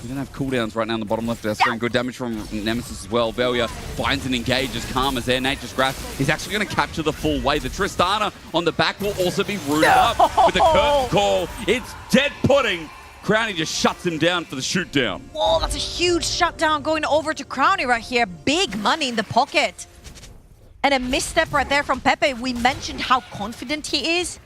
We don't have cooldowns right now on the bottom left of our screen. Good damage from Nemesis as well. Velia finds an engage as Karma's there. Nate just grabs. He's actually going to capture the full way. The Tristana on the back will also be rooted up with a curtain call. It's dead pudding. Crowny just shuts him down for the shoot down. Whoa, that's a huge shutdown going over to Crowny right here. Big money in the pocket. And a misstep right there from Pepe. We mentioned how confident he is.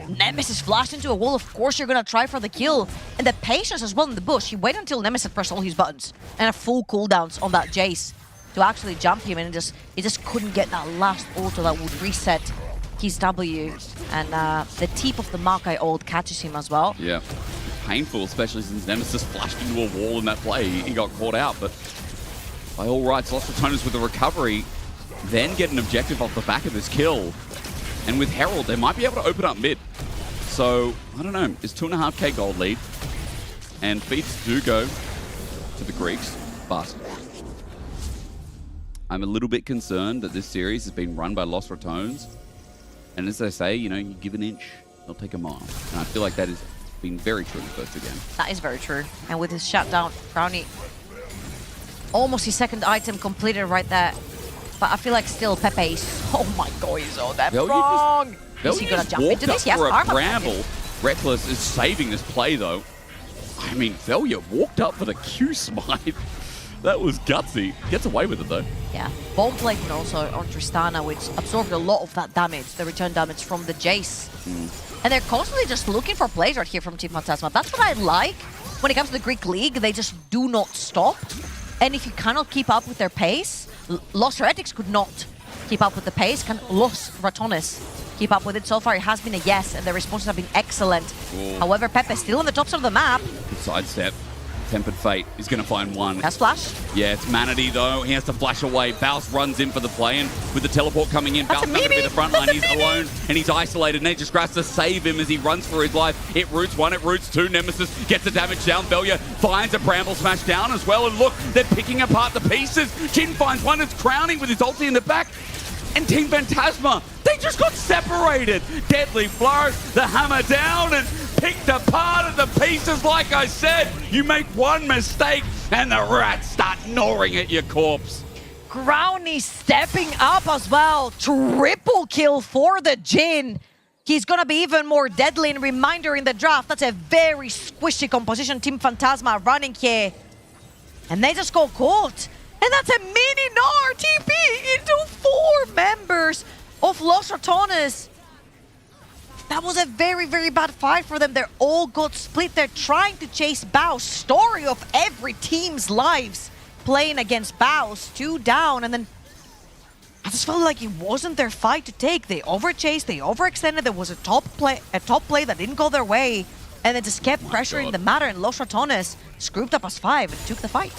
Nemesis flashed into a wall. Of course you're going to try for the kill. And the patience as well in the bush. He waited until Nemesis pressed all his buttons. And a full cooldowns on that Jace to actually jump him. And he just couldn't get that last auto that would reset his W. And the tip of the Makai ult catches him as well. Yeah. Painful, especially since Nemesis flashed into a wall in that play. He got caught out, but by all rights, Lost Retoners with the recovery, then get an objective off the back of this kill. And with Herald, they might be able to open up mid. So, I don't know, it's 2.5k gold lead. And feats do go to the Greeks, but I'm a little bit concerned that this series has been run by Lost Retones. And as they say, you know, you give an inch, they'll take a mile. And I feel like that has been very true in the first 2 games. That is very true. And with his shutdown, Brownie, almost his second item completed right there. But I feel like still Pepe is, oh my god, he's so that wrong. Is he gonna jump into this? Yes, a bramble. Reckless is saving this play though. I mean, Velia walked up for the Q smite. That was gutsy. Gets away with it though. Yeah, bomb plating also on Tristana, which absorbed a lot of that damage, the return damage from the Jace. And they're constantly just looking for plays right here from Team Phantasma. That's what I like. When it comes to the Greek League, they just do not stop. And if you cannot keep up with their pace, Lost Heretics could not keep up with the pace. Can Lost Ratones keep up with it? So far, it has been a yes, and the responses have been excellent. Ooh. However, Pepe still on the top side of the map. Good sidestep. Tempered Fate is going to find one. Has flash. Yeah, it's Manatee though. He has to flash away. Baus runs in for the play, and with the teleport coming in, Baus going to be the front line. He's alone, and he's isolated. Nate just grabs to save him as he runs for his life. It roots 1, it roots 2. Nemesis gets the damage down. Velia finds a Bramble Smash down as well, and look, they're picking apart the pieces. Jin finds one. It's Crowning with his ulti in the back. And Team Phantasma, they just got separated. Deadly Flourish, the hammer down, and picked apart at the pieces. Like I said, you make one mistake and the rats start gnawing at your corpse. Crowny stepping up as well. Triple kill for the Jin. He's gonna be even more deadly. And reminder in the draft, that's a very squishy composition. Team Phantasma running here. And they just got caught. And that's a mini Gnar TP into 4 members of Los Ratones. That was a very, very bad fight for them. They're all got split. They're trying to chase Baus. Story of every team's lives playing against Baus. 2 down, and then I just felt like it wasn't their fight to take. They overchased, they overextended. There was a top play that didn't go their way. And they just kept pressuring the matter, and Los Ratones scooped up as 5 and took the fight.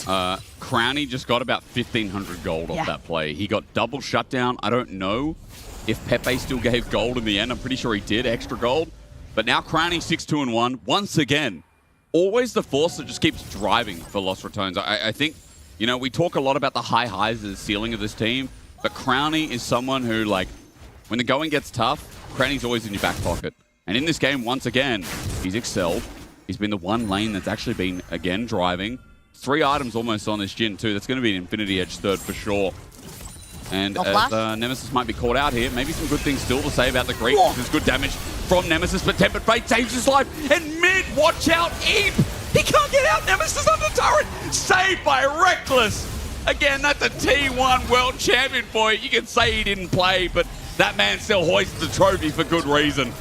Crowny just got about 1,500 gold off that play. He got double shutdown. I don't know if Pepe still gave gold in the end. I'm pretty sure he did, extra gold. But now Crowny 6-2-1 once again. Always the force that just keeps driving for Los Ratones. I think, you know, we talk a lot about the high highs as the ceiling of this team, but Crowny is someone who, like, when the going gets tough, Crowny's always in your back pocket. And in this game, once again, he's excelled. He's been the one lane that's actually been, again, driving. 3 items almost on this Jin, too. That's going to be an Infinity Edge third for sure. And as Nemesis might be caught out here, maybe some good things still to say about the Greeks. There's good damage from Nemesis, but Tempered Fate saves his life. And mid, watch out, Eep! He can't get out. Nemesis on the turret. Saved by Reckless. Again, that's a T1 world champion for you. You can say he didn't play, but that man still hoists the trophy for good reason.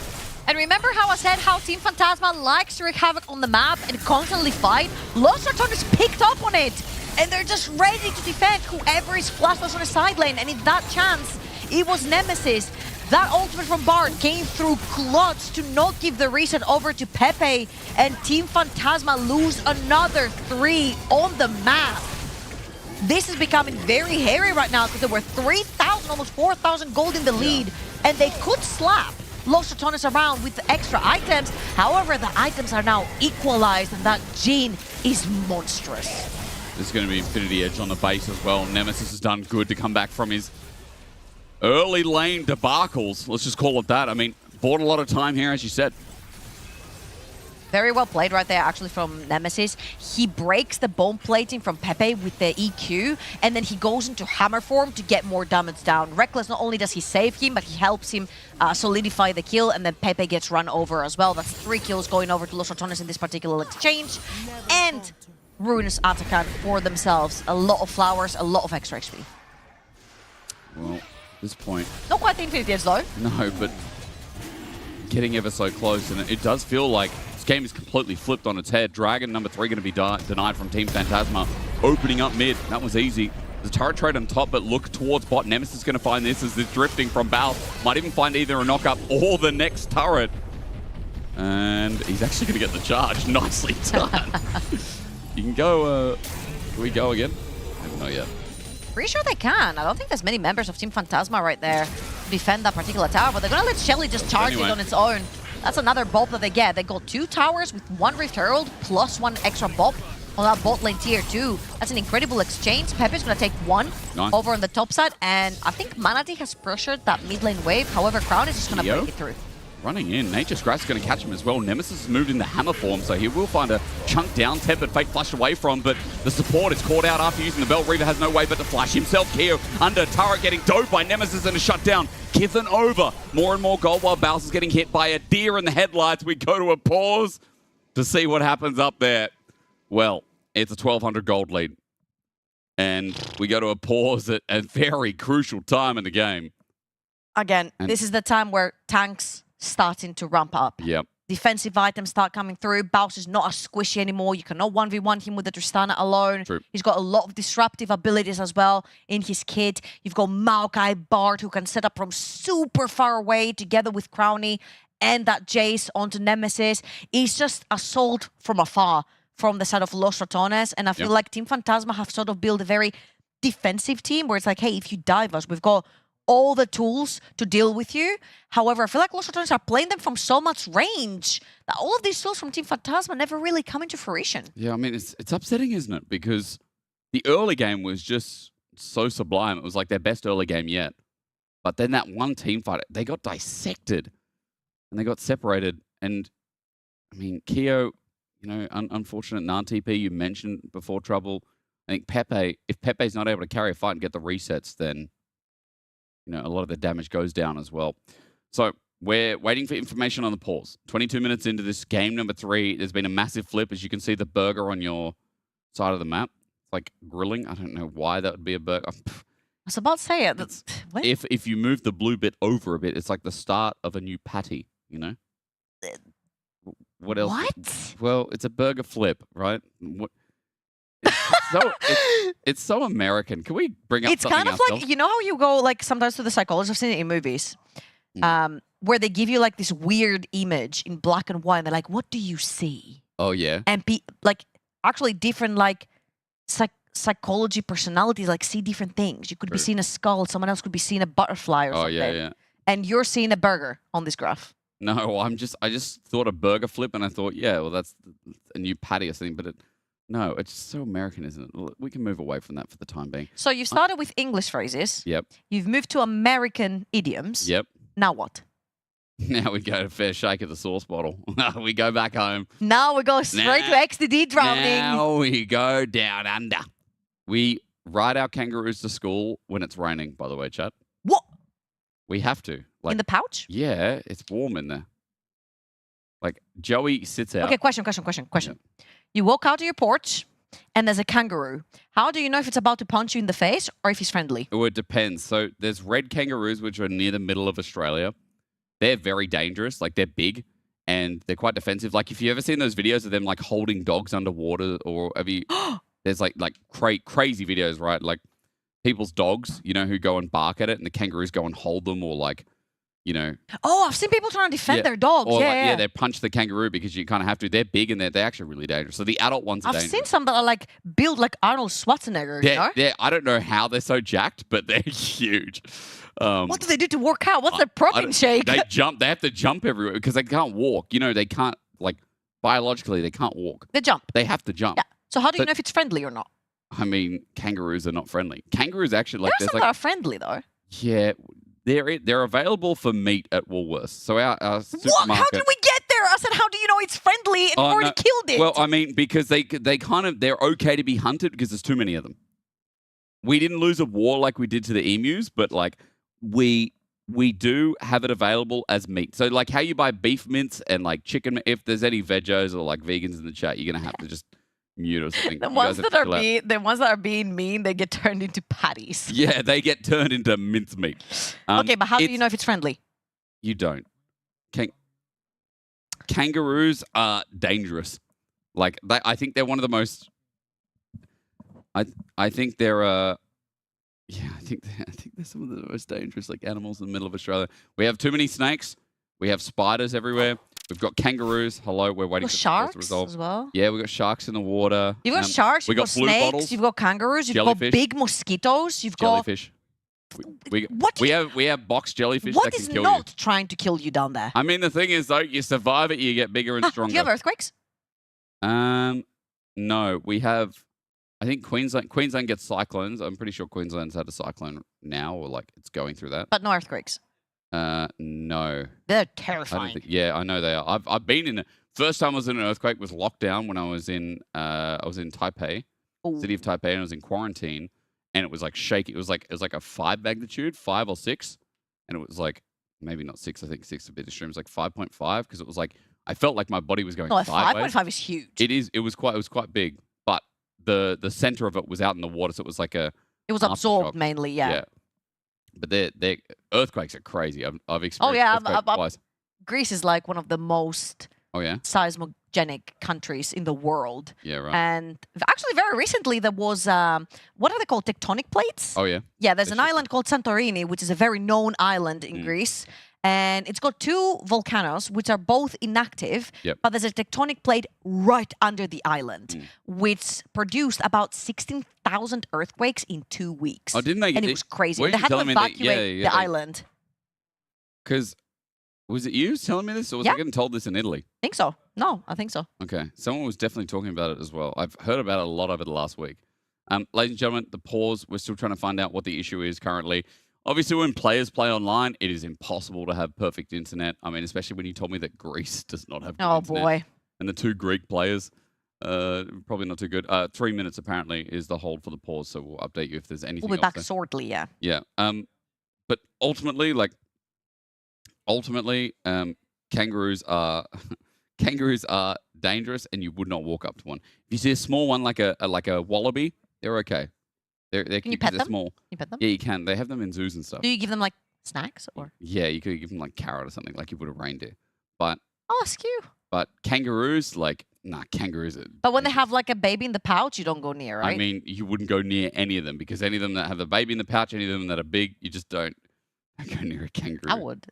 And remember how I said how Team Phantasma likes to wreak havoc on the map and constantly fight? Los Ratones picked up on it, and they're just ready to defend whoever is flashless on the side lane. And in that chance, it was Nemesis. That ultimate from Bard came through clutch to not give the reset over to Pepe, and Team Phantasma lose another 3 on the map. This is becoming very hairy right now because there were 3,000, almost 4,000 gold in the lead, and they could slap Los Ratones around with the extra items. However, the items are now equalized, and that Jhin is monstrous. There's going to be Infinity Edge on the base as well. Nemesis has done good to come back from his early lane debacles. Let's just call it that. I mean, bought a lot of time here, as you said. Very well played right there, actually, from Nemesis. He breaks the bone plating from Pepe with the EQ, and then he goes into hammer form to get more damage down. Reckless, not only does he save him, but he helps him solidify the kill, and then Pepe gets run over as well. That's 3 kills going over to Los Ratones in this particular exchange. And Ruinous Atakan for themselves. A lot of flowers, a lot of extra XP. Well, at this point... Not quite the Infinity Edge, though. No, but getting ever so close, and it does feel like this game is completely flipped on its head. Dragon number 3 going to be denied from Team Phantasma. Opening up mid, that was easy. The turret trade on top, but look towards bot. Nemesis is going to find this as they're drifting from Bal. Might even find either a knock-up or the next turret. And he's actually going to get the charge. Nicely done. You can go, can we go again? I don't know yet. Pretty sure they can. I don't think there's many members of Team Phantasma right there to defend that particular tower, but they're going to let Shelly just charge it on its own. That's another bulb that they get. They got 2 towers with 1 Rift Herald plus 1 extra bulb on that bot lane tier 2. That's an incredible exchange. Pepe's going to take 1 over on the top side, and I think Manatee has pressured that mid lane wave. However, Crown is just going to break it through. Running in. Nature's Grass is going to catch him as well. Nemesis has moved into hammer form, so he will find a chunk down. Tempered Fate flashed away from, but the support is caught out after using the belt. Reaver has no way but to flash himself here under turret, getting dove by Nemesis and a shutdown. Given over. More and more gold while Bowser's getting hit by a deer in the headlights. We go to a pause to see what happens up there. Well, it's a 1,200 gold lead. And we go to a pause at a very crucial time in the game. Again, this is the time where tanks starting to ramp up. Yep. Defensive items start coming through. Bowser's not as squishy anymore. You cannot 1v1 him with the Tristana alone. True. He's got a lot of disruptive abilities as well in his kit. You've got Maokai Bard, who can set up from super far away together with Crowny and that Jace onto Nemesis. He's just assault from afar from the side of Los Ratones. And I feel like Team Phantasma have sort of built a very defensive team where it's like, hey, if you dive us, we've got all the tools to deal with you. However, I feel like Los Ratones are playing them from so much range that all of these tools from Team Phantasma never really come into fruition. Yeah, I mean, it's upsetting, isn't it? Because the early game was just so sublime. It was like their best early game yet. But then that one team fight, they got dissected and they got separated. And, I mean, Keo, you know, unfortunate non-TP you mentioned before trouble. I think Pepe, if Pepe's not able to carry a fight and get the resets, then you know, a lot of the damage goes down as well. So we're waiting for information on the pause. 22 minutes into this game number 3, there's been a massive flip. As you can see, the burger on your side of the map. It's like grilling. I don't know why that would be a burger. I was about to say it. That's, if you move the blue bit over a bit, it's like the start of a new patty, you know? What else? What? Well, it's a burger flip, right? What? It's so American. Can we bring up something kind of ourselves? like, you know how you go like sometimes to the psychologist, I've seen it in movies, where they give you like this weird image in black and white and they're like, what do you see? Oh, yeah. And like actually different like psychology personalities like see different things. You could be seeing a skull, someone else could be seeing a butterfly or something. Oh, yeah. And you're seeing a burger on this graph. No, I just thought a burger flip and I thought, yeah, well, that's a new patty or something, but no, it's so American, isn't it? We can move away from that for the time being. So you started with English phrases. Yep. You've moved to American idioms. Yep. Now what? Now we go to fair shake of the sauce bottle. We go back home. Now we go straight to XDD drowning. Now we go down under. We ride our kangaroos to school when it's raining, by the way, chat. What? We have to. Like, in the pouch? Yeah, it's warm in there. Like, Joey sits out. Okay, question. Yeah. You walk out to your porch, and there's a kangaroo. How do you know if it's about to punch you in the face or if he's friendly? Well, it depends. So there's red kangaroos, which are near the middle of Australia. They're very dangerous. Like, they're big and they're quite defensive. Like, if you ever seen those videos of them like holding dogs underwater, or have you? There's like crazy videos, right? Like people's dogs, you know, who go and bark at it, and the kangaroos go and hold them, or like, you know. Oh, I've seen people trying to defend their dogs. Or Yeah, they punch the kangaroo because you kind of have to. They're big and they're actually really dangerous. So the adult ones are I've dangerous. seen some that are like built like Arnold Schwarzenegger. You know? I don't know how they're so jacked, but they're huge. What do they do to work out? What's their protein shake? They jump. They have to jump everywhere because they can't walk. You know, they can't, like, biologically, they can't walk. They jump. They have to jump. Yeah. So how do you know if it's friendly or not? I mean, kangaroos are not friendly. Kangaroos actually, like, There's some there's that like, are friendly though. yeah, they're available for meat at Woolworths. So our What? supermarket. How did we get there? I said, how do you know it's friendly? And you've already killed it. Well, I mean, because they're okay to be hunted because there's too many of them. We didn't lose a war like we did to the emus, but like we do have it available as meat. So like how you buy beef mince and like chicken, if there's any vegos or like vegans in the chat, you're gonna have to just mute or something. the You ones guys have that to are chill out. the ones that are being mean, they get turned into patties. Yeah, they get turned into mincemeat. Okay, but how do you know if it's friendly? You don't. Kangaroos are dangerous. Like I think they're one of the most. I think they're yeah, I think they're some of the most dangerous like animals in the middle of Australia. We have too many snakes. We have spiders everywhere. We've got kangaroos. Hello, we're waiting for the sharks to resolve. as well. Yeah, we got sharks in the water. You've got sharks, We you've got blue snakes, bottles, you've got kangaroos, you've jellyfish. got big mosquitoes, you've jellyfish. We have box jellyfish got. that What can is kill not trying to kill you down there? I mean, the thing is though, you survive it, you get bigger and Do stronger. you have earthquakes? No, we have. I think Queensland gets cyclones. I'm pretty sure Queensland's had a cyclone now, or like it's going through that. But no earthquakes. No. They're I terrifying. don't think. Yeah, I know they are. I've been in. First time I was in an earthquake was lockdown when I was in Taipei, city of Taipei, and I was in quarantine, and it was like shaky. It was like a 5 magnitude, 5 or 6, and it was like maybe not 6. I think 6 is a bit extreme. It was like 5.5 because it was like I felt like my body was going No, sideways. 5.5 is huge. It was quite big, but the center of it was out in the water, so it was like a. It was aftershock. absorbed mainly, yeah. But they're earthquakes are crazy. I've experienced. Oh yeah, earthquakes twice. Greece is like one of the most seismogenic countries in the world. Yeah, right. And actually, very recently there was what are they called? Tectonic plates. Oh yeah. Yeah, there's an island called Santorini, which is a very known island in Greece. And it's got 2 volcanoes, which are both inactive, but there's a tectonic plate right under the island, which produced about 16,000 earthquakes in 2 weeks. Oh, didn't they? And it was crazy. weren't They you had to telling me that- evacuate the island. Because was it you telling me this, or was I getting told this in Italy? I think so. No, I think so. Okay, someone was definitely talking about it as well. I've heard about it a lot over the last week. Ladies and gentlemen, the pause. We're still trying to find out what the issue is currently. Obviously, when players play online, it is impossible to have perfect internet. I mean, especially when you told me that Greece does not have good internet. Boy. And the 2 Greek players, probably not too good. 3 minutes, apparently, is the hold for the pause, so we'll update you if there's anything We'll be else back shortly, yeah. Yeah. But ultimately, kangaroos are dangerous, and you would not walk up to one. If you see a small one like a wallaby, they're okay. They're Can you cute 'cause pet they're them? small. You pet them? Yeah, you can. They have them in zoos and stuff. Do you give them like snacks or? Yeah, you could give them like carrot or something, like you would a reindeer. But Oh, that's cute. kangaroos, kangaroos are. But when they have like a baby in the pouch, you don't go near, right? I mean, you wouldn't go near any of them because any of them that have the baby in the pouch, any of them that are big, you just don't go near a kangaroo. I would.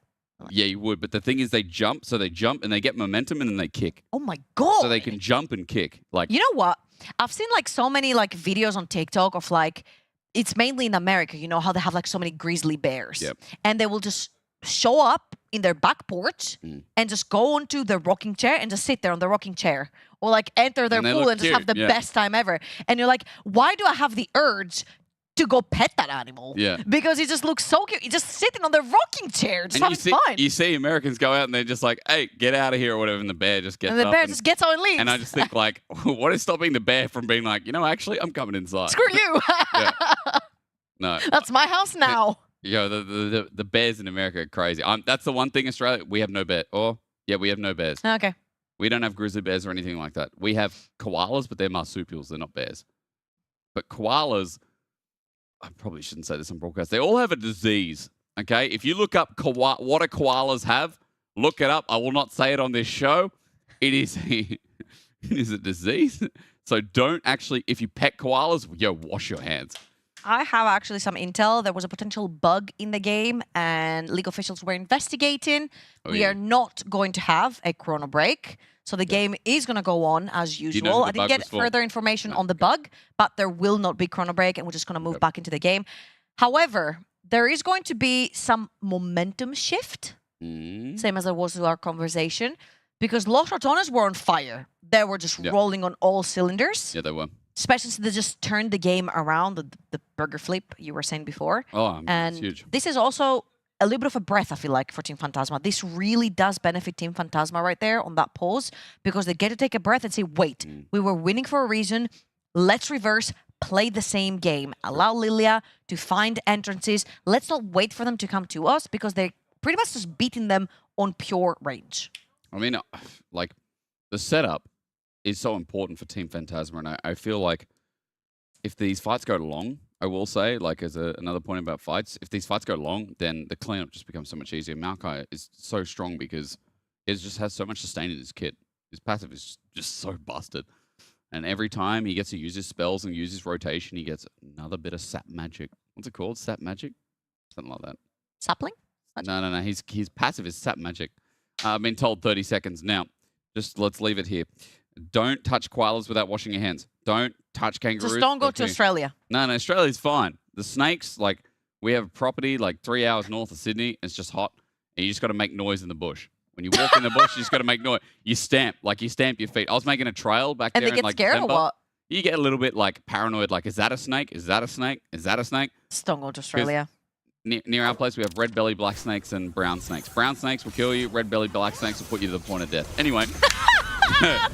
Yeah, you would. But the thing is, they jump and they get momentum and then they kick. Oh my god! So they can jump and kick. Like, you know what? I've seen like so many like videos on TikTok of like, it's mainly in America. You know how they have like so many grizzly bears, and they will just show up in their back porch and just go onto the rocking chair and just sit there on the rocking chair, or like enter their And they pool look and just have the cute, best time ever. And you're like, why do I have the urge to go pet that animal? Yeah. Because he just looks so cute. He's just sitting on the rocking chair, just having fun. You see Americans go out and they're just like, hey, get out of here or whatever, and the bear just gets And the up bear just gets on and leaves. And I just think like, what is stopping the bear from being like, actually, I'm coming inside. Screw you. No. That's my house now. The bears in America are crazy. That's the one thing, Australia, we have no bear. We have no bears. Okay. We don't have grizzly bears or anything like that. We have koalas, but they're marsupials. They're not bears. But koalas, I probably shouldn't say this on broadcast. They all have a disease, okay? If you look up what do koalas have, look it up. I will not say it on this show. It is a disease. So don't actually, if you pet koalas, wash your hands. I have actually some intel. There was a potential bug in the game, and league officials were investigating. We are not going to have a chrono break, so the game is going to go on as usual. I didn't get further information on the bug, but there will not be chrono break, and we're just going to move back into the game. However, there is going to be some momentum shift, same as there was with our conversation, because Los Ratones were on fire. They were just rolling on all cylinders. Yeah, they were. Especially since they just turned the game around, the burger flip you were saying before. Oh, and it's huge. This is also a little bit of a breath, I feel like, for Team Phantasma. This really does benefit Team Phantasma right there on that pause, because they get to take a breath and say, wait, we were winning for a reason. Let's reverse, play the same game. Allow Lilia to find entrances. Let's not wait for them to come to us, because they're pretty much just beating them on pure range. I mean, like, the setup is so important for Team Phantasma, and I feel like if these fights go long, I will say, like, as another point about fights, if these fights go long, then the cleanup just becomes so much easier. Maokai is so strong because it just has so much sustain in his kit. His passive is just so busted. And every time he gets to use his spells and use his rotation, he gets another bit of sap magic. What's it called? Sap magic? Something like that. Sapling? No. His passive is sap magic. I've been told 30 seconds. Now, just let's leave it here. Don't touch koalas without washing your hands. Don't touch kangaroos. Just don't go to Australia. No, Australia's fine. The snakes, like, we have property like 3 hours north of Sydney. It's just hot. And you just got to make noise in the bush. When you walk in the bush, you just got to make noise. You stamp your feet. I was making a trail back there And they in get like scared December. or what? You get a little bit like paranoid, like, is that a snake? Is that a snake? Is that a snake? Just don't go to Australia. Near our place, we have red belly black snakes and brown snakes. Brown snakes will kill you. Red belly black snakes will put you to the point of death. Anyway.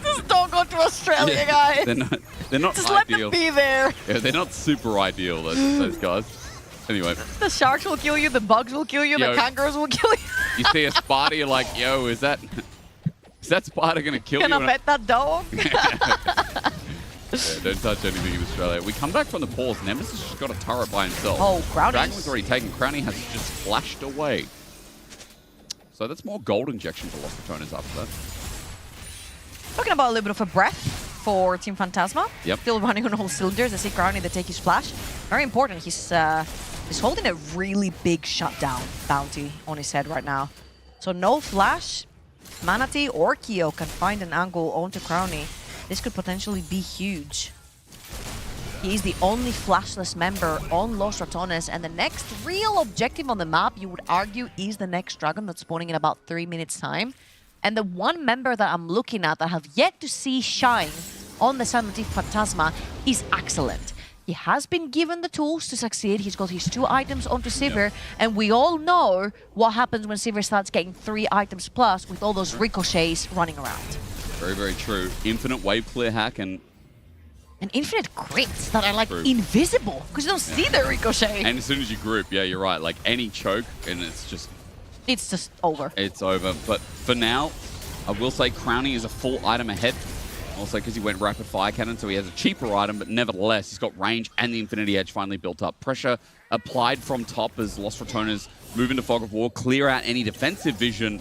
Just don't go to Australia, guys. They're not just ideal. let them be there. Yeah, they're not super ideal, those guys. Anyway. The sharks will kill you, the bugs will kill you, the kangaroos will kill you. You see a spider, you're like, yo, is that spider going to kill Can you? I pet that dog? Yeah, don't touch anything in Australia. We come back from the pause. Nemesis just got a turret by himself. Oh, Crownie. Dragon was already taken. Crownie has just flashed away. So that's more gold injection for Los Ratones after that. Talking about a little bit of a breath for Team Phantasma. Yep. Still running on all cylinders. They see Crownie, they take his flash. Very important. He's holding a really big shutdown bounty on his head right now. So no flash. Manatee or Kyo can find an angle onto Crownie. This could potentially be huge. He's the only flashless member on Los Ratones, and the next real objective on the map, you would argue, is the next dragon that's spawning in about 3 minutes' time. And the one member that I'm looking at that I have yet to see shine on the side of Team Phantasma is Excellent. He has been given the tools to succeed. He's got his 2 items onto Sivir, and we all know what happens when Sivir starts getting 3 items plus with all those ricochets running around. Very, very true. Infinite wave clear hack and infinite crits that are like invisible because you don't see the ricochet. And as soon as you group, yeah, you're right. Like any choke, and it's just over. It's over. But for now, I will say Crownie is a full item ahead. Also because he went rapid fire cannon, so he has a cheaper item, but nevertheless, he's got range and the Infinity Edge finally built up. Pressure applied from top as Los Ratones move into Fog of War, clear out any defensive vision.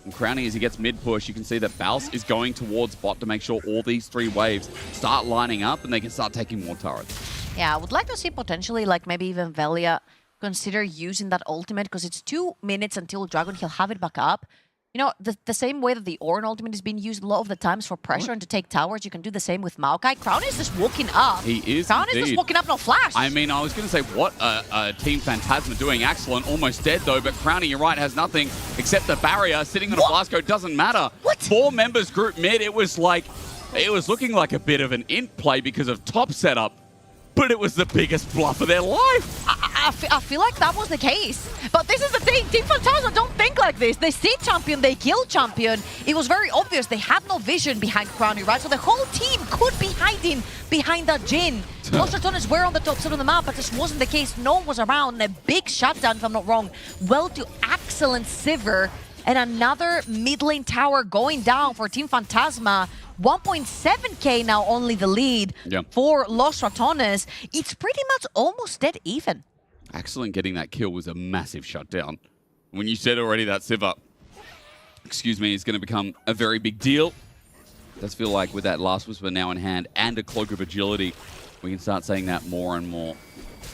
And Crownie, as he gets mid-push, you can see that Baus is going towards bot to make sure all these 3 waves start lining up and they can start taking more turrets. Yeah, I would like to see potentially, like, maybe even Velia consider using that ultimate, because it's 2 minutes until Dragon. He'll have it back up. You know, the same way that the Ornn ultimate is being used a lot of the times for pressure and to take towers, you can do the same with Maokai. Crownie is just walking up. He is Crownie is just walking up, no flash. I mean, I was going to say, what Team Phantasma doing? Excellent, almost dead though, but Crownie, you're right, has nothing except the barrier. Sitting on a Blasco doesn't matter. What? 4 members group mid, it was looking like a bit of an int play because of top setup, but it was the biggest bluff of their life. I feel like that was the case. But this is the thing. Team Phantasma don't think like this. They see Champion, they kill Champion. It was very obvious. They had no vision behind Crownie, right? So the whole team could be hiding behind that Jhin. Los Ratones were on the top side of the map, but this wasn't the case. No one was around. A big shutdown, if I'm not wrong. Well to excellent Sivir. And another mid lane tower going down for Team Phantasma. 1.7k now only the lead for Los Ratones. It's pretty much almost dead even. Excellent getting that kill was a massive shutdown. When you said already that Siva, excuse me, is going to become a very big deal. It does feel like with that Last Whisper now in hand and a Cloak of Agility, we can start saying that more and more.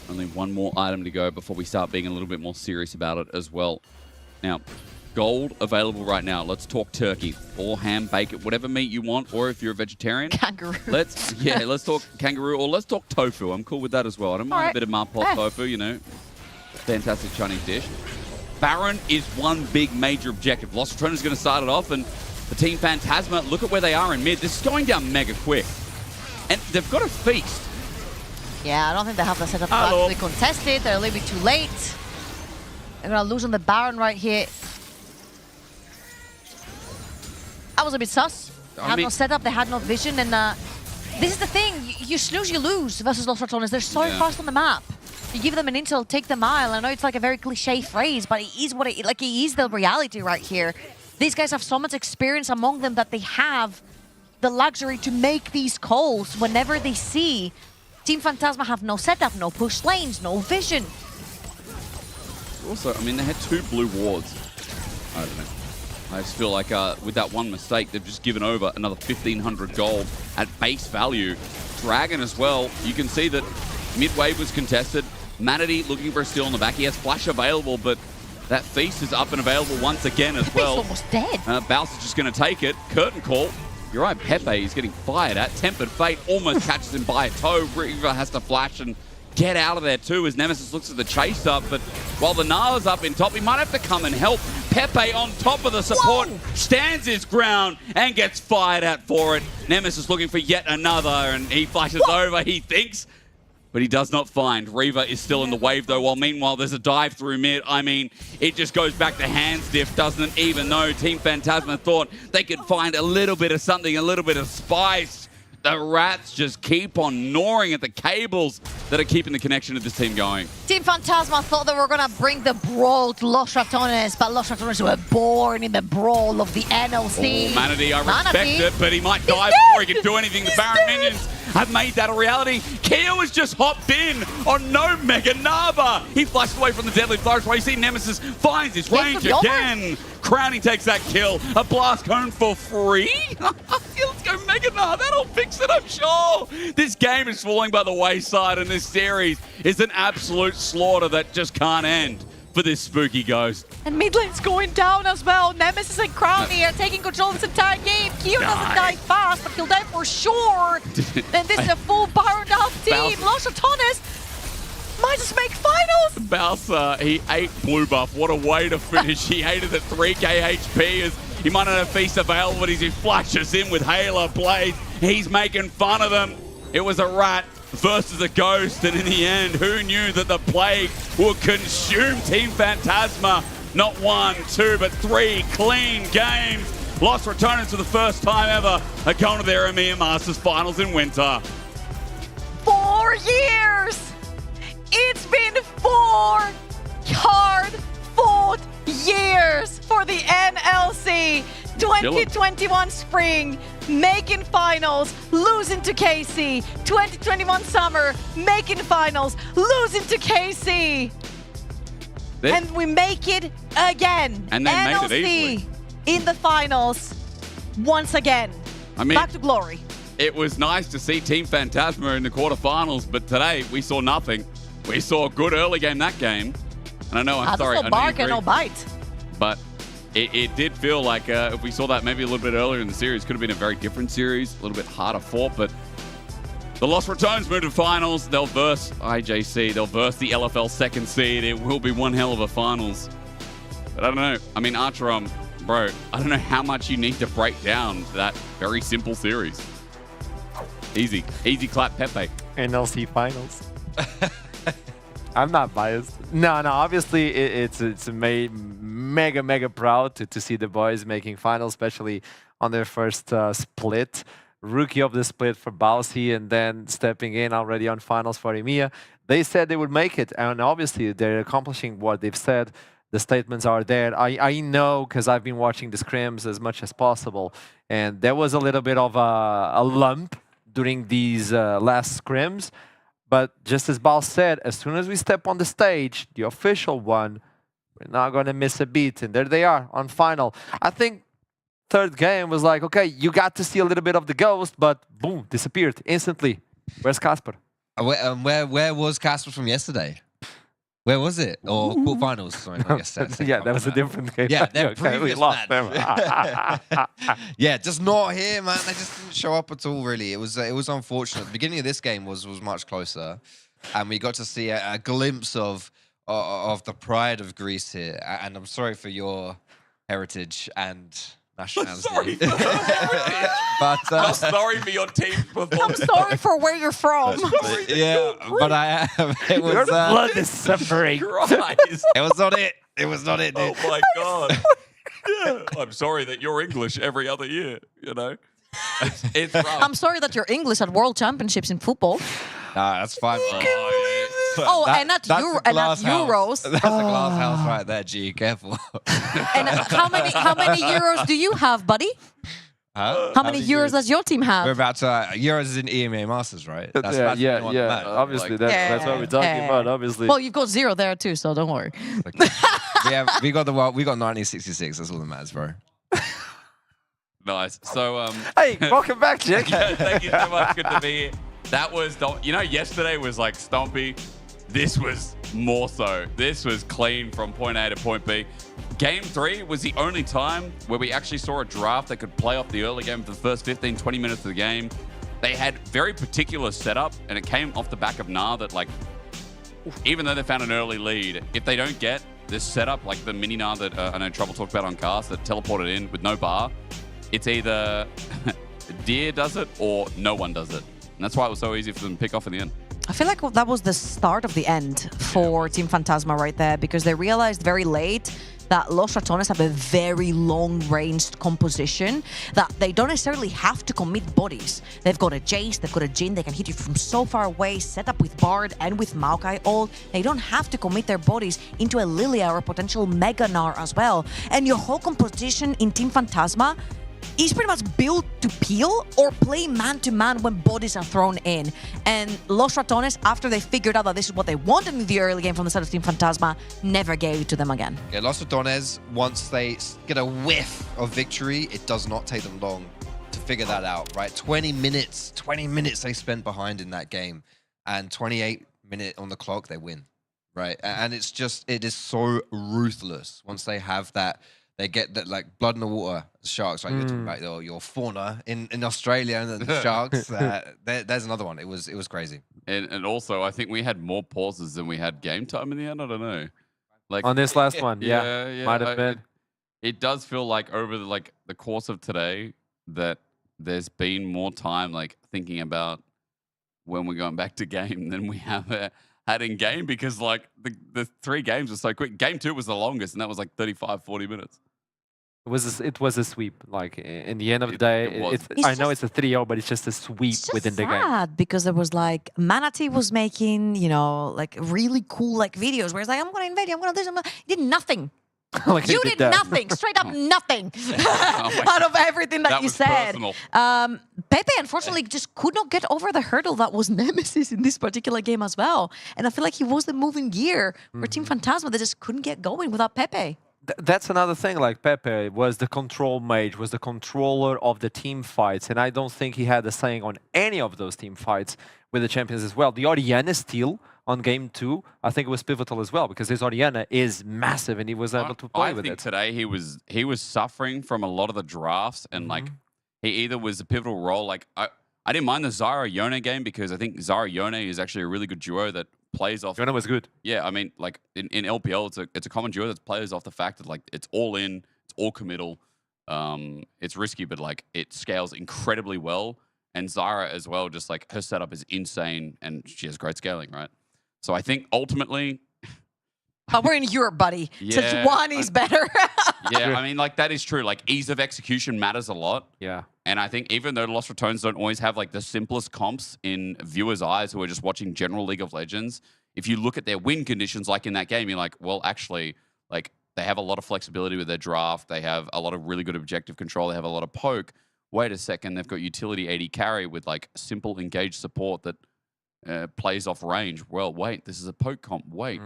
Only one more item to go before we start being a little bit more serious about it as well. Now, gold available right now. Let's talk turkey or ham, bacon, whatever meat you want, or if you're a vegetarian. Kangaroo. Let's talk kangaroo or let's talk tofu. I'm cool with that as well. I don't mind a bit of Marpot tofu, you know. Fantastic Chinese dish. Baron is one big major objective. Lost Ratones is going to start it off, and the Team Phantasma, look at where they are in mid. This is going down mega quick. And they've got a feast. Yeah, I don't think they have the setup to actually contest it. They're a little bit too late. They're going to lose on the Baron right here. That was a bit sus. They had no setup, they had no vision, and this is the thing. You snooze, you lose versus Los Ratones. They're so fast on the map. You give them an intel, take the mile. I know it's like a very cliche phrase, but it is what it is the reality right here. These guys have so much experience among them that they have the luxury to make these calls whenever they see Team Phantasma have no setup, no push lanes, no vision. Also, I mean, they had 2 blue wards. I don't know. I just feel like with that one mistake, they've just given over another 1,500 gold at base value. Dragon as well. You can see that mid-wave was contested. Manatee looking for a steal in the back. He has flash available, but that feast is up and available once again as well. He's almost dead. Baus is just going to take it. Curtain call. You're right, Pepe is getting fired at. Tempered Fate almost catches him by a toe. Riva has to flash and get out of there too as Nemesis looks at the chase up. But while the Nala's up in top, he might have to come and help. Pepe on top of the support stands his ground and gets fired at for it. Nemesis looking for yet another, and he flashes over, he thinks. But he does not find. Riva is still in the wave though, while meanwhile there's a dive through mid. I mean, it just goes back to hands diff, doesn't it? Even though Team Phantasma thought they could find a little bit of something, a little bit of spice. The rats just keep on gnawing at the cables that are keeping the connection of this team going. Team Phantasma thought they were going to bring the brawl to Los Ratones, but Los Ratones were born in the brawl of the NLC. Oh, Manatee, I respect it, but he might die before he can do anything. The Baron minions have made that a reality. Keo has just hopped in on no Mega Naba. He flashed away from the deadly flourish while you see Nemesis finds his range again. Crowning takes that kill. A blast cone for free. Let's go Mega Naba. That'll fix it, I'm sure. This game is falling by the wayside, and this series is an absolute slaughter that just can't end for this spooky ghost. And mid lane's going down as well. Nemesis and Crowny are taking control of this entire game. Keo doesn't die fast, but he'll die for sure. Then this is a full Baron down team. Los Ratones might just make finals. Baus, he ate blue buff. What a way to finish. He ate it at 3k HP as he might not have feast available, but he flashes in with Halo Blade. He's making fun of them. It was a rat versus a ghost, and in the end, who knew that the plague would consume Team Phantasma? Not 1, 2, but 3 clean games. Los Ratones for the first time ever are going to their EMEA Masters Finals in winter. 4 years! It's been 4 hard-fought years for the NLC. 2021 spring, making finals, losing to KC. 2021 summer, making finals, losing to KC. And we make it again. And they NLC made it easily. In the finals once again. I mean, back to glory. It was nice to see Team Phantasma in the quarterfinals, but today we saw nothing. We saw a good early game that game. And I know, I'm sorry. No bark and no bite. But it did feel like if we saw that maybe a little bit earlier in the series, could have been a very different series, a little bit harder fought. But the Los Ratones move to finals. They'll verse IJC. They'll verse the LFL second seed. It will be one hell of a finals. But I don't know. I mean, Archeron, bro, I don't know how much you need to break down that very simple series. Easy. Easy clap, Pepe. NLC finals. I'm not biased. No, obviously it's mega proud to see the boys making finals, especially on their first split. Rookie of the split for Bausi, and then stepping in already on finals for EMEA. They said they would make it, and obviously they're accomplishing what they've said the statements are there. I know because I've been watching the scrims as much as possible, and there was a little bit of a lump during these last scrims. But just as Bal said, as soon as we step on the stage, the official one, we're not going to miss a beat. And there they are on final. I think third game was like, okay, you got to see a little bit of the ghost, but boom, disappeared instantly. Where's Casper? Where was Casper from yesterday? Where was it? Or quarterfinals? Sorry, not yesterday. Yeah, that was a different game. Yeah, that Okay, we previous lost match. them. Yeah, just not here, man. They just didn't show up at all. Really, it was unfortunate. The beginning of this game was much closer, and we got to see a glimpse of the pride of Greece here. And I'm sorry for your heritage and nationality. Sorry for but I'm sorry for your team performance. I'm sorry for where you're from. yeah, but I am. It was Your blood is suffering. Christ. it was not it. It was not it, dude. Oh my god. Yeah. I'm sorry that you're English every other year, you know? It's rough. I'm sorry that you're English at World Championships in football. Nah, that's fine, bro. Oh, and not Euros. That's a glass house right there, G. Careful. And how many Euros do you have, buddy? Huh? How many Euros does your team have? We're about to Euros is in EMEA Masters, right? Yeah. Obviously, that's what we're talking about. Obviously. Well, you've got 0 there too, so don't worry. we got 1966. That's all that matters, bro. Nice. So, hey, welcome back, Jake. Thank you so much. Good to be here. That was, yesterday was like stompy. This was more so. This was clean from point A to point B. Game 3 was the only time where we actually saw a draft that could play off the early game for the first 15, 20 minutes of the game. They had very particular setup, and it came off the back of Nah that, like, even though they found an early lead, if they don't get this setup, like the mini Nah that I know Trouble talked about on cast, that teleported in with no bar, it's either Deer does it or no one does it. And that's why it was so easy for them to pick off in the end. I feel like that was the start of the end for Team Phantasma right there, because they realized very late that Los Ratones have a very long-ranged composition, that they don't necessarily have to commit bodies. They've got a Jace, they've got a Jhin, they can hit you from so far away, set up with Bard and with Maokai all. They don't have to commit their bodies into a Lilia or a potential Mega Gnar as well. And your whole composition in Team Phantasma is pretty much built to peel or play man-to-man when bodies are thrown in. And Los Ratones, after they figured out that this is what they wanted in the early game from the side of Team Phantasma, never gave it to them again. Yeah, Los Ratones, once they get a whiff of victory, it does not take them long to figure that out, right? 20 minutes they spent behind in that game, and 28 minutes on the clock, they win, right? And it's just, it is so ruthless once they have that. They get that, like, blood in the water, sharks, like you're talking about your fauna in Australia and the sharks. There's another one. It was crazy. And also, I think we had more pauses than we had game time in the end. I don't know. Like on this last one, yeah. Might have been. It does feel like over the course of today that there's been more time like thinking about when we're going back to game than we have had in game, because like the 3 games were so quick. Game 2 was the longest, and that was like 35, 40 minutes. It was a sweep. Like in the end of the day, I know it's a 3-0, but it's just a sweep within the game. Sad because there was like Manatee was making, like really cool like videos where it's like, I'm gonna invade you, I'm gonna do this, he did nothing. Like you did nothing, straight up nothing out of everything that you said. Pepe unfortunately just could not get over the hurdle that was Nemesis in this particular game as well. And I feel like he was the moving gear for Team Phantasma. They just couldn't get going without Pepe. That's another thing, like Pepe was the control mage, was the controller of the team fights, and I don't think he had a saying on any of those team fights with the champions as well. The Oriana steal on game 2, I think it was pivotal as well, because his Oriana is massive and he was able to play with it. I think today he was suffering from a lot of the drafts, and like he either was a pivotal role, like I didn't mind the Zyra Yone game because I think Zyra Yone is actually a really good duo that plays off. Yone was good. Yeah, I mean, like in LPL, it's a common duo that plays off the fact that like it's all in, it's all committal. It's risky, but like it scales incredibly well. And Zyra as well, just like her setup is insane, and she has great scaling, right? So I think ultimately, but we're in Europe, buddy. Yeah, so one is better. Yeah, I mean, like that is true. Like ease of execution matters a lot. Yeah. And I think even though Los Ratones don't always have like the simplest comps in viewers' eyes who are just watching general League of Legends, if you look at their win conditions, like in that game, you're like, well, actually, like They have a lot of flexibility with their draft. They have a lot of really good objective control. They have a lot of poke. Wait a second, they've got utility AD carry with like simple engaged support that plays off range. Well, wait, this is a poke comp. Wait,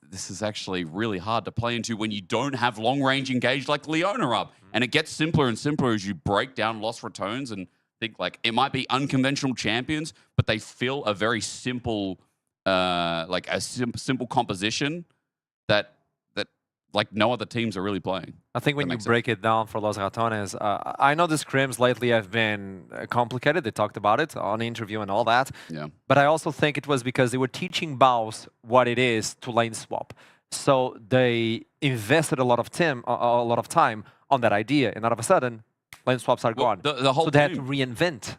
this is actually really hard to play into when you don't have long range engaged like Leona up. And it gets simpler and simpler as you break down lost returns and think like it might be unconventional champions, but they fill a very simple, like a simple composition that like no other teams are really playing. I think when you break it down for Los Ratones, I know the scrims lately have been complicated. They talked about it on the interview and all that. Yeah. But I also think it was because they were teaching BO5 what it is to lane swap. So they invested a lot of time on that idea, and all of a sudden, lane swaps are gone. The whole so they had to reinvent.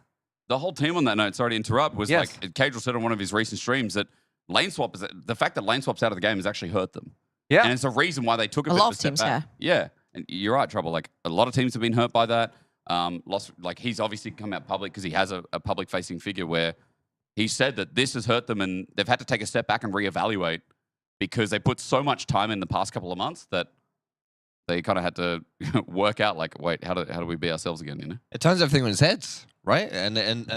The whole team on that note, sorry to interrupt, was Yes. like Cadril said on one of his recent streams that lane swap is the fact that lane swap's out of the game has actually hurt them. Yeah. And it's a reason why they took a A bit lot of a of step teams, back. Yeah. And you're right, Trouble. Like a lot of teams have been hurt by that. Like he's obviously come out public because he has a public-facing figure where he said that this has hurt them and they've had to take a step back and reevaluate because they put so much time in the past couple of months that they kind of had to work out like, wait, how do we be ourselves again? You know, It turns everything on its head, right? And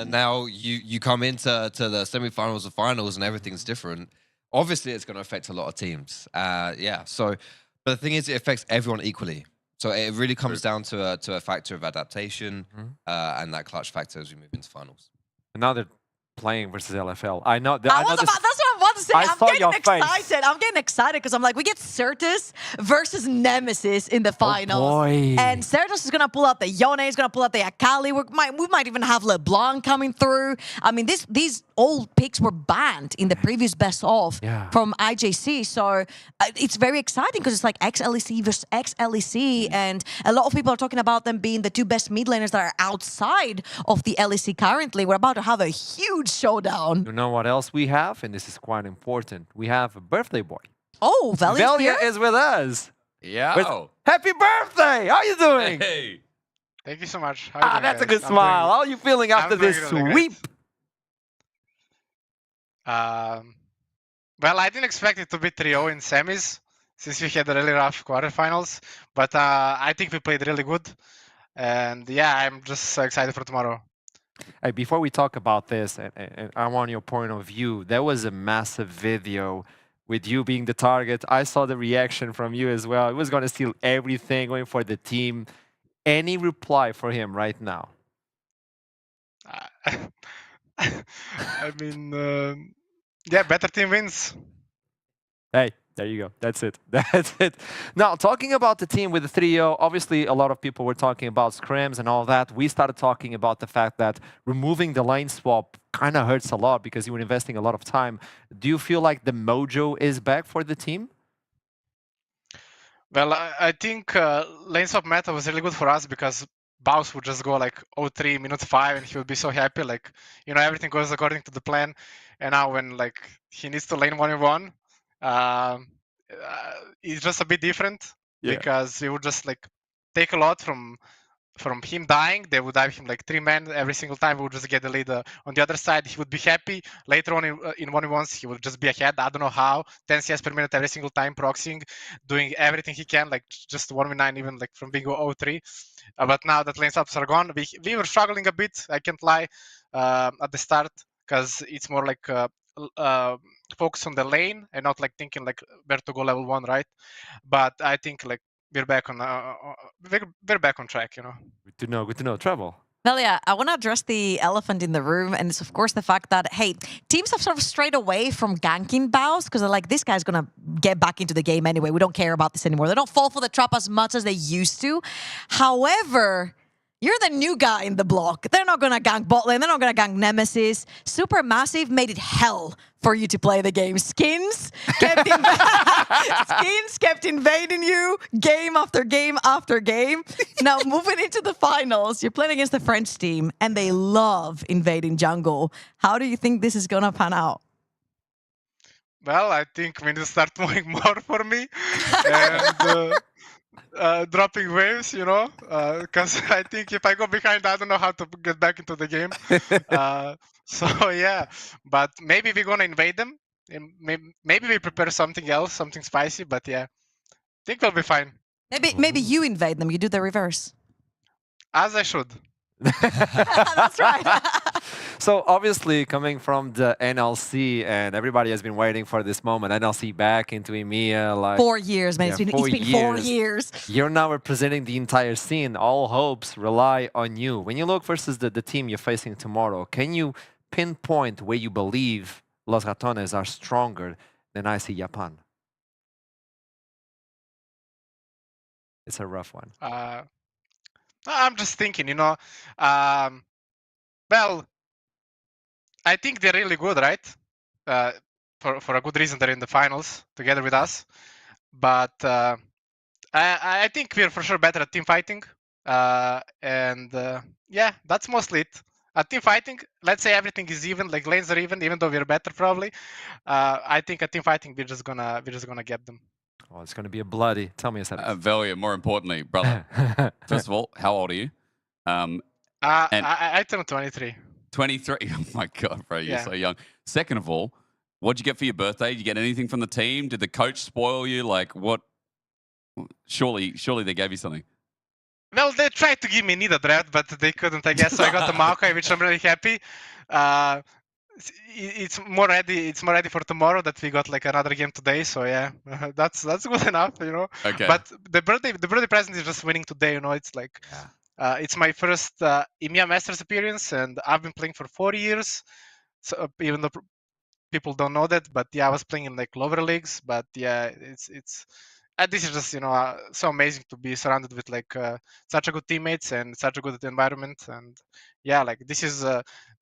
now you come into the semifinals or finals and everything's different. Obviously, it's going to affect a lot of teams. Yeah. So, but the thing is, it affects everyone equally. So it really comes down to a factor of adaptation and that clutch factor as we move into finals. And now they're playing versus LFL. I know. That's what I'm about to say. I'm saw getting your face. excited. I'm getting excited because I'm like, we get Certus versus Nemesis in the finals. boy. And Certus is going to pull out the Yone, is going to pull out the Akali. We might even have LeBlanc coming through. I mean, these old picks were banned in the previous best of from IJC. So it's very exciting because it's like ex-LEC versus ex-LEC. And a lot of people are talking about them being the two best mid laners that are outside of the LEC currently. We're about to have a huge showdown. You know what else we have? And this is quite important. We have a birthday boy. Oh, Velia is with us. Yeah. Happy birthday! How are you doing? Hey. Thank you so much. How you doing, That's a guys? good smile. How are you feeling after this really sweep? Well, I didn't expect it to be 3-0 in semis since we had a really rough quarterfinals, but I think we played really good. And yeah, I'm just so excited for tomorrow. Hey, before we talk about this, and I want your point of view, there was a massive video with you being the target. I saw the reaction from you as well. It was going to steal everything, going for the team. Any reply for him right now? I mean, yeah, better team wins. Hey, there you go. That's it. That's it. Now, talking about the team with the 3-0, obviously a lot of people were talking about scrims and all that. We started talking about the fact that removing the lane swap kind of hurts a lot because you were investing a lot of time. Do you feel like the mojo is back for the team? Well, I think lane swap meta was really good for us because BO5 would just go like 0-3 minute 5 and he would be so happy, like, you know, everything goes according to the plan. And now when like he needs to lane 1v1, it's just a bit different because it would just like take a lot from him dying. They would dive him like 3 men every single time. We would just get the lead on the other side. He would be happy. Later on in 1v1s, he would just be ahead. I don't know how. 10 CS per minute every single time, proxying, doing everything he can, like just 1v9, even like from being 0-3. But now that lane swaps are gone, we were struggling a bit, I can't lie, at the start, because it's more like focus on the lane and not like thinking like where to go level 1, right? But I think like we're back on we're back on track, you know. Good to know. Good to know. Trouble. Velia, I want to address the elephant in the room, and it's of course the fact that, hey, teams have sort of strayed away from ganking BO5 because they're like, this guy's going to get back into the game anyway. We don't care about this anymore. They don't fall for the trap as much as they used to. However, you're the new guy in the block. They're not going to gank bot lane. They're not going to gank Nemesis. Supermassive made it hell for you to play the game. Skins kept invading you game after game after game. Now, moving into the finals, you're playing against the French team, and they love invading jungle. How do you think this is going to pan out? Well, I think we need to start moving more for me. And dropping waves, you know, because I think if I go behind, I don't know how to get back into the game. So yeah, but maybe we're gonna invade them, and maybe we prepare something else, something spicy. But yeah, think we'll be fine. Maybe you invade them. You do the reverse. As I should. That's right. So obviously coming from the NLC, and everybody has been waiting for this moment. NLC back into EMEA, like 4 years, man. yeah, It's been 4 years. You're now representing the entire scene. All hopes rely on you. When you look versus the team you're facing tomorrow, can you pinpoint where you believe Los Ratones are stronger than IC Japan? It's a rough one. I'm just thinking, well, I think they're really good, right? For a good reason, they're in the finals together with us. But I think we're for sure better at team fighting. Yeah, that's mostly it. At team fighting, let's say everything is even, like lanes are even though we're better probably. I think at team fighting we're just gonna get them. Oh, it's gonna be a bloody. Tell me a second. Velia, more importantly, brother. First of all, how old are you? I turned 23. 23. Oh my God, bro, you're Yeah. so young. Second of all, what'd you get for your birthday? Did you get anything from the team? Did the coach spoil you? Like what? Surely they gave you something. Well, they tried to give me Nida draft, but they couldn't, I guess. So I got the Maokai, which I'm really happy. It's more ready. It's more ready for tomorrow that we got like another game today. So yeah, that's good enough, Okay. But the birthday present is just winning today. It's like it's my first EMEA Masters appearance, and I've been playing for 4 years. So even though people don't know that, but yeah, I was playing in like lower leagues. But yeah, it's this is just so amazing to be surrounded with like such a good teammates and such a good environment. And yeah, like this is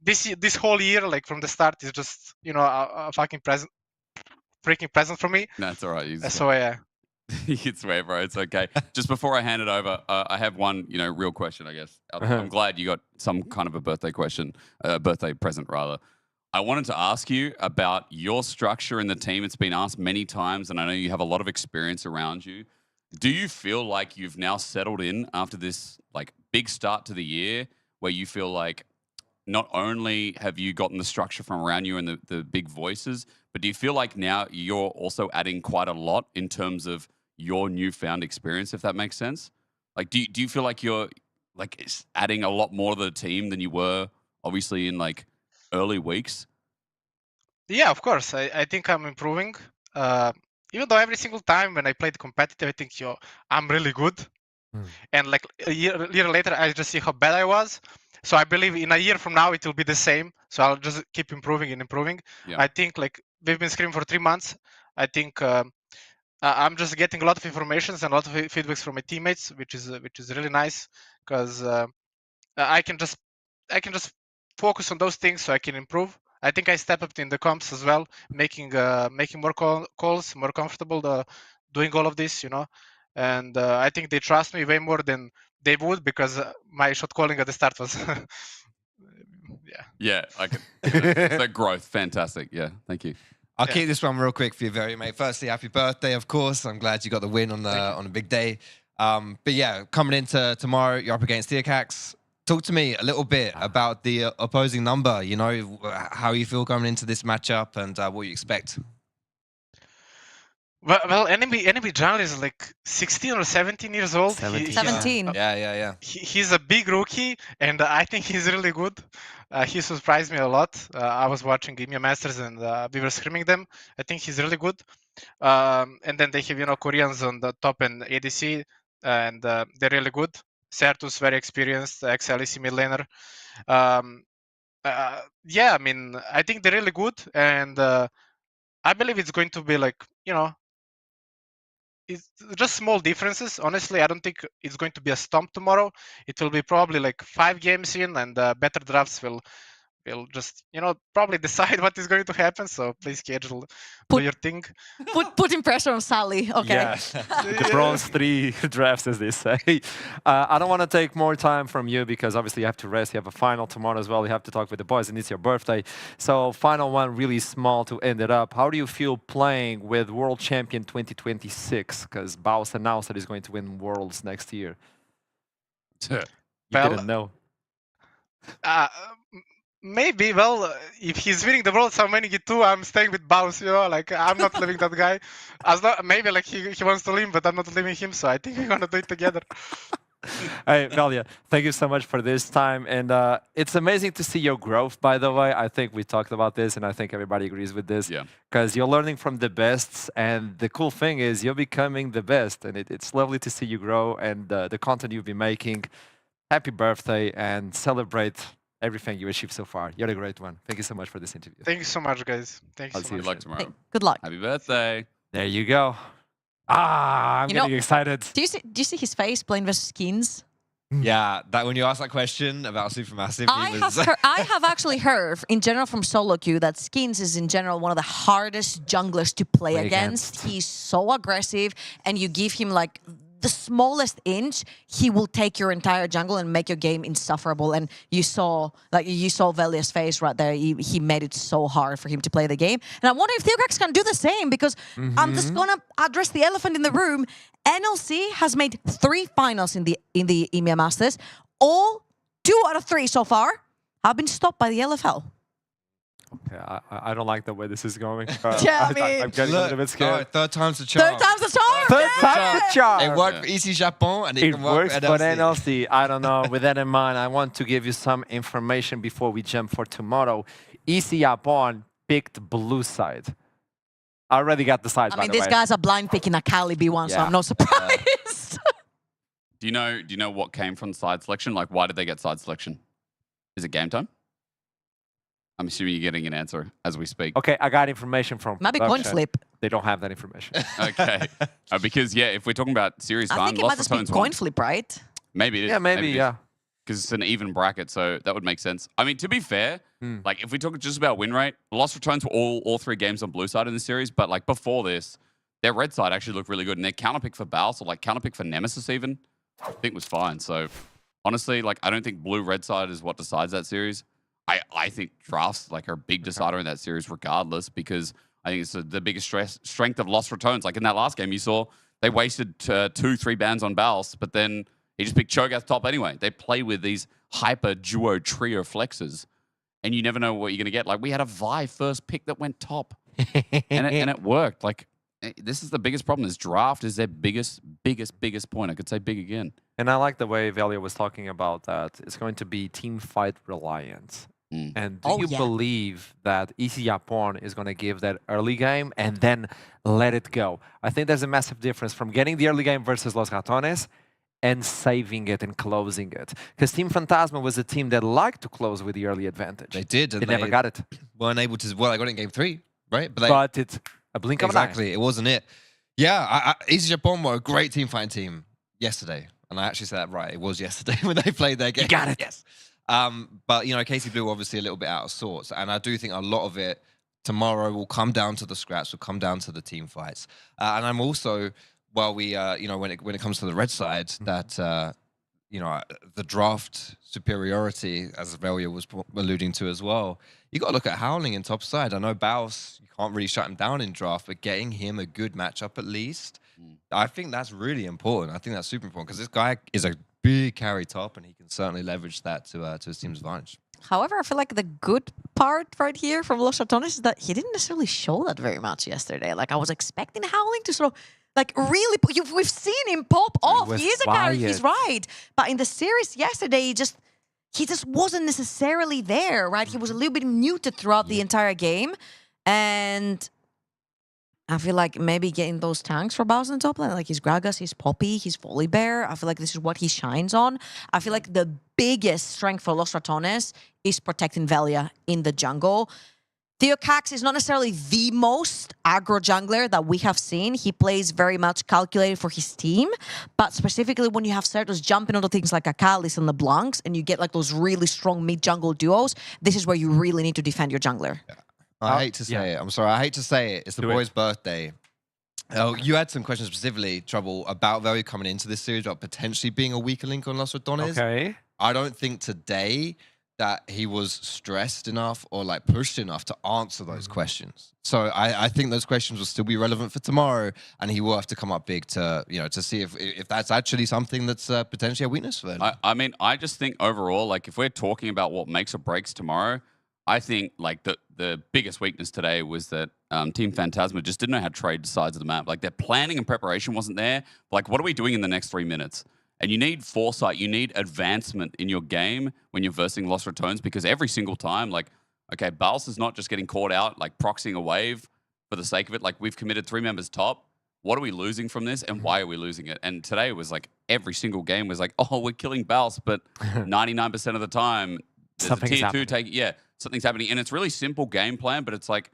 this whole year, like from the start, is just a fucking freaking present for me. That's all right. So yeah. You can swear, bro. It's okay. Just before I hand it over, I have one, real question, I guess. I'm glad you got some kind of a birthday question, birthday present, rather. I wanted to ask you about your structure in the team. It's been asked many times, and I know you have a lot of experience around you. Do you feel like you've now settled in after this like big start to the year, where you feel like not only have you gotten the structure from around you and the big voices, but do you feel like now you're also adding quite a lot in terms of your newfound experience, if that makes sense? Like, do you feel like you're like adding a lot more to the team than you were obviously in like early weeks? Yeah, of course. I think I'm improving. Even though every single time when I played competitive, I think, I'm really good. And like a year later, I just see how bad I was. So I believe in a year from now, it will be the same. So I'll just keep improving and improving. Yeah. I think like we've been screaming for 3 months. I think I'm just getting a lot of information and a lot of feedbacks from my teammates, which is really nice because I can just focus on those things so I can improve. I think I step up in the comps as well, making more calls, more comfortable doing all of this, and I think they trust me way more than they would because my shot calling at the start was Yeah, I can. The growth, fantastic. Yeah, thank you. I'll keep this one real quick for you, very mate. Firstly, happy birthday, of course. I'm glad you got the win on a big day. But yeah, coming into tomorrow, you're up against Theocax. Talk to me a little bit about the opposing number. How you feel coming into this matchup and what you expect. Well, enemy general is like 16 or 17 years old. 17. Yeah. He's a big rookie, and I think he's really good. He surprised me a lot. I was watching EMEA Masters, and we were screaming them. I think he's really good. And then they have Koreans on the top and ADC, and they're really good. Certus, very experienced, ex-LEC mid laner. Yeah, I mean, I think they're really good, and I believe it's going to be like, it's just small differences. Honestly, I don't think it's going to be a stomp tomorrow. It will be probably like 5 games in, and better drafts will just probably decide what is going to happen. So please schedule, do your thing. Putting pressure on Sally. Okay. Yeah, the bronze 3 drafts, as they say. I don't want to take more time from you because obviously you have to rest. You have a final tomorrow as well. You have to talk with the boys, and it's your birthday. So final one, really small to end it up. How do you feel playing with World Champion 2026? Because Baus announced that he's going to win Worlds next year. You didn't know. Maybe, well, if he's winning the world, so I'm winning it too. I'm staying with Baus, you know, like I'm not leaving that guy. As not, maybe like he wants to leave, but I'm not leaving him, so I think we're gonna do it together. Hey, Valia, thank you so much for this time. And it's amazing to see your growth, by the way. I think we talked about this, and I think everybody agrees with this. Yeah. Because you're learning from the best, and the cool thing is you're becoming the best. And it's lovely to see you grow and the content you've been making. Happy birthday, and celebrate everything you achieved so far. You're a great one. Thank you so much for this interview. Thank you so much, guys. Thank you I'll so see you much. Good luck tomorrow. Good luck. Happy birthday. There you go. I'm You know- getting excited. Do you see his face playing versus Skins? Yeah, that when you asked that question about Supermassive, I have actually heard in general from solo queue that Skins is in general one of the hardest junglers to play against. He's so aggressive, and you give him like the smallest inch, he will take your entire jungle and make your game insufferable. And you saw Velia's face right there. He made it so hard for him to play the game. And I wonder if Theocax can do the same, because I'm just gonna address the elephant in the room. NLC has made 3 finals in the EMEA Masters. All 2 out of 3 so far have been stopped by the LFL. Okay, I don't like the way this is going. Yeah, I mean, I'm getting a little bit scared. Right, third time's the charm. Third time's the charm. Third time's the charm. It worked for EC Japon, and It can work works for for NLC. NLC. I don't know. With that in mind, I want to give you some information before we jump for tomorrow. EC Japon picked blue side. I already got the side. I mean, these guys are blind picking a Cali B1, so Yeah. I'm not surprised. Do you know what came from side selection? Like, why did they get side selection? Is it game time? I'm assuming you're getting an answer as we speak. Okay, I got information from Might be coin production. flip. They don't have that information. Okay. Because, yeah, if we're talking about series I fun, think it might Lost just be Ratones coin won. flip, right? Maybe it is. Yeah, maybe, yeah. Because it's an even bracket, so that would make sense. I mean, to be fair, like if we talk just about win rate, Lost Ratones were all 3 games on blue side in the series, but like before this, their red side actually looked really good, and their counterpick for Baus, or like counterpick for Nemesis even, I think was fine. So honestly, like I don't think blue-red side is what decides that series. I think drafts like are a big decider in that series regardless, because I think it's the biggest strength of Lost Ratones. Like in that last game, you saw they wasted 2-3 bans on Baus, but then he just picked Cho'Gath top anyway. They play with these hyper duo trio flexes, and you never know what you're going to get. Like we had a Vi first pick that went top, and it worked. Like this is the biggest problem. This draft is their biggest point. I could say big again. And I like the way Velia was talking about that. It's going to be team fight reliant. And do you believe that EC Japon is going to give that early game and then let it go? I think there's a massive difference from getting the early game versus Los Ratones and saving it and closing it. Because Team Phantasma was a team that liked to close with the early advantage. They did. And they never got it. Weren't able to. Well, they got it in game 3, right? But it's a blink of an eye. Exactly. It wasn't it. Yeah, EC Japon were a great team fighting team yesterday. And I actually said that right. It was yesterday when they played their game. You got it. Yes. But, you know, KC Blue obviously a little bit out of sorts. And I do think a lot of it tomorrow will come down to the scraps, will come down to the team fights. And I'm also, while we, you know, when it comes to the red side, that, you know, the draft superiority, as Velia was alluding to as well, you got to look at Howling in top side. I know Baus, you can't really shut him down in draft, but getting him a good matchup at least, I think that's really important. I think that's super important because this guy is a big carry top, and he can certainly leverage that to his team's advantage. However, I feel like the good part right here from Los Ratones is that he didn't necessarily show that very much yesterday. Like I was expecting Howling to sort of like really, we've seen him pop off. He is a carry, he's right. But in the series yesterday, he just wasn't necessarily there, right? He was a little bit muted throughout the entire game. And I feel like maybe getting those tanks for Baus on top lane, like his Gragas, his Poppy, his Volibear, I feel like this is what he shines on. I feel like the biggest strength for Los Ratones is protecting Velia in the jungle. Theocax is not necessarily the most aggro jungler that we have seen. He plays very much calculated for his team, but specifically when you have Certos jumping onto things like Akalis and LeBlancs, and you get like those really strong mid-jungle duos, this is where you really need to defend your jungler. Yeah. I hate to say it. I'm sorry. I hate to say it. It's the boy's birthday. Oh, you had some questions specifically, Trouble, about Velia coming into this series, about potentially being a weaker link on Los Ratones. Okay. I don't think today that he was stressed enough or like pushed enough to answer those questions. So I think those questions will still be relevant for tomorrow, and he will have to come up big to, you know, to see if that's actually something that's potentially a weakness for him. I mean, I just think overall, like if we're talking about what makes or breaks tomorrow, I think like the biggest weakness today was that Team Phantasma just didn't know how to trade sides of the map. Like their planning and preparation wasn't there. Like what are we doing in the next 3 minutes? And you need foresight. You need advancement in your game when you're versing Lost Returns, because every single time, like, okay, Bals is not just getting caught out, like proxying a wave for the sake of it. Like we've committed 3 members top. What are we losing from this, and why are we losing it? And today was like every single game was like, oh, we're killing Bals, but 99% of the time, Something's tier happening. 2 something's happening. And it's really simple game plan, but it's like,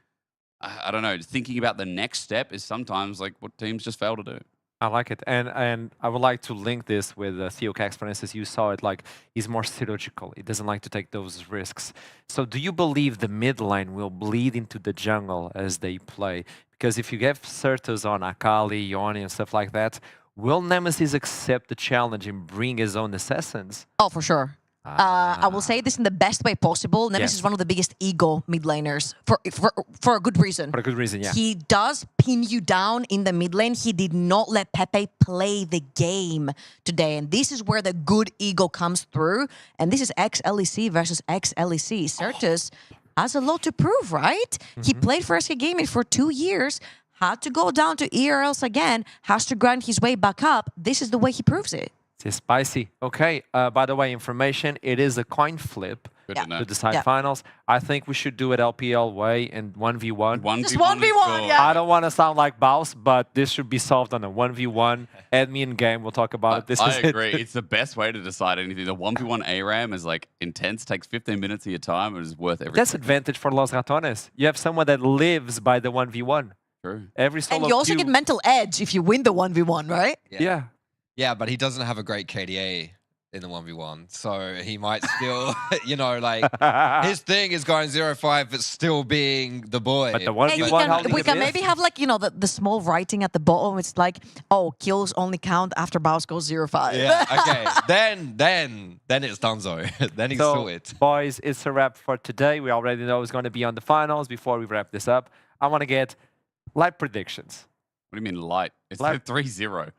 I don't know, thinking about the next step is sometimes like what teams just fail to do. I like it, and I would like to link this with Theo Cax, for instance. You saw it, like he's more surgical. He doesn't like to take those risks. So do you believe the mid lane will bleed into the jungle as they play? Because if you get Certus on Akali, Yoni, and stuff like that, will Nemesis accept the challenge and bring his own assassins? Oh, for sure. I will say this in the best way possible. Nemesis is one of the biggest ego mid laners for a good reason. For a good reason, yeah. He does pin you down in the mid lane. He did not let Pepe play the game today. And this is where the good ego comes through. And this is ex-LEC versus ex-LEC. Certus has a lot to prove, right? He played for SK Gaming for 2 years, had to go down to ERLs again, has to grind his way back up. This is the way he proves it. It's spicy. Okay, by the way, information, it is a coin flip to decide finals. I think we should do it LPL way and 1v1. Just 1v1, yeah. I don't want to sound like Baus, but this should be solved on a 1v1. Add me in game, we'll talk about it. This I is agree. It. It's the best way to decide anything. The 1v1 ARAM is like intense, takes 15 minutes of your time, and is worth everything. That's advantage for Los Ratones. You have someone that lives by the 1v1. True. Every solo And you also queue. get mental edge if you win the 1v1, right? Yeah. Yeah, but he doesn't have a great KDA in the 1v1, so he might still, you know, like his thing is going 0-5, but still being the boy. But the And 1v1 we can maybe have like, you know, the small writing at the bottom. It's like, oh, kills only count after Baus goes 0-5. Yeah, okay. then it's donezo. Then he's sorted. Boys, it's a wrap for today. We already know who's going to be on the finals. Before we wrap this up, I want to get live predictions. What do you mean light? It's Light. 3-0.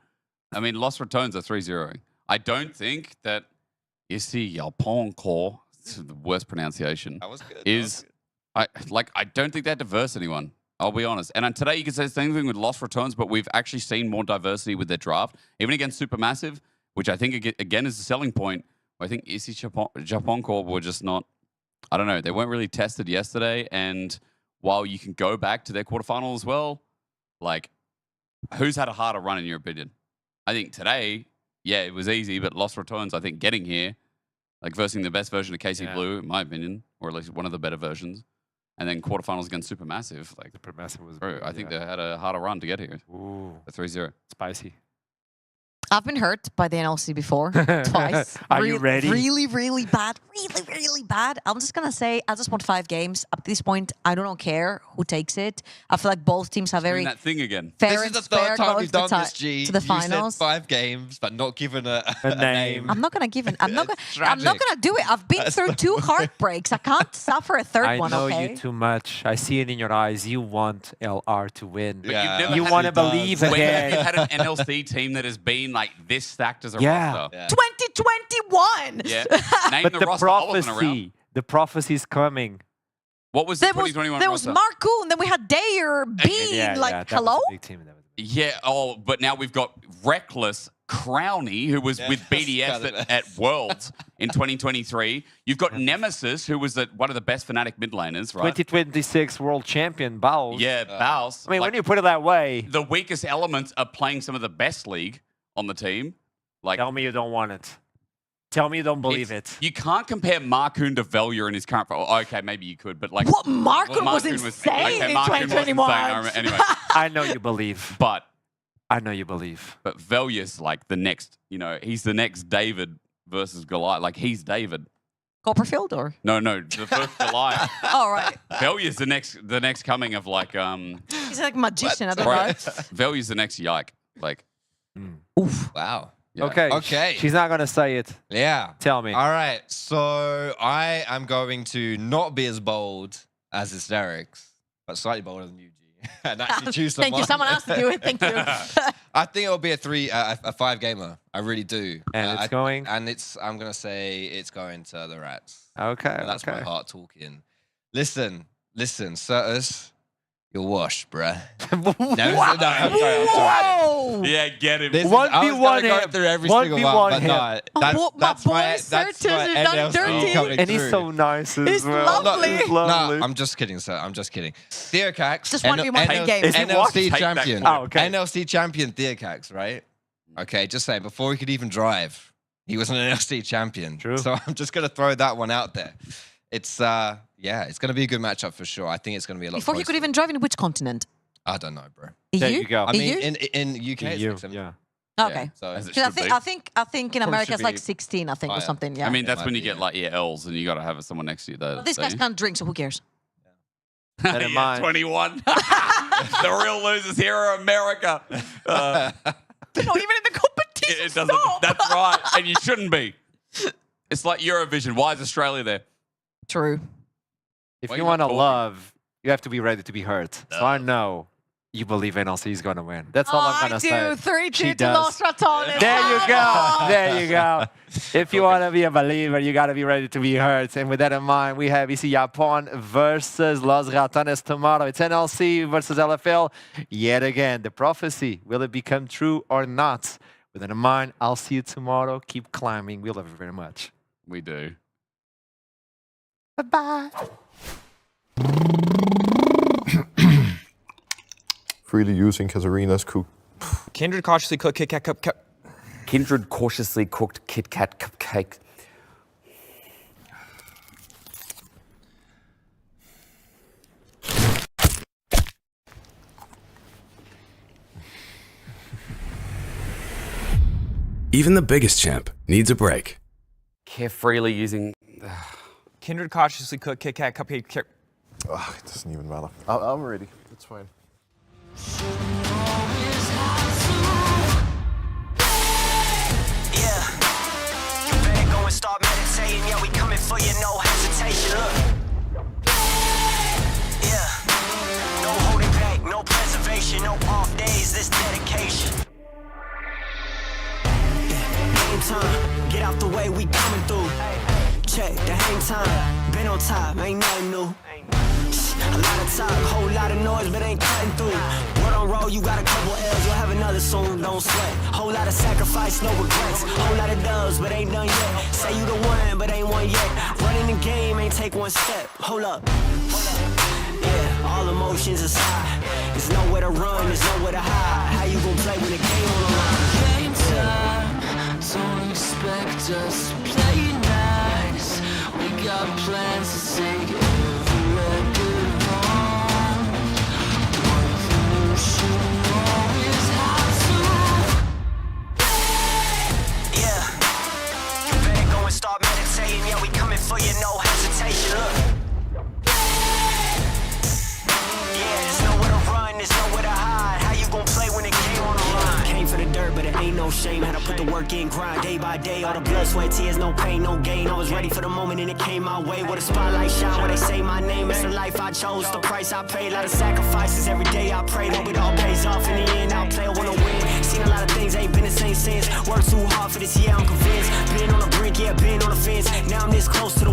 I mean, Lost Returns are 3-0. I don't think that Issy Yalponkor, the worst pronunciation, That was good. is... I don't think that diverse anyone. I'll be honest. And today you can say the same thing with Lost Returns, but we've actually seen more diversity with their draft, even against Supermassive, which I think again is a selling point. I think Issy Japonkor were just not. I don't know. They weren't really tested yesterday, and while you can go back to their quarterfinal as well, like who's had a harder run in your opinion? I think today, yeah, it was easy, but Lost Returns, I think getting here, like versing the best version of KC Blue, in my opinion, or at least one of the better versions. And then quarterfinals against Supermassive. Like Supermassive was. bro, I think they had a harder run to get here. Ooh, A 3-0. spicy. I've been hurt by the NLC before, twice. Are you ready? Really, really bad. Really, really bad. I'm just going to say, I just want 5 games. Up to this point, I don't care who takes it. I feel like both teams are very Doing that thing again. fair This is and the square third time going we've done to this, G. to the You finals. said 5 games, but not given a name. I'm not gonna give it. I'm not Tragic. gonna do it. I've been through 2 heartbreaks. I can't suffer a third I one. know Okay. you too much. I see it in your eyes. You want LR to win. But Yeah. you've never You had- want to He does. believe When again. have you had an NLC team that has been like this stacked as a Yeah. roster? Yeah. 2021. Yeah. Name But the the roster I wasn't around. prophecy is coming. What was the There was 2021 roster? Marku, and then we had Dayer, Bean. Like, that was hello. a big team. That was a big team. Yeah, but now we've got Reckless Crowney, who was with BDS at Worlds in 2023. You've got Nemesis, who was one of the best Fnatic mid laners, right? 2026 world champion, Baus. Yeah, Baus. I mean, when you put it that way, the weakest elements are playing some of the best league on the team. Like, tell me you don't want it. Tell me you don't believe it. You can't compare Markoon to Velya in his current. Oh, okay, maybe you could, but like What? Markoon well, was Markoon insane in Markoon was 2021. insane, I remember- Anyway, I know you believe. but I know you believe. Velya's like the next. You know, he's the next David versus Goliath. Like he's David. Copperfield or? No, the first Goliath. All right. Velya's the next coming of like He's like magician. I don't right. know. Velya's the next Yike. Like Oof. Wow. yeah. Okay. She's not gonna say it. Yeah. Tell me. All right. So I am going to not be as bold as Hysterics, but slightly bolder than you, G. And actually choose someone. Thank you. Someone else to do it. Thank you. I think it'll be a 5 gamer. I really do. And it's going? And I'm gonna say it's going to the Rats. Okay. That's okay. my heart talking. Listen, Certus, you're washed, bruh. Whoa! Yeah, get him. I was gonna go through every single one, but no, that's my NLC coming and he's through. so nice as He's well. lovely. He's lovely. No, I'm just kidding, sir. I'm just kidding. Theocax, Just want to be my main game. Is he washed? NLC Take that champion. clip. Oh, okay. NLC champion Theocax, right? Okay, just saying, before he could even drive, he was an NLC champion. True. So I'm just going to throw that one out there. It's, yeah, it's going to be a good matchup for sure. I think it's going to be a lot Before he closer. could even drive in which continent? I don't know, bro. There EU? you go. I mean, EU? in UK, it's EU, like 7. yeah. Okay. So As it 'Cause should be. I think in Probably America should it's like be 16, I think, or higher. something. Yeah. I mean, that's might when you be, get yeah. like your L's and you got to have someone next to you. Though, Well, these guys can't drink, so who cares? Bear in mind. 21. The real losers here are America. They're not even in the competition. It doesn't. Stop. That's right, and you shouldn't be. It's like Eurovision. Why is Australia there? True. If Why you you want to not talking? love, you have to be ready to be hurt. So I know you believe NLC is going to win. That's all I'm going to say. I do. 3-2 She to does. Los Ratones. There you go. Vamos! There you go. If you want to be a believer, you got to be ready to be hurt. And with that in mind, we have ici Japan versus Los Ratones tomorrow. It's NLC versus LFL. Yet again, the prophecy, will it become true or not? With that in mind, I'll see you tomorrow. Keep climbing. We love you very much. We do. Bye-bye. Freely using Katarina's cook. Kindred cautiously cooked Kit Kat cupcake. Kindred cautiously cooked Kit Kat cupcake. Even the biggest champ needs a break. Carefreely using. Kindred cautiously cooked Kit Kat cupcake. It doesn't even matter. I'm ready. It's fine. Yeah. You better go and start meditating. Yeah, we coming for you, no hesitation. Look. Yeah. No holding back, no preservation, no off days, this dedication. Game time, get out the way, we coming through. Check the hang time, been on top, ain't nothing new. A lot of talk, whole lot of noise, but ain't cutting through. Word on roll, you got a couple L's, you'll have another soon, don't sweat. Whole lot of sacrifice, no regrets. Whole lot of dubs, but ain't done yet. Say you the one, but ain't one yet. Running the game, ain't take one step. Hold up. Yeah, all emotions aside. There's nowhere to run, there's nowhere to hide. How you gon' play when the game on the line? Game time, don't expect us to play nice. We got plans to take every record home. One thing you know is how to. Yeah, you better go and start meditating. Yeah, we coming for you, no hesitation. Look. Yeah, there's nowhere to run, there's nowhere to hide. How you gon' play when the game on the line? Came for the dirt, but it ain't no shame. Had to put the work in, grind day by day. All the blood, sweat, tears, no pain, no gain. I was ready for the moment and it came my way. Where the spotlight shine, where they say my name. It's the life I chose, the price I paid. A lot of sacrifices every day I prayed. Hope it all pays off in the end. I'll play, I wanna win. Seen a lot of things, ain't been the same since. Worked too hard for this, yeah, I'm convinced. Been on the brink, yeah, been on the fence. Now I'm this close to the